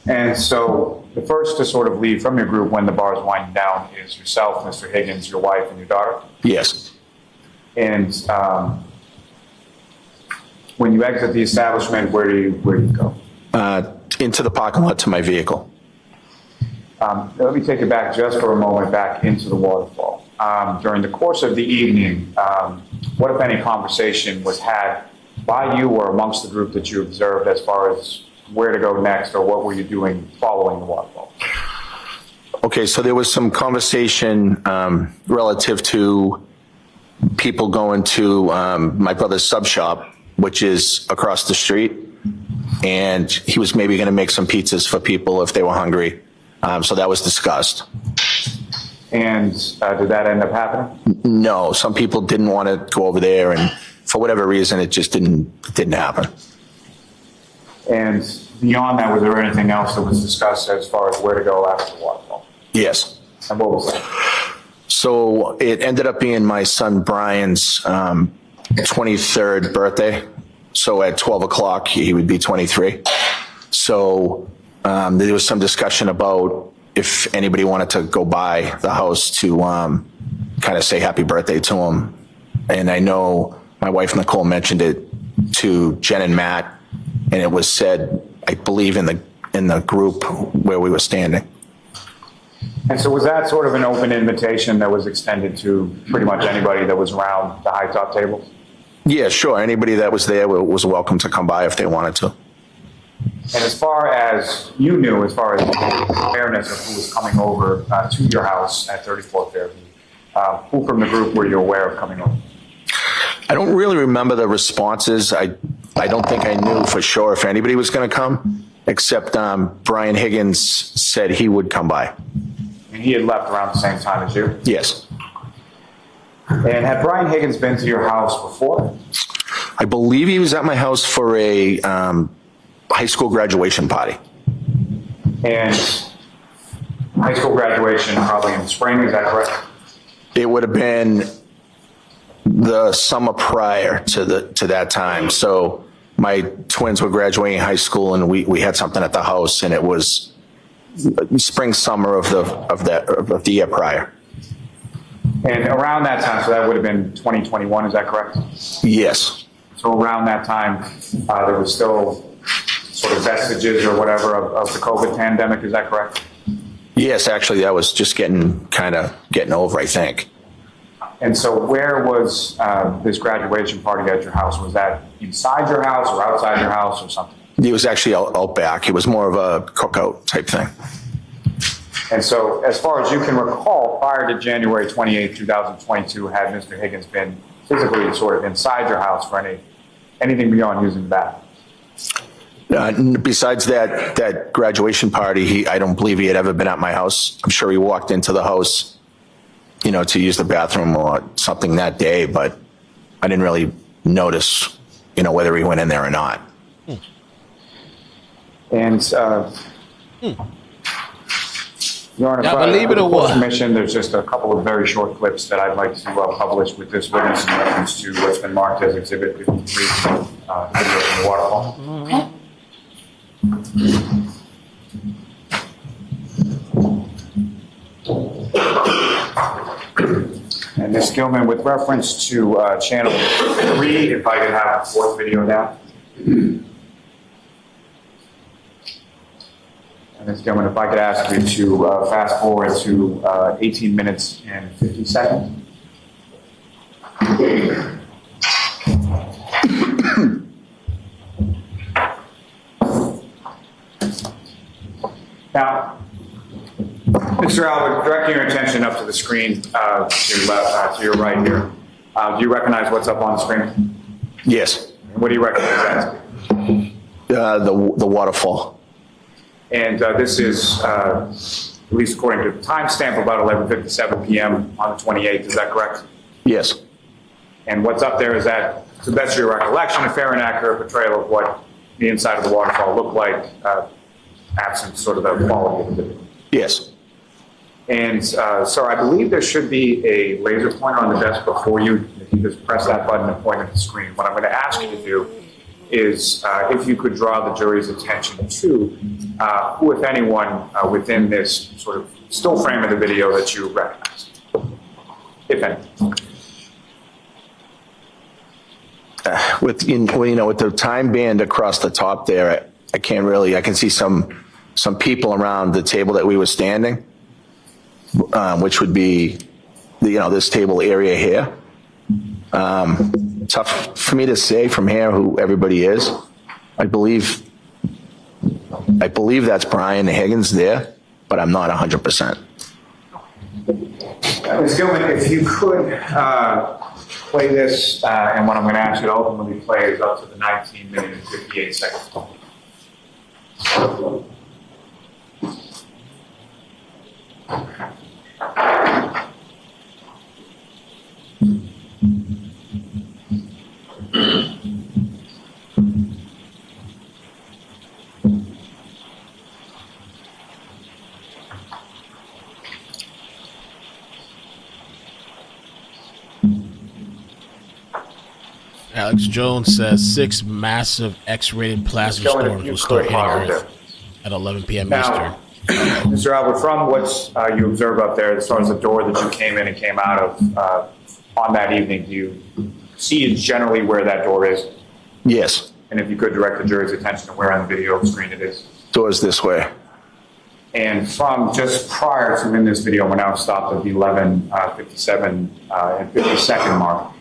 And so the first to sort of leave from your group when the bar is winding down is yourself, Mr. Higgins, your wife, and your daughter? Yes. And when you exit the establishment, where do you go? Into the parking lot to my vehicle. Let me take it back just for a moment back into the waterfall. During the course of the evening, what, if any, conversation was had by you or amongst the group that you observed as far as where to go next, or what were you doing following the waterfall? Okay, so there was some conversation relative to people going to my brother's sub shop, which is across the street, and he was maybe going to make some pizzas for people if they were hungry. So that was discussed. And did that end up happening? No, some people didn't want to go over there, and for whatever reason, it just didn't happen. And beyond that, was there anything else that was discussed as far as where to go after the waterfall? Yes. And what was that? So it ended up being my son Brian's 23rd birthday. So at 12 o'clock, he would be 23. So there was some discussion about if anybody wanted to go by the house to kind of say happy birthday to him. And I know my wife Nicole mentioned it to Jen and Matt, and it was said, I believe, in the group where we were standing. And so was that sort of an open invitation that was extended to pretty much anybody that was around the high top table? Yeah, sure. Anybody that was there was welcome to come by if they wanted to. And as far as you knew, as far as awareness of who was coming over to your house at 34 Fairview, who from the group were you aware of coming over? I don't really remember the responses. I don't think I knew for sure if anybody was going to come, except Brian Higgins said he would come by. And he had left around the same time as you? Yes. And had Brian Higgins been to your house before? I believe he was at my house for a high school graduation party. And high school graduation probably in the spring, is that correct? It would have been the summer prior to that time. So my twins were graduating high school, and we had something at the house, and it was spring, summer of the year prior. And around that time, so that would have been 2021, is that correct? Yes. So around that time, there was still sort of vestiges or whatever of the COVID pandemic, is that correct? Yes, actually, that was just getting over, I think. And so where was this graduation party at your house? Was that inside your house or outside your house or something? It was actually out back. It was more of a cookout type thing. And so as far as you can recall, prior to January 28, 2022, had Mr. Higgins been physically sort of inside your house for anything beyond using the bathroom? Besides that graduation party, I don't believe he had ever been at my house. I'm sure he walked into the house, to use the bathroom or something that day, but I didn't really notice, whether he went in there or not. And Your Honor, believe it or what? Permission, there's just a couple of very short clips that I'd like to publish with this witness in reference to what's been marked as Exhibit 53, video in the waterfall. And Ms. Gilman, with reference to channel 3, if I could have the fourth video now. And Ms. Gilman, if I could ask you to fast forward to 18 minutes and 50 seconds. Now, Mr. Albert, directing your attention up to the screen to your right here. Do you recognize what's up on the screen? Yes. And what do you recognize that? The waterfall. And this is, at least according to the timestamp, about 11:57 p.m. on the 28th. Is that correct? Yes. And what's up there is that, to the best of your recollection, a fair and accurate portrayal of what the inside of the waterfall looked like, absent sort of the quality of the video. Yes. And sir, I believe there should be a laser pointer on the desk before you. If you just press that button and point at the screen. What I'm going to ask you to do is if you could draw the jury's attention to who, if anyone, within this sort of still frame of the video that you recognize, if any. With the time band across the top there, I can't really. I can see some people around the table that we were standing, which would be this table area here. Tough for me to say from here who everybody is. I believe that's Brian Higgins there, but I'm not 100%. Ms. Gilman, if you could play this, and what I'm going to ask you to ultimately play is up to the 19 minute and 58 seconds. Alex Jones says 6 massive X-rated plasma storms will start hitting Earth at 11 p.m. Eastern. Mr. Albert, from what you observe up there, as far as the door that you came in and came out of on that evening, do you see generally where that door is? Yes. And if you could direct the jury's attention to where on the video screen it is. Doors this way. And from just prior to in this video, we're now stopped at the 11:57 and 50-second mark.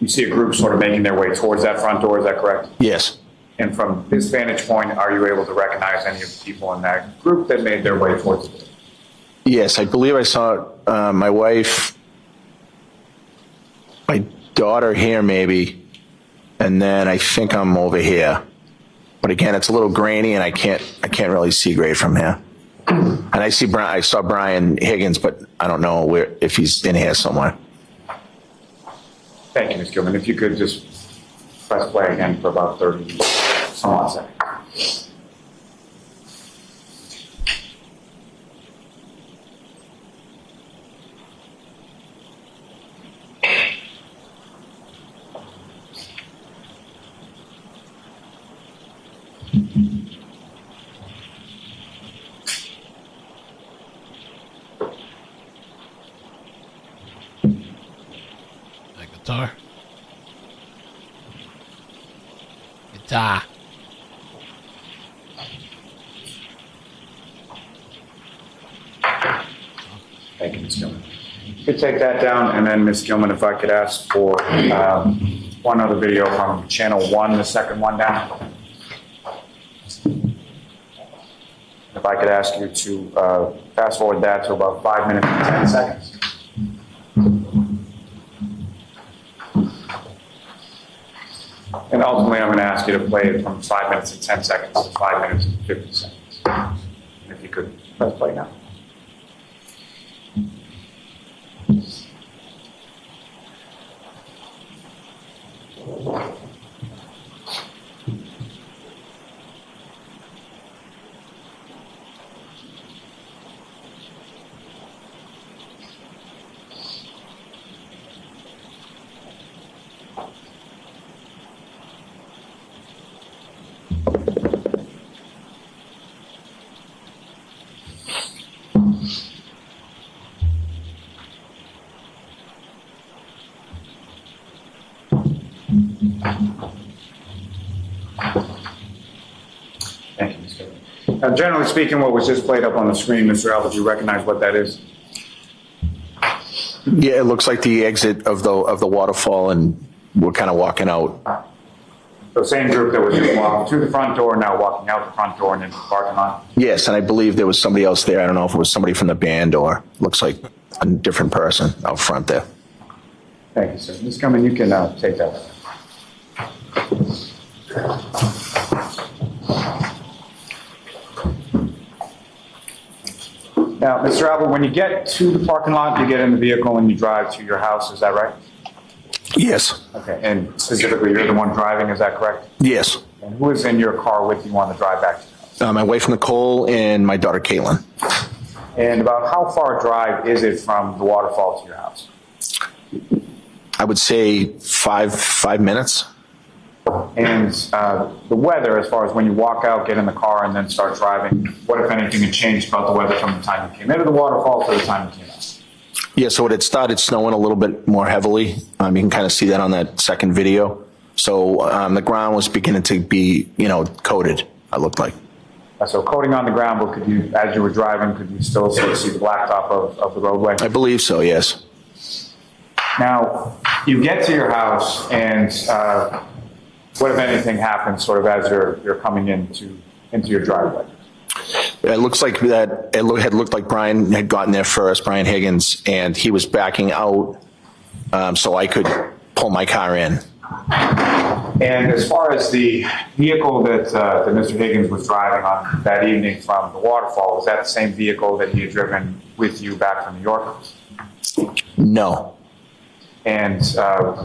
You see a group sort of making their way towards that front door, is that correct? Yes. And from this vantage point, are you able to recognize any of the people in that group that made their way towards the door? Yes, I believe I saw my wife, my daughter here maybe, and then I think I'm over here. But again, it's a little grainy and I can't really see great from here. And I saw Brian Higgins, but I don't know if he's in here somewhere. Thank you, Ms. Gilman. If you could just press play again for about 30 some odd seconds. That guitar. Guitar. Thank you, Ms. Gilman. You could take that down, and then Ms. Gilman, if I could ask for one other video from channel 1, the second one down. If I could ask you to fast forward that to about 5 minutes and 10 seconds. And ultimately, I'm going to ask you to play it from 5 minutes and 10 seconds to 5 minutes and 50 seconds. If you could press play now. Thank you, Mr. Now, generally speaking, what was just played up on the screen, Mr. Albert, do you recognize what that is? Yeah, it looks like the exit of the waterfall, and we're kind of walking out. The same group that was just walking to the front door, now walking out the front door and into the parking lot? Yes, and I believe there was somebody else there. I don't know if it was somebody from the band or looks like a different person out front there. Thank you, sir. Ms. Gilman, you can take that. Now, Mr. Albert, when you get to the parking lot, you get in the vehicle and you drive to your house, is that right? Yes. Okay, and specifically, you're the one driving, is that correct? Yes. And who is in your car with you on the drive back to your house? My wife Nicole and my daughter Caitlin. And about how far a drive is it from the waterfall to your house? I would say five minutes. And the weather, as far as when you walk out, get in the car, and then start driving, what, if anything, had changed about the weather from the time you came into the waterfall to the time you came out? Yeah, so it had started snowing a little bit more heavily. You can kind of see that on that second video. So the ground was beginning to be, coated, it looked like. So coating on the ground, but could you, as you were driving, could you still sort of see the blacktop of the roadway? I believe so, yes. Now, you get to your house, and what, if anything, happens sort of as you're coming into your driveway? It looks like that. It had looked like Brian had gotten there first, Brian Higgins, and he was backing out, so I could pull my car in. And as far as the vehicle that Mr. Higgins was driving on that evening from the waterfall, was that the same vehicle that he had driven with you back from New York? No. And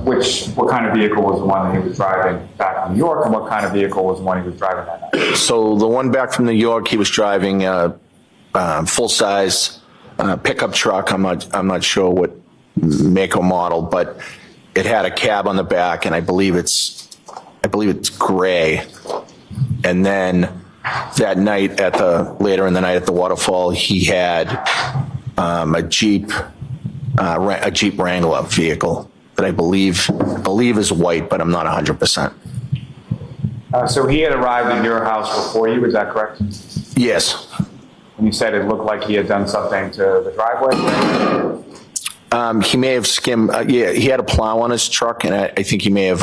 what kind of vehicle was the one that he was driving back from New York, and what kind of vehicle was the one he was driving that night? So the one back from New York, he was driving a full-size pickup truck. I'm not sure what make or model, but it had a cab on the back, and I believe it's gray. And then that night later in the night at the waterfall, he had a Jeep Wrangler vehicle that I believe is white, but I'm not 100%. So he had arrived at your house before you, is that correct? Yes. And you said it looked like he had done something to the driveway? He may have skimmed, he had a plow on his truck, and I think he may have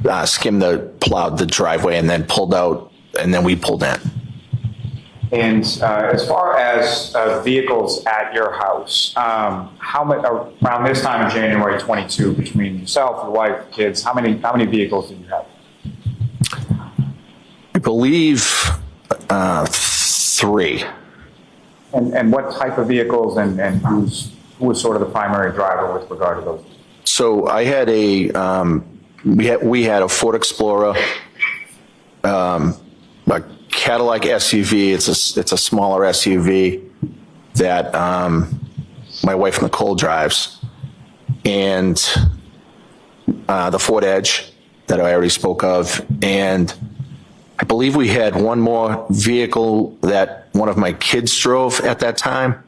plowed the driveway and then pulled out, and then we pulled in. And as far as vehicles at your house, around this time in January 22, between yourself, your wife, kids, how many vehicles did you have? I believe 3. And what type of vehicles, and who was sort of the primary driver with regard to those? So I had we had a Ford Explorer, a Cadillac SUV. It's a smaller SUV that my wife Nicole drives, and the Ford Edge that I already spoke of, and I believe we had one more vehicle that one of my kids drove at that time.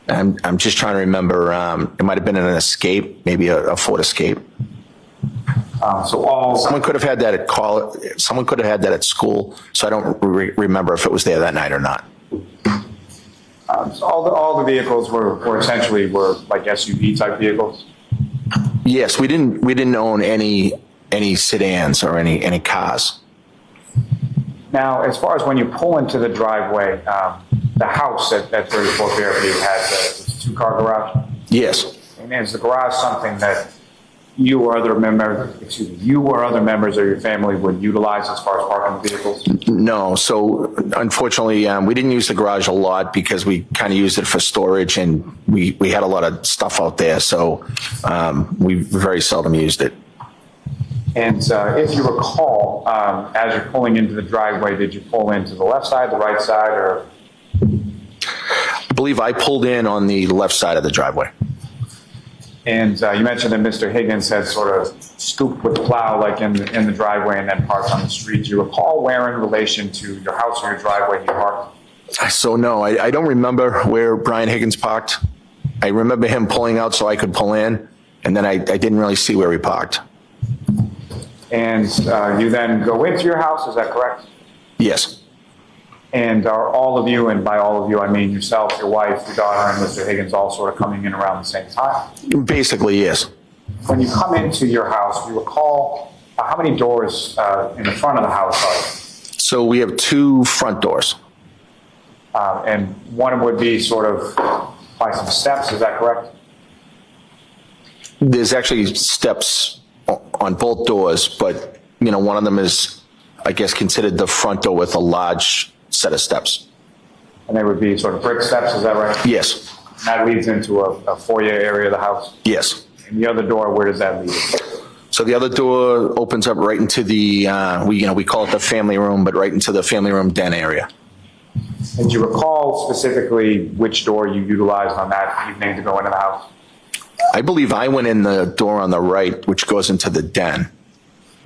I'm just trying to remember. It might have been an Escape, maybe a Ford Escape. Someone could have had that at someone could have had that at school. So I don't remember if it was there that night or not. So all the vehicles were essentially like SUV type vehicles. Yes, we didn't own any sedans or any cars. Now, as far as when you pull into the driveway, the house at 34 Fairview had the 2-car garage. Yes. And is the garage something that you or other members of your family would utilize as far as parking vehicles? No. So unfortunately, we didn't use the garage a lot because we kind of used it for storage, and we had a lot of stuff out there. So we very seldom used it. And if you recall, as you're pulling into the driveway, did you pull into the left side, the right side, or? I believe I pulled in on the left side of the driveway. And you mentioned that Mr. Higgins had sort of scooped with the plow like in the driveway and then parked on the street. Do you recall where in relation to your house or your driveway he parked? So no, I don't remember where Brian Higgins parked. I remember him pulling out so I could pull in, and then I didn't really see where he parked. And you then go into your house, is that correct? Yes. And are all of you, and by all of you I mean yourself, your wife, your daughter, and Mr. Higgins all sort of coming in around the same time? Basically, yes. When you come into your house, do you recall how many doors in the front of the house are there? So we have 2 front doors. And one would be sort of by some steps, is that correct? There's actually steps on both doors, but one of them is, I guess, considered the front door with a large set of steps. And they would be sort of brick steps, is that right? Yes. And that leads into a foyer area of the house? Yes. And the other door, where does that lead? So the other door opens up right into the, we call it the family room, but right into the family room den area. And do you recall specifically which door you utilized on that evening to go into the house? I believe I went in the door on the right, which goes into the den.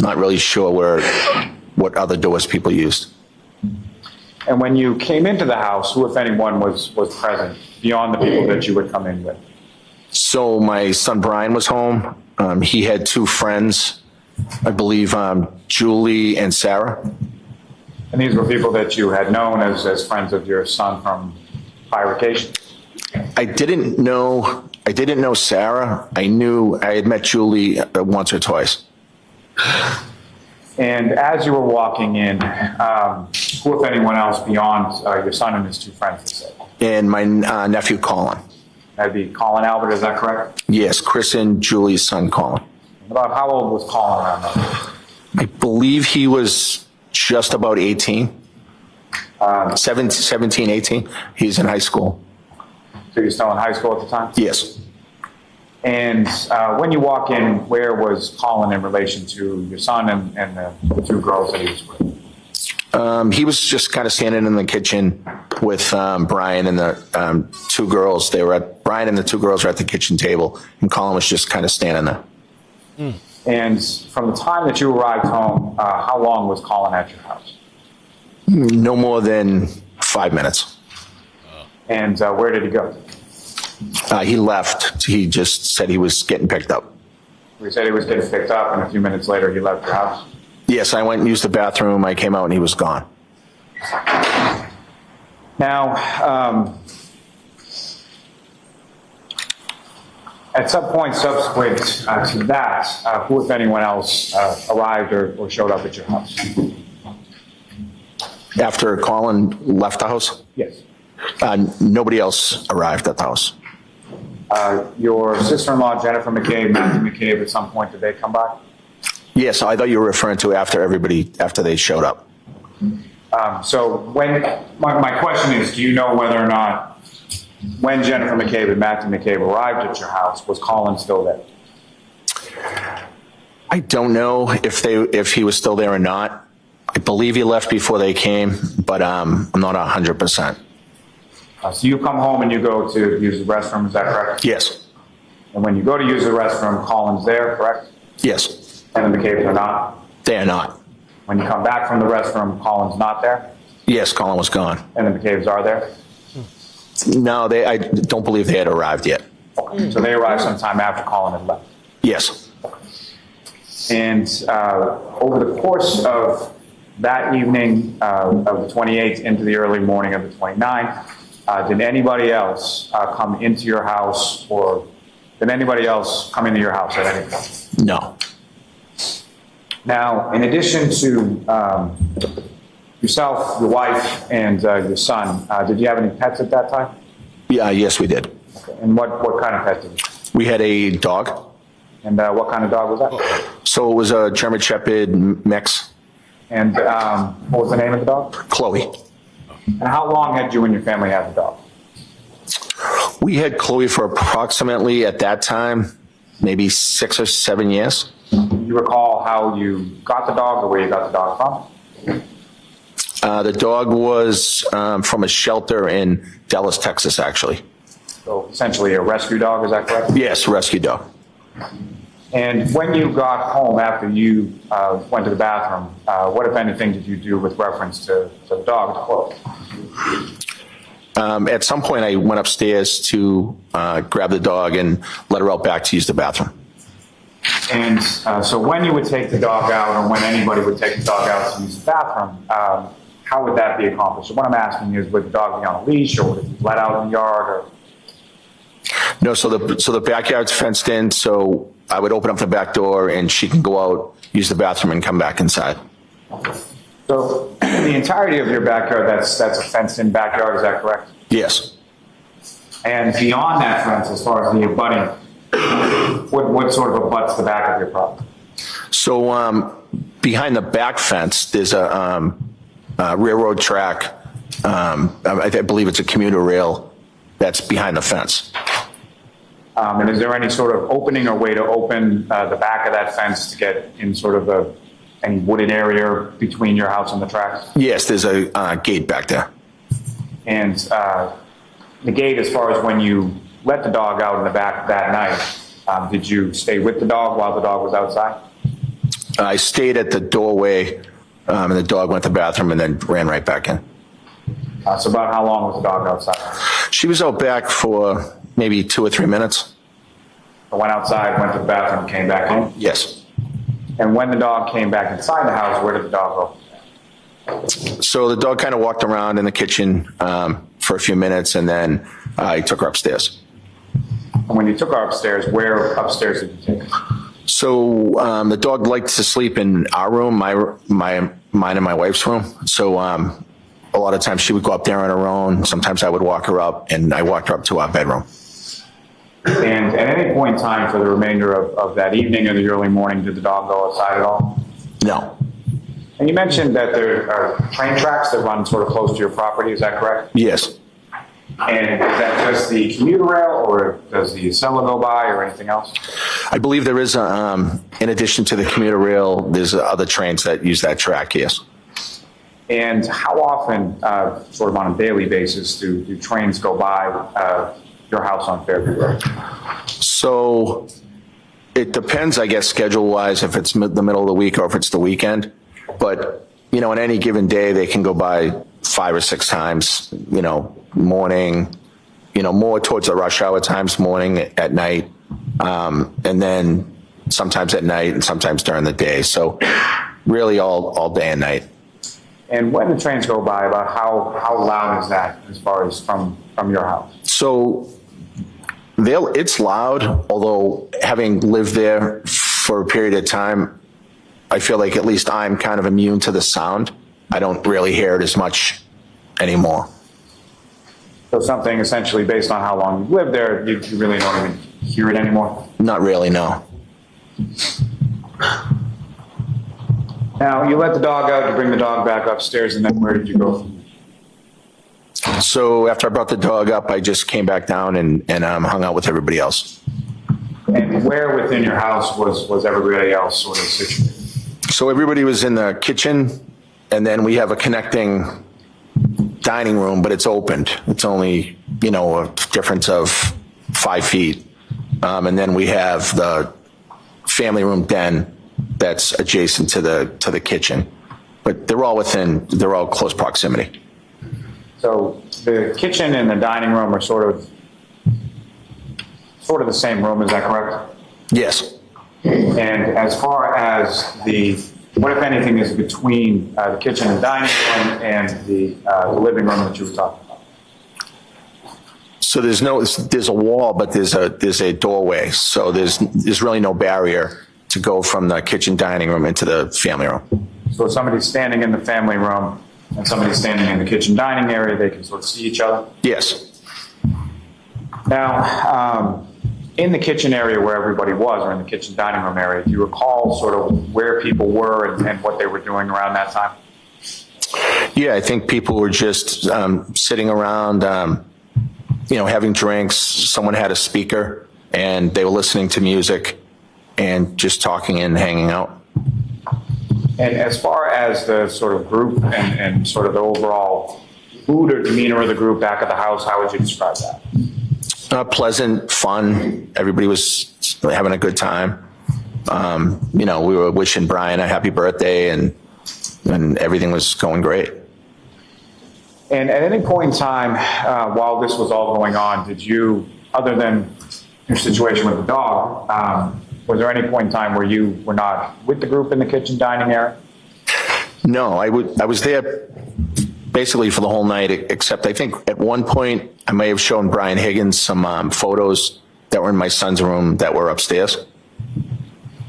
Not really sure what other doors people used. And when you came into the house, who, if anyone, was present beyond the people that you would come in with? So my son Brian was home. He had 2 friends, I believe, Julie and Sarah. And these were people that you had known as friends of your son from prior vacations? I didn't know Sarah. I had met Julie once or twice. And as you were walking in, who, if anyone else, beyond your son and his 2 friends, you said? And my nephew, Colin. That'd be Colin Albert, is that correct? Yes, Chris and Julie's son, Colin. About how old was Colin around that? I believe he was just about 18. 17, 18. He's in high school. So you're still in high school at the time? Yes. And when you walk in, where was Colin in relation to your son and the 2 girls that he was with? He was just kind of standing in the kitchen with Brian and the 2 girls. Brian and the 2 girls were at the kitchen table, and Colin was just kind of standing there. And from the time that you arrived home, how long was Colin at your house? No more than 5 minutes. And where did he go? He left. He just said he was getting picked up. We said he was getting picked up, and a few minutes later he left your house? Yes, I went and used the bathroom. I came out and he was gone. Now, at some point subsequent to that, who, if anyone else, arrived or showed up at your house? After Colin left the house? Yes. Nobody else arrived at the house. Your sister-in-law, Jennifer McCabe, Matthew McCabe, at some point, did they come by? Yes, I thought you were referring to after they showed up. So when, my question is, do you know whether or not when Jennifer McCabe and Matthew McCabe arrived at your house, was Colin still there? I don't know if he was still there or not. I believe he left before they came, but I'm not 100%. So you come home and you go to use the restroom, is that correct? Yes. And when you go to use the restroom, Colin's there, correct? Yes. And the McCabe's are not? They are not. When you come back from the restroom, Colin's not there, Yes, Colin was gone. and the McCabe's are there. No, I don't believe they had arrived yet. So they arrived sometime after Colin had left. Yes. And over the course of that evening of the 28th into the early morning of the 29th, did anybody else come into your house, or did anybody else come into your house at any point? No. Now, in addition to yourself, your wife, and your son, did you have any pets at that time? Yeah, yes, we did. Okay. And what kind of pet did you have? We had a dog. And what kind of dog was that? So it was a German Shepherd mix. And what was the name of the dog? Chloe. And how long had you and your family had the dog? We had Chloe for approximately, at that time, maybe 6 or 7 years. Do you recall how you got the dog or where you got the dog from? The dog was from a shelter in Dallas, Texas, actually. So essentially a rescue dog, is that correct? Yes, rescue dog. And when you got home after you went to the bathroom, what, if anything, did you do with reference to the dog, to Chloe? At some point, I went upstairs to grab the dog and let her out back to use the bathroom. And so when you would take the dog out, or when anybody would take the dog out to use the bathroom, how would that be accomplished? So what I'm asking is, would the dog be on a leash, or would it be let out in the yard? Or? No, so the backyard's fenced in, so I would open up the back door and she can go out, use the bathroom, and come back inside. So the entirety of your backyard, that's a fenced-in backyard, is that correct? Yes. And beyond that fence, as far as the abutting, what sort of abuts the back of your property? So behind the back fence, there's a railroad track. I believe it's a commuter rail that's behind the fence. And is there any sort of opening or way to open the back of that fence to get in sort of any wooded area between your house and the tracks? Yes, there's a gate back there. And the gate, as far as when you let the dog out in the back that night, did you stay with the dog while the dog was outside? I stayed at the doorway, and the dog went to the bathroom and then ran right back in. So about how long was the dog outside? She was out back for maybe 2 or 3 minutes. I went outside, went to the bathroom, came back in? Yes. And when the dog came back inside the house, where did the dog go? So the dog kind of walked around in the kitchen for a few minutes, and then I took her upstairs. And when you took her upstairs, where upstairs did you take her? So the dog liked to sleep in our room, mine and my wife's room. So a lot of times she would go up there on her own. Sometimes I would walk her up, and I walked her up to our bedroom. And at any point in time for the remainder of that evening or the early morning, did the dog go outside at all? No. And you mentioned that there are train tracks that run sort of close to your property, is that correct? Yes. And is that just the commuter rail, or does the Acela go by, or anything else? I believe there is, in addition to the commuter rail, there's other trains that use that track, yes. And how often, sort of on a daily basis, do trains go by your house on Fairview Road? So it depends, I guess, schedule-wise, if it's the middle of the week or if it's the weekend. But, you know, on any given day, they can go by 5 or 6 times, you know, morning, you know, more towards the rush hour times, morning, at night, and then sometimes at night and sometimes during the day. So really all day and night. And when the trains go by, about how loud is that as far as from your house? So it's loud, although having lived there for a period of time, I feel like at least I'm kind of immune to the sound. I don't really hear it as much anymore. So something essentially based on how long you've lived there, you really don't even hear it anymore? Not really, no. Now, you let the dog out, you bring the dog back upstairs, and then where did you go from there? So after I brought the dog up, I just came back down and hung out with everybody else. And where within your house was everybody else sort of situated? So everybody was in the kitchen, and then we have a connecting dining room, but it's opened. It's only, you know, a difference of 5 feet. And then we have the family room den that's adjacent to the kitchen. but they're all close proximity. So the kitchen and the dining room are sort of the same room, is that correct? Yes. And as far as what if anything is between the kitchen and dining room and the living room that you were talking about? So there's a wall, but there's a doorway. So there's really no barrier to go from the kitchen dining room into the family room. So if somebody's standing in the family room and somebody's standing in the kitchen dining area, they can sort of see each other? Yes. Now, in the kitchen area where everybody was, or in the kitchen dining room area, do you recall sort of where people were and what they were doing around that time? Yeah, I think people were just sitting around, having drinks. Someone had a speaker and they were listening to music and just talking and hanging out. And as far as the sort of group and sort of the overall mood or demeanor of the group back at the house, how would you describe that? Pleasant, fun. Everybody was having a good time. We were wishing Brian a happy birthday, and everything was going great. And at any point in time, while this was all going on, did you, other than your situation with the dog, was there any point in time where you were not with the group in the kitchen dining area? No, I was there basically for the whole night, except I think at one point I may have shown Brian Higgins some photos that were in my son's room that were upstairs.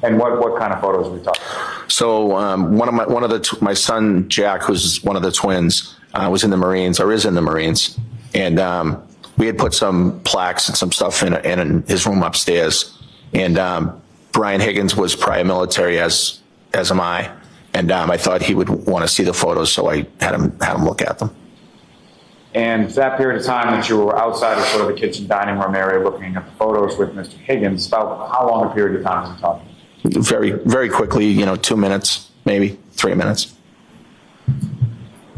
And what kind of photos are we talking about? So my son Jack, who's one of the twins, was in the Marines, or is in the Marines, and we had put some plaques and some stuff in his room upstairs. And Brian Higgins was prior military, as am I. And I thought he would want to see the photos, so I had him look at them. And that period of time that you were outside of sort of the kitchen dining room area looking at the photos with Mr. Higgins, about how long a period of time was he talking? Very, very quickly, 2 minutes, maybe 3 minutes.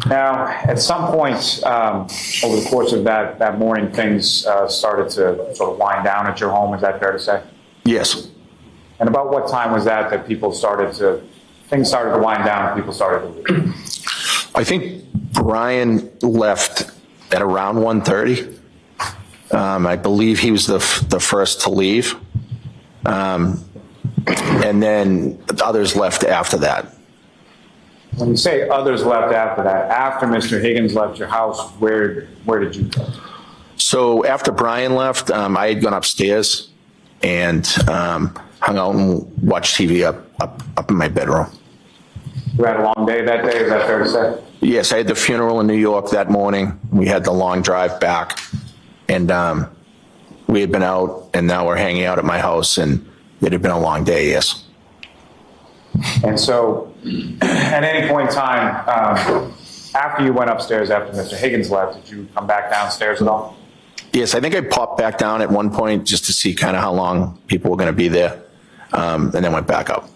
Now, at some point over the course of that morning, things started to sort of wind down at your home. Is that fair to say? Yes. And about what time was that things started to wind down and people started to leave? I think Brian left at around 1:30. I believe he was the first to leave. And then the others left after that. When you say others left after that, after Mr. Higgins left your house, where did you go? So after Brian left, I had gone upstairs and hung out and watched TV up in my bedroom. You had a long day that day, is that fair to say? Yes, I had the funeral in New York that morning. We had the long drive back, and we had been out, and now we're hanging out at my house, and it had been a long day, yes. And so at any point in time, after you went upstairs after Mr. Higgins left, did you come back downstairs at all? Yes, I think I popped back down at one point just to see kind of how long people were going to be there, and then went back up.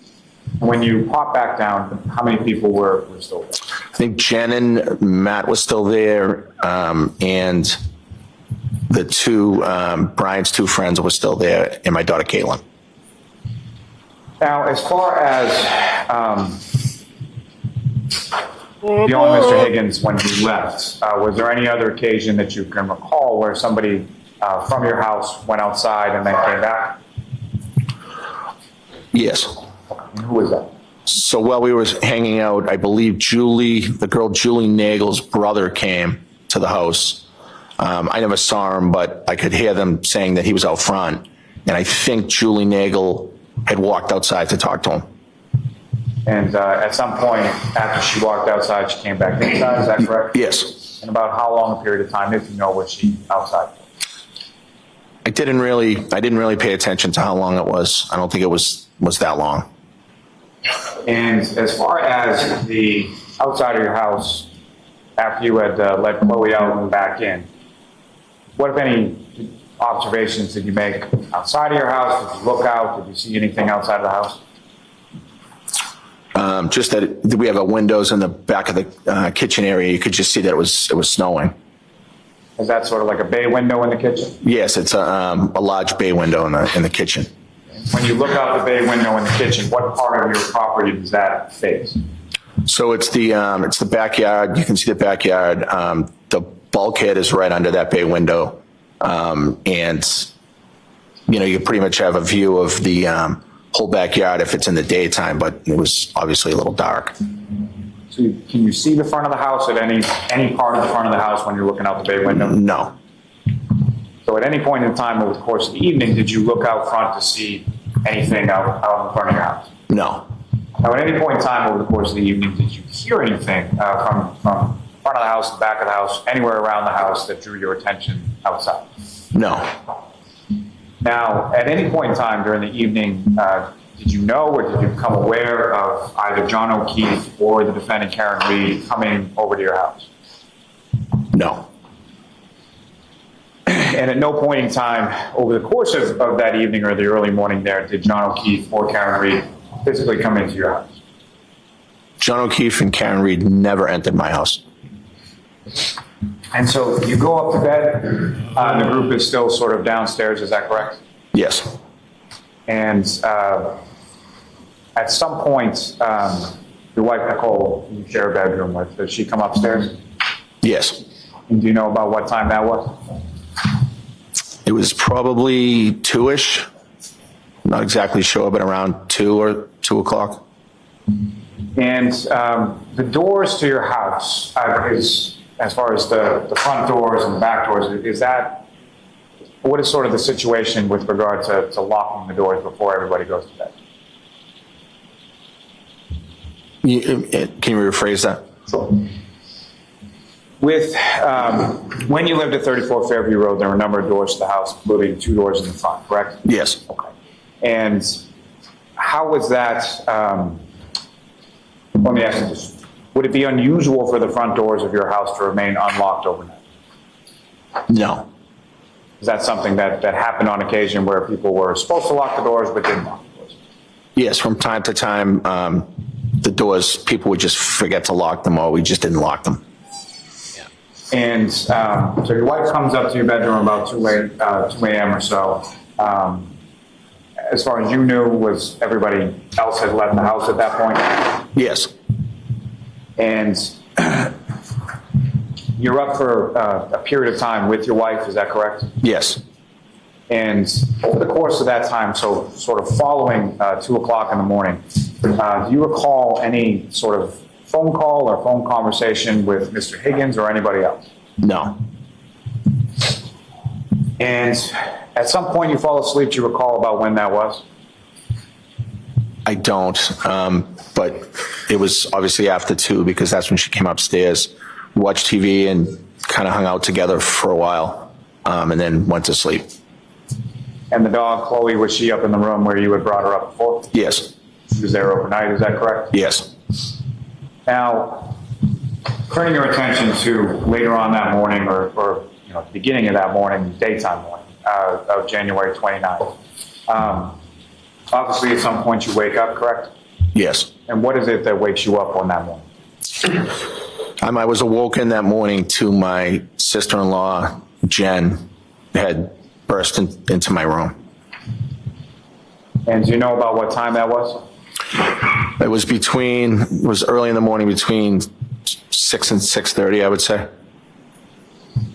When you popped back down, how many people were still there? I think Jen and Matt was still there, and the two, Brian's two friends were still there, and my daughter Caitlin. Now, as far as beyond Mr. Higgins when he left, was there any other occasion that you can recall where somebody from your house went outside and then came back? Yes. Who was that? So while we were hanging out, I believe the girl Julie Nagel's brother came to the house. I never saw him, but I could hear them saying that he was out front. And I think Julie Nagel had walked outside to talk to him. And at some point after she walked outside, she came back inside, is that correct? Yes. And about how long a period of time, if you know, was she outside? I didn't really pay attention to how long it was. I don't think it was that long. And as far as the outside of your house, after you had let Chloe out and back in, what, if any, observations did you make outside of your house? Did you look out? Did you see anything outside of the house? Just that we have windows in the back of the kitchen area. You could just see that it was snowing. Is that sort of like a bay window in the kitchen? Yes, it's a large bay window in the kitchen. When you look out the bay window in the kitchen, what part of your property does that face? So it's the backyard. You can see the backyard. The bulkhead is right under that bay window, and you pretty much have a view of the whole backyard if it's in the daytime. But it was obviously a little dark. So can you see the front of the house at any part of the front of the house when you're looking out the bay window? No. So at any point in time over the course of the evening, did you look out front to see anything out in front of your house? No. Now, at any point in time over the course of the evening, did you hear anything from front of the house, the back of the house, anywhere around the house that drew your attention outside? No. Now, at any point in time during the evening, did you know or did you become aware of either John O'Keefe or the defendant, Karen Reed, coming over to your house? No. And at no point in time over the course of that evening or the early morning there, did John O'Keefe or Karen Reed physically come into your house? John O'Keefe and Karen Reed never entered my house. And so you go up to bed, the group is still sort of downstairs, is that correct? Yes. And at some point, your wife, Nicole, you share a bedroom with, did she come upstairs? Yes. And do you know about what time that was? It was probably 2-ish. Not exactly sure, but around 2 or 2 o'clock. And the doors to your house, as far as the front doors and the back doors, what is sort of the situation with regard to locking the doors before everybody goes to bed? Can you rephrase that? Sure. With when you lived at 34 Fairview Road, there were a number of doors to the house, including 2 doors in the front, correct? Yes. Okay. And how was that? Let me ask you this: would it be unusual for the front doors of your house to remain unlocked overnight? No. Is that something that happened on occasion where people were supposed to lock the doors but didn't lock the doors? Yes, from time to time, the doors, people would just forget to lock them, or we just didn't lock them. And so your wife comes up to your bedroom about 2 a.m. or so. As far as you knew, was everybody else had left the house at that point? Yes. And you're up for a period of time with your wife, is that correct? Yes. And over the course of that time, so sort of following 2 o'clock in the morning, do you recall any sort of phone call or phone conversation with Mr. Higgins or anybody else? No. And at some point you fall asleep, do you recall about when that was? I don't, but it was obviously after 2 because that's when she came upstairs, watched TV, and kind of hung out together for a while, and then went to sleep. And the dog, Chloe, was she up in the room where you had brought her up before? Yes. She was there overnight, is that correct? Yes. Now, turning your attention to later on that morning or the beginning of that morning, daytime morning of January 29th. Obviously, at some point you wake up, correct? Yes. And what is it that wakes you up on that morning? I was awoken that morning to my sister-in-law, Jen, had burst into my room. And do you know about what time that was? It was early in the morning, between 6 and 6:30, I would say.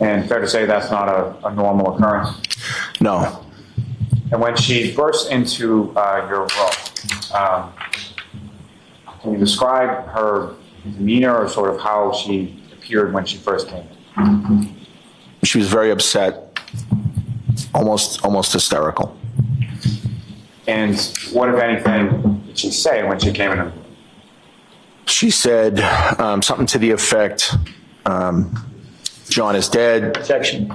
And fair to say that's not a normal occurrence? No. And when she burst into your room, can you describe her demeanor or sort of how she appeared when she first came in? She was very upset, almost hysterical. And what, if anything, did she say when she came in the room? She said something to the effect, John is dead. Objection.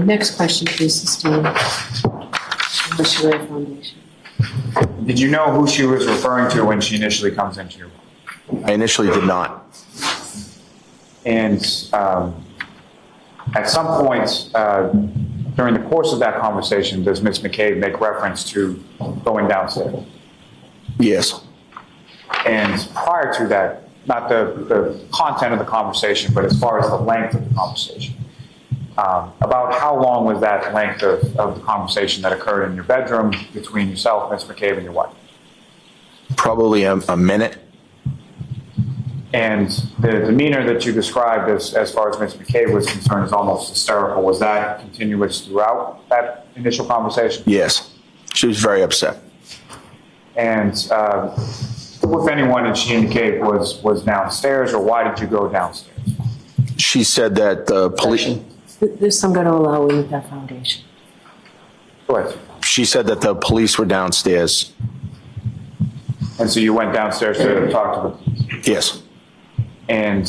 Next question, please, sustain. Foundation. Did you know who she was referring to when she initially comes into your room? I initially did not. And at some point during the course of that conversation, does Ms. McCabe make reference to going downstairs? Yes. And prior to that, not the content of the conversation, but as far as the length of the conversation, about how long was that length of the conversation that occurred in your bedroom between yourself, Ms. McCabe, and your wife? Probably a minute. And the demeanor that you described as far as Ms. McCabe was concerned is almost hysterical. Was that continuous throughout that initial conversation? Yes. She was very upset. And who, if anyone, did she indicate was downstairs, or why did you go downstairs? She said that the police... This I'm going to allow with that foundation. Go ahead. She said that the police were downstairs. And so you went downstairs to talk to the police? Yes. And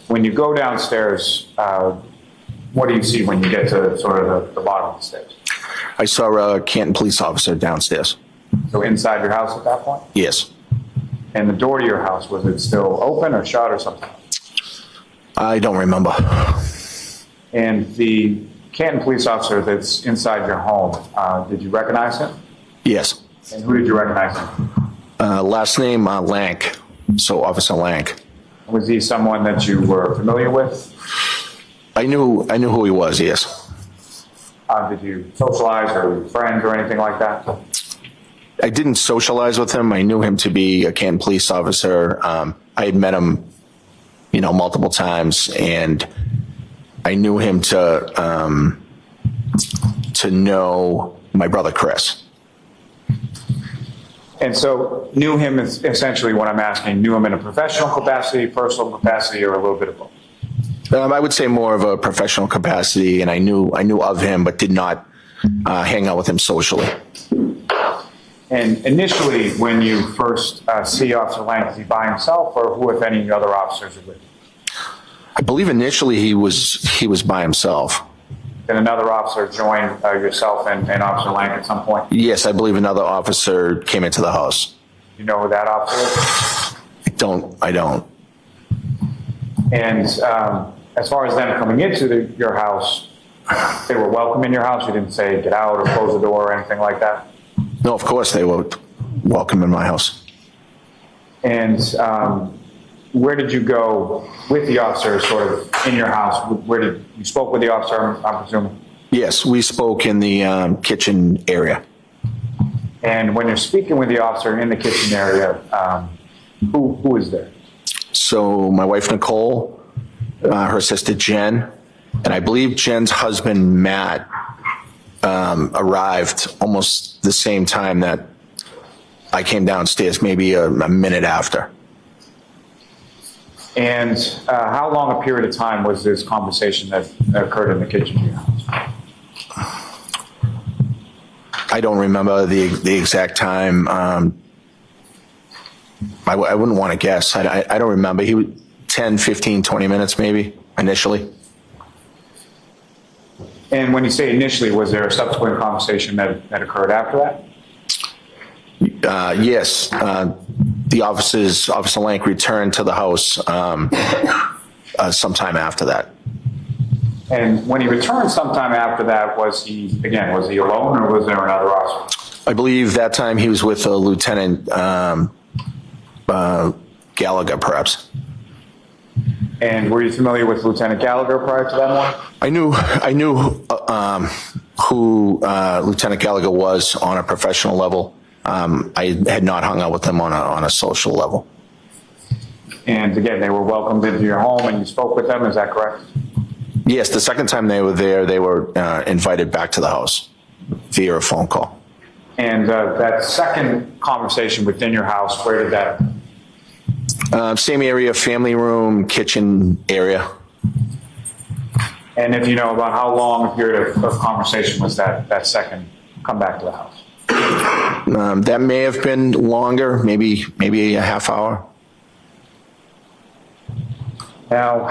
when you go downstairs, what do you see when you get to sort of the bottom of the stairs? I saw a Canton police officer downstairs. So inside your house at that point? Yes. And the door to your house, was it still open or shut or something? I don't remember. And the Canton police officer that's inside your home, did you recognize him? Yes. And who did you recognize him? Last name, Lank. So Officer Lank. Was he someone that you were familiar with? I knew who he was, yes. Did you socialize or friends or anything like that? I didn't socialize with him. I knew him to be a Canton police officer. I had met him, multiple times, and I knew him to know my brother Chris. And so knew him is essentially what I'm asking, knew him in a professional capacity, personal capacity, or a little bit of both? I would say more of a professional capacity, and I knew of him, but did not hang out with him socially. And initially, when you first see Officer Lang, is he by himself, or who, if any, other officers are with him? I believe initially he was by himself. Did another officer join yourself and Officer Lang at some point? Yes, I believe another officer came into the house. You know who that officer is? I don't. And as far as them coming into your house, they were welcome in your house? You didn't say get out or close the door or anything like that? No, of course they were welcome in my house. And where did you go with the officer sort of in your house? Where did you spoke with the officer, I'm presuming? Yes, we spoke in the kitchen area. And when you're speaking with the officer in the kitchen area, who is there? So my wife, Nicole, her sister, Jen, and I believe Jen's husband, Matt, arrived almost the same time that I came downstairs, maybe a minute after. And how long a period of time was this conversation that occurred in the kitchen of your house? I don't remember the exact time. I wouldn't want to guess. I don't remember. He was 10, 15, 20 minutes maybe initially. And when you say initially, was there a subsequent conversation that occurred after that? Yes. The Officer Lank returned to the house sometime after that. And when he returned sometime after that, was he alone or was there another officer? I believe that time he was with Lieutenant Gallagher, perhaps. And were you familiar with Lieutenant Gallagher prior to that one? I knew who Lieutenant Gallagher was on a professional level. I had not hung out with him on a social level. And again, they were welcomed into your home and you spoke with them, is that correct? Yes, the second time they were there, they were invited back to the house via a phone call. And that second conversation within your house, where did that? Same area, family room, kitchen area. And if you know about how long a period of conversation was that second come back to the house? That may have been longer, maybe a half hour. Now,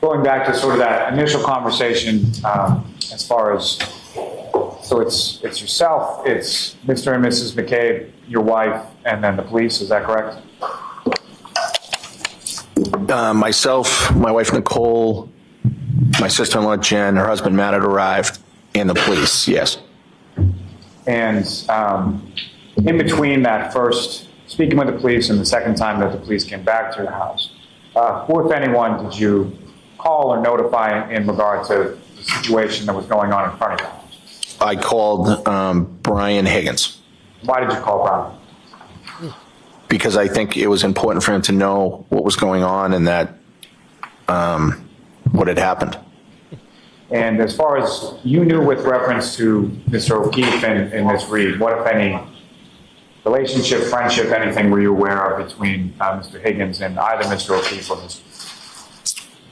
going back to sort of that initial conversation, as far as, so it's yourself, it's Mr. and Mrs. McCabe, your wife, and then the police, is that correct? Myself, my wife Nicole, my sister-in-law Jen, her husband Matt had arrived, and the police, yes. And in between that first speaking with the police and the second time that the police came back to your house, who, if anyone, did you call or notify in regard to the situation that was going on in front of your house? I called Brian Higgins. Why did you call Brian? Because I think it was important for him to know what was going on and that what had happened. And as far as you knew with reference to Mr. O'Keefe and Ms. Reed, what, if any, relationship, friendship, anything were you aware of between Mr. Higgins and either Mr. O'Keefe or Ms.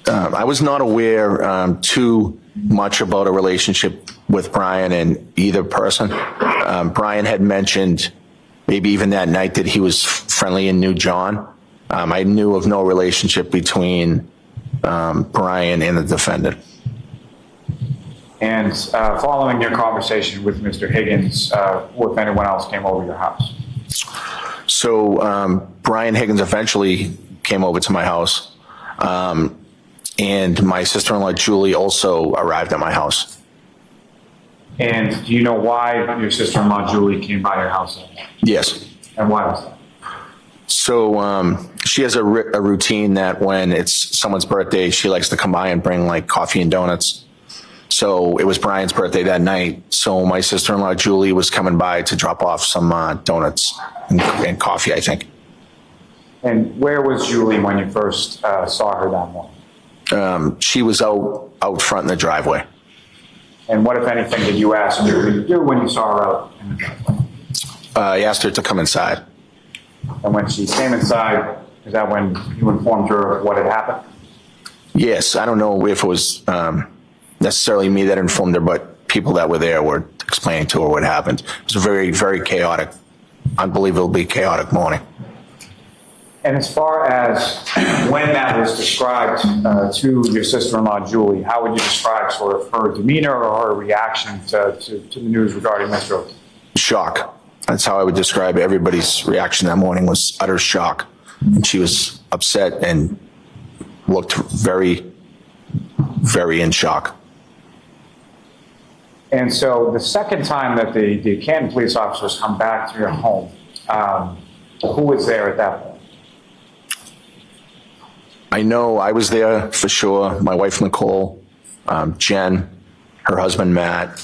Reed? I was not aware too much about a relationship with Brian and either person. Brian had mentioned maybe even that night that he was friendly and knew John. I knew of no relationship between Brian and the defendant. And following your conversation with Mr. Higgins, if anyone else came over your house? So Brian Higgins eventually came over to my house, and my sister-in-law Julie also arrived at my house. And do you know why your sister-in-law Julie came by your house? Yes. And why was that? So she has a routine that when it's someone's birthday, she likes to come by and bring like coffee and donuts. So it was Brian's birthday that night. So my sister-in-law Julie was coming by to drop off some donuts and coffee, I think. And where was Julie when you first saw her that morning? She was out front in the driveway. And what, if anything, did you ask Julie to do when you saw her out in the driveway? I asked her to come inside. And when she came inside, is that when you informed her of what had happened? Yes, I don't know if it was necessarily me that informed her, but people that were there were explaining to her what happened. It was a very, very chaotic, unbelievably chaotic morning. And as far as when that was described to your sister-in-law Julie, how would you describe sort of her demeanor or her reaction to the news regarding Mr. O'Keefe? Shock. That's how I would describe it. Everybody's reaction that morning was utter shock. And she was upset and looked very, very in shock. And so the second time that the Canton police officers come back to your home, who was there at that point? I know I was there for sure. My wife, Nicole, Jen, her husband, Matt.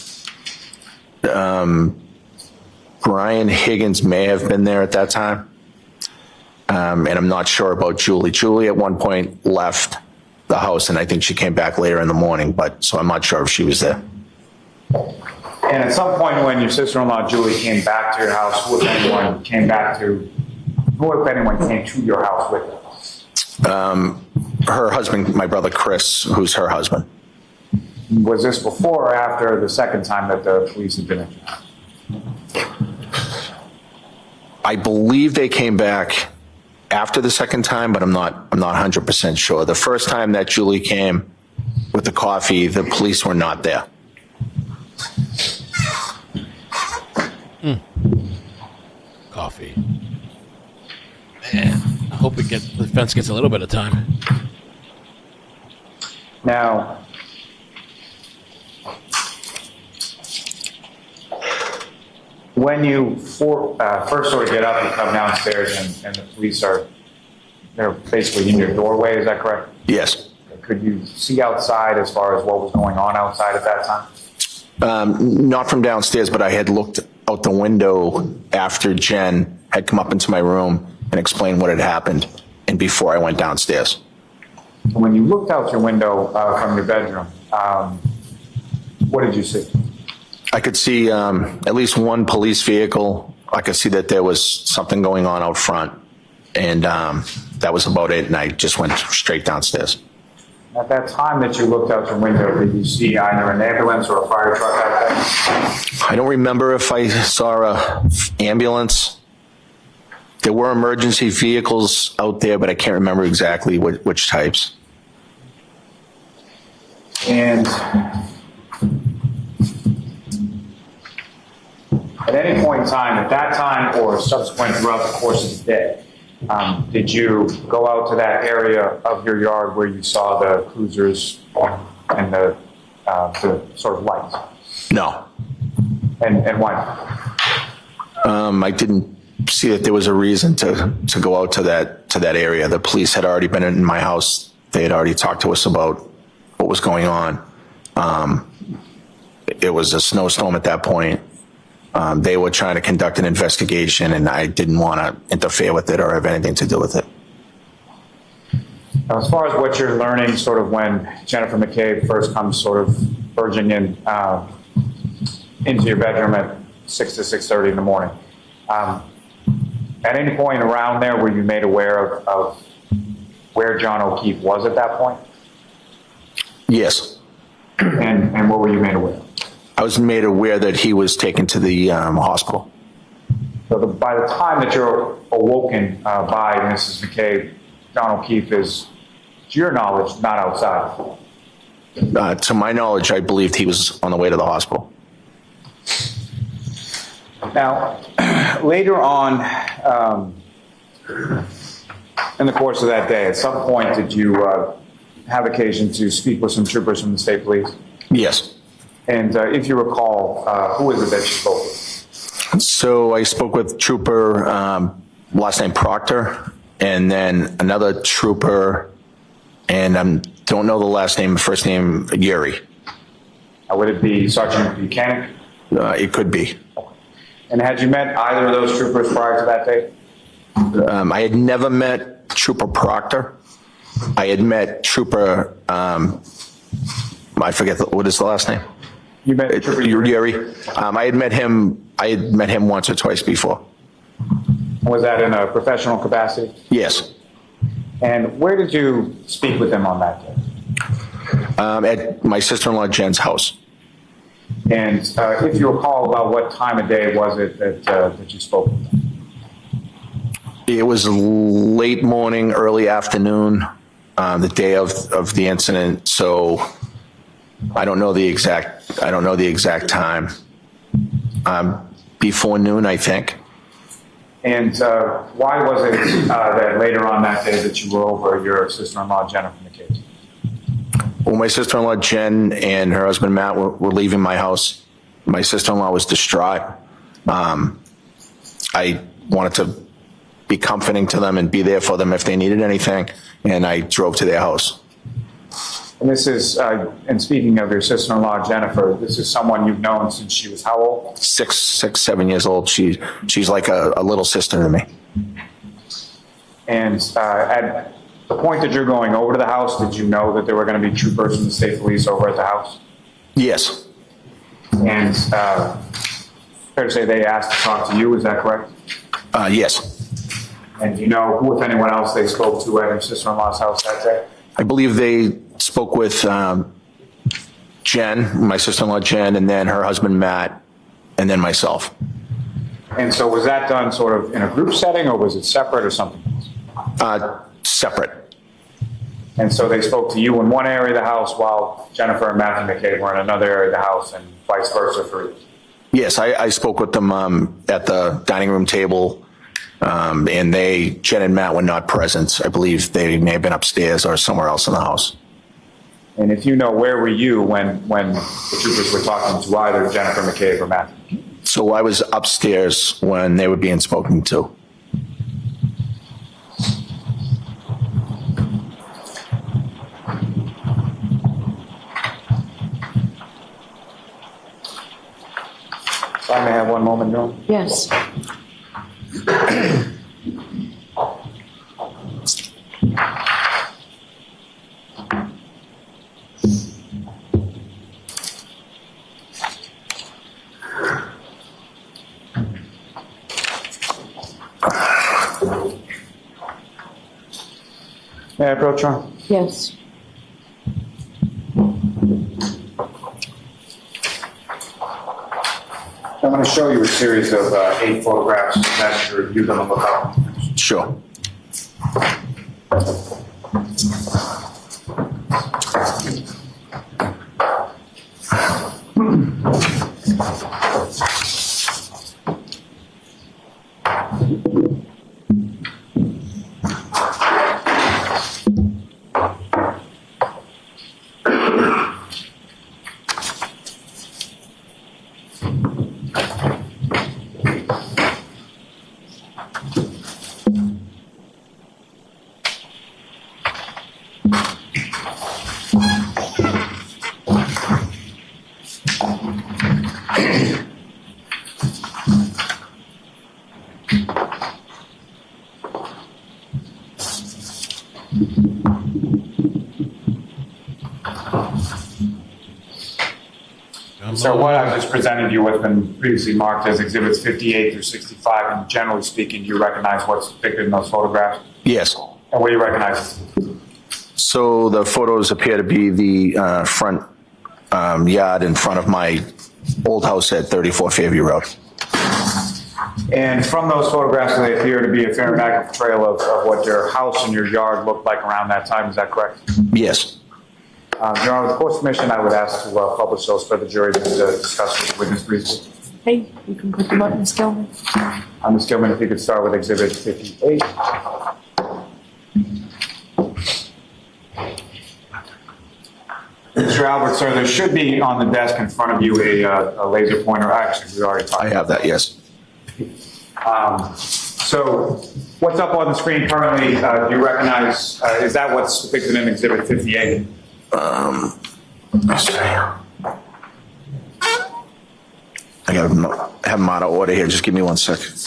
Brian Higgins may have been there at that time. And I'm not sure about Julie. Julie at one point left the house, and I think she came back later in the morning, so I'm not sure if she was there. And at some point when your sister-in-law Julie came back to your house, who, if anyone, came to your house with her? Her husband, my brother Chris, who's her husband. Was this before or after the second time that the police had been at your house? I believe they came back after the second time, but I'm not 100% sure. The first time that Julie came with the coffee, the police were not there. Coffee. Man, I hope the defense gets a little bit of time. Now, when you first sort of get up and come downstairs and the police they're basically in your doorway, is that correct? Yes. Could you see outside as far as what was going on outside at that time? Not from downstairs, but I had looked out the window after Jen had come up into my room and explained what had happened, and before I went downstairs. When you looked out your window from your bedroom, what did you see? I could see at least one police vehicle. I could see that there was something going on out front, and that was about it, and I just went straight downstairs. At that time that you looked out your window, did you see either an ambulance or a fire truck out there? I don't remember if I saw an ambulance. There were emergency vehicles out there, but I can't remember exactly which types. And at any point in time, at that time or subsequent throughout the course of the day, did you go out to that area of your yard where you saw the cruisers and the sort of lights? No. And why not? I didn't see that there was a reason to go out to that area. The police had already been in my house. They had already talked to us about what was going on. it was a snowstorm at that point. They were trying to conduct an investigation, and I didn't want to interfere with it or have anything to do with it. Now, as far as what you're learning, sort of when Jennifer McCabe first comes sort of burgeoning in into your bedroom at 6 to 6:30 in the morning, at any point around there were you made aware of where John O'Keefe was at that point? Yes. And what were you made aware of? I was made aware that he was taken to the hospital. So by the time that you're awoken by Mrs. McCabe, John O'Keefe is, to your knowledge, not outside. To my knowledge, I believed he was on the way to the hospital. Now, later on in the course of that day, at some point, did you have occasion to speak with some troopers from the state police? Yes. And if you recall, who was it that you spoke with? So I spoke with Trooper, last name Proctor, and then another trooper, and I don't know the last name, first name Yuri. Would it be Sergeant Buchanan? It could be. And had you met either of those troopers prior to that day? I had never met Trooper Proctor. I had met Trooper, I forget, what is the last name? You met Trooper Yuri. I had met him once or twice before. Was that in a professional capacity? Yes. And where did you speak with him on that day? At my sister-in-law Jen's house. And if you recall, about what time of day was it that you spoke with him? It was late morning, early afternoon, the day of the incident. So I don't know the exact time. Before noon, I think. And why was it that later on that day that you were over your sister-in-law Jennifer McCabe? Well, my sister-in-law Jen and her husband Matt were leaving my house. My sister-in-law was distraught. I wanted to be comforting to them and be there for them if they needed anything, and I drove to their house. And this is, and speaking of your sister-in-law Jennifer, this is someone you've known since she was how old? 7 years old. She's like a little sister to me. And at the point that you're going over to the house, did you know that there were going to be troopers from the state police over at the house? Yes. And fair to say they asked to talk to you, is that correct? Yes. And do you know who, if anyone else, they spoke to at your sister-in-law's house that day? I believe they spoke with Jen, my sister-in-law Jen, and then her husband Matt, and then myself. And so was that done sort of in a group setting, or was it separate or something else? Separate. And so they spoke to you in one area of the house while Jennifer and Matthew McCabe were in another area of the house, and vice versa for you? Yes, I spoke with them at the dining room table, and Jen and Matt were not present. I believe they may have been upstairs or somewhere else in the house. And if you know, where were you when the troopers were talking to either Jennifer McCabe or Matthew? So I was upstairs when they were being spoken to. If I may have one moment, Joan? Yes. May I approach her? Yes. I'm going to show you a series of 8 photographs that you're going to look up. Sure. So what I've just presented you with been previously marked as exhibits 58 through 65, and generally speaking, do you recognize what's depicted in those photographs? Yes. And what do you recognize? So the photos appear to be the front yard in front of my old house at 34 Fairview Road. And from those photographs, they appear to be a fair and accurate portrayal of what your house and your yard looked like around that time. Is that correct? Yes. Your Honor, with the court's permission, I would ask to publish those for the jury to discuss with the witness briefly. Hey, you can put them up, Ms. Gilman. Ms. Gilman, if you could start with exhibit 58. Mr. Albert, sir, there should be on the desk in front of you a laser pointer. Actually, we already talked. I have that, yes. So what's up on the screen currently, do you recognize, is that what's depicted in exhibit 58? Let's see. I gotta have them out of order here. Just give me 1 second.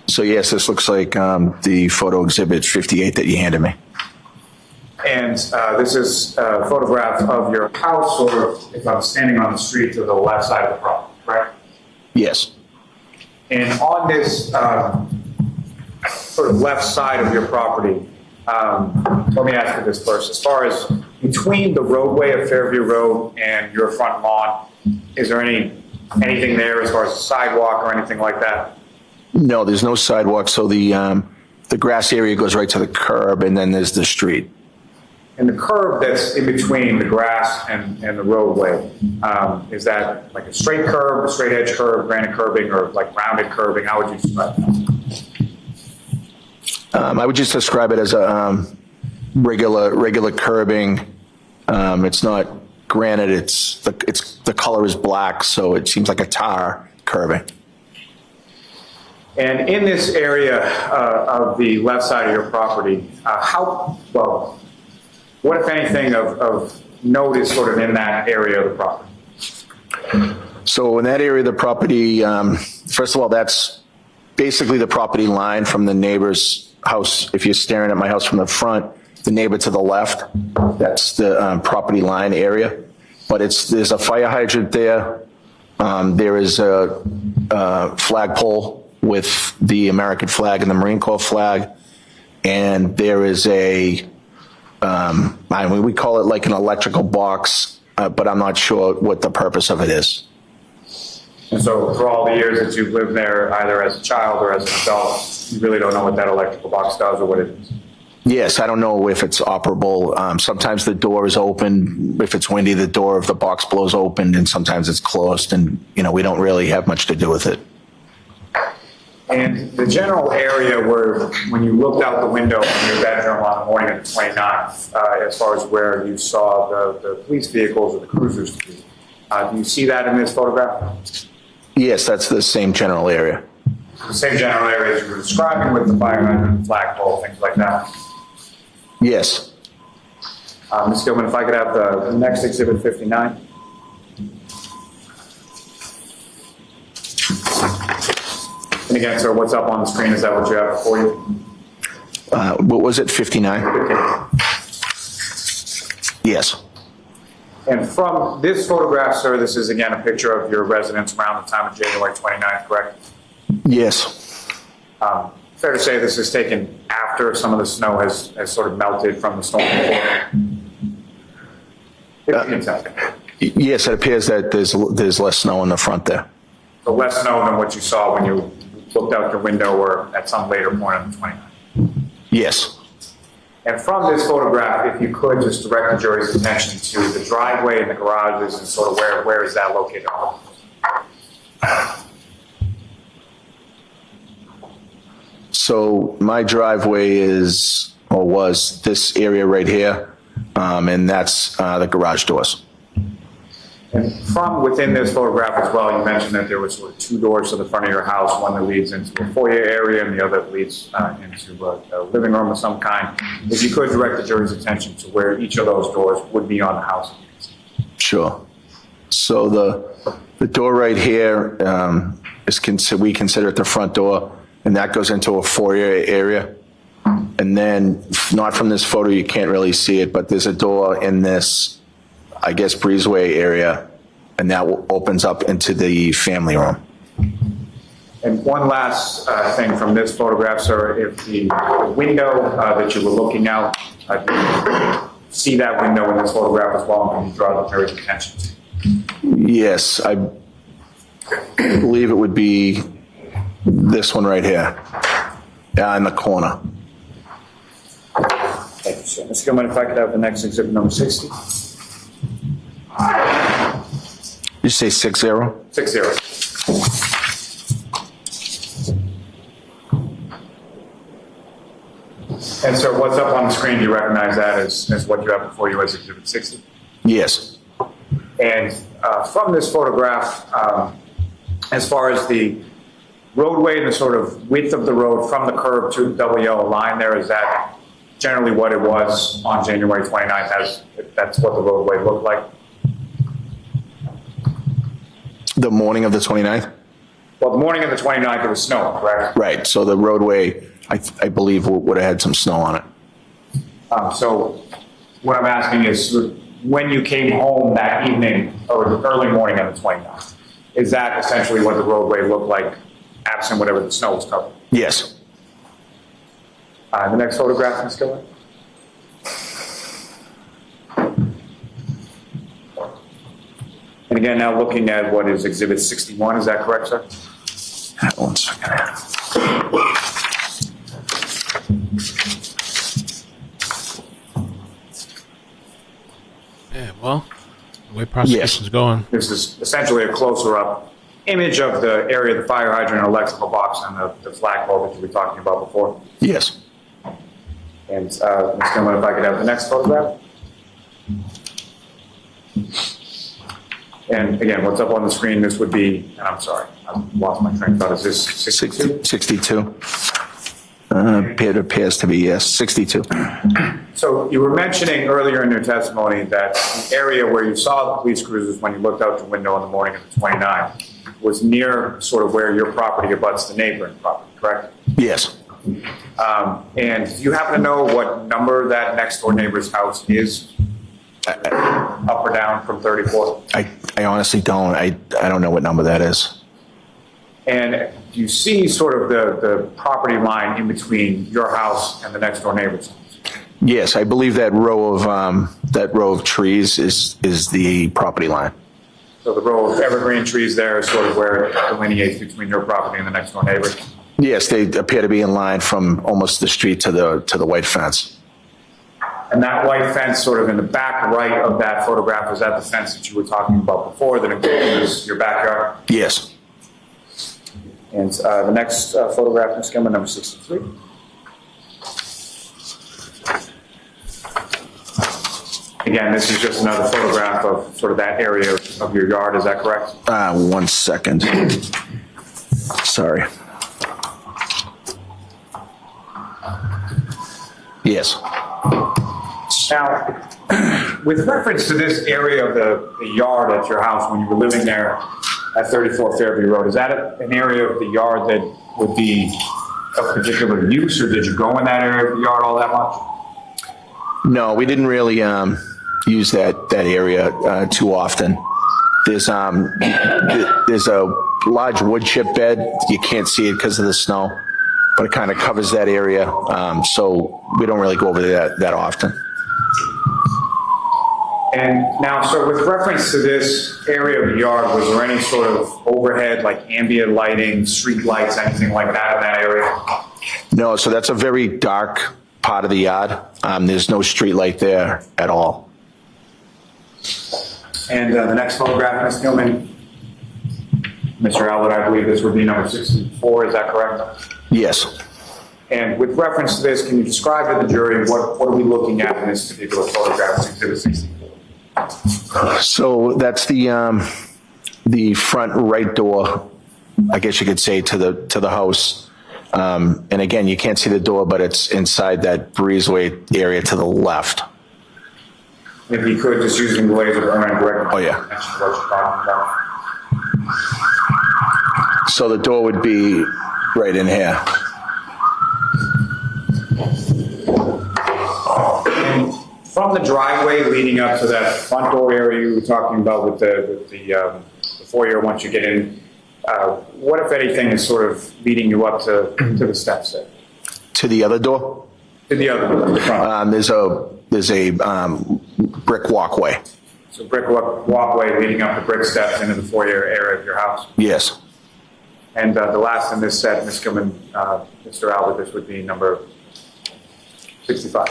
So yes, this looks like the photo exhibit 58 that you handed me. And this is a photograph of your house, or if I'm standing on the street to the left side of the property, correct? Yes. And on this sort of left side of your property, let me ask you this first. As far as between the roadway of Fairview Road and your front lawn, is there anything there as far as a sidewalk or anything like that? No, there's no sidewalk. So the grass area goes right to the curb, and then there's the street. And the curb that's in between the grass and the roadway, is that like a straight curb, a straight edge curb, granite curbing, or like rounded curbing? How would you describe that? I would just describe it as a regular curbing. It's not granite. It's the color is black, so it seems like a tar curbing. And in this area of the left side of your property, what, if anything, of note is sort of in that area of the property? So in that area of the property, first of all, that's basically the property line from the neighbor's house. If you're staring at my house from the front, the neighbor to the left, that's the property line area. But there's a fire hydrant there. There is a flagpole with the American flag and the Marine Corps flag. And there is we call it like an electrical box, but I'm not sure what the purpose of it is. And so for all the years that you've lived there, either as a child or as an adult, you really don't know what that electrical box does or what it is? Yes, I don't know if it's operable. Sometimes the door is open. If it's windy, the door of the box blows open, and sometimes it's closed, and we don't really have much to do with it. And the general area where, when you looked out the window in your bedroom on the morning of the 29th, as far as where you saw the police vehicles or the cruisers, do you see that in this photograph? Yes, that's the same general area. The same general area as you were describing with the fire hydrant, flagpole, things like that? Yes. Ms. Gilman, if I could have the next exhibit 59. And again, sir, what's up on the screen? Is that what you have before you? What was it, 59? Okay. Yes. And from this photograph, sir, this is again a picture of your residence around the time of January 29th, correct? Yes. Fair to say this is taken after some of the snow has sort of melted from the storm before? Yes, it appears that there's less snow in the front there. So less snow than what you saw when you looked out your window or at some later point on the 29th? Yes. And from this photograph, if you could just direct the jury's attention to the driveway and the garages and sort of where is that located? So my driveway was this area right here, and that's the garage doors. And from within this photograph as well, you mentioned that there was sort of two doors to the front of your house, one that leads into a foyer area and the other that leads into a living room of some kind. If you could direct the jury's attention to where each of those doors would be on the house. Sure. So the door right here we consider it the front door, and that goes into a foyer area. And then, not from this photo, you can't really see it, but there's a door in this, I guess, breezeway area, and that opens up into the family room. And one last thing from this photograph, sir, if the window that you were looking out, see that window in this photograph as well, and can you draw the jury's attention to? Yes, I believe it would be this one right here, in the corner. Thank you, sir. Mr. Gilman, if I could have the next exhibit, number 60. You say 60? 60. And sir, what's up on the screen? Do you recognize that as what you have before you as exhibit 60? Yes. And from this photograph, as far as the roadway and the sort of width of the road from the curb to the double yellow line there, is that generally what it was on January 29th, that's what the roadway looked like? The morning of the 29th? Well, the morning of the 29th, there was snow, correct? Right, so the roadway, I believe, would have had some snow on it. So what I'm asking is, when you came home that evening, or the early morning of the 29th, is that essentially what the roadway looked like, absent whatever the snow was covered? Yes. The next photograph, Ms. Gilman. And again, now looking at what is exhibit 61, is that correct, sir? 1 second. Yeah, well, the way prosecution's going. This is essentially a closer up image of the area of the fire hydrant and electrical box and the flagpole that you were talking about before. Yes. And Ms. Gilman, if I could have the next photograph. And again, what's up on the screen, this would be, and I'm sorry, I've lost my train of thought. Is this 62? 62. It appears to be, yes, 62. So you were mentioning earlier in your testimony that the area where you saw the police cruisers when you looked out the window on the morning of the 29th was near sort of where your property abuts the neighboring property, correct? Yes. And do you happen to know what number that next door neighbor's house is? Up or down from 34? I honestly don't. I don't know what number that is. And do you see sort of the property line in between your house and the next door neighbor's house? Yes, I believe that row of trees is the property line. So the row of evergreen trees there is sort of where it delineates between your property and the next door neighbor? Yes, they appear to be in line from almost the street to the white fence. And that white fence sort of in the back right of that photograph, is that the fence that you were talking about before that includes your backyard? Yes. And the next photograph, Ms. Gilman, number 63. Again, this is just another photograph of sort of that area of your yard, is that correct? 1 second. Sorry. Yes. Now, with reference to this area of the yard at your house when you were living there at 34 Fairview Road, is that an area of the yard that would be of particular use, or did you go in that area of the yard all that much? No, we didn't really use that area too often. There's a large wood chip bed. You can't see it because of the snow, but it kind of covers that area, so we don't really go over there that often. And now, so with reference to this area of the yard, was there any sort of overhead, like ambient lighting, street lights, anything like that in that area? No, so that's a very dark part of the yard. There's no street light there at all. And the next photograph, Ms. Gilman, Mr. Albert, I believe this would be number 64, is that correct? Yes. And with reference to this, can you describe to the jury what are we looking at in this particular photograph, Exhibit 64? So that's the front right door, I guess you could say, to the house. And again, you can't see the door, but it's inside that breezeway area to the left. If you could, just using the laser and direct. Oh, yeah. So the door would be right in here. And from the driveway leading up to that front door area you were talking about with the foyer once you get in, what, if anything, is sort of leading you up to the steps there? To the other door? To the other door, the front. There's a brick walkway. So brick walkway leading up the brick steps into the foyer area of your house? Yes. And the last in this set, Ms. Gilman, Mr. Albert, this would be number 65.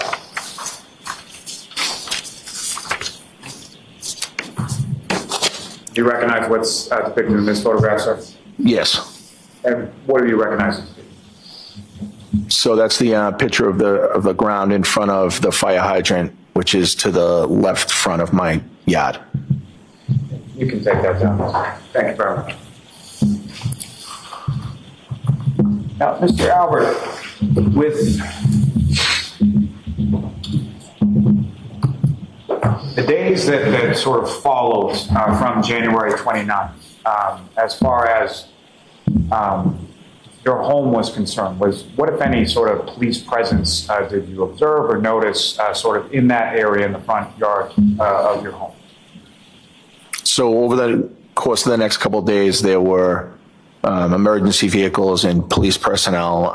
Do you recognize what's depicted in this photograph, sir? Yes. And what do you recognize? So that's the picture of the ground in front of the fire hydrant, which is to the left front of my yard. You can take that down. Thank you very much. Now, Mr. Albert, with the days that sort of followed from January 29th, as far as your home was concerned, what, if any, sort of police presence did you observe or notice sort of in that area in the front yard of your home? So over the course of the next couple of days, there were emergency vehicles and police personnel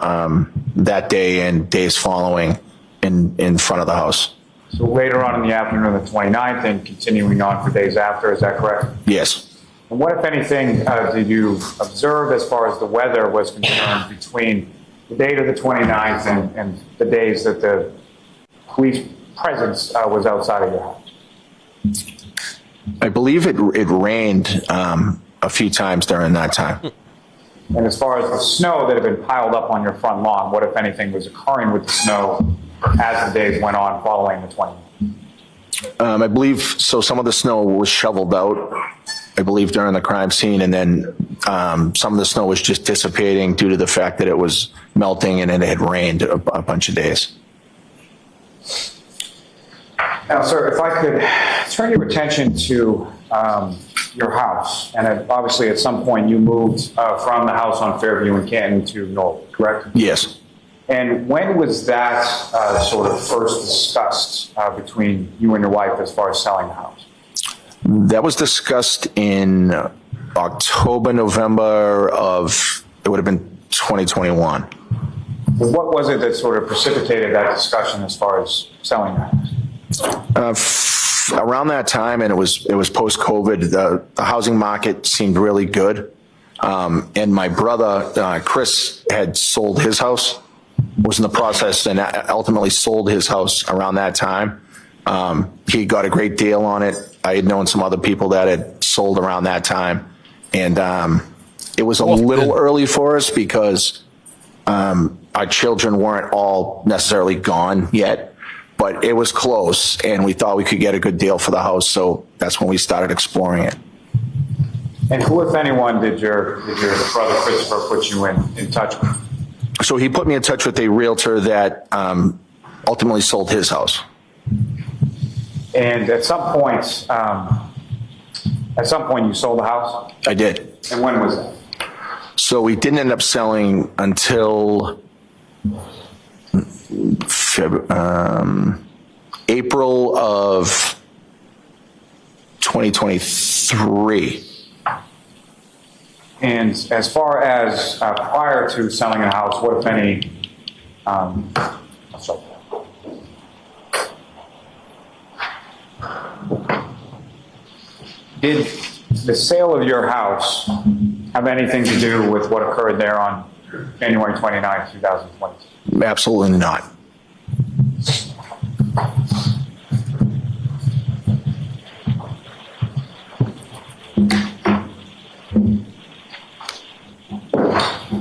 that day and days following in front of the house. So later on in the afternoon of the 29th and continuing on for days after, is that correct? Yes. And what, if anything, did you observe as far as the weather was concerned between the date of the 29th and the days that the police presence was outside of your house? I believe it rained a few times during that time. And as far as the snow that had been piled up on your front lawn, what, if anything, was occurring with the snow as the days went on following the 29th? I believe so. Some of the snow was shoveled out, I believe, during the crime scene, and then some of the snow was just dissipating due to the fact that it was melting and it had rained a bunch of days. Now, sir, if I could turn your attention to your house, and obviously at some point you moved from the house on Fairview in Canton to Norwood, correct? Yes. And when was that sort of first discussed between you and your wife as far as selling the house? That was discussed in October, November of, it would have been 2021. What was it that sort of precipitated that discussion as far as selling the house? Around that time, and it was post-COVID, the housing market seemed really good. And my brother, Chris, had sold his house, was in the process, and ultimately sold his house around that time. He got a great deal on it. I had known some other people that had sold around that time. And it was a little early for us because our children weren't all necessarily gone yet. But it was close, and we thought we could get a good deal for the house, so that's when we started exploring it. And who, if anyone, did your brother Christopher put you in touch with? So he put me in touch with a realtor that ultimately sold his house. And at some point you sold the house? I did. And when was that? So we didn't end up selling until April of 2023. And as far as prior to selling a house, what, if any, did the sale of your house have anything to do with what occurred there on January 29, 2022? Absolutely not.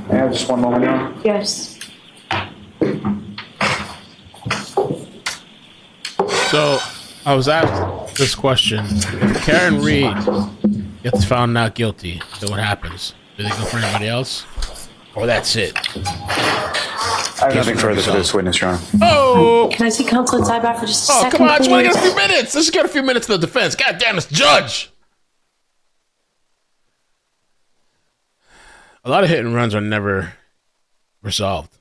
May I have just one moment now? Yes. So I was asked this question. If Karen Reed gets found not guilty, then what happens? Do they go for anybody else? Or that's it? I have nothing further for this witness, Your Honor. Oh! Can I see counsel at sidebar for just a second? Come on, I just want to please? get a few minutes. Let's just get a few minutes to the defense. God damn, it's judge. A lot of hit and runs are never resolved.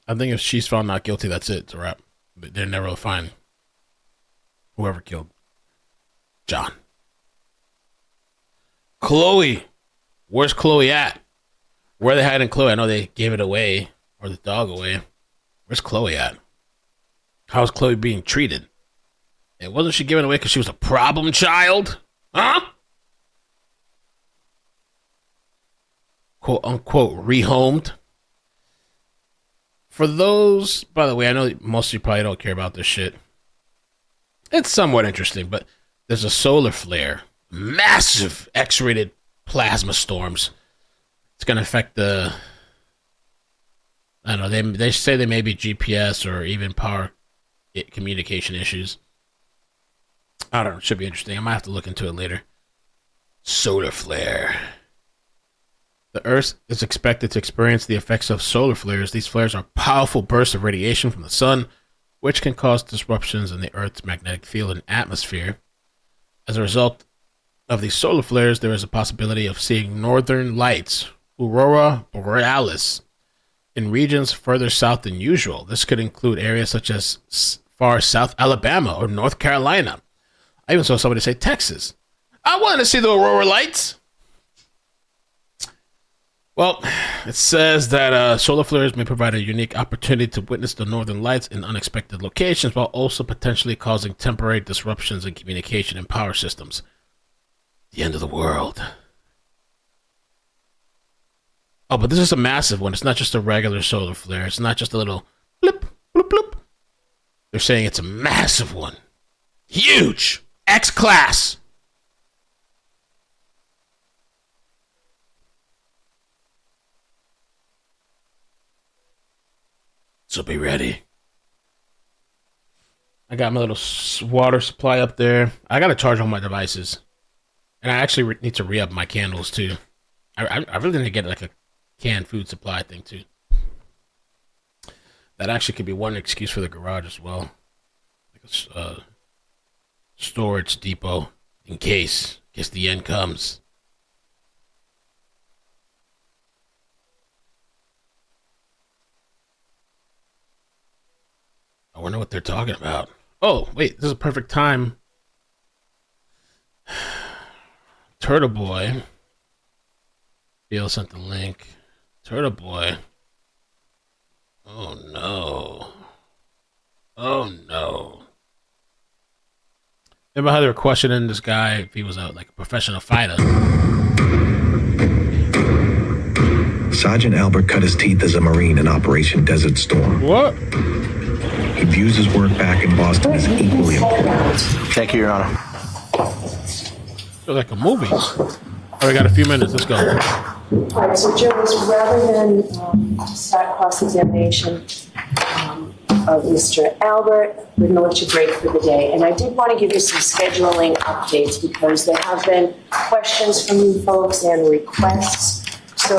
I think if she's found not guilty, that's it. It's a wrap. But they're never find whoever killed John. Chloe. Where's Chloe at? Where are they hiding Chloe? I know they gave it away, or the dog away. Where's Chloe at? How's Chloe being treated? And wasn't she given away because she was a problem child? Huh? Quote unquote rehomed. For those, by the way, I know most of you probably don't care about this shit. It's somewhat interesting, but there's a solar flare. Massive X-rated plasma storms. It's going to affect the... I don't know, they say they may be GPS or even power communication issues. I don't know, it should be interesting. I might have to look into it later. Solar flare. The Earth is expected to experience the effects of solar flares. These flares are powerful bursts of radiation from the sun, which can cause disruptions in the Earth's magnetic field and atmosphere. As a result of these solar flares, there is a possibility of seeing northern lights, aurora borealis, in regions further south than usual. This could include areas such as far south Alabama or North Carolina. I even saw somebody say Texas. I want to see the aurora lights. Well, it says that solar flares may provide a unique opportunity to witness the northern lights in unexpected locations while also potentially causing temporary disruptions in communication and power systems. The end of the world. Oh, but this is a massive one. It's not just a regular solar flare. It's not just a little blip, blip, blip. They're saying it's a massive one. Huge. X-class. So be ready. I got my little water supply up there. I got to charge all my devices. And I actually need to re-up my candles too. I really need to get like a canned food supply thing too. That actually could be one excuse for the garage as well. Like a storage depot in case the end comes. I wonder what they're talking about. Oh, wait, this is a perfect time. Turtle Boy. Bill sent the link. Turtle Boy. Oh, no. Oh, no. Remember how they were questioning this guy if he was a professional fighter? Sergeant Albert cut his teeth as a Marine in Operation Desert Storm. What? He views his work back in Boston as equally important. Thank you, Your Honor. Feels like a movie. Oh, we got a few minutes. Let's go. All right, so Jones, rather than start cross-examination of Mr. Albert, we're going to let you break for the day. And I did want to give you some scheduling updates because there have been questions from you folks and requests. So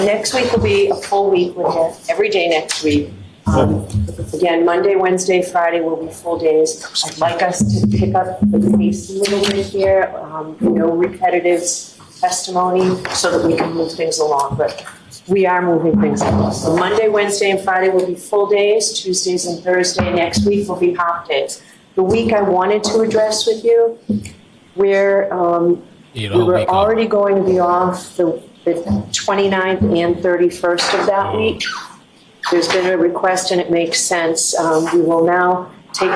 next week will be a full week with you, every day next week. Again, Monday, Wednesday, Friday will be full days. I'd like us to pick up the pace a little bit here, no repetitive testimony so that we can move things along, but we are moving things along. So Monday, Wednesday, and Friday will be full days. Tuesdays and Thursday next week will be half days. The week I wanted to address with you, we were already going to be off the 29th and 31st of that week. There's been a request and it makes sense. We will now take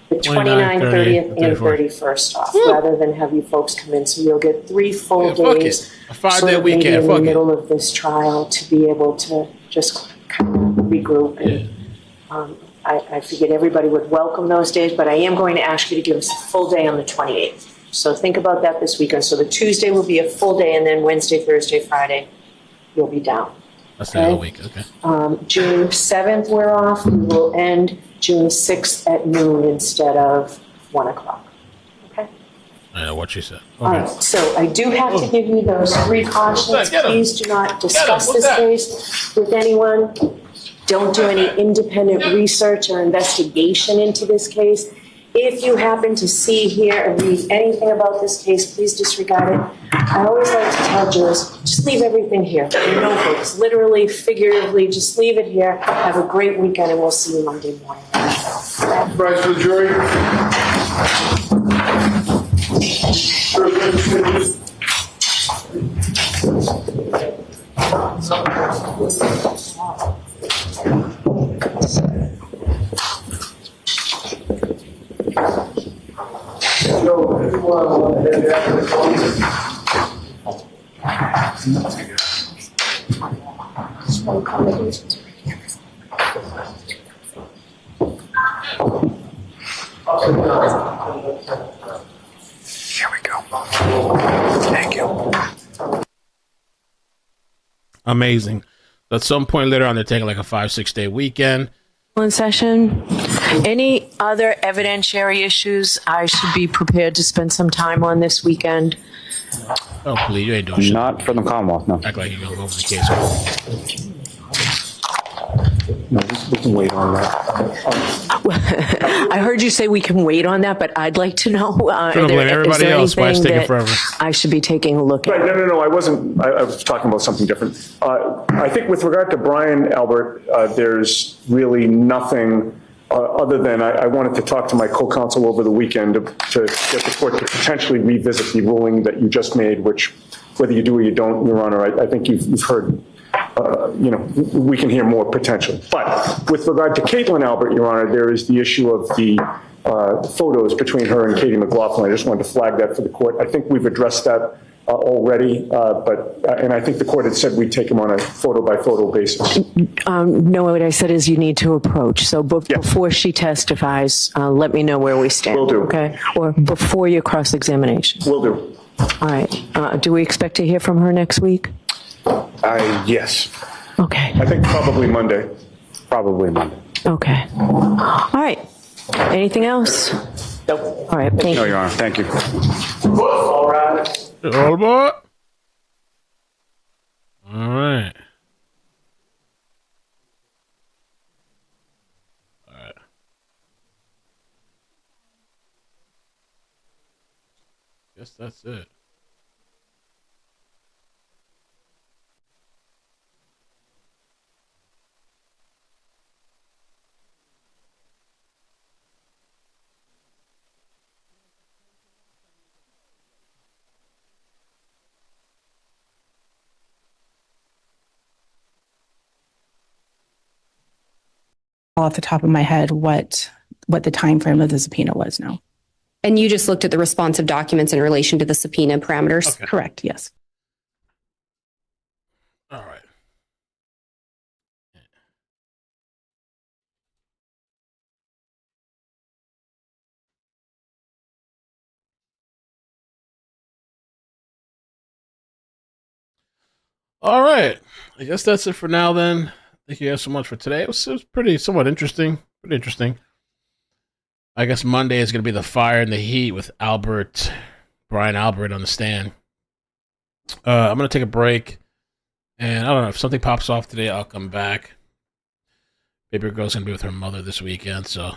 the 29th, 30th, and 31st off rather than have you folks come in. So you'll get 3 full days. A 5-day weekend. In the middle of this trial to be able to just kind of regroup. And, I figured everybody would welcome those days, but I am going to ask you to give us a full day on the 28th. So think about that this weekend. So the Tuesday will be a full day and then Wednesday, Thursday, Friday, you'll be down. That's the whole week, okay. June 7th, we're off. We will end June 6th at noon instead of 1 o'clock. Okay? I know what she said. All right, so I do have to give you those 3 cautions. Please do not discuss this case with anyone. Don't do any independent research or investigation into this case. If you happen to see, hear, or read anything about this case, please disregard it. I always like to tell jurors, just leave everything here. Your notebooks, literally, figuratively, just leave it here. Have a great weekend, and we'll see you Monday morning. Rise to the jury. Here we go. Thank you. Amazing. At some point later on, they're taking like a 5-6 day weekend. One session. Any other evidentiary issues I should be prepared to spend some time on this weekend? Oh, please, you ain't doing shit. Not from the Commonwealth, no. Act like you're going to go over the case. No, we can wait on that. I heard you say we can wait on that, but I'd like to know. Shouldn't blame everybody else why it's taking forever. I should be taking a look at. Right, no, I wasn't. I was talking about something different. I think with regard to Brian Albert, there's really nothing other than I wanted to talk to my co-counsel over the weekend to get the court to potentially revisit the ruling that you just made, which whether you do or you don't, Your Honor, I think you've heard. We can hear more potential. But with regard to Caitlin Albert, Your Honor, there is the issue of the photos between her and Katie McLaughlin. I just wanted to flag that for the court. I think we've addressed that already, and I think the court had said we'd take them on a photo-by-photo basis. No, what I said is you need to approach. So before she testifies, let me know where we stand. Will do. Okay? Or before your cross-examination. Will do. All right. Do we expect to hear from her next week? Yes. Okay. I think probably Monday. Probably Monday. Okay. All right. Anything else? Nope. All right. Thank No, you. Your Honor. Thank you. All right. All aboard. All right. Guess that's it. Off the top of my head what the time frame of the subpoena was now. And you just looked at the responsive documents in relation to the subpoena parameters? Okay. Correct, yes. All right. All right. I guess that's it for now then. Thank you guys so much for today. It was somewhat interesting. Pretty interesting. I guess Monday is going to be the fire and the heat with Brian Albert on the stand. I'm going to take a break. And I don't know, if something pops off today, I'll come back. Baby girl's going to be with her mother this weekend. So,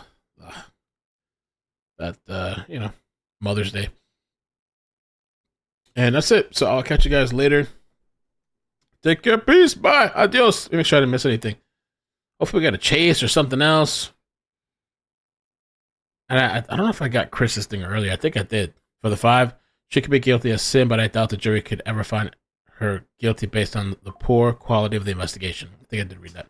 Mother's Day. And that's it. So I'll catch you guys later. Take care. Peace. Bye. Adios. Make sure I didn't miss anything. Hopefully we got a chase or something else. And I don't know if I got Chris's thing earlier. I think I did. For the 5, she could be guilty of sin, but I doubt the jury could ever find her guilty based on the poor quality of the investigation. I think I did read that.